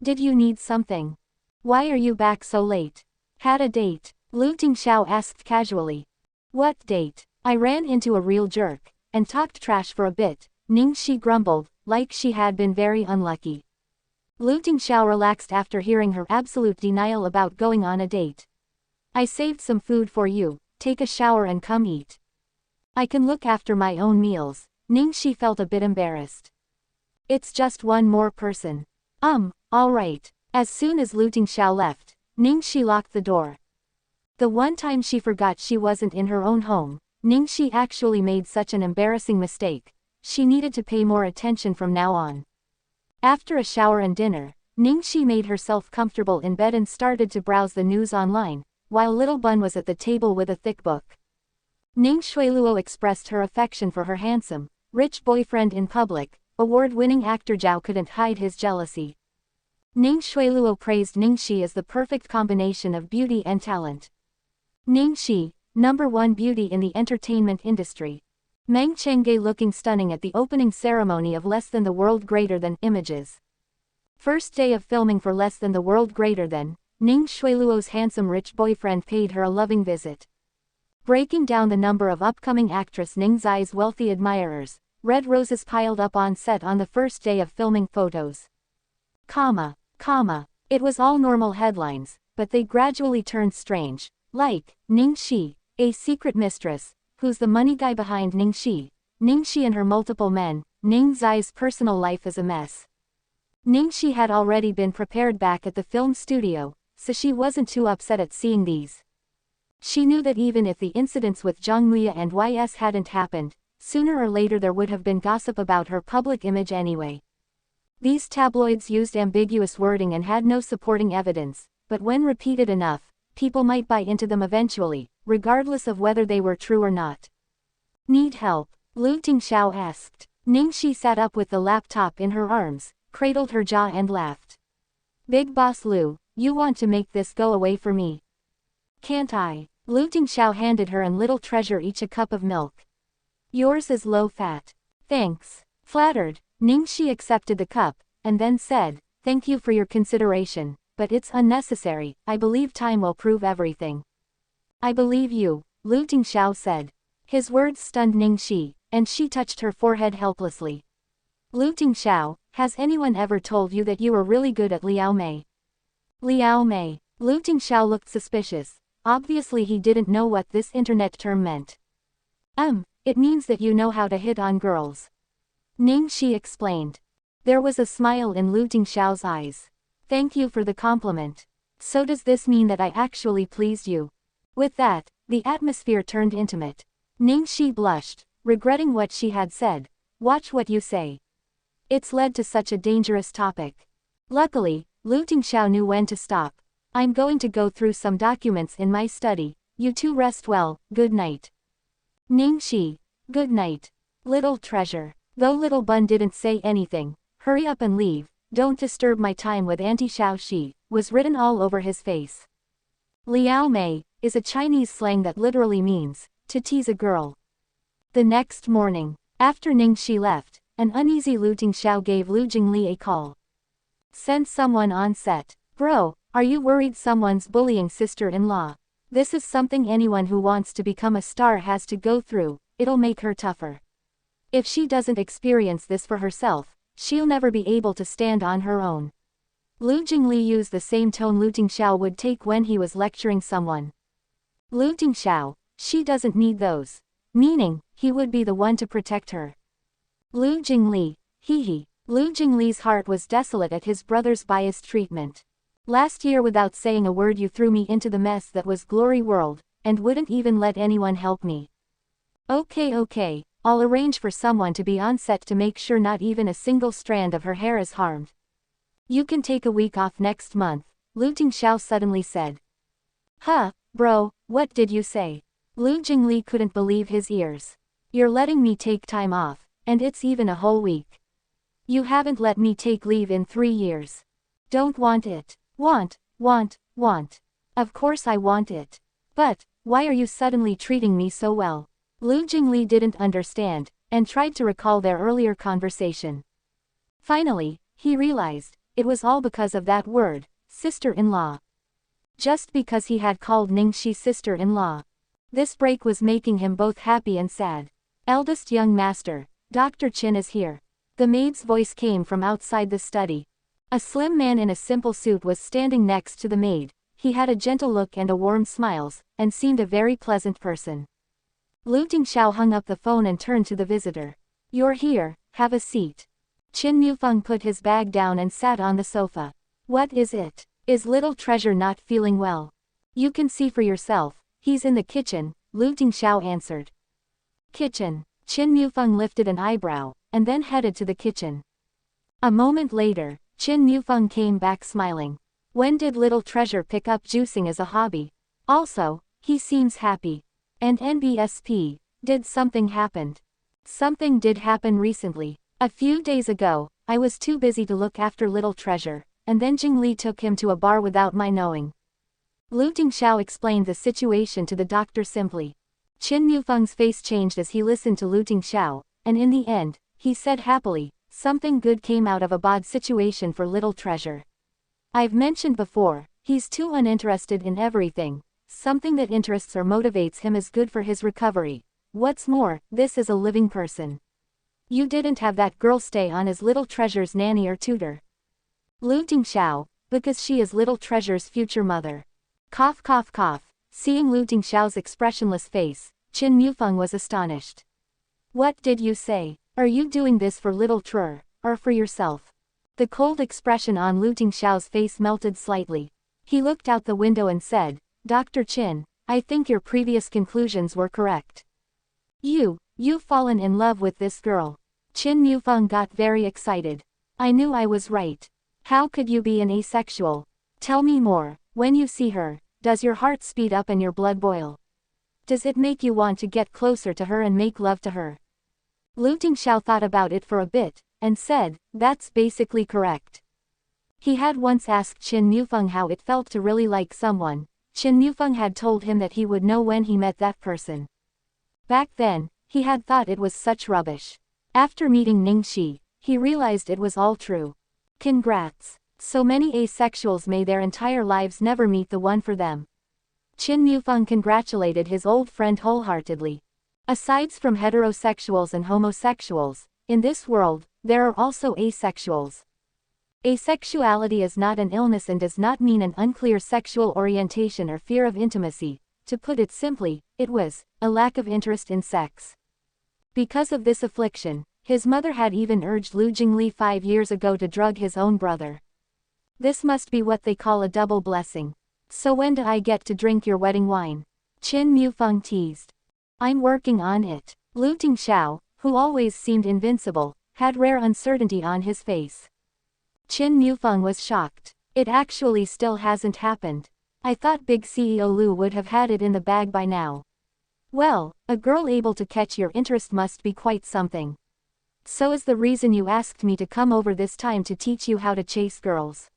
Did you need something? Why are you back so late? Had a date? Lu Tingxiao asked casually. What date? I ran into a real jerk, and talked trash for a bit, Ning Xi grumbled, like she had been very unlucky. Lu Tingxiao relaxed after hearing her absolute denial about going on a date. I saved some food for you, take a shower and come eat. I can look after my own meals. Ning Xi felt a bit embarrassed. It's just one more person. Alright. As soon as Lu Tingxiao left, Ning Xi locked the door. The one time she forgot she wasn't in her own home, Ning Xi actually made such an embarrassing mistake. She needed to pay more attention from now on. After a shower and dinner, Ning Xi made herself comfortable in bed and started to browse the news online, while Little Bun was at the table with a thick book. Ning Xueluo expressed her affection for her handsome, rich boyfriend in public. Award-winning actor Zhao couldn't hide his jealousy. Ning Xueluo praised Ning Xi as the perfect combination of beauty and talent. Ning Xi, #1 beauty in the entertainment industry. Meng Chengge looking stunning at the opening ceremony of Less Than the World Greater Than images. First day of filming for Less Than the World Greater Than, Ning Xueluo's handsome rich boyfriend paid her a loving visit. Breaking down the number of upcoming actress Ning Xi's wealthy admirers, red roses piled up on set on the first day of filming photos. It was all normal headlines, but they gradually turned strange, like, Ning Xi, a secret mistress, who's the money guy behind Ning Xi and her multiple men, Ning Xi's personal life is a mess. Ning Xi had already been prepared back at the film studio, so she wasn't too upset at seeing these. She knew that even if the incidents with Zhang Muya and YS hadn't happened, sooner or later there would have been gossip about her public image anyway. These tabloids used ambiguous wording and had no supporting evidence, but when repeated enough, people might buy into them eventually, regardless of whether they were true or not. Need help? Lu Tingxiao asked. Ning Xi sat up with the laptop in her arms, cradled her jaw and laughed. Big Boss Lu, you want to make this go away for me? Can't I? Lu Tingxiao handed her and Little Treasure each a cup of milk. Yours is low fat. Thanks. Flattered, Ning Xi accepted the cup, and then said, thank you for your consideration, but it's unnecessary, I believe time will prove everything. I believe you, Lu Tingxiao said. His words stunned Ning Xi, and she touched her forehead helplessly. Lu Tingxiao, has anyone ever told you that you were really good at Liao Mei? Liao Mei. Lu Tingxiao looked suspicious. Obviously he didn't know what this internet term meant. It means that you know how to hit on girls. Ning Xi explained. There was a smile in Lu Tingxiao's eyes. Thank you for the compliment. So does this mean that I actually pleased you? With that, the atmosphere turned intimate. Ning Xi blushed, regretting what she had said. Watch what you say. It's led to such a dangerous topic. Luckily, Lu Tingxiao knew when to stop. I'm going to go through some documents in my study. You two rest well, good night. Ning Xi, good night. Little Treasure. Though Little Bun didn't say anything, hurry up and leave, don't disturb my time with Auntie Xiao Xi, was written all over his face. Liao Mei is a Chinese slang that literally means to tease a girl. The next morning, after Ning Xi left, an uneasy Lu Tingxiao gave Lu Jingli a call. Send someone on set. Bro, are you worried someone's bullying sister-in-law? This is something anyone who wants to become a star has to go through, it'll make her tougher. If she doesn't experience this for herself, she'll never be able to stand on her own. Lu Jingli used the same tone Lu Tingxiao would take when he was lecturing someone. Lu Tingxiao, she doesn't need those. Meaning, he would be the one to protect her. Lu Jingli, hee. Lu Jingli's heart was desolate at his brother's biased treatment. Last year without saying a word you threw me into the mess that was Glory World, and wouldn't even let anyone help me. Okay, I'll arrange for someone to be on set to make sure not even a single strand of her hair is harmed. You can take a week off next month, Lu Tingxiao suddenly said. Huh, bro, what did you say? Lu Jingli couldn't believe his ears. You're letting me take time off, and it's even a whole week. You haven't let me take leave in 3 years. Don't want it. Want. Of course I want it. But, why are you suddenly treating me so well? Lu Jingli didn't understand, and tried to recall their earlier conversation. Finally, he realized, it was all because of that word, sister-in-law. Just because he had called Ning Xi sister-in-law. This break was making him both happy and sad. Eldest young master, Dr. Qin is here. The maid's voice came from outside the study. A slim man in a simple suit was standing next to the maid. He had a gentle look and a warm smile, and seemed a very pleasant person. Lu Tingxiao hung up the phone and turned to the visitor. You're here, have a seat. Qin Mufeng put his bag down and sat on the sofa. What is it? Is little treasure not feeling well? You can see for yourself, he's in the kitchen, Lu Tingxiao answered. Kitchen. Qin Mufeng lifted an eyebrow, and then headed to the kitchen. A moment later, Qin Mufeng came back smiling. When did little treasure pick up juicing as a hobby? Also, he seems happy. And NBSP, did something happen? Something did happen recently. A few days ago, I was too busy to look after little treasure, and then Jingli took him to a bar without my knowing. Lu Tingxiao explained the situation to the doctor simply. Qin Mufeng's face changed as he listened to Lu Tingxiao, and in the end, he said happily, something good came out of a bad situation for little treasure. I've mentioned before, he's too uninterested in everything. Something that interests or motivates him is good for his recovery. What's more, this is a living person. You didn't have that girl stay on as little treasure's nanny or tutor. Lu Tingxiao, because she is little treasure's future mother. Cough. Seeing Lu Tingxiao's expressionless face, Qin Mufeng was astonished. What did you say? Are you doing this for little Tre, or for yourself? The cold expression on Lu Tingxiao's face melted slightly. He looked out the window and said, Dr. Qin, I think your previous conclusions were correct. You've fallen in love with this girl. Qin Mufeng got very excited. I knew I was right. How could you be an asexual? Tell me more. When you see her, does your heart speed up and your blood boil? Does it make you want to get closer to her and make love to her? Lu Tingxiao thought about it for a bit, and said, that's basically correct. He had once asked Qin Mufeng how it felt to really like someone. Qin Mufeng had told him that he would know when he met that person. Back then, he had thought it was such rubbish. After meeting Ning Xi, he realized it was all true. Congrats. So many asexuals may their entire lives never meet the one for them. Qin Mufeng congratulated his old friend wholeheartedly. Aside from heterosexuals and homosexuals, in this world, there are also asexuals. Asexuality is not an illness and does not mean an unclear sexual orientation or fear of intimacy. To put it simply, it was a lack of interest in sex. Because of this affliction, his mother had even urged Lu Jingli 5 years ago to drug his own brother. This must be what they call a double blessing. So when do I get to drink your wedding wine? Qin Mufeng teased. I'm working on it. Lu Tingxiao, who always seemed invincible, had rare uncertainty on his face. Qin Mufeng was shocked. It actually still hasn't happened. I thought Big CEO Lu would have had it in the bag by now. Well, a girl able to catch your interest must be quite something. So is the reason you asked me to come over this time to teach you how to chase girls.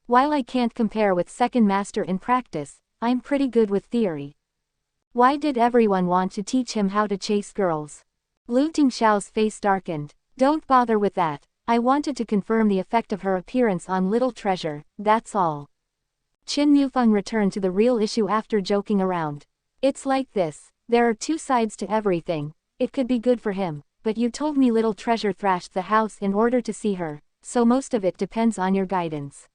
While I can't compare with second master in practice, I'm pretty good with theory. Why did everyone want to teach him how to chase girls? Lu Tingxiao's face darkened. Don't bother with that. I wanted to confirm the effect of her appearance on little treasure, that's all. Qin Mufeng returned to the real issue after joking around. It's like this, there are two sides to everything. It could be good for him, but you told me little treasure thrashed the house in order to see her, so most of it depends on your guidance.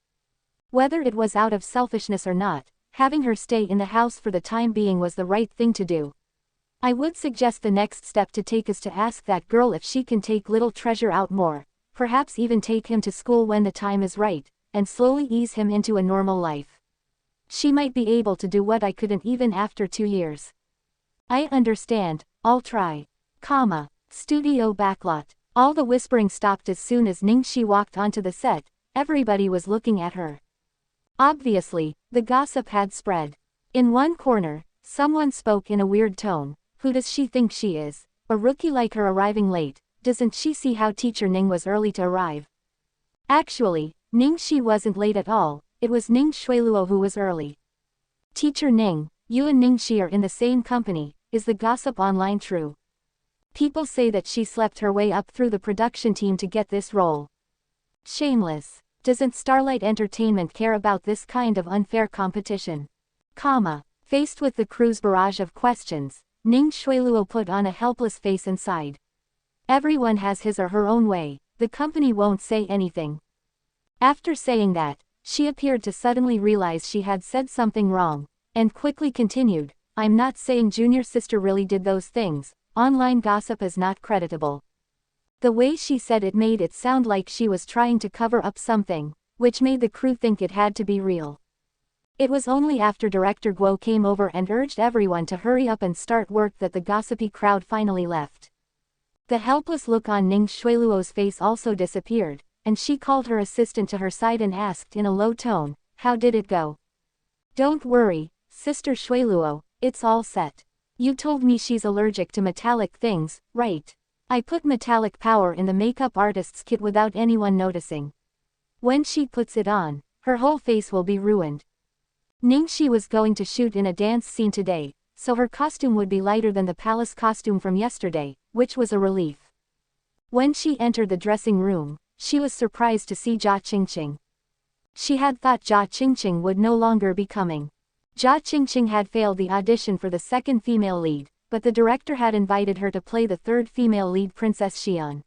Whether it was out of selfishness or not, having her stay in the house for the time being was the right thing to do. I would suggest the next step to take is to ask that girl if she can take little treasure out more, perhaps even take him to school when the time is right, and slowly ease him into a normal life. She might be able to do what I couldn't even after 2 years. I understand, I'll try. Studio backlot. All the whispering stopped as soon as Ning Xi walked onto the set. Everybody was looking at her. Obviously, the gossip had spread. In one corner, someone spoke in a weird tone. Who does she think she is? A rookie like her arriving late, doesn't she see how teacher Ning was early to arrive? Actually, Ning Xi wasn't late at all, it was Ning Xueluo who was early. Teacher Ning, you and Ning Xi are in the same company, is the gossip online true? People say that she slept her way up through the production team to get this role. Shameless. Doesn't Starlight Entertainment care about this kind of unfair competition? Faced with the crew's barrage of questions, Ning Xueluo put on a helpless face and sighed. Everyone has his or her own way, the company won't say anything. After saying that, she appeared to suddenly realize she had said something wrong, and quickly continued, I'm not saying junior sister really did those things, online gossip is not creditable. The way she said it made it sound like she was trying to cover up something, which made the crew think it had to be real. It was only after director Guo came over and urged everyone to hurry up and start work that the gossipy crowd finally left. The helpless look on Ning Xueluo's face also disappeared, and she called her assistant to her side and asked in a low tone, how did it go? Don't worry, Sister Xueluo, it's all set. You told me she's allergic to metallic things, right? I put metallic power in the makeup artist's kit without anyone noticing. When she puts it on, her whole face will be ruined. Ning Xi was going to shoot in a dance scene today, so her costume would be lighter than the palace costume from yesterday, which was a relief. When she entered the dressing room, she was surprised to see Jia Qingqing. She had thought Jia Qingqing would no longer be coming. Jia Qingqing had failed the audition for the second female lead, but the director had invited her to play the third female lead, Princess Xian.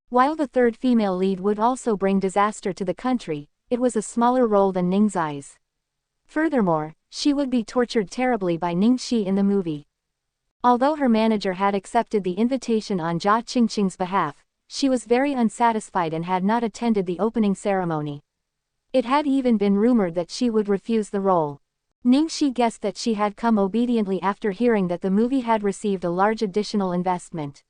While the third female lead would also bring disaster to the country, it was a smaller role than Ning Xi's. Furthermore, she would be tortured terribly by Ning Xi in the movie. Although her manager had accepted the invitation on Jia Qingqing's behalf, she was very unsatisfied and had not attended the opening ceremony. It had even been rumored that she would refuse the role. Ning Xi guessed that she had come obediently after hearing that the movie had received a large additional investment.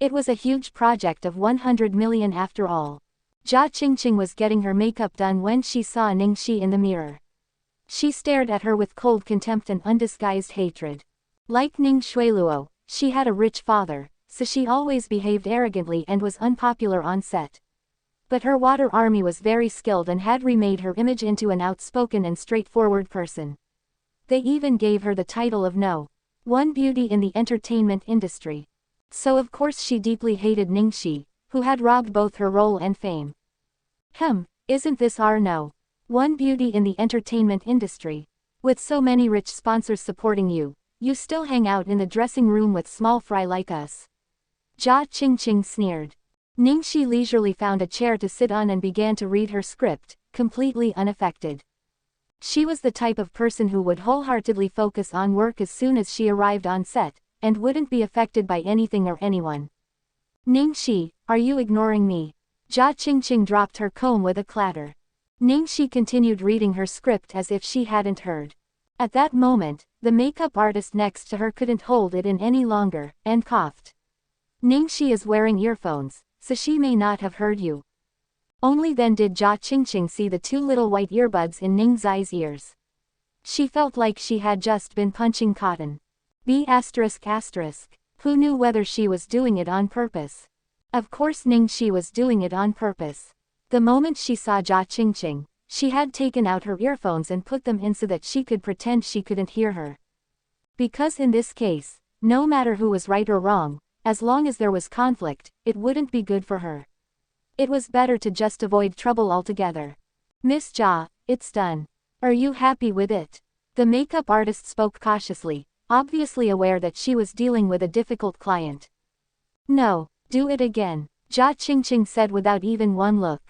It was a huge project of 100 million after all. Jia Qingqing was getting her makeup done when she saw Ning Xi in the mirror. She stared at her with cold contempt and undisguised hatred. Like Ning Xueluo, she had a rich father, so she always behaved arrogantly and was unpopular on set. But her water army was very skilled and had remade her image into an outspoken and straightforward person. They even gave her the title of No. 1 beauty in the entertainment industry. So of course she deeply hated Ning Xi, who had robbed both her role and fame. Isn't this our No. 1 beauty in the entertainment industry? With so many rich sponsors supporting you, you still hang out in the dressing room with small fry like us. Jia Qingqing sneered. Ning Xi leisurely found a chair to sit on and began to read her script, completely unaffected. She was the type of person who would wholeheartedly focus on work as soon as she arrived on set, and wouldn't be affected by anything or anyone. Ning Xi, are you ignoring me? Jia Qingqing dropped her comb with a clatter. Ning Xi continued reading her script as if she hadn't heard. At that moment, the makeup artist next to her couldn't hold it in any longer, and coughed. Ning Xi is wearing earphones, so she may not have heard you. Only then did Jia Qingqing see the two little white earbuds in Ning Xi's ears. She felt like she had just been punching cotton. Who knew whether she was doing it on purpose? Of course Ning Xi was doing it on purpose. The moment she saw Jia Qingqing, she had taken out her earphones and put them in so that she could pretend she couldn't hear her. Because in this case, no matter who was right or wrong, as long as there was conflict, it wouldn't be good for her. It was better to just avoid trouble altogether. Miss Jia, it's done. Are you happy with it? The makeup artist spoke cautiously, obviously aware that she was dealing with a difficult client. No, do it again, Jia Qingqing said without even one look.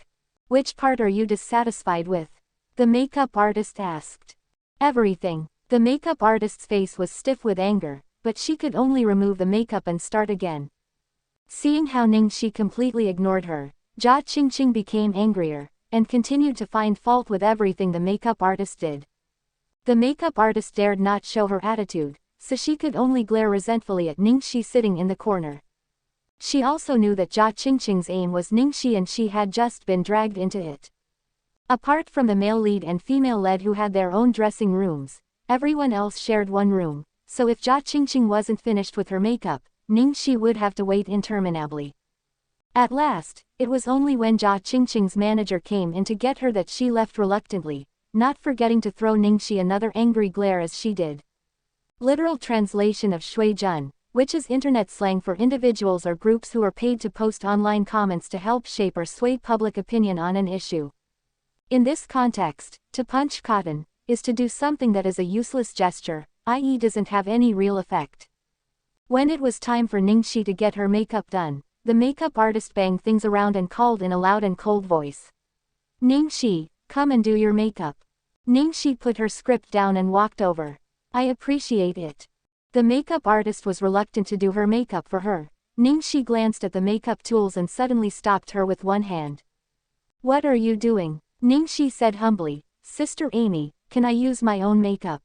Which part are you dissatisfied with? The makeup artist asked. Everything. The makeup artist's face was stiff with anger, but she could only remove the makeup and start again. Seeing how Ning Xi completely ignored her, Jia Qingqing became angrier, and continued to find fault with everything the makeup artist did. The makeup artist dared not show her attitude, so she could only glare resentfully at Ning Xi sitting in the corner. She also knew that Jia Qingqing's aim was Ning Xi and she had just been dragged into it. Apart from the male lead and female lead who had their own dressing rooms, everyone else shared one room, so if Jia Qingqing wasn't finished with her makeup, Ning Xi would have to wait interminably. At last, it was only when Lu Tingxiao's manager came in to get her that she left reluctantly, not forgetting to throw Ning Xi another angry glare as she did. Literal translation of shui jun, which is internet slang for individuals or groups who are paid to post online comments to help shape or sway public opinion on an issue. In this context, to punch cotton is to do something that is a useless gesture, i.e. doesn't have any real effect. When it was time for Ning Xi to get her makeup done, the makeup artist banged things around and called in a loud and cold voice. "Ning Xi, come and do your makeup." Ning Xi put her script down and walked over. "I appreciate it." The makeup artist was reluctant to do her makeup for her. Ning Xi glanced at the makeup tools and suddenly stopped her with one hand. "What are you doing?" Ning Xi said humbly. "Sister Amy, can I use my own makeup?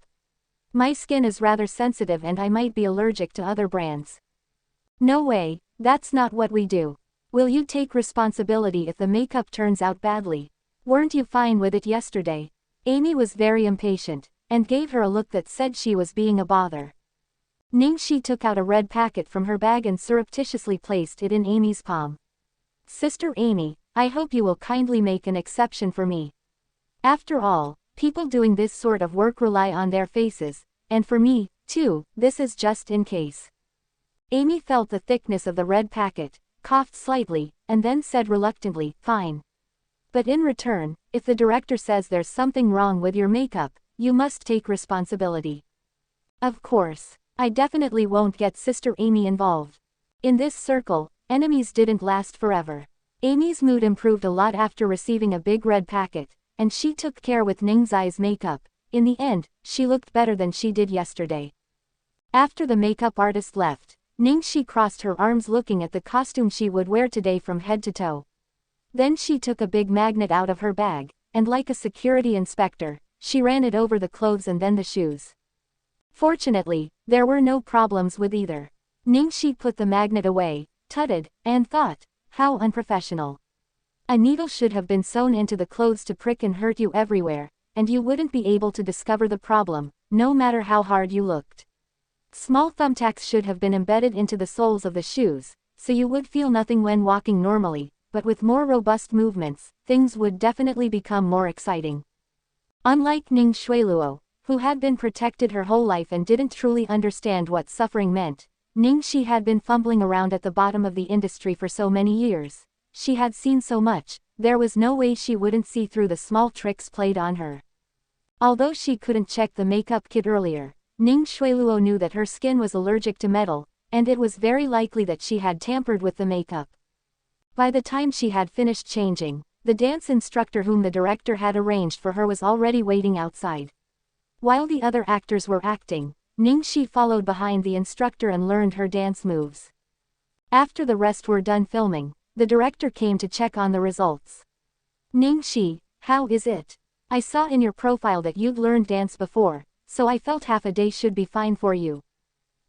My skin is rather sensitive and I might be allergic to other brands." "No way, that's not what we do. Will you take responsibility if the makeup turns out badly? Weren't you fine with it yesterday?" Amy was very impatient, and gave her a look that said she was being a bother. Ning Xi took out a red packet from her bag and surreptitiously placed it in Amy's palm. "Sister Amy, I hope you will kindly make an exception for me. After all, people doing this sort of work rely on their faces, and for me, too, this is just in case." Amy felt the thickness of the red packet, coughed slightly, and then said reluctantly, "Fine. But in return, if the director says there's something wrong with your makeup, you must take responsibility." "Of course. I definitely won't get Sister Amy involved." In this circle, enemies didn't last forever. Amy's mood improved a lot after receiving a big red packet, and she took care with Ning Xi's makeup. In the end, she looked better than she did yesterday. After the makeup artist left, Ning Xi crossed her arms looking at the costume she would wear today from head to toe. Then she took a big magnet out of her bag, and like a security inspector, she ran it over the clothes and then the shoes. Fortunately, there were no problems with either. Ning Xi put the magnet away, tutted, and thought, how unprofessional. A needle should have been sewn into the clothes to prick and hurt you everywhere, and you wouldn't be able to discover the problem, no matter how hard you looked. Small thumbtacks should have been embedded into the soles of the shoes, so you would feel nothing when walking normally, but with more robust movements, things would definitely become more exciting. Unlike Ning Xueluo, who had been protected her whole life and didn't truly understand what suffering meant, Ning Xi had been fumbling around at the bottom of the industry for so many years. She had seen so much, there was no way she wouldn't see through the small tricks played on her. Although she couldn't check the makeup kit earlier, Ning Xueluo knew that her skin was allergic to metal, and it was very likely that she had tampered with the makeup. By the time she had finished changing, the dance instructor whom the director had arranged for her was already waiting outside. While the other actors were acting, Ning Xi followed behind the instructor and learned her dance moves. After the rest were done filming, the director came to check on the results. "Ning Xi, how is it? I saw in your profile that you'd learned dance before, so I felt half a day should be fine for you.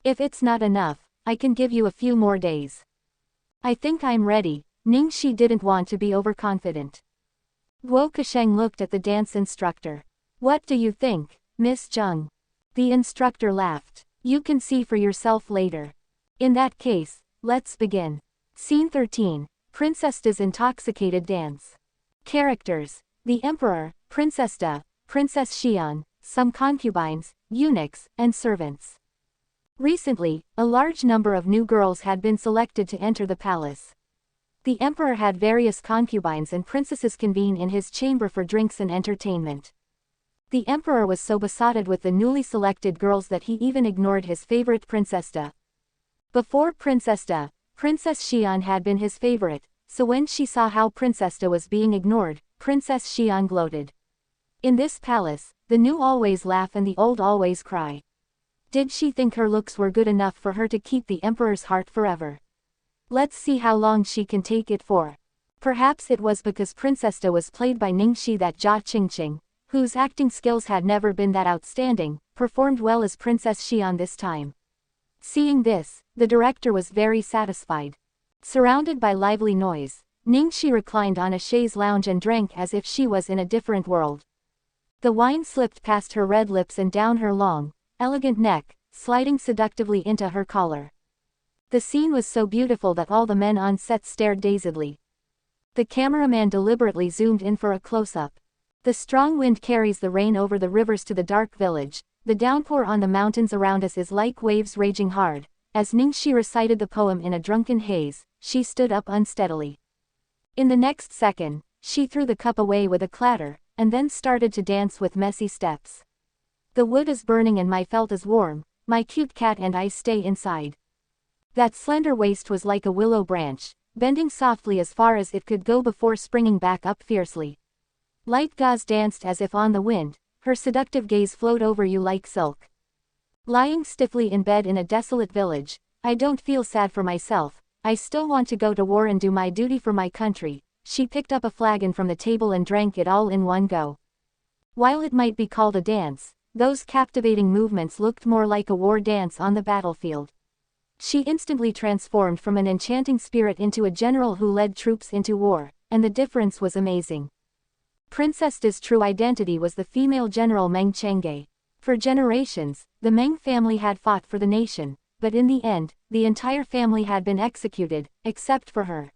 If it's not enough, I can give you a few more days." "I think I'm ready." Ning Xi didn't want to be overconfident. Guo Kasheng looked at the dance instructor. "What do you think, Miss Zheng?" The instructor laughed. "You can see for yourself later. In that case, let's begin." Scene 13, Princess Da's intoxicated dance. Characters: the Emperor, Princess Da, Princess Xian, some concubines, eunuchs, and servants. Recently, a large number of new girls had been selected to enter the palace. The Emperor had various concubines and princesses convene in his chamber for drinks and entertainment. The Emperor was so besotted with the newly selected girls that he even ignored his favorite Princess Da. Before Princess Da, Princess Xian had been his favorite, so when she saw how Princess Da was being ignored, Princess Xian gloated. In this palace, the new always laugh and the old always cry. Did she think her looks were good enough for her to keep the Emperor's heart forever? Let's see how long she can take it for. Perhaps it was because Princess Da was played by Ning Xi that Lu Tingxiao, whose acting skills had never been that outstanding, performed well as Princess Xian this time. Seeing this, the director was very satisfied. Surrounded by lively noise, Ning Xi reclined on a chaise lounge and drank as if she was in a different world. The wine slipped past her red lips and down her long, elegant neck, sliding seductively into her collar. The scene was so beautiful that all the men on set stared dazedly. The cameraman deliberately zoomed in for a close-up. The strong wind carries the rain over the rivers to the dark village. The downpour on the mountains around us is like waves raging hard. As Ning Xi recited the poem in a drunken haze, she stood up unsteadily. In the next second, she threw the cup away with a clatter, and then started to dance with messy steps. The wood is burning and my felt is warm, my cute cat and I stay inside. That slender waist was like a willow branch, bending softly as far as it could go before springing back up fiercely. Light gauze danced as if on the wind, her seductive gaze flowed over you like silk. Lying stiffly in bed in a desolate village, I don't feel sad for myself, I still want to go to war and do my duty for my country. She picked up a flagon from the table and drank it all in one go. While it might be called a dance, those captivating movements looked more like a war dance on the battlefield. She instantly transformed from an enchanting spirit into a general who led troops into war, and the difference was amazing. Princess Da's true identity was the female general Meng Chang'e. For generations, the Meng family had fought for the nation, but in the end, the entire family had been executed, except for her.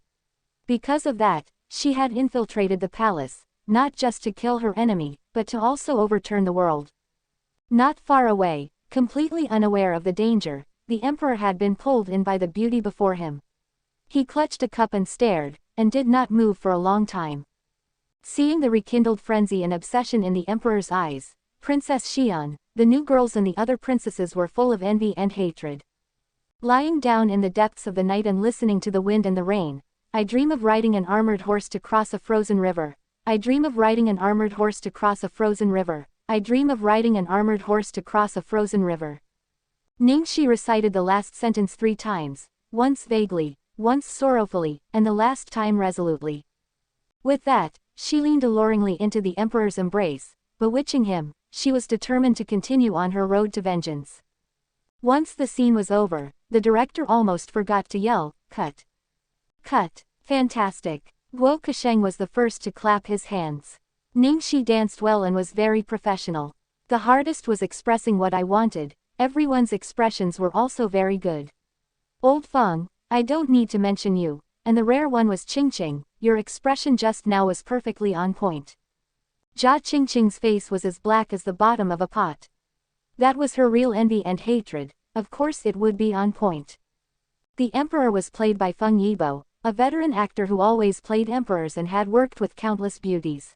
Because of that, she had infiltrated the palace, not just to kill her enemy, but to also overturn the world. Not far away, completely unaware of the danger, the emperor had been pulled in by the beauty before him. He clutched a cup and stared, and did not move for a long time. Seeing the rekindled frenzy and obsession in the emperor's eyes, Princess Xian, the new girls and the other princesses were full of envy and hatred. Lying down in the depths of the night and listening to the wind and the rain, I dream of riding an armored horse to cross a frozen river. I dream of riding an armored horse to cross a frozen river. I dream of riding an armored horse to cross a frozen river. Ning Xi recited the last sentence 3 times, once vaguely, once sorrowfully, and the last time resolutely. With that, she leaned alluringly into the emperor's embrace, bewitching him. She was determined to continue on her road to vengeance. Once the scene was over, the director almost forgot to yell, "Cut! Cut! Fantastic!" Guo Kasheng was the first to clap his hands. Ning Xi danced well and was very professional. The hardest was expressing what I wanted. Everyone's expressions were also very good. Old Feng, I don't need to mention you, and the rare one was Qingqing, your expression just now was perfectly on point. Jia Qingqing's face was as black as the bottom of a pot. That was her real envy and hatred, of course it would be on point. The emperor was played by Feng Yibo, a veteran actor who always played emperors and had worked with countless beauties.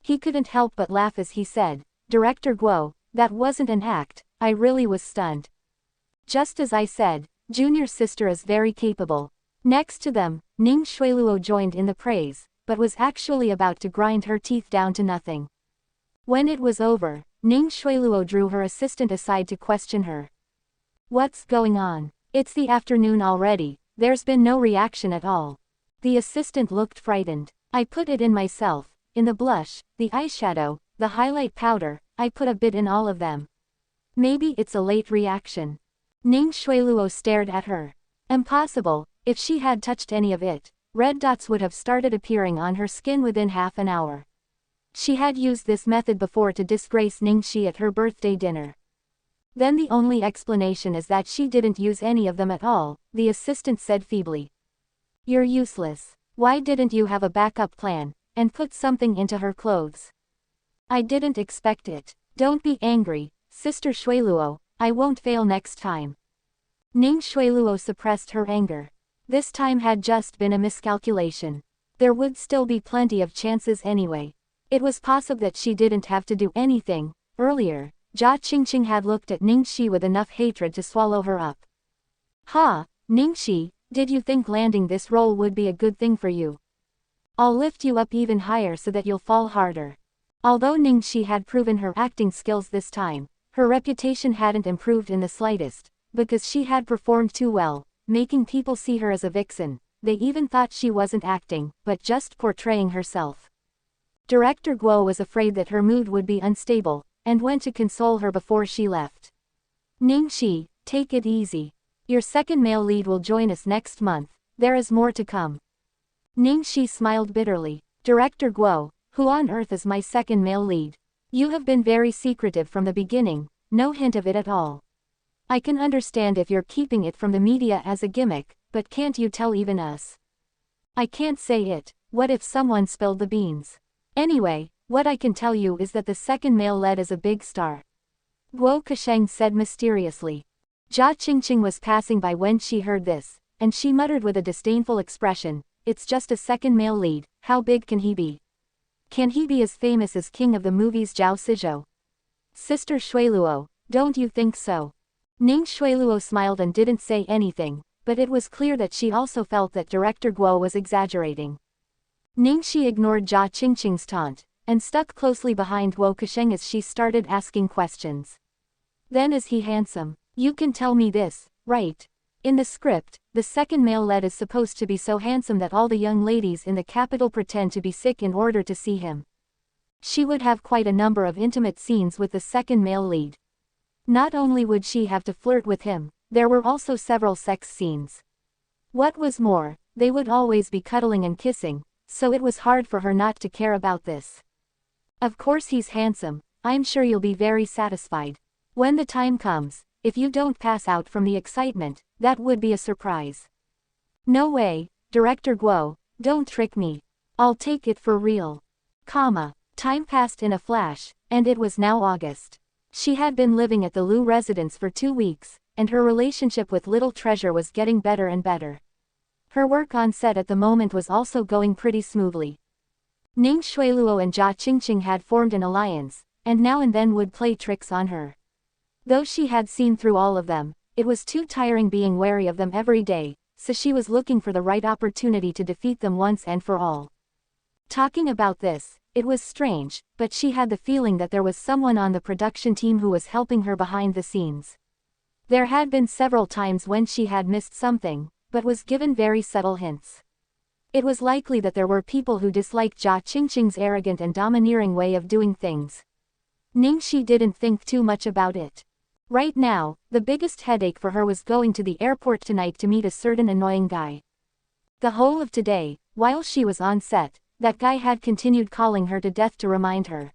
He couldn't help but laugh as he said, "Director Guo, that wasn't an act, I really was stunned." Just as I said, Junior's sister is very capable. Next to them, Ning Xueluo joined in the praise, but was actually about to grind her teeth down to nothing. When it was over, Ning Xueluo drew her assistant aside to question her. "What's going on? It's the afternoon already, there's been no reaction at all." The assistant looked frightened. "I put it in myself, in the blush, the eyeshadow, the highlight powder, I put a bit in all of them. Maybe it's a late reaction." Ning Xueluo stared at her. Impossible, if she had touched any of it, red dots would have started appearing on her skin within half an hour. She had used this method before to disgrace Ning Xi at her birthday dinner. "Then the only explanation is that she didn't use any of them at all," the assistant said feebly. "You're useless. Why didn't you have a backup plan, and put something into her clothes?" "I didn't expect it. Don't be angry, Sister Xueluo, I won't fail next time." Ning Xueluo suppressed her anger. This time had just been a miscalculation. There would still be plenty of chances anyway. It was possible that she didn't have to do anything. Earlier, Jia Qingqing had looked at Ning Xi with enough hatred to swallow her up. "Ha, Ning Xi, did you think landing this role would be a good thing for you? I'll lift you up even higher so that you'll fall harder." Although Ning Xi had proven her acting skills this time, her reputation hadn't improved in the slightest, because she had performed too well, making people see her as a vixen. They even thought she wasn't acting, but just portraying herself. Director Guo was afraid that her mood would be unstable, and went to console her before she left. "Ning Xi, take it easy. Your second male lead will join us next month, there is more to come." Ning Xi smiled bitterly. "Director Guo, who on earth is my second male lead? You have been very secretive from the beginning, no hint of it at all." I can understand if you're keeping it from the media as a gimmick, but can't you tell even us? I can't say it. What if someone spilled the beans? Anyway, what I can tell you is that the second male lead is a big star. Guo Kasheng said mysteriously. Jia Qingqing was passing by when she heard this, and she muttered with a disdainful expression, "It's just a second male lead, how big can he be? Can he be as famous as king of the movies Zhao Sizhou? Sister Shuiluo, don't you think so?" Ning Shuiluo smiled and didn't say anything, but it was clear that she also felt that Director Guo was exaggerating. Ning Xi ignored Jia Qingqing's taunt, and stuck closely behind Guo Kasheng as she started asking questions. "Then is he handsome? You can tell me this, right? In the script, the second male lead is supposed to be so handsome that all the young ladies in the capital pretend to be sick in order to see him. She would have quite a number of intimate scenes with the second male lead. Not only would she have to flirt with him, there were also several sex scenes. What was more, they would always be cuddling and kissing, so it was hard for her not to care about this. Of course he's handsome, I'm sure you'll be very satisfied. When the time comes, if you don't pass out from the excitement, that would be a surprise." "No way, Director Guo, don't trick me. I'll take it for real." Time passed in a flash, and it was now August. She had been living at the Lu residence for 2 weeks, and her relationship with Little Treasure was getting better and better. Her work on set at the moment was also going pretty smoothly. Ning Shuiluo and Jia Qingqing had formed an alliance, and now and then would play tricks on her. Though she had seen through all of them, it was too tiring being wary of them every day, so she was looking for the right opportunity to defeat them once and for all. Talking about this, it was strange, but she had the feeling that there was someone on the production team who was helping her behind the scenes. There had been several times when she had missed something, but was given very subtle hints. It was likely that there were people who disliked Jia Qingqing's arrogant and domineering way of doing things. Ning Xi didn't think too much about it. Right now, the biggest headache for her was going to the airport tonight to meet a certain annoying guy. The whole of today, while she was on set, that guy had continued calling her to death to remind her.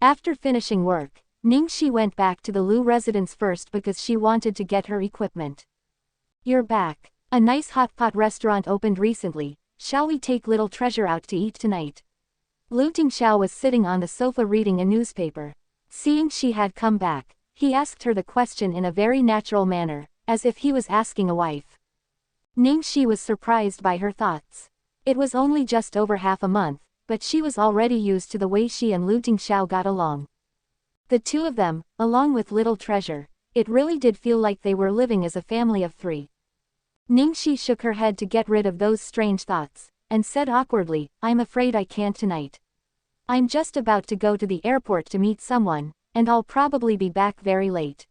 After finishing work, Ning Xi went back to the Lu residence first because she wanted to get her equipment. "You're back. A nice hot pot restaurant opened recently, shall we take Little Treasure out to eat tonight?" Lu Tingxiao was sitting on the sofa reading a newspaper. Seeing she had come back, he asked her the question in a very natural manner, as if he was asking a wife. Ning Xi was surprised by her thoughts. It was only just over half a month, but she was already used to the way she and Lu Tingxiao got along. The two of them, along with Little Treasure, it really did feel like they were living as a family of 3. Ning Xi shook her head to get rid of those strange thoughts, and said awkwardly, "I'm afraid I can't tonight. I'm just about to go to the airport to meet someone, and I'll probably be back very late.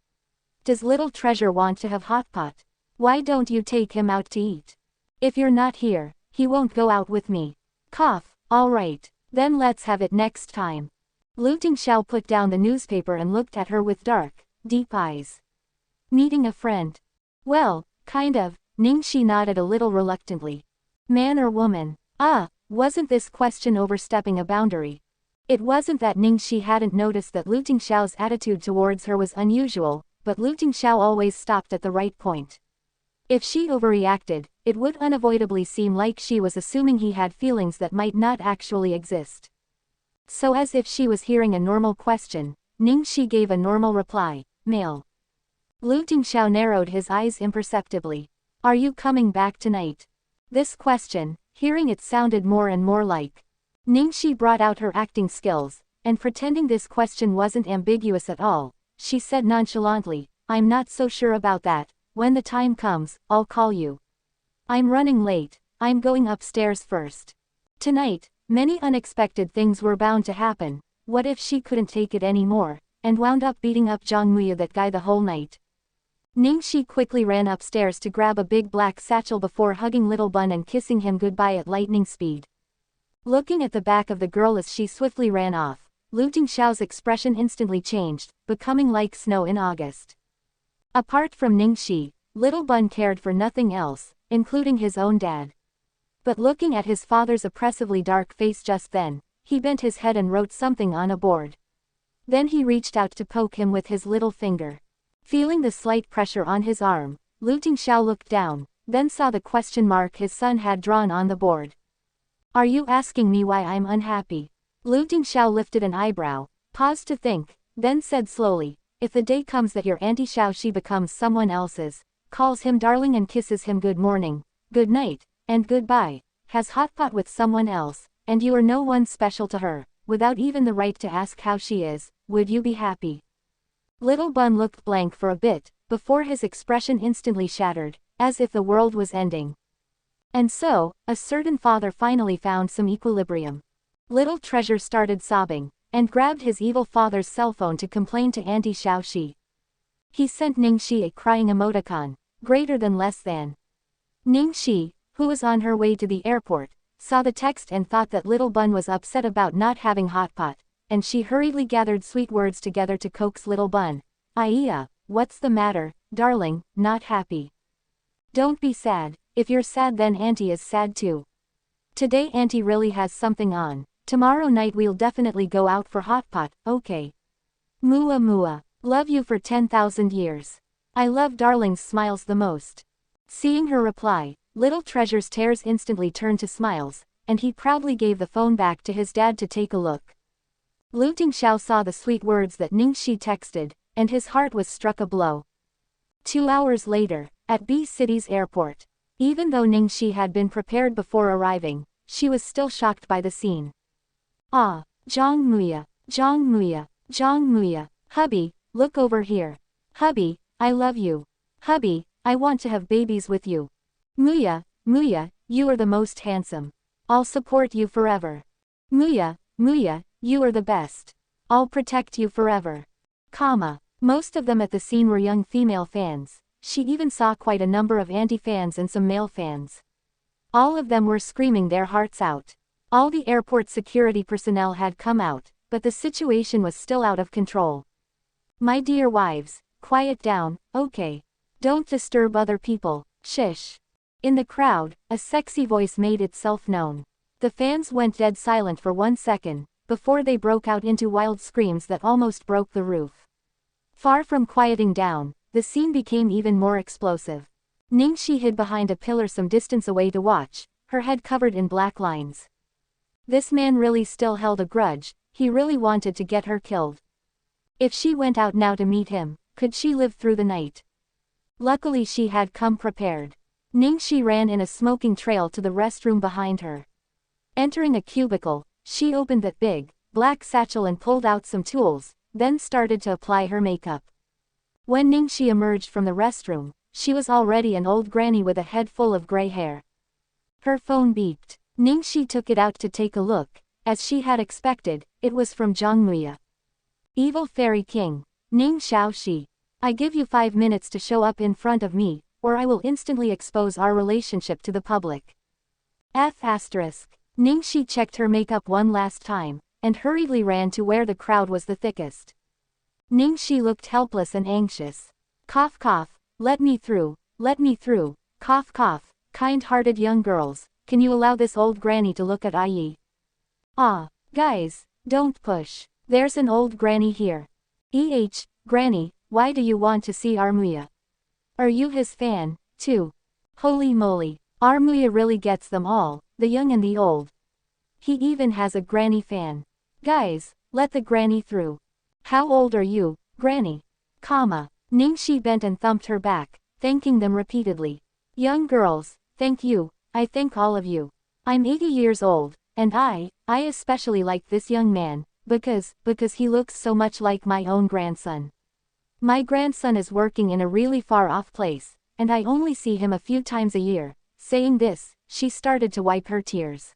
Does Little Treasure want to have hot pot? Why don't you take him out to eat? If you're not here, he won't go out with me." All right, then let's have it next time." Lu Tingxiao put down the newspaper and looked at her with dark, deep eyes. "Meeting a friend?" "Well, kind of," Ning Xi nodded a little reluctantly. "Man or woman?" Wasn't this question overstepping a boundary? It wasn't that Ning Xi hadn't noticed that Lu Tingxiao's attitude towards her was unusual, but Lu Tingxiao always stopped at the right point. If she overreacted, it would unavoidably seem like she was assuming he had feelings that might not actually exist. So as if she was hearing a normal question, Ning Xi gave a normal reply, "Male." Lu Tingxiao narrowed his eyes imperceptibly. "Are you coming back tonight?" This question, hearing it sounded more and more like. Ning Xi brought out her acting skills, and pretending this question wasn't ambiguous at all, she said nonchalantly, "I'm not so sure about that. When the time comes, I'll call you. I'm running late, I'm going upstairs first." Tonight, many unexpected things were bound to happen. What if she couldn't take it anymore, and wound up beating up Zhang Muya, that guy, the whole night? Ning Xi quickly ran upstairs to grab a big black satchel before hugging Little Bun and kissing him goodbye at lightning speed. Looking at the back of the girl as she swiftly ran off, Lu Tingxiao's expression instantly changed, becoming like snow in August. Apart from Ning Xi, Little Bun cared for nothing else, including his own dad. But looking at his father's oppressively dark face just then, he bent his head and wrote something on a board. Then he reached out to poke him with his little finger. Feeling the slight pressure on his arm, Lu Tingxiao looked down, then saw the question mark his son had drawn on the board. Are you asking me why I'm unhappy? Lu Tingxiao lifted an eyebrow, paused to think, then said slowly, if the day comes that your Auntie Xiaoxi becomes someone else's, calls him darling and kisses him good morning, good night, and goodbye, has hot pot with someone else, and you are no one special to her, without even the right to ask how she is, would you be happy? Little Bun looked blank for a bit, before his expression instantly shattered, as if the world was ending. And so, a certain father finally found some equilibrium. Little Treasure started sobbing, and grabbed his evil father's cell phone to complain to Auntie Xiaoxi. He sent Ning Xi a crying emoticon, greater than less than. Ning Xi, who was on her way to the airport, saw the text and thought that Little Bun was upset about not having hot pot, and she hurriedly gathered sweet words together to coax Little Bun. Iya, what's the matter, darling, not happy? Don't be sad, if you're sad then Auntie is sad too. Today Auntie really has something on, tomorrow night we'll definitely go out for hot pot, okay? Mua mua, love you for 10,000 years. I love darling's smiles the most. Seeing her reply, Little Treasure's tears instantly turned to smiles, and he proudly gave the phone back to his dad to take a look. Lu Tingxiao saw the sweet words that Ning Xi texted, and his heart was struck a blow. 2 hours later, at B City's airport. Even though Ning Xi had been prepared before arriving, she was still shocked by the scene. Ah, Zhang Muya, Zhang Muya, Zhang Muya, hubby, look over here. Hubby, I love you. Hubby, I want to have babies with you. Muya, Muya, you are the most handsome. I'll support you forever. Muya, Muya, you are the best. I'll protect you forever. Most of them at the scene were young female fans. She even saw quite a number of anti-fans and some male fans. All of them were screaming their hearts out. All the airport security personnel had come out, but the situation was still out of control. My dear wives, quiet down, okay? Don't disturb other people, shish. In the crowd, a sexy voice made itself known. The fans went dead silent for 1 second, before they broke out into wild screams that almost broke the roof. Far from quieting down, the scene became even more explosive. Ning Xi hid behind a pillar some distance away to watch, her head covered in black lines. This man really still held a grudge, he really wanted to get her killed. If she went out now to meet him, could she live through the night? Luckily she had come prepared. Ning Xi ran in a smoking trail to the restroom behind her. Entering a cubicle, she opened that big, black satchel and pulled out some tools, then started to apply her makeup. When Ning Xi emerged from the restroom, she was already an old granny with a head full of gray hair. Her phone beeped. Ning Xi took it out to take a look. As she had expected, it was from Zhang Muya. Evil Fairy King, Ning Xiaoxi. I give you 5 minutes to show up in front of me, or I will instantly expose our relationship to the public. Ning Xi checked her makeup one last time, and hurriedly ran to where the crowd was the thickest. Ning Xi looked helpless and anxious. Cough cough, let me through, cough cough, kind-hearted young girls, can you allow this old granny to look at IE? Ah, guys, don't push, there's an old granny here. Granny, why do you want to see Armuya? Are you his fan, too? Holy moly, Armuya really gets them all, the young and the old. He even has a granny fan. Guys, let the granny through. How old are you, granny? Ning Xi bent and thumped her back, thanking them repeatedly. Young girls, thank you, I thank all of you. I'm 80 years old, and I especially like this young man, because he looks so much like my own grandson. My grandson is working in a really far-off place, and I only see him a few times a year. Saying this, she started to wipe her tears.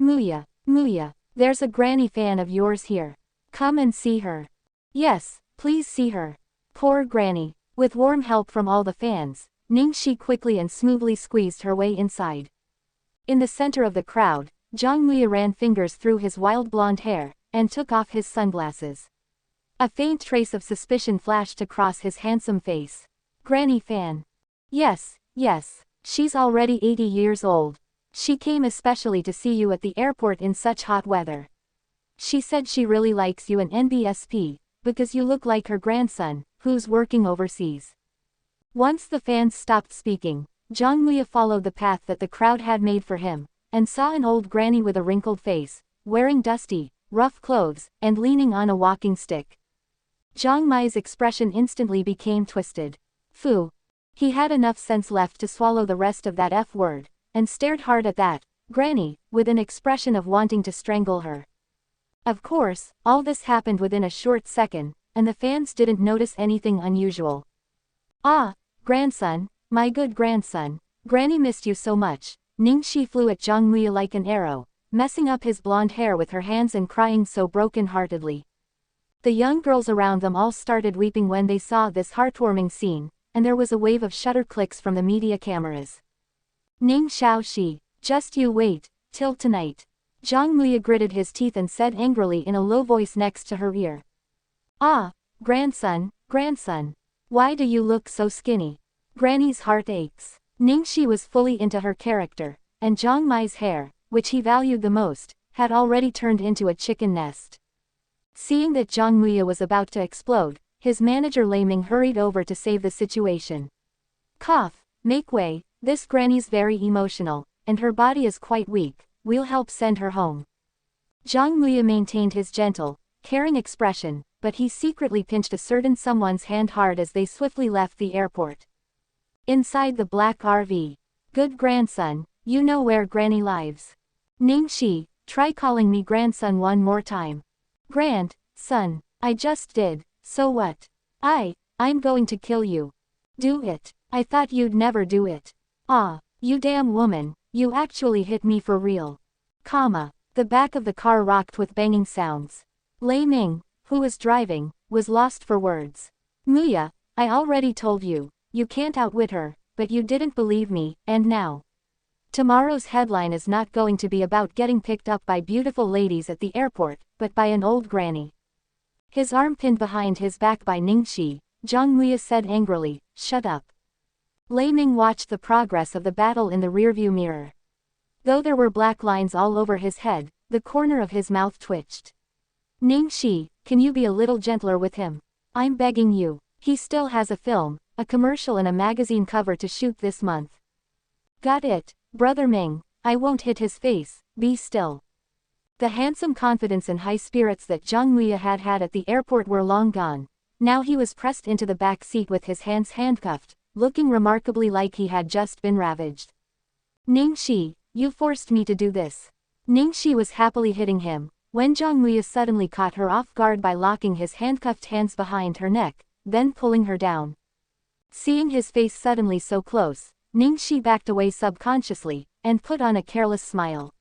Muya, there's a granny fan of yours here. Come and see her. Yes, please see her. Poor granny. With warm help from all the fans, Ning Xi quickly and smoothly squeezed her way inside. In the center of the crowd, Zhang Muya ran fingers through his wild blonde hair, and took off his sunglasses. A faint trace of suspicion flashed across his handsome face. Granny fan. Yes, she's already 80 years old. She came especially to see you at the airport in such hot weather. She said she really likes you and NBSP, because you look like her grandson, who's working overseas. Once the fans stopped speaking, Zhang Luya followed the path that the crowd had made for him, and saw an old granny with a wrinkled face, wearing dusty, rough clothes, and leaning on a walking stick. Zhang Mai's expression instantly became twisted. Phew. He had enough sense left to swallow the rest of that F word, and stared hard at that granny, with an expression of wanting to strangle her. Of course, all this happened within a short second, and the fans didn't notice anything unusual. Ah, grandson, my good grandson, Granny missed you so much. Ning Xi flew at Zhang Luya like an arrow, messing up his blonde hair with her hands and crying so broken-heartedly. The young girls around them all started weeping when they saw this heartwarming scene, and there was a wave of shutter clicks from the media cameras. Ning Xi, just you wait, till tonight. Zhang Luya gritted his teeth and said angrily in a low voice next to her ear. Ah, grandson, grandson. Why do you look so skinny? Granny's heart aches. Ning Xi was fully into her character, and Zhang Mai's hair, which he valued the most, had already turned into a chicken nest. Seeing that Zhang Luya was about to explode, his manager Lei Ming hurried over to save the situation. Cough, make way, this granny's very emotional, and her body is quite weak, we'll help send her home. Zhang Luya maintained his gentle, caring expression, but he secretly pinched a certain someone's hand hard as they swiftly left the airport. Inside the black RV. Good grandson, you know where Granny lives. Ning Xi, try calling me grandson one more time. Son, I just did, so what? I'm going to kill you. Do it. I thought you'd never do it. Ah, you damn woman, you actually hit me for real. The back of the car rocked with banging sounds. Lei Ming, who was driving, was lost for words. Luya, I already told you, you can't outwit her, but you didn't believe me, and now. Tomorrow's headline is not going to be about getting picked up by beautiful ladies at the airport, but by an old granny. His arm pinned behind his back by Ning Xi, Zhang Luya said angrily, shut up. Lei Ming watched the progress of the battle in the rearview mirror. Though there were black lines all over his head, the corner of his mouth twitched. Ning Xi, can you be a little gentler with him? I'm begging you. He still has a film, a commercial and a magazine cover to shoot this month. Got it, Brother Ming, I won't hit his face, be still. The handsome confidence and high spirits that Zhang Luya had had at the airport were long gone. Now he was pressed into the back seat with his hands handcuffed, looking remarkably like he had just been ravaged. Ning Xi, you forced me to do this. Ning Xi was happily hitting him, when Zhang Luya suddenly caught her off guard by locking his handcuffed hands behind her neck, then pulling her down. Seeing his face suddenly so close, Ning Xi backed away subconsciously, and put on a careless smile.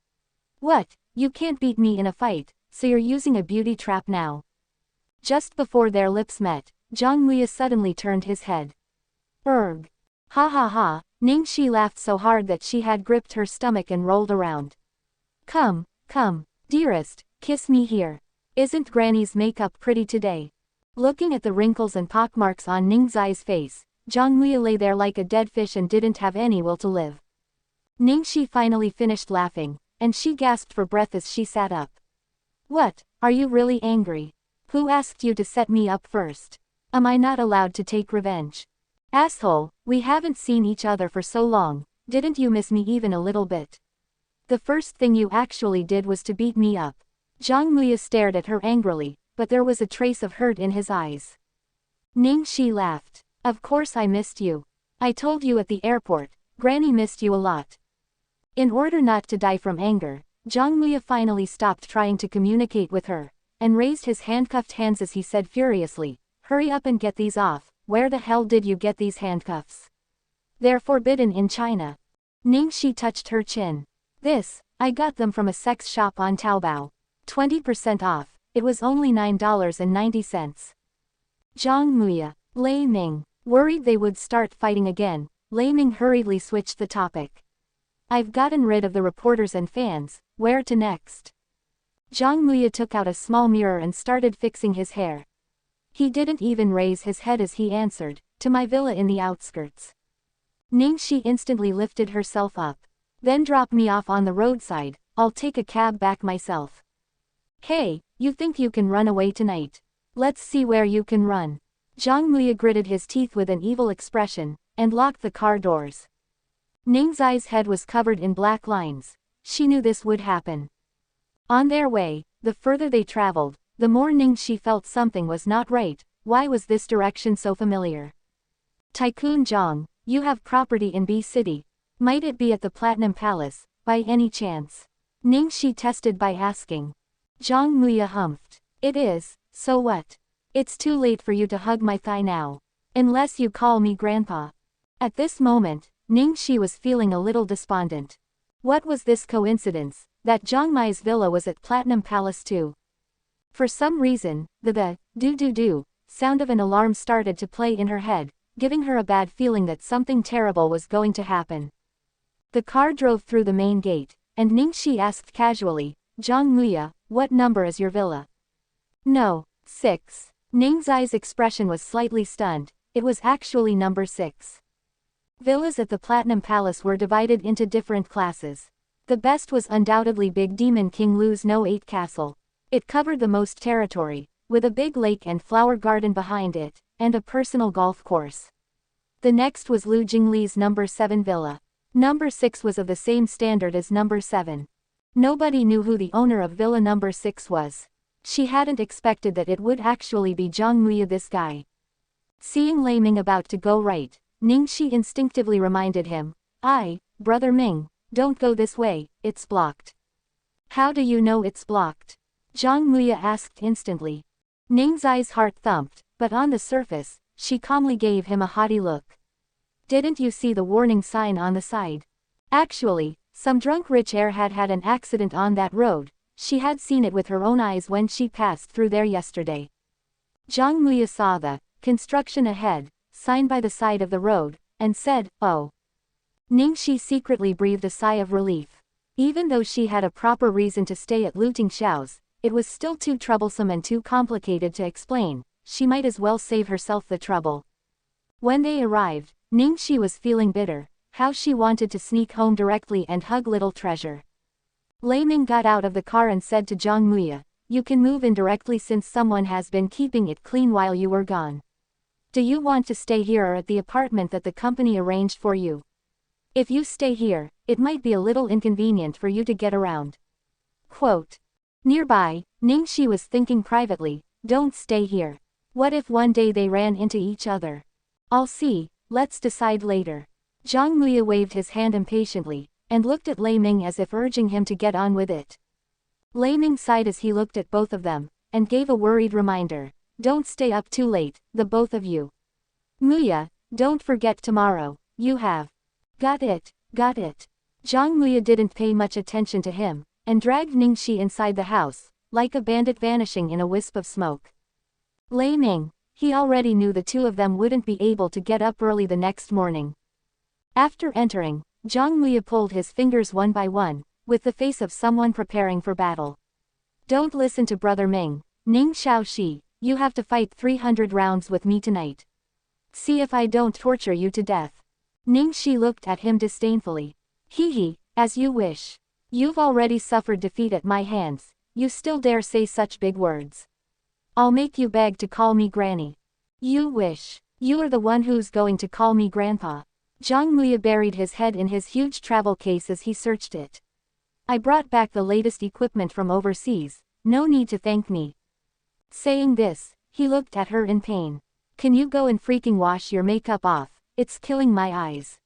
What, you can't beat me in a fight, so you're using a beauty trap now? Just before their lips met, Zhang Luya suddenly turned his head. Erg. Ha ha ha, Ning Xi laughed so hard that she had gripped her stomach and rolled around. Come, dearest, kiss me here. Isn't Granny's makeup pretty today? Looking at the wrinkles and pockmarks on Ning Xi's face, Zhang Luya lay there like a dead fish and didn't have any will to live. Ning Xi finally finished laughing, and she gasped for breath as she sat up. What, are you really angry? Who asked you to set me up first? Am I not allowed to take revenge? Asshole, we haven't seen each other for so long, didn't you miss me even a little bit? The first thing you actually did was to beat me up. Zhang Luya stared at her angrily, but there was a trace of hurt in his eyes. Ning Xi laughed. Of course I missed you. I told you at the airport, Granny missed you a lot. In order not to die from anger, Zhang Luya finally stopped trying to communicate with her, and raised his handcuffed hands as he said furiously, hurry up and get these off, where the hell did you get these handcuffs? They're forbidden in China. Ning Xi touched her chin. I got them from a sex shop on Taobao. 20% off, it was only $9.90. Zhang Luya, Lei Ming. Worried they would start fighting again, Lei Ming hurriedly switched the topic. I've gotten rid of the reporters and fans, where to next? Zhang Luya took out a small mirror and started fixing his hair. He didn't even raise his head as he answered, to my villa in the outskirts. Ning Xi instantly lifted herself up. Then drop me off on the roadside, I'll take a cab back myself. Hey, you think you can run away tonight? Let's see where you can run. Zhang Muya gritted his teeth with an evil expression, and locked the car doors. Ning Xi's head was covered in black lines. She knew this would happen. On their way, the further they traveled, the more Ning Xi felt something was not right. Why was this direction so familiar? Tycoon Zhang, you have property in B City. Might it be at the Platinum Palace, by any chance? Ning Xi tested by asking. Zhang Muya humphed. It is, so what? It's too late for you to hug my thigh now. Unless you call me grandpa. At this moment, Ning Xi was feeling a little despondent. What was this coincidence, that Zhang Mai's villa was at Platinum Palace too? For some reason, the do sound of an alarm started to play in her head, giving her a bad feeling that something terrible was going to happen. The car drove through the main gate, and Ning Xi asked casually, Zhang Muya, what number is your villa? No, 6. Ning Xi's expression was slightly stunned. It was actually number 6. Villas at the Platinum Palace were divided into different classes. The best was undoubtedly Big Demon King Lu's No 8 castle. It covered the most territory, with a big lake and flower garden behind it, and a personal golf course. The next was Lu Jingli's number 7 villa. Number 6 was of the same standard as number 7. Nobody knew who the owner of villa number 6 was. She hadn't expected that it would actually be Zhang Muya, this guy. Seeing Lei Ming about to go right, Ning Xi instinctively reminded him, Brother Ming, don't go this way, it's blocked. How do you know it's blocked? Zhang Muya asked instantly. Ning Xi's heart thumped, but on the surface, she calmly gave him a haughty look. Didn't you see the warning sign on the side? Actually, some drunk rich heir had had an accident on that road. She had seen it with her own eyes when she passed through there yesterday. Zhang Muya saw the construction ahead sign by the side of the road, and said, oh. Ning Xi secretly breathed a sigh of relief. Even though she had a proper reason to stay at Lu Tingxiao's, it was still too troublesome and too complicated to explain. She might as well save herself the trouble. When they arrived, Ning Xi was feeling bitter. How she wanted to sneak home directly and hug little treasure. Lei Ming got out of the car and said to Zhang Muya, you can move in directly since someone has been keeping it clean while you were gone. Do you want to stay here or at the apartment that the company arranged for you? If you stay here, it might be a little inconvenient for you to get around. Quote. Nearby, Ning Xi was thinking privately, don't stay here. What if one day they ran into each other? I'll see, let's decide later. Zhang Muya waved his hand impatiently, and looked at Lei Ming as if urging him to get on with it. Lei Ming sighed as he looked at both of them, and gave a worried reminder. Don't stay up too late, the both of you. Muya, don't forget tomorrow, you have. Got it, got it. Zhang Muya didn't pay much attention to him, and dragged Ning Xi inside the house, like a bandit vanishing in a wisp of smoke. Lei Ming, he already knew the two of them wouldn't be able to get up early the next morning. After entering, Zhang Muya pulled his fingers one by one, with the face of someone preparing for battle. Don't listen to Brother Ming, Ning Xiaoxi, you have to fight 300 rounds with me tonight. See if I don't torture you to death. Ning Xi looked at him disdainfully. Hee, as you wish. You've already suffered defeat at my hands, you still dare say such big words. I'll make you beg to call me Granny. You wish. You are the one who's going to call me Grandpa. Zhang Muya buried his head in his huge travel case as he searched it. I brought back the latest equipment from overseas, no need to thank me. Saying this, he looked at her in pain. Can you go and freaking wash your makeup off, it's killing my eyes.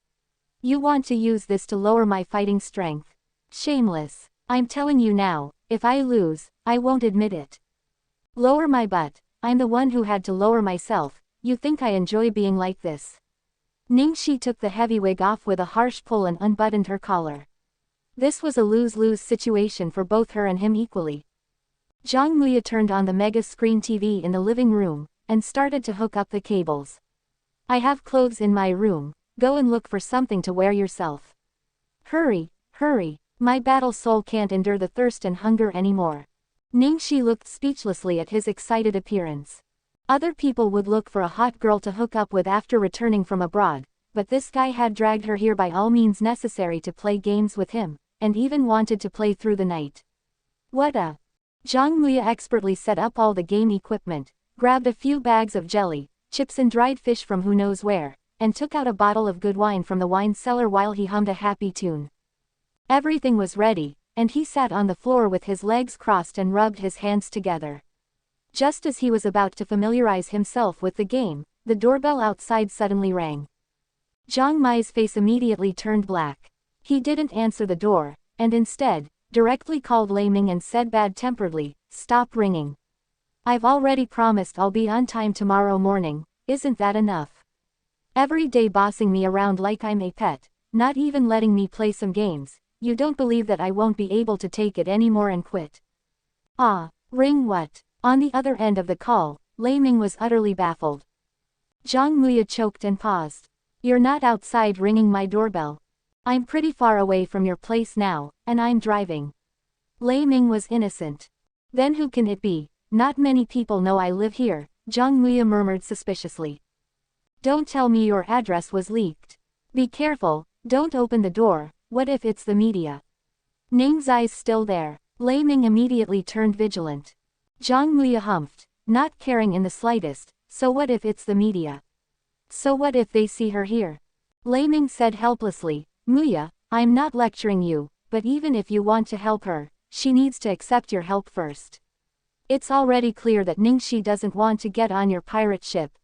You want to use this to lower my fighting strength. Shameless. I'm telling you now, if I lose, I won't admit it. Lower my butt, I'm the one who had to lower myself, you think I enjoy being like this. Ning Xi took the heavy wig off with a harsh pull and unbuttoned her collar. This was a lose-lose situation for both her and him equally. Zhang Muya turned on the mega screen TV in the living room, and started to hook up the cables. I have clothes in my room, go and look for something to wear yourself. Hurry, hurry, my battle soul can't endure the thirst and hunger anymore. Ning Xi looked speechlessly at his excited appearance. Other people would look for a hot girl to hook up with after returning from abroad, but this guy had dragged her here by all means necessary to play games with him, and even wanted to play through the night. What a... Zhang Muya expertly set up all the game equipment, grabbed a few bags of jelly, chips and dried fish from who knows where, and took out a bottle of good wine from the wine cellar while he hummed a happy tune. Everything was ready, and he sat on the floor with his legs crossed and rubbed his hands together. Just as he was about to familiarize himself with the game, the doorbell outside suddenly rang. Zhang Mai's face immediately turned black. He didn't answer the door, and instead, directly called Lei Ming and said bad-temperedly, "Stop ringing. I've already promised I'll be on time tomorrow morning, isn't that enough? Every day bossing me around like I'm a pet, not even letting me play some games, you don't believe that I won't be able to take it anymore and quit." "Ah, ring what?" On the other end of the call, Lei Ming was utterly baffled. Zhang Muya choked and paused. "You're not outside ringing my doorbell. I'm pretty far away from your place now, and I'm driving." Lei Ming was innocent. "Then who can it be? Not many people know I live here," Zhang Muya murmured suspiciously. "Don't tell me your address was leaked. Be careful, don't open the door, what if it's the media?" Ning Xi's still there. Lei Ming immediately turned vigilant. Zhang Muya humphed, not caring in the slightest. "So what if it's the media? So what if they see her here?" Lei Ming said helplessly, "Muya, I'm not lecturing you, but even if you want to help her, she needs to accept your help first. It's already clear that Ning Xi doesn't want to get on your pirate ship."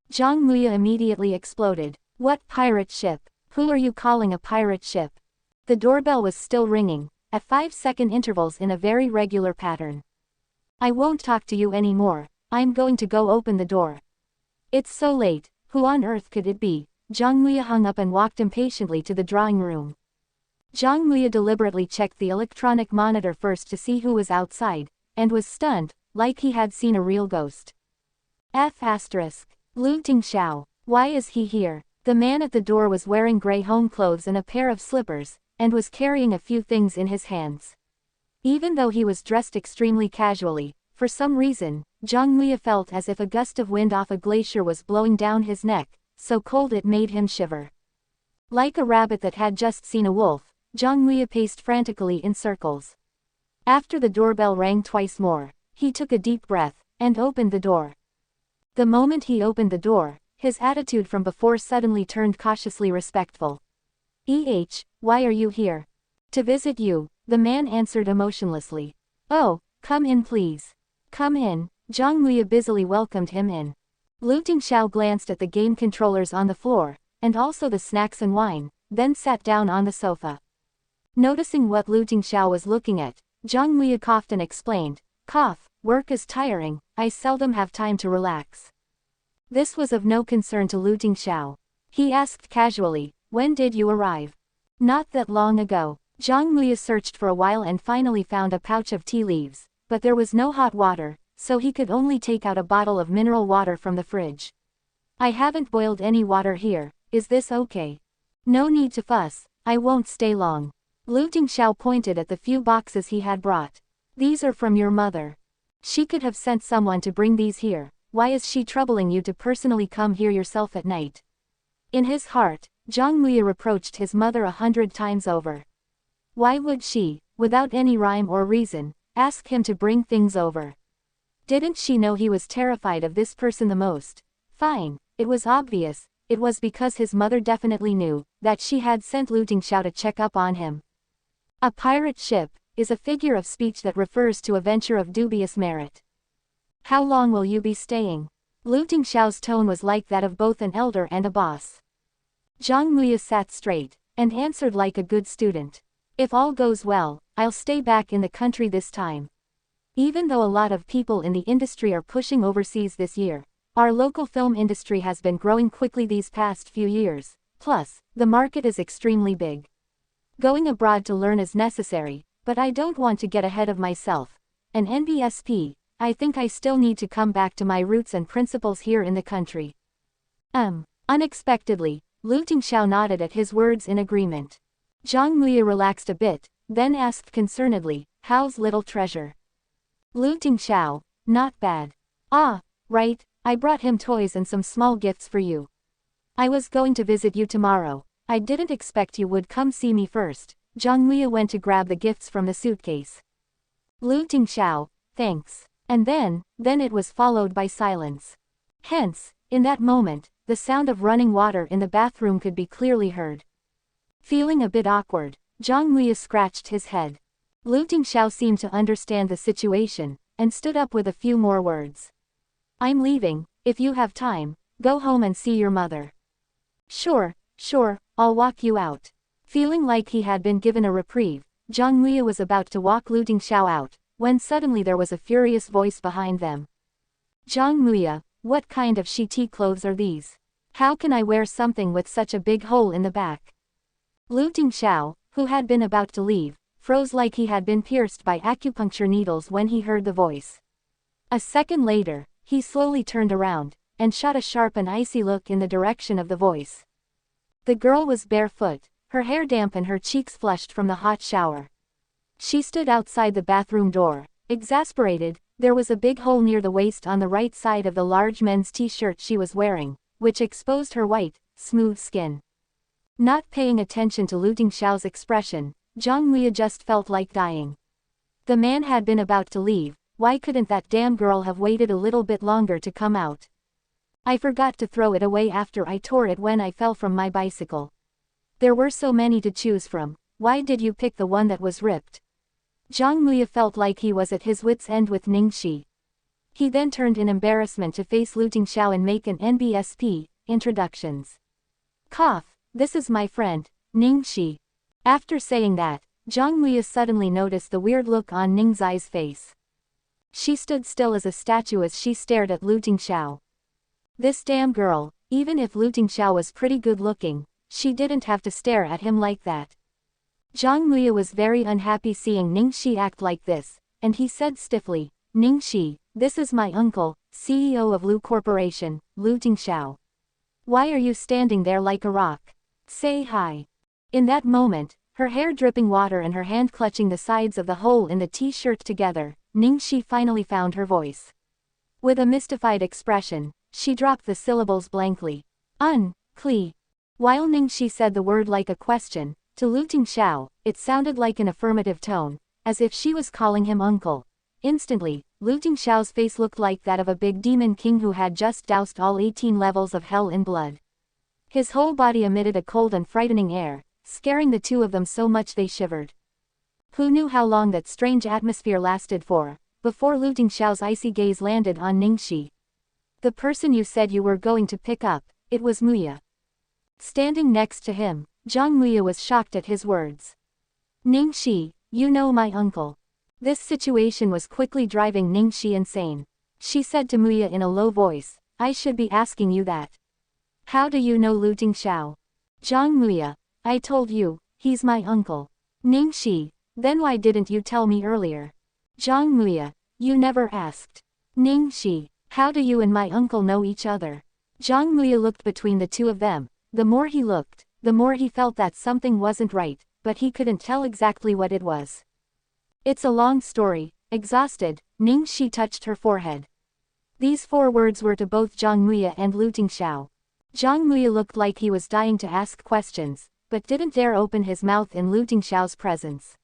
Zhang Muya immediately exploded. "What pirate ship? Who are you calling a pirate ship?" The doorbell was still ringing, at 5-second intervals in a very regular pattern. "I won't talk to you anymore, I'm going to go open the door." "It's so late, who on earth could it be?" Zhang Muya hung up and walked impatiently to the drawing room. Zhang Muya deliberately checked the electronic monitor first to see who was outside, and was stunned, like he had seen a real ghost. Lu Tingxiao. Why is he here? The man at the door was wearing gray home clothes and a pair of slippers, and was carrying a few things in his hands. Even though he was dressed extremely casually, for some reason, Zhang Muya felt as if a gust of wind off a glacier was blowing down his neck, so cold it made him shiver. Like a rabbit that had just seen a wolf, Zhang Muya paced frantically in circles. After the doorbell rang twice more, he took a deep breath, and opened the door. The moment he opened the door, his attitude from before suddenly turned cautiously respectful. Why are you here?" "To visit you," the man answered emotionlessly. "Oh, come in please. Come in." Zhang Muya busily welcomed him in. Lu Tingxiao glanced at the game controllers on the floor, and also the snacks and wine, then sat down on the sofa. Noticing what Lu Tingxiao was looking at, Zhang Muya coughed and explained, "Work is tiring, I seldom have time to relax." This was of no concern to Lu Tingxiao. He asked casually, "When did you arrive?" "Not that long ago." Zhang Muya searched for a while and finally found a pouch of tea leaves, but there was no hot water, so he could only take out a bottle of mineral water from the fridge. "I haven't boiled any water here, is this okay?" "No need to fuss, I won't stay long." Lu Tingxiao pointed at the few boxes he had brought. "These are from your mother. She could have sent someone to bring these here, why is she troubling you to personally come here yourself at night?" In his heart, Zhang Muya reproached his mother 100 times over. Why would she, without any rhyme or reason, ask him to bring things over? Didn't she know he was terrified of this person the most? Fine, it was obvious, it was because his mother definitely knew that she had sent Lu Tingxiao to check up on him. A pirate ship is a figure of speech that refers to a venture of dubious merit. "How long will you be staying?" Lu Tingxiao's tone was like that of both an elder and a boss. Zhang Muya sat straight, and answered like a good student. "If all goes well, I'll stay back in the country this time. Even though a lot of people in the industry are pushing overseas this year, our local film industry has been growing quickly these past few years, plus, the market is extremely big. Going abroad to learn is necessary, but I don't want to get ahead of myself. An NBSP, I think I still need to come back to my roots and principles here in the country." Unexpectedly, Lu Tingxiao nodded at his words in agreement. Zhang Muya relaxed a bit, then asked concernedly, "How's little treasure?" Lu Tingxiao, "Not bad." "Ah, right, I brought him toys and some small gifts for you. I was going to visit you tomorrow, I didn't expect you would come see me first." Zhang Muya went to grab the gifts from the suitcase. Lu Tingxiao, "Thanks." And then it was followed by silence. Hence, In that moment, the sound of running water in the bathroom could be clearly heard. Feeling a bit awkward, Zhang Muya scratched his head. Lu Tingxiao seemed to understand the situation, and stood up with a few more words. I'm leaving, if you have time, go home and see your mother. Sure, I'll walk you out. Feeling like he had been given a reprieve, Zhang Muya was about to walk Lu Tingxiao out, when suddenly there was a furious voice behind them. Zhang Muya, what kind of shitty clothes are these? How can I wear something with such a big hole in the back? Lu Tingxiao, who had been about to leave, froze like he had been pierced by acupuncture needles when he heard the voice. A second later, he slowly turned around, and shot a sharp and icy look in the direction of the voice. The girl was barefoot, her hair damp and her cheeks flushed from the hot shower. She stood outside the bathroom door, exasperated. There was a big hole near the waist on the right side of the large men's t-shirt she was wearing, which exposed her white, smooth skin. Not paying attention to Lu Tingxiao's expression, Zhang Muya just felt like dying. The man had been about to leave, why couldn't that damn girl have waited a little bit longer to come out? I forgot to throw it away after I tore it when I fell from my bicycle. There were so many to choose from, why did you pick the one that was ripped? Zhang Muya felt like he was at his wit's end with Ning Xi. He then turned in embarrassment to face Lu Tingxiao and make an NBSP, introductions. Cough, this is my friend, Ning Xi. After saying that, Zhang Muya suddenly noticed the weird look on Ning Xi's face. She stood still as a statue as she stared at Lu Tingxiao. This damn girl, even if Lu Tingxiao was pretty good looking, she didn't have to stare at him like that. Zhang Muya was very unhappy seeing Ning Xi act like this, and he said stiffly, Ning Xi, this is my uncle, CEO of Lu Corporation, Lu Tingxiao. Why are you standing there like a rock? Say hi. In that moment, her hair dripping water and her hand clutching the sides of the hole in the t-shirt together, Ning Xi finally found her voice. With a mystified expression, she dropped the syllables blankly. Kli. While Ning Xi said the word like a question, to Lu Tingxiao, it sounded like an affirmative tone, as if she was calling him uncle. Instantly, Lu Tingxiao's face looked like that of a big demon king who had just doused all 18 levels of hell in blood. His whole body emitted a cold and frightening air, scaring the two of them so much they shivered. Who knew how long that strange atmosphere lasted for, before Lu Tingxiao's icy gaze landed on Ning Xi. The person you said you were going to pick up, it was Muya. Standing next to him, Zhang Muya was shocked at his words. Ning Xi, you know my uncle. This situation was quickly driving Ning Xi insane. She said to Muya in a low voice, I should be asking you that. How do you know Lu Tingxiao? Zhang Muya, I told you, he's my uncle. Ning Xi, then why didn't you tell me earlier? Zhang Muya, you never asked. Ning Xi, how do you and my uncle know each other? Zhang Muya looked between the two of them. The more he looked, the more he felt that something wasn't right, but he couldn't tell exactly what it was. It's a long story. Exhausted, Ning Xi touched her forehead. These 4 words were to both Zhang Muya and Lu Tingxiao. Zhang Muya looked like he was dying to ask questions, but didn't dare open his mouth in Lu Tingxiao's presence.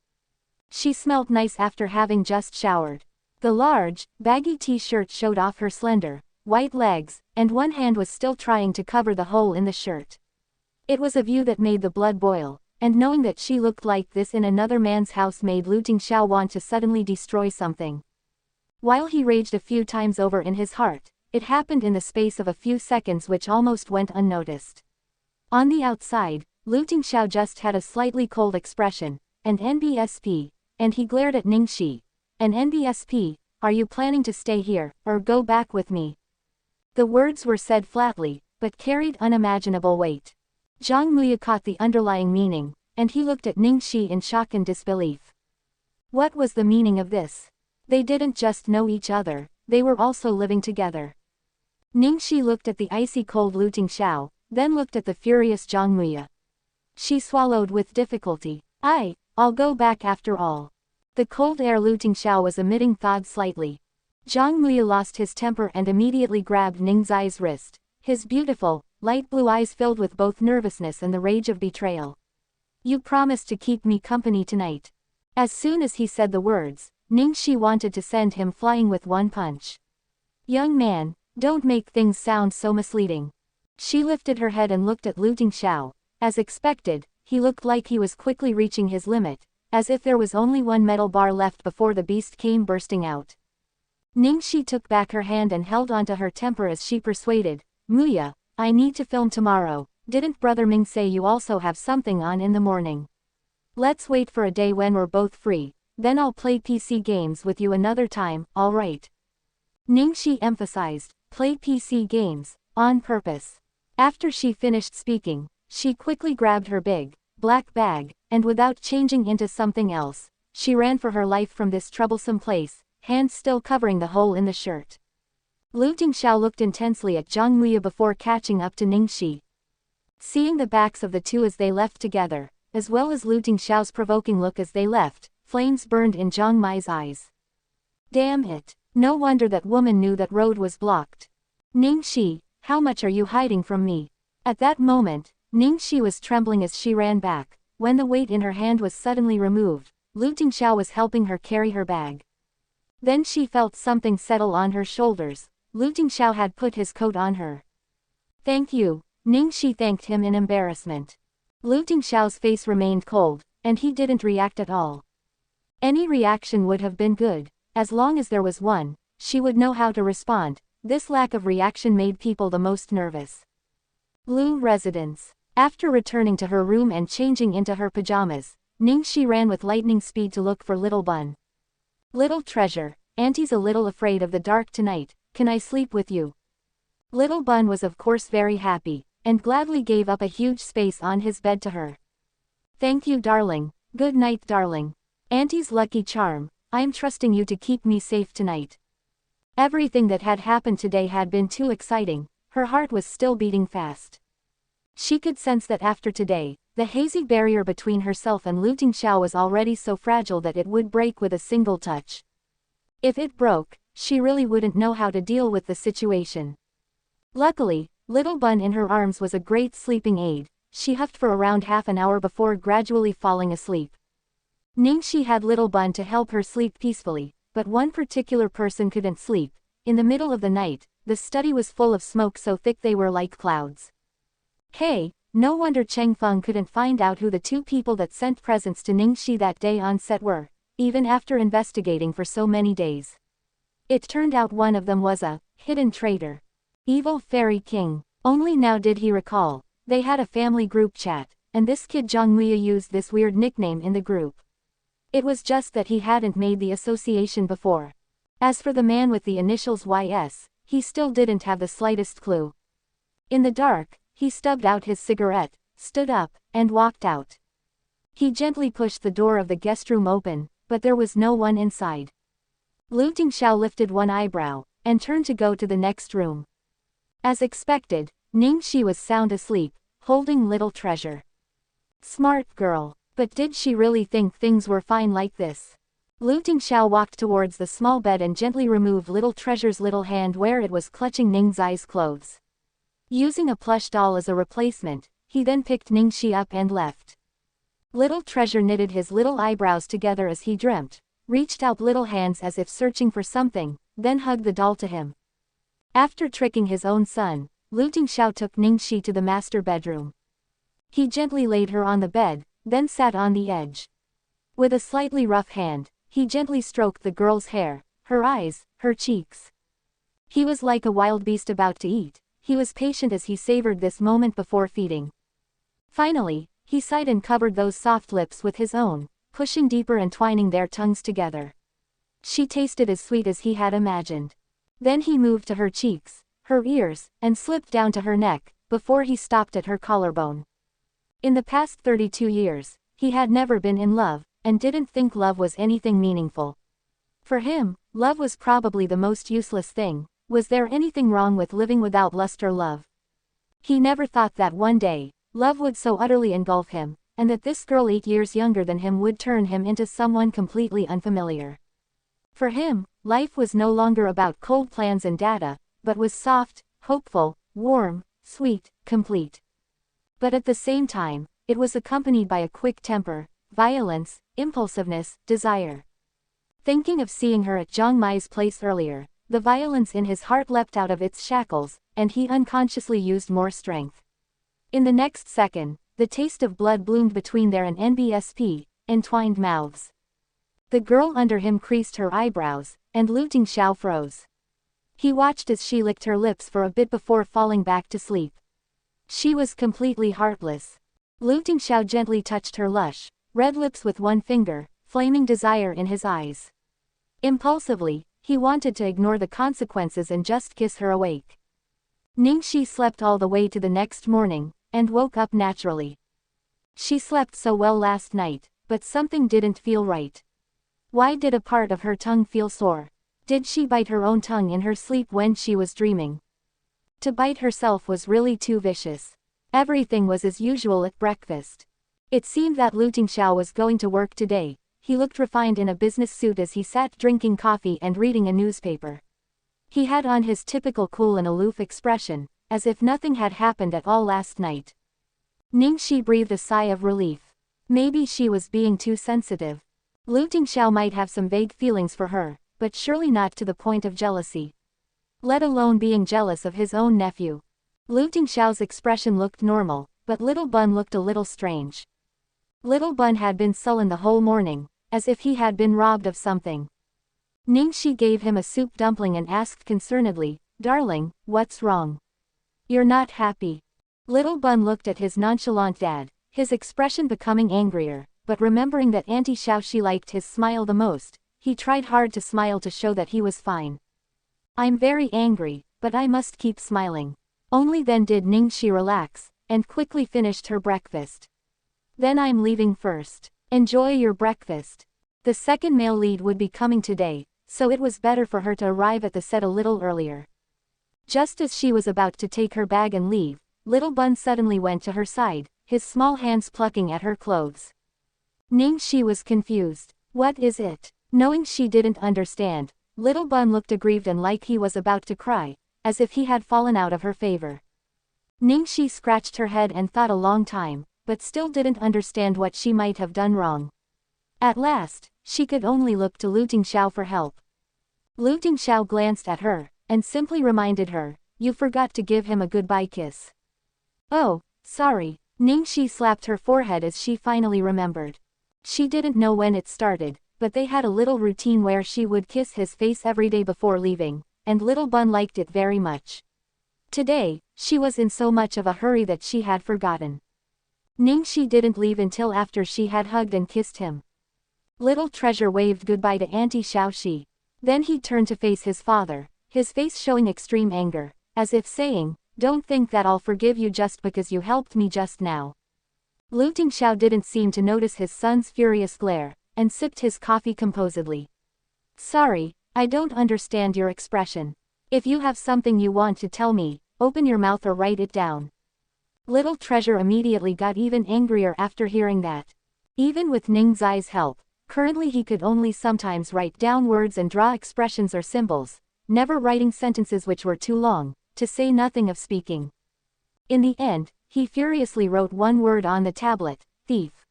She smelled nice after having just showered. The large, baggy t-shirt showed off her slender, white legs, and one hand was still trying to cover the hole in the shirt. It was a view that made the blood boil, and knowing that she looked like this in another man's house made Lu Tingxiao want to suddenly destroy something. While he raged a few times over in his heart, it happened in the space of a few seconds which almost went unnoticed. On the outside, Lu Tingxiao just had a slightly cold expression, an NBSP, and he glared at Ning Xi. An NBSP, are you planning to stay here, or go back with me? The words were said flatly, but carried unimaginable weight. Zhang Muya caught the underlying meaning, and he looked at Ning Xi in shock and disbelief. What was the meaning of this? They didn't just know each other, they were also living together. Ning Xi looked at the icy cold Lu Tingxiao, then looked at the furious Zhang Muya. She swallowed with difficulty. I'll go back after all. The cold air Lu Tingxiao was emitting thawed slightly. Zhang Muya lost his temper and immediately grabbed Ning Xi's wrist, his beautiful, light blue eyes filled with both nervousness and the rage of betrayal. You promised to keep me company tonight. As soon as he said the words, Ning Xi wanted to send him flying with one punch. Young man, Don't make things sound so misleading. She lifted her head and looked at Lu Tingxiao. As expected, he looked like he was quickly reaching his limit, as if there was only one metal bar left before the beast came bursting out. Ning Xi took back her hand and held onto her temper as she persuaded, Muya, I need to film tomorrow. Didn't Brother Ming say you also have something on in the morning? Let's wait for a day when we're both free, then I'll play PC games with you another time, alright? Ning Xi emphasized, play PC games, on purpose. After she finished speaking, she quickly grabbed her big, black bag, and without changing into something else, she ran for her life from this troublesome place, hands still covering the hole in the shirt. Lu Tingxiao looked intensely at Zhang Muya before catching up to Ning Xi. Seeing the backs of the two as they left together, as well as Lu Tingxiao's provoking look as they left, flames burned in Zhang Mai's eyes. Damn it! No wonder that woman knew that road was blocked. Ning Xi, how much are you hiding from me? At that moment, Ning Xi was trembling as she ran back. When the weight in her hand was suddenly removed, Lu Tingxiao was helping her carry her bag. Then she felt something settle on her shoulders. Lu Tingxiao had put his coat on her. Thank you, Ning Xi thanked him in embarrassment. Lu Tingxiao's face remained cold, and he didn't react at all. Any reaction would have been good. As long as there was one, she would know how to respond. This lack of reaction made people the most nervous. Lu residence. After returning to her room and changing into her pajamas, Ning Xi ran with lightning speed to look for Little Bun. Little treasure, Auntie's a little afraid of the dark tonight, can I sleep with you? Little Bun was of course very happy, and gladly gave up a huge space on his bed to her. Thank you darling, good night darling. Auntie's lucky charm, I'm trusting you to keep me safe tonight. Everything that had happened today had been too exciting, her heart was still beating fast. She could sense that after today, the hazy barrier between herself and Lu Tingxiao was already so fragile that it would break with a single touch. If it broke, she really wouldn't know how to deal with the situation. Luckily, Little Bun in her arms was a great sleeping aid. She huffed for around half an hour before gradually falling asleep. Ning Xi had Little Bun to help her sleep peacefully, but one particular person couldn't sleep. In the middle of the night, the study was full of smoke so thick they were like clouds. Hey, no wonder Cheng Feng couldn't find out who the two people that sent presents to Ning Xi that day on set were, even after investigating for so many days. It turned out one of them was a hidden traitor. Evil Fairy King. Only now did he recall, they had a family group chat, and this kid Zhang Muya used this weird nickname in the group. It was just that he hadn't made the association before. As for the man with the initials YS, he still didn't have the slightest clue. In the dark, he stubbed out his cigarette, stood up, and walked out. He gently pushed the door of the guest room open, but there was no one inside. Lu Tingxiao lifted one eyebrow, and turned to go to the next room. As expected, Ning Xi was sound asleep, holding Little Treasure. Smart girl. But did she really think things were fine like this? Lu Tingxiao walked towards the small bed and gently removed Little Treasure's little hand where it was clutching Ning Xi's clothes. Using a plush doll as a replacement, he then picked Ning Xi up and left. Little Treasure knitted his little eyebrows together as he dreamt, reached out little hands as if searching for something, then hugged the doll to him. After tricking his own son, Lu Tingxiao took Ning Xi to the master bedroom. He gently laid her on the bed, then sat on the edge. With a slightly rough hand, he gently stroked the girl's hair, her eyes, her cheeks. He was like a wild beast about to eat. He was patient as he savored this moment before feeding. Finally, he sighed and covered those soft lips with his own, pushing deeper and twining their tongues together. She tasted as sweet as he had imagined. Then he moved to her cheeks, her ears, and slipped down to her neck, before he stopped at her collarbone. In the past 32 years, he had never been in love, and didn't think love was anything meaningful. For him, love was probably the most useless thing. Was there anything wrong with living without lust or love? He never thought that one day, love would so utterly engulf him, and that this girl 8 years younger than him would turn him into someone completely unfamiliar. For him, life was no longer about cold plans and data, but was soft, hopeful, warm, sweet, complete. But at the same time, it was accompanied by a quick temper, violence, impulsiveness, desire. Thinking of seeing her at Zhang Mai's place earlier, The violence in his heart leapt out of its shackles, and he unconsciously used more strength. In the next second, the taste of blood bloomed between their and NBSP, entwined mouths. The girl under him creased her eyebrows, and Lu Tingxiao froze. He watched as she licked her lips for a bit before falling back to sleep. She was completely heartless. Lu Tingxiao gently touched her lush, red lips with one finger, flaming desire in his eyes. Impulsively, he wanted to ignore the consequences and just kiss her awake. Ning Xi slept all the way to the next morning, and woke up naturally. She slept so well last night, but something didn't feel right. Why did a part of her tongue feel sore? Did she bite her own tongue in her sleep when she was dreaming? To bite herself was really too vicious. Everything was as usual at breakfast. It seemed that Lu Tingxiao was going to work today. He looked refined in a business suit as he sat drinking coffee and reading a newspaper. He had on his typical cool and aloof expression, as if nothing had happened at all last night. Ning Xi breathed a sigh of relief. Maybe she was being too sensitive. Lu Tingxiao might have some vague feelings for her, but surely not to the point of jealousy. Let alone being jealous of his own nephew. Lu Tingxiao's expression looked normal, but Little Bun looked a little strange. Little Bun had been sullen the whole morning, as if he had been robbed of something. Ning Xi gave him a soup dumpling and asked concernedly, "Darling, what's wrong? You're not happy." Little Bun looked at his nonchalant dad, his expression becoming angrier, but remembering that Auntie Xiaoxi liked his smile the most, he tried hard to smile to show that he was fine. "I'm very angry, but I must keep smiling." Only then did Ning Xi relax, and quickly finished her breakfast. "Then I'm leaving first. Enjoy your breakfast." The second male lead would be coming today, so it was better for her to arrive at the set a little earlier. Just as she was about to take her bag and leave, Little Bun suddenly went to her side, his small hands plucking at her clothes. Ning Xi was confused. "What is it?" Knowing she didn't understand, Little Bun looked aggrieved and like he was about to cry, as if he had fallen out of her favor. Ning Xi scratched her head and thought a long time, but still didn't understand what she might have done wrong. At last, she could only look to Lu Tingxiao for help. Lu Tingxiao glanced at her, and simply reminded her, "You forgot to give him a goodbye kiss." "Oh, sorry." Ning Xi slapped her forehead as she finally remembered. She didn't know when it started, but they had a little routine where she would kiss his face every day before leaving, and Little Bun liked it very much. Today, she was in so much of a hurry that she had forgotten. Ning Xi didn't leave until after she had hugged and kissed him. Little Treasure waved goodbye to Auntie Xiaoxi. Then he turned to face his father, his face showing extreme anger, as if saying, "Don't think that I'll forgive you just because you helped me just now." Lu Tingxiao didn't seem to notice his son's furious glare, and sipped his coffee composedly. "Sorry, I don't understand your expression. If you have something you want to tell me, open your mouth or write it down." Little Treasure immediately got even angrier after hearing that. Even with Ning Xi's help, currently he could only sometimes write down words and draw expressions or symbols, never writing sentences which were too long, to say nothing of speaking. In the end, he furiously wrote one word on the tablet, "thief."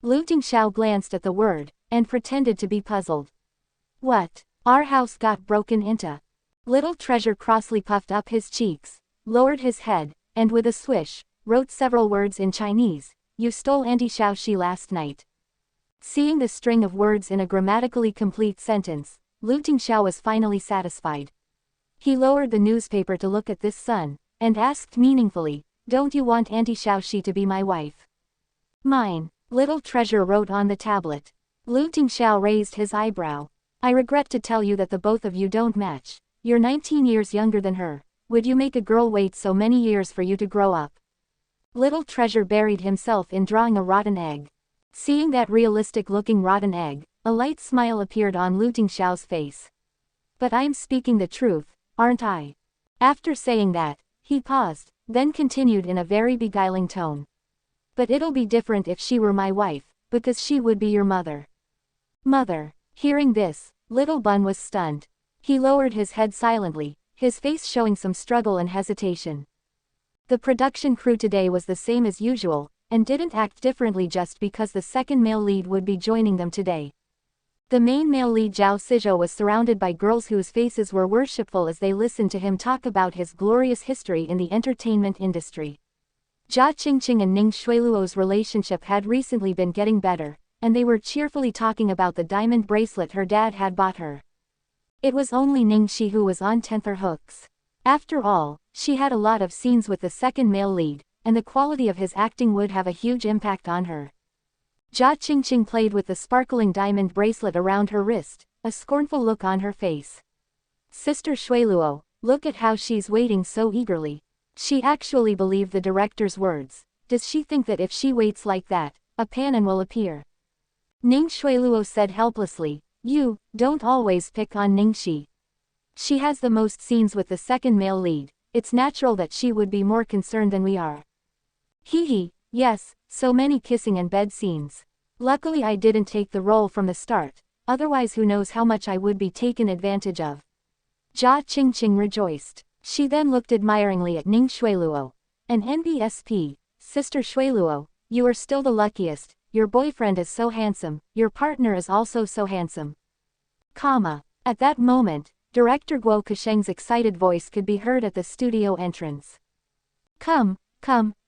Lu Tingxiao glanced at the word, and pretended to be puzzled. "What? Our house got broken into?" Little Treasure crossly puffed up his cheeks, lowered his head, and with a swish, wrote several words in Chinese. "You stole Auntie Xiaoxi last night." Seeing the string of words in a grammatically complete sentence, Lu Tingxiao was finally satisfied. He lowered the newspaper to look at this son, and asked meaningfully, "Don't you want Auntie Xiaoxi to be my wife?" "Mine," Little Treasure wrote on the tablet. Lu Tingxiao raised his eyebrow. "I regret to tell you that the both of you don't match. You're 19 years younger than her. Would you make a girl wait so many years for you to grow up?" Little Treasure buried himself in drawing a rotten egg. Seeing that realistic-looking rotten egg, a light smile appeared on Lu Tingxiao's face. "But I'm speaking the truth, aren't I?" After saying that, he paused, then continued in a very beguiling tone. "But it'll be different if she were my wife, because she would be your mother." "Mother." Hearing this, Little Bun was stunned. He lowered his head silently, his face showing some struggle and hesitation. The production crew today was the same as usual, and didn't act differently just because the second male lead would be joining them today. The main male lead Zhao Sizhou was surrounded by girls whose faces were worshipful as they listened to him talk about his glorious history in the entertainment industry. Jia Qingqing and Ning Xueluo's relationship had recently been getting better, and they were cheerfully talking about the diamond bracelet her dad had bought her. It was only Ning Xi who was on tenterhooks. After all, she had a lot of scenes with the second male lead, and the quality of his acting would have a huge impact on her. Jia Qingqing played with the sparkling diamond bracelet around her wrist, a scornful look on her face. Sister Xueluo, look at how she's waiting so eagerly. She actually believed the director's words. Does she think that if she waits like that, a Panan will appear? Ning Xueluo said helplessly, you don't always pick on Ning Xi. She has the most scenes with the second male lead, it's natural that she would be more concerned than we are. Hee, yes, so many kissing and bed scenes. Luckily I didn't take the role from the start, otherwise who knows how much I would be taken advantage of. Jia Qingqing rejoiced. She then looked admiringly at Ning Xueluo. An NBSP, Sister Xueluo, you are still the luckiest, your boyfriend is so handsome, your partner is also so handsome. At that moment, Director Guo Kasheng's excited voice could be heard at the studio entrance. Come,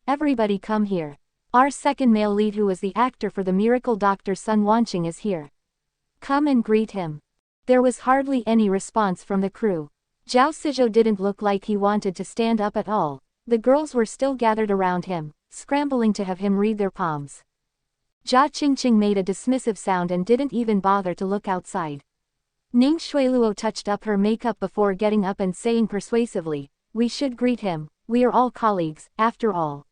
everybody come here. Our second male lead who is the actor for the miracle Dr. Sun Wanqing is here. Come and greet him. There was hardly any response from the crew. Zhao Sizhou didn't look like he wanted to stand up at all. The girls were still gathered around him, scrambling to have him read their palms. Jia Qingqing made a dismissive sound and didn't even bother to look outside. Ning Xueluo touched up her makeup before getting up and saying persuasively, we should greet him, we are all colleagues, after all.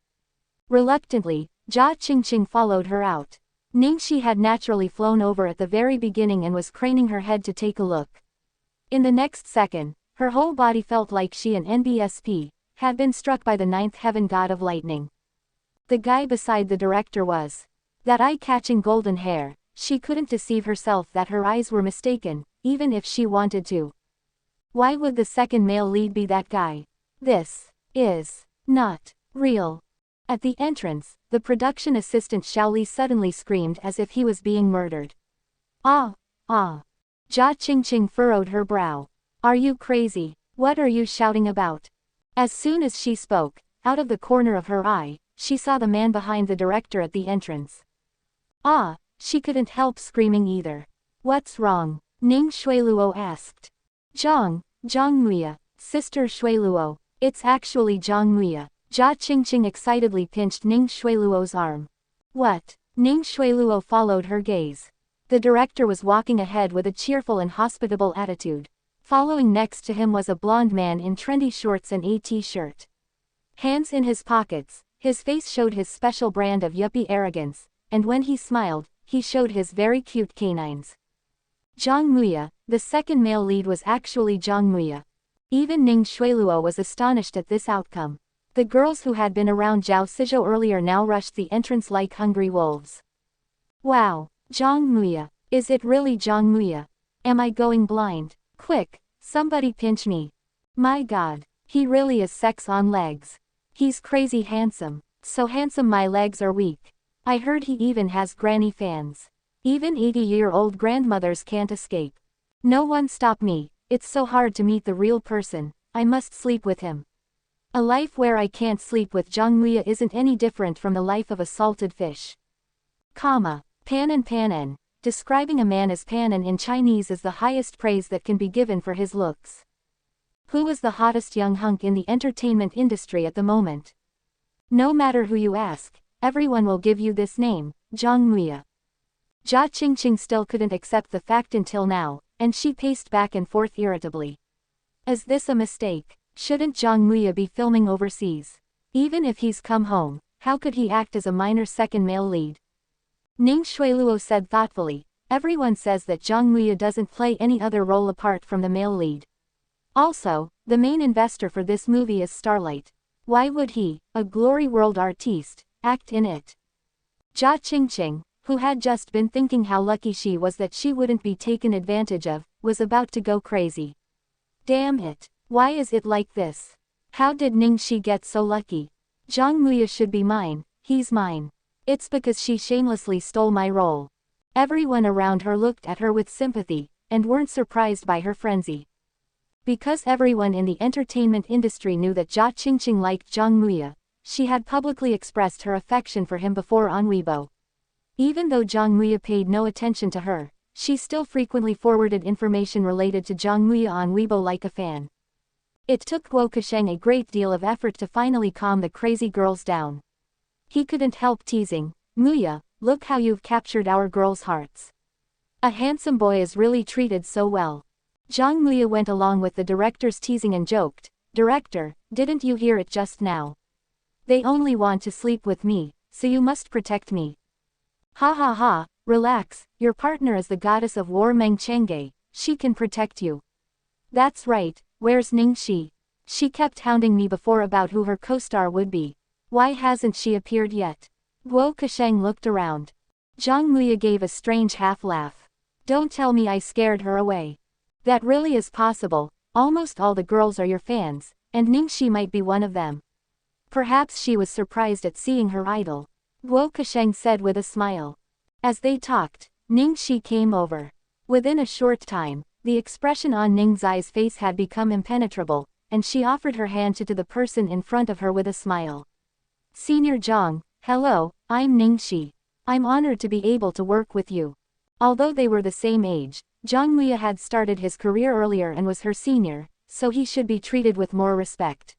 Reluctantly, Jia Qingqing followed her out. Ning Xi had naturally flown over at the very beginning and was craning her head to take a look. In the next second, her whole body felt like she and NBSP had been struck by the ninth heaven god of lightning. The guy beside the director was that eye-catching golden hair. She couldn't deceive herself that her eyes were mistaken, even if she wanted to. Why would the second male lead be that guy? This is not real. At the entrance, the production assistant Xiaoli suddenly screamed as if he was being murdered. Ah! Jia Qingqing furrowed her brow. Are you crazy? What are you shouting about? As soon as she spoke, out of the corner of her eye, she saw the man behind the director at the entrance. She couldn't help screaming either. What's wrong? Ning Xueluo asked. Zhang Muya, Sister Xueluo, it's actually Zhang Muya. Jia Qingqing excitedly pinched Ning Xueluo's arm. What? Ning Xueluo followed her gaze. The director was walking ahead with a cheerful and hospitable attitude. Following next to him was a blond man in trendy shorts and a t-shirt. Hands in his pockets, his face showed his special brand of yuppie arrogance, and when he smiled, he showed his very cute canines. Zhang Muya, the second male lead was actually Zhang Muya. Even Ning Xueluo was astonished at this outcome. The girls who had been around Zhao Sizhou earlier now rushed the entrance like hungry wolves. Wow, Zhang Muya, is it really Zhang Muya? Am I going blind? Quick, somebody pinch me. My god, he really is sex on legs. He's crazy handsome, so handsome my legs are weak. I heard he even has granny fans. Even 80-year-old grandmothers can't escape. No one stop me, it's so hard to meet the real person, I must sleep with him. A life where I can't sleep with Zhang Muya isn't any different from the life of a salted fish. Panan. Describing a man as Panan in Chinese is the highest praise that can be given for his looks. Who is the hottest young hunk in the entertainment industry at the moment? No matter who you ask, everyone will give you this name, Zhang Muya. Jia Qingqing still couldn't accept the fact until now, and she paced back and forth irritably. Is this a mistake? Shouldn't Zhang Muya be filming overseas? Even if he's come home, how could he act as a minor second male lead? Ning Xueluo said thoughtfully, everyone says that Zhang Muya doesn't play any other role apart from the male lead. Also, the main investor for this movie is Starlight. Why would he, a glory world artiste, act in it? Jia Qingqing, who had just been thinking how lucky she was that she wouldn't be taken advantage of, was about to go crazy. Damn it, why is it like this? How did Ning Xi get so lucky? Zhang Muya should be mine, he's mine. It's because she shamelessly stole my role. Everyone around her looked at her with sympathy, and weren't surprised by her frenzy. Because everyone in the entertainment industry knew that Lu Tingxiao liked Zhang Muya, she had publicly expressed her affection for him before on Weibo. Even though Zhang Muya paid no attention to her, she still frequently forwarded information related to Zhang Muya on Weibo like a fan. It took Guo Kasheng a great deal of effort to finally calm the crazy girls down. He couldn't help teasing, "Muya, look how you've captured our girls' hearts. A handsome boy is really treated so well." Zhang Muya went along with the director's teasing and joked, "Director, didn't you hear it just now? They only want to sleep with me, so you must protect me." "Ha ha ha, relax, your partner is the goddess of war Meng Chang'e, she can protect you." "That's right, where's Ning Xi? She kept hounding me before about who her co-star would be. Why hasn't she appeared yet?" Guo Kasheng looked around. Zhang Muya gave a strange half-laugh. "Don't tell me I scared her away. That really is possible, almost all the girls are your fans, and Ning Xi might be one of them." Perhaps she was surprised at seeing her idol, Guo Kasheng said with a smile. As they talked, Ning Xi came over. Within a short time, the expression on Ning Xi's face had become impenetrable, and she offered her hand to the person in front of her with a smile. "Senior Zhang, hello, I'm Ning Xi. I'm honored to be able to work with you." Although they were the same age, Zhang Muya had started his career earlier and was her senior, so he should be treated with more respect.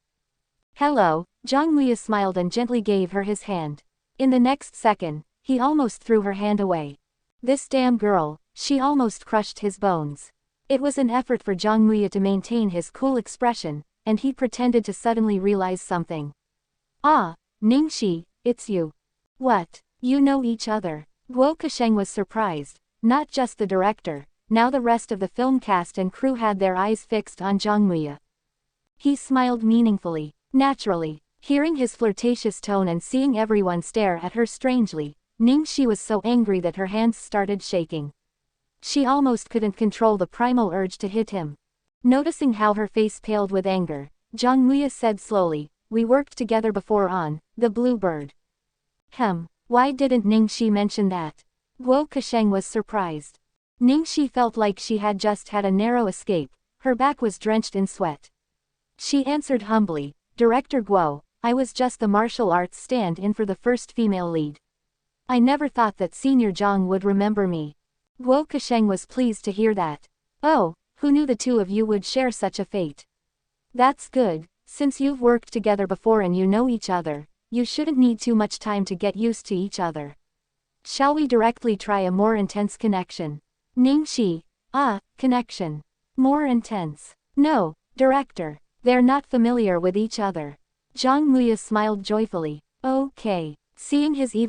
"Hello," Zhang Muya smiled and gently gave her his hand. In the next second, he almost threw her hand away. This damn girl, she almost crushed his bones. It was an effort for Zhang Muya to maintain his cool expression, and he pretended to suddenly realize something. "Ah, Ning Xi, it's you. What, you know each other?" Guo Kasheng was surprised. Not just the director, now the rest of the film cast and crew had their eyes fixed on Zhang Muya. He smiled meaningfully, naturally. Hearing his flirtatious tone and seeing everyone stare at her strangely, Ning Xi was so angry that her hands started shaking. She almost couldn't control the primal urge to hit him. Noticing how her face paled with anger, Zhang Muya said slowly, "We worked together before on The Bluebird." Why didn't Ning Xi mention that? Guo Kasheng was surprised. Ning Xi felt like she had just had a narrow escape, her back was drenched in sweat. She answered humbly, "Director Guo, I was just the martial arts stand-in for the first female lead. I never thought that Senior Zhang would remember me." Guo Kasheng was pleased to hear that. "Oh, who knew the two of you would share such a fate? That's good, since you've worked together before and you know each other, you shouldn't need too much time to get used to each other. Shall we directly try a more intense connection?" Ning Xi, connection. More intense. "No, director, they're not familiar with each other." Zhang Muya smiled joyfully. "Okay." Seeing his evil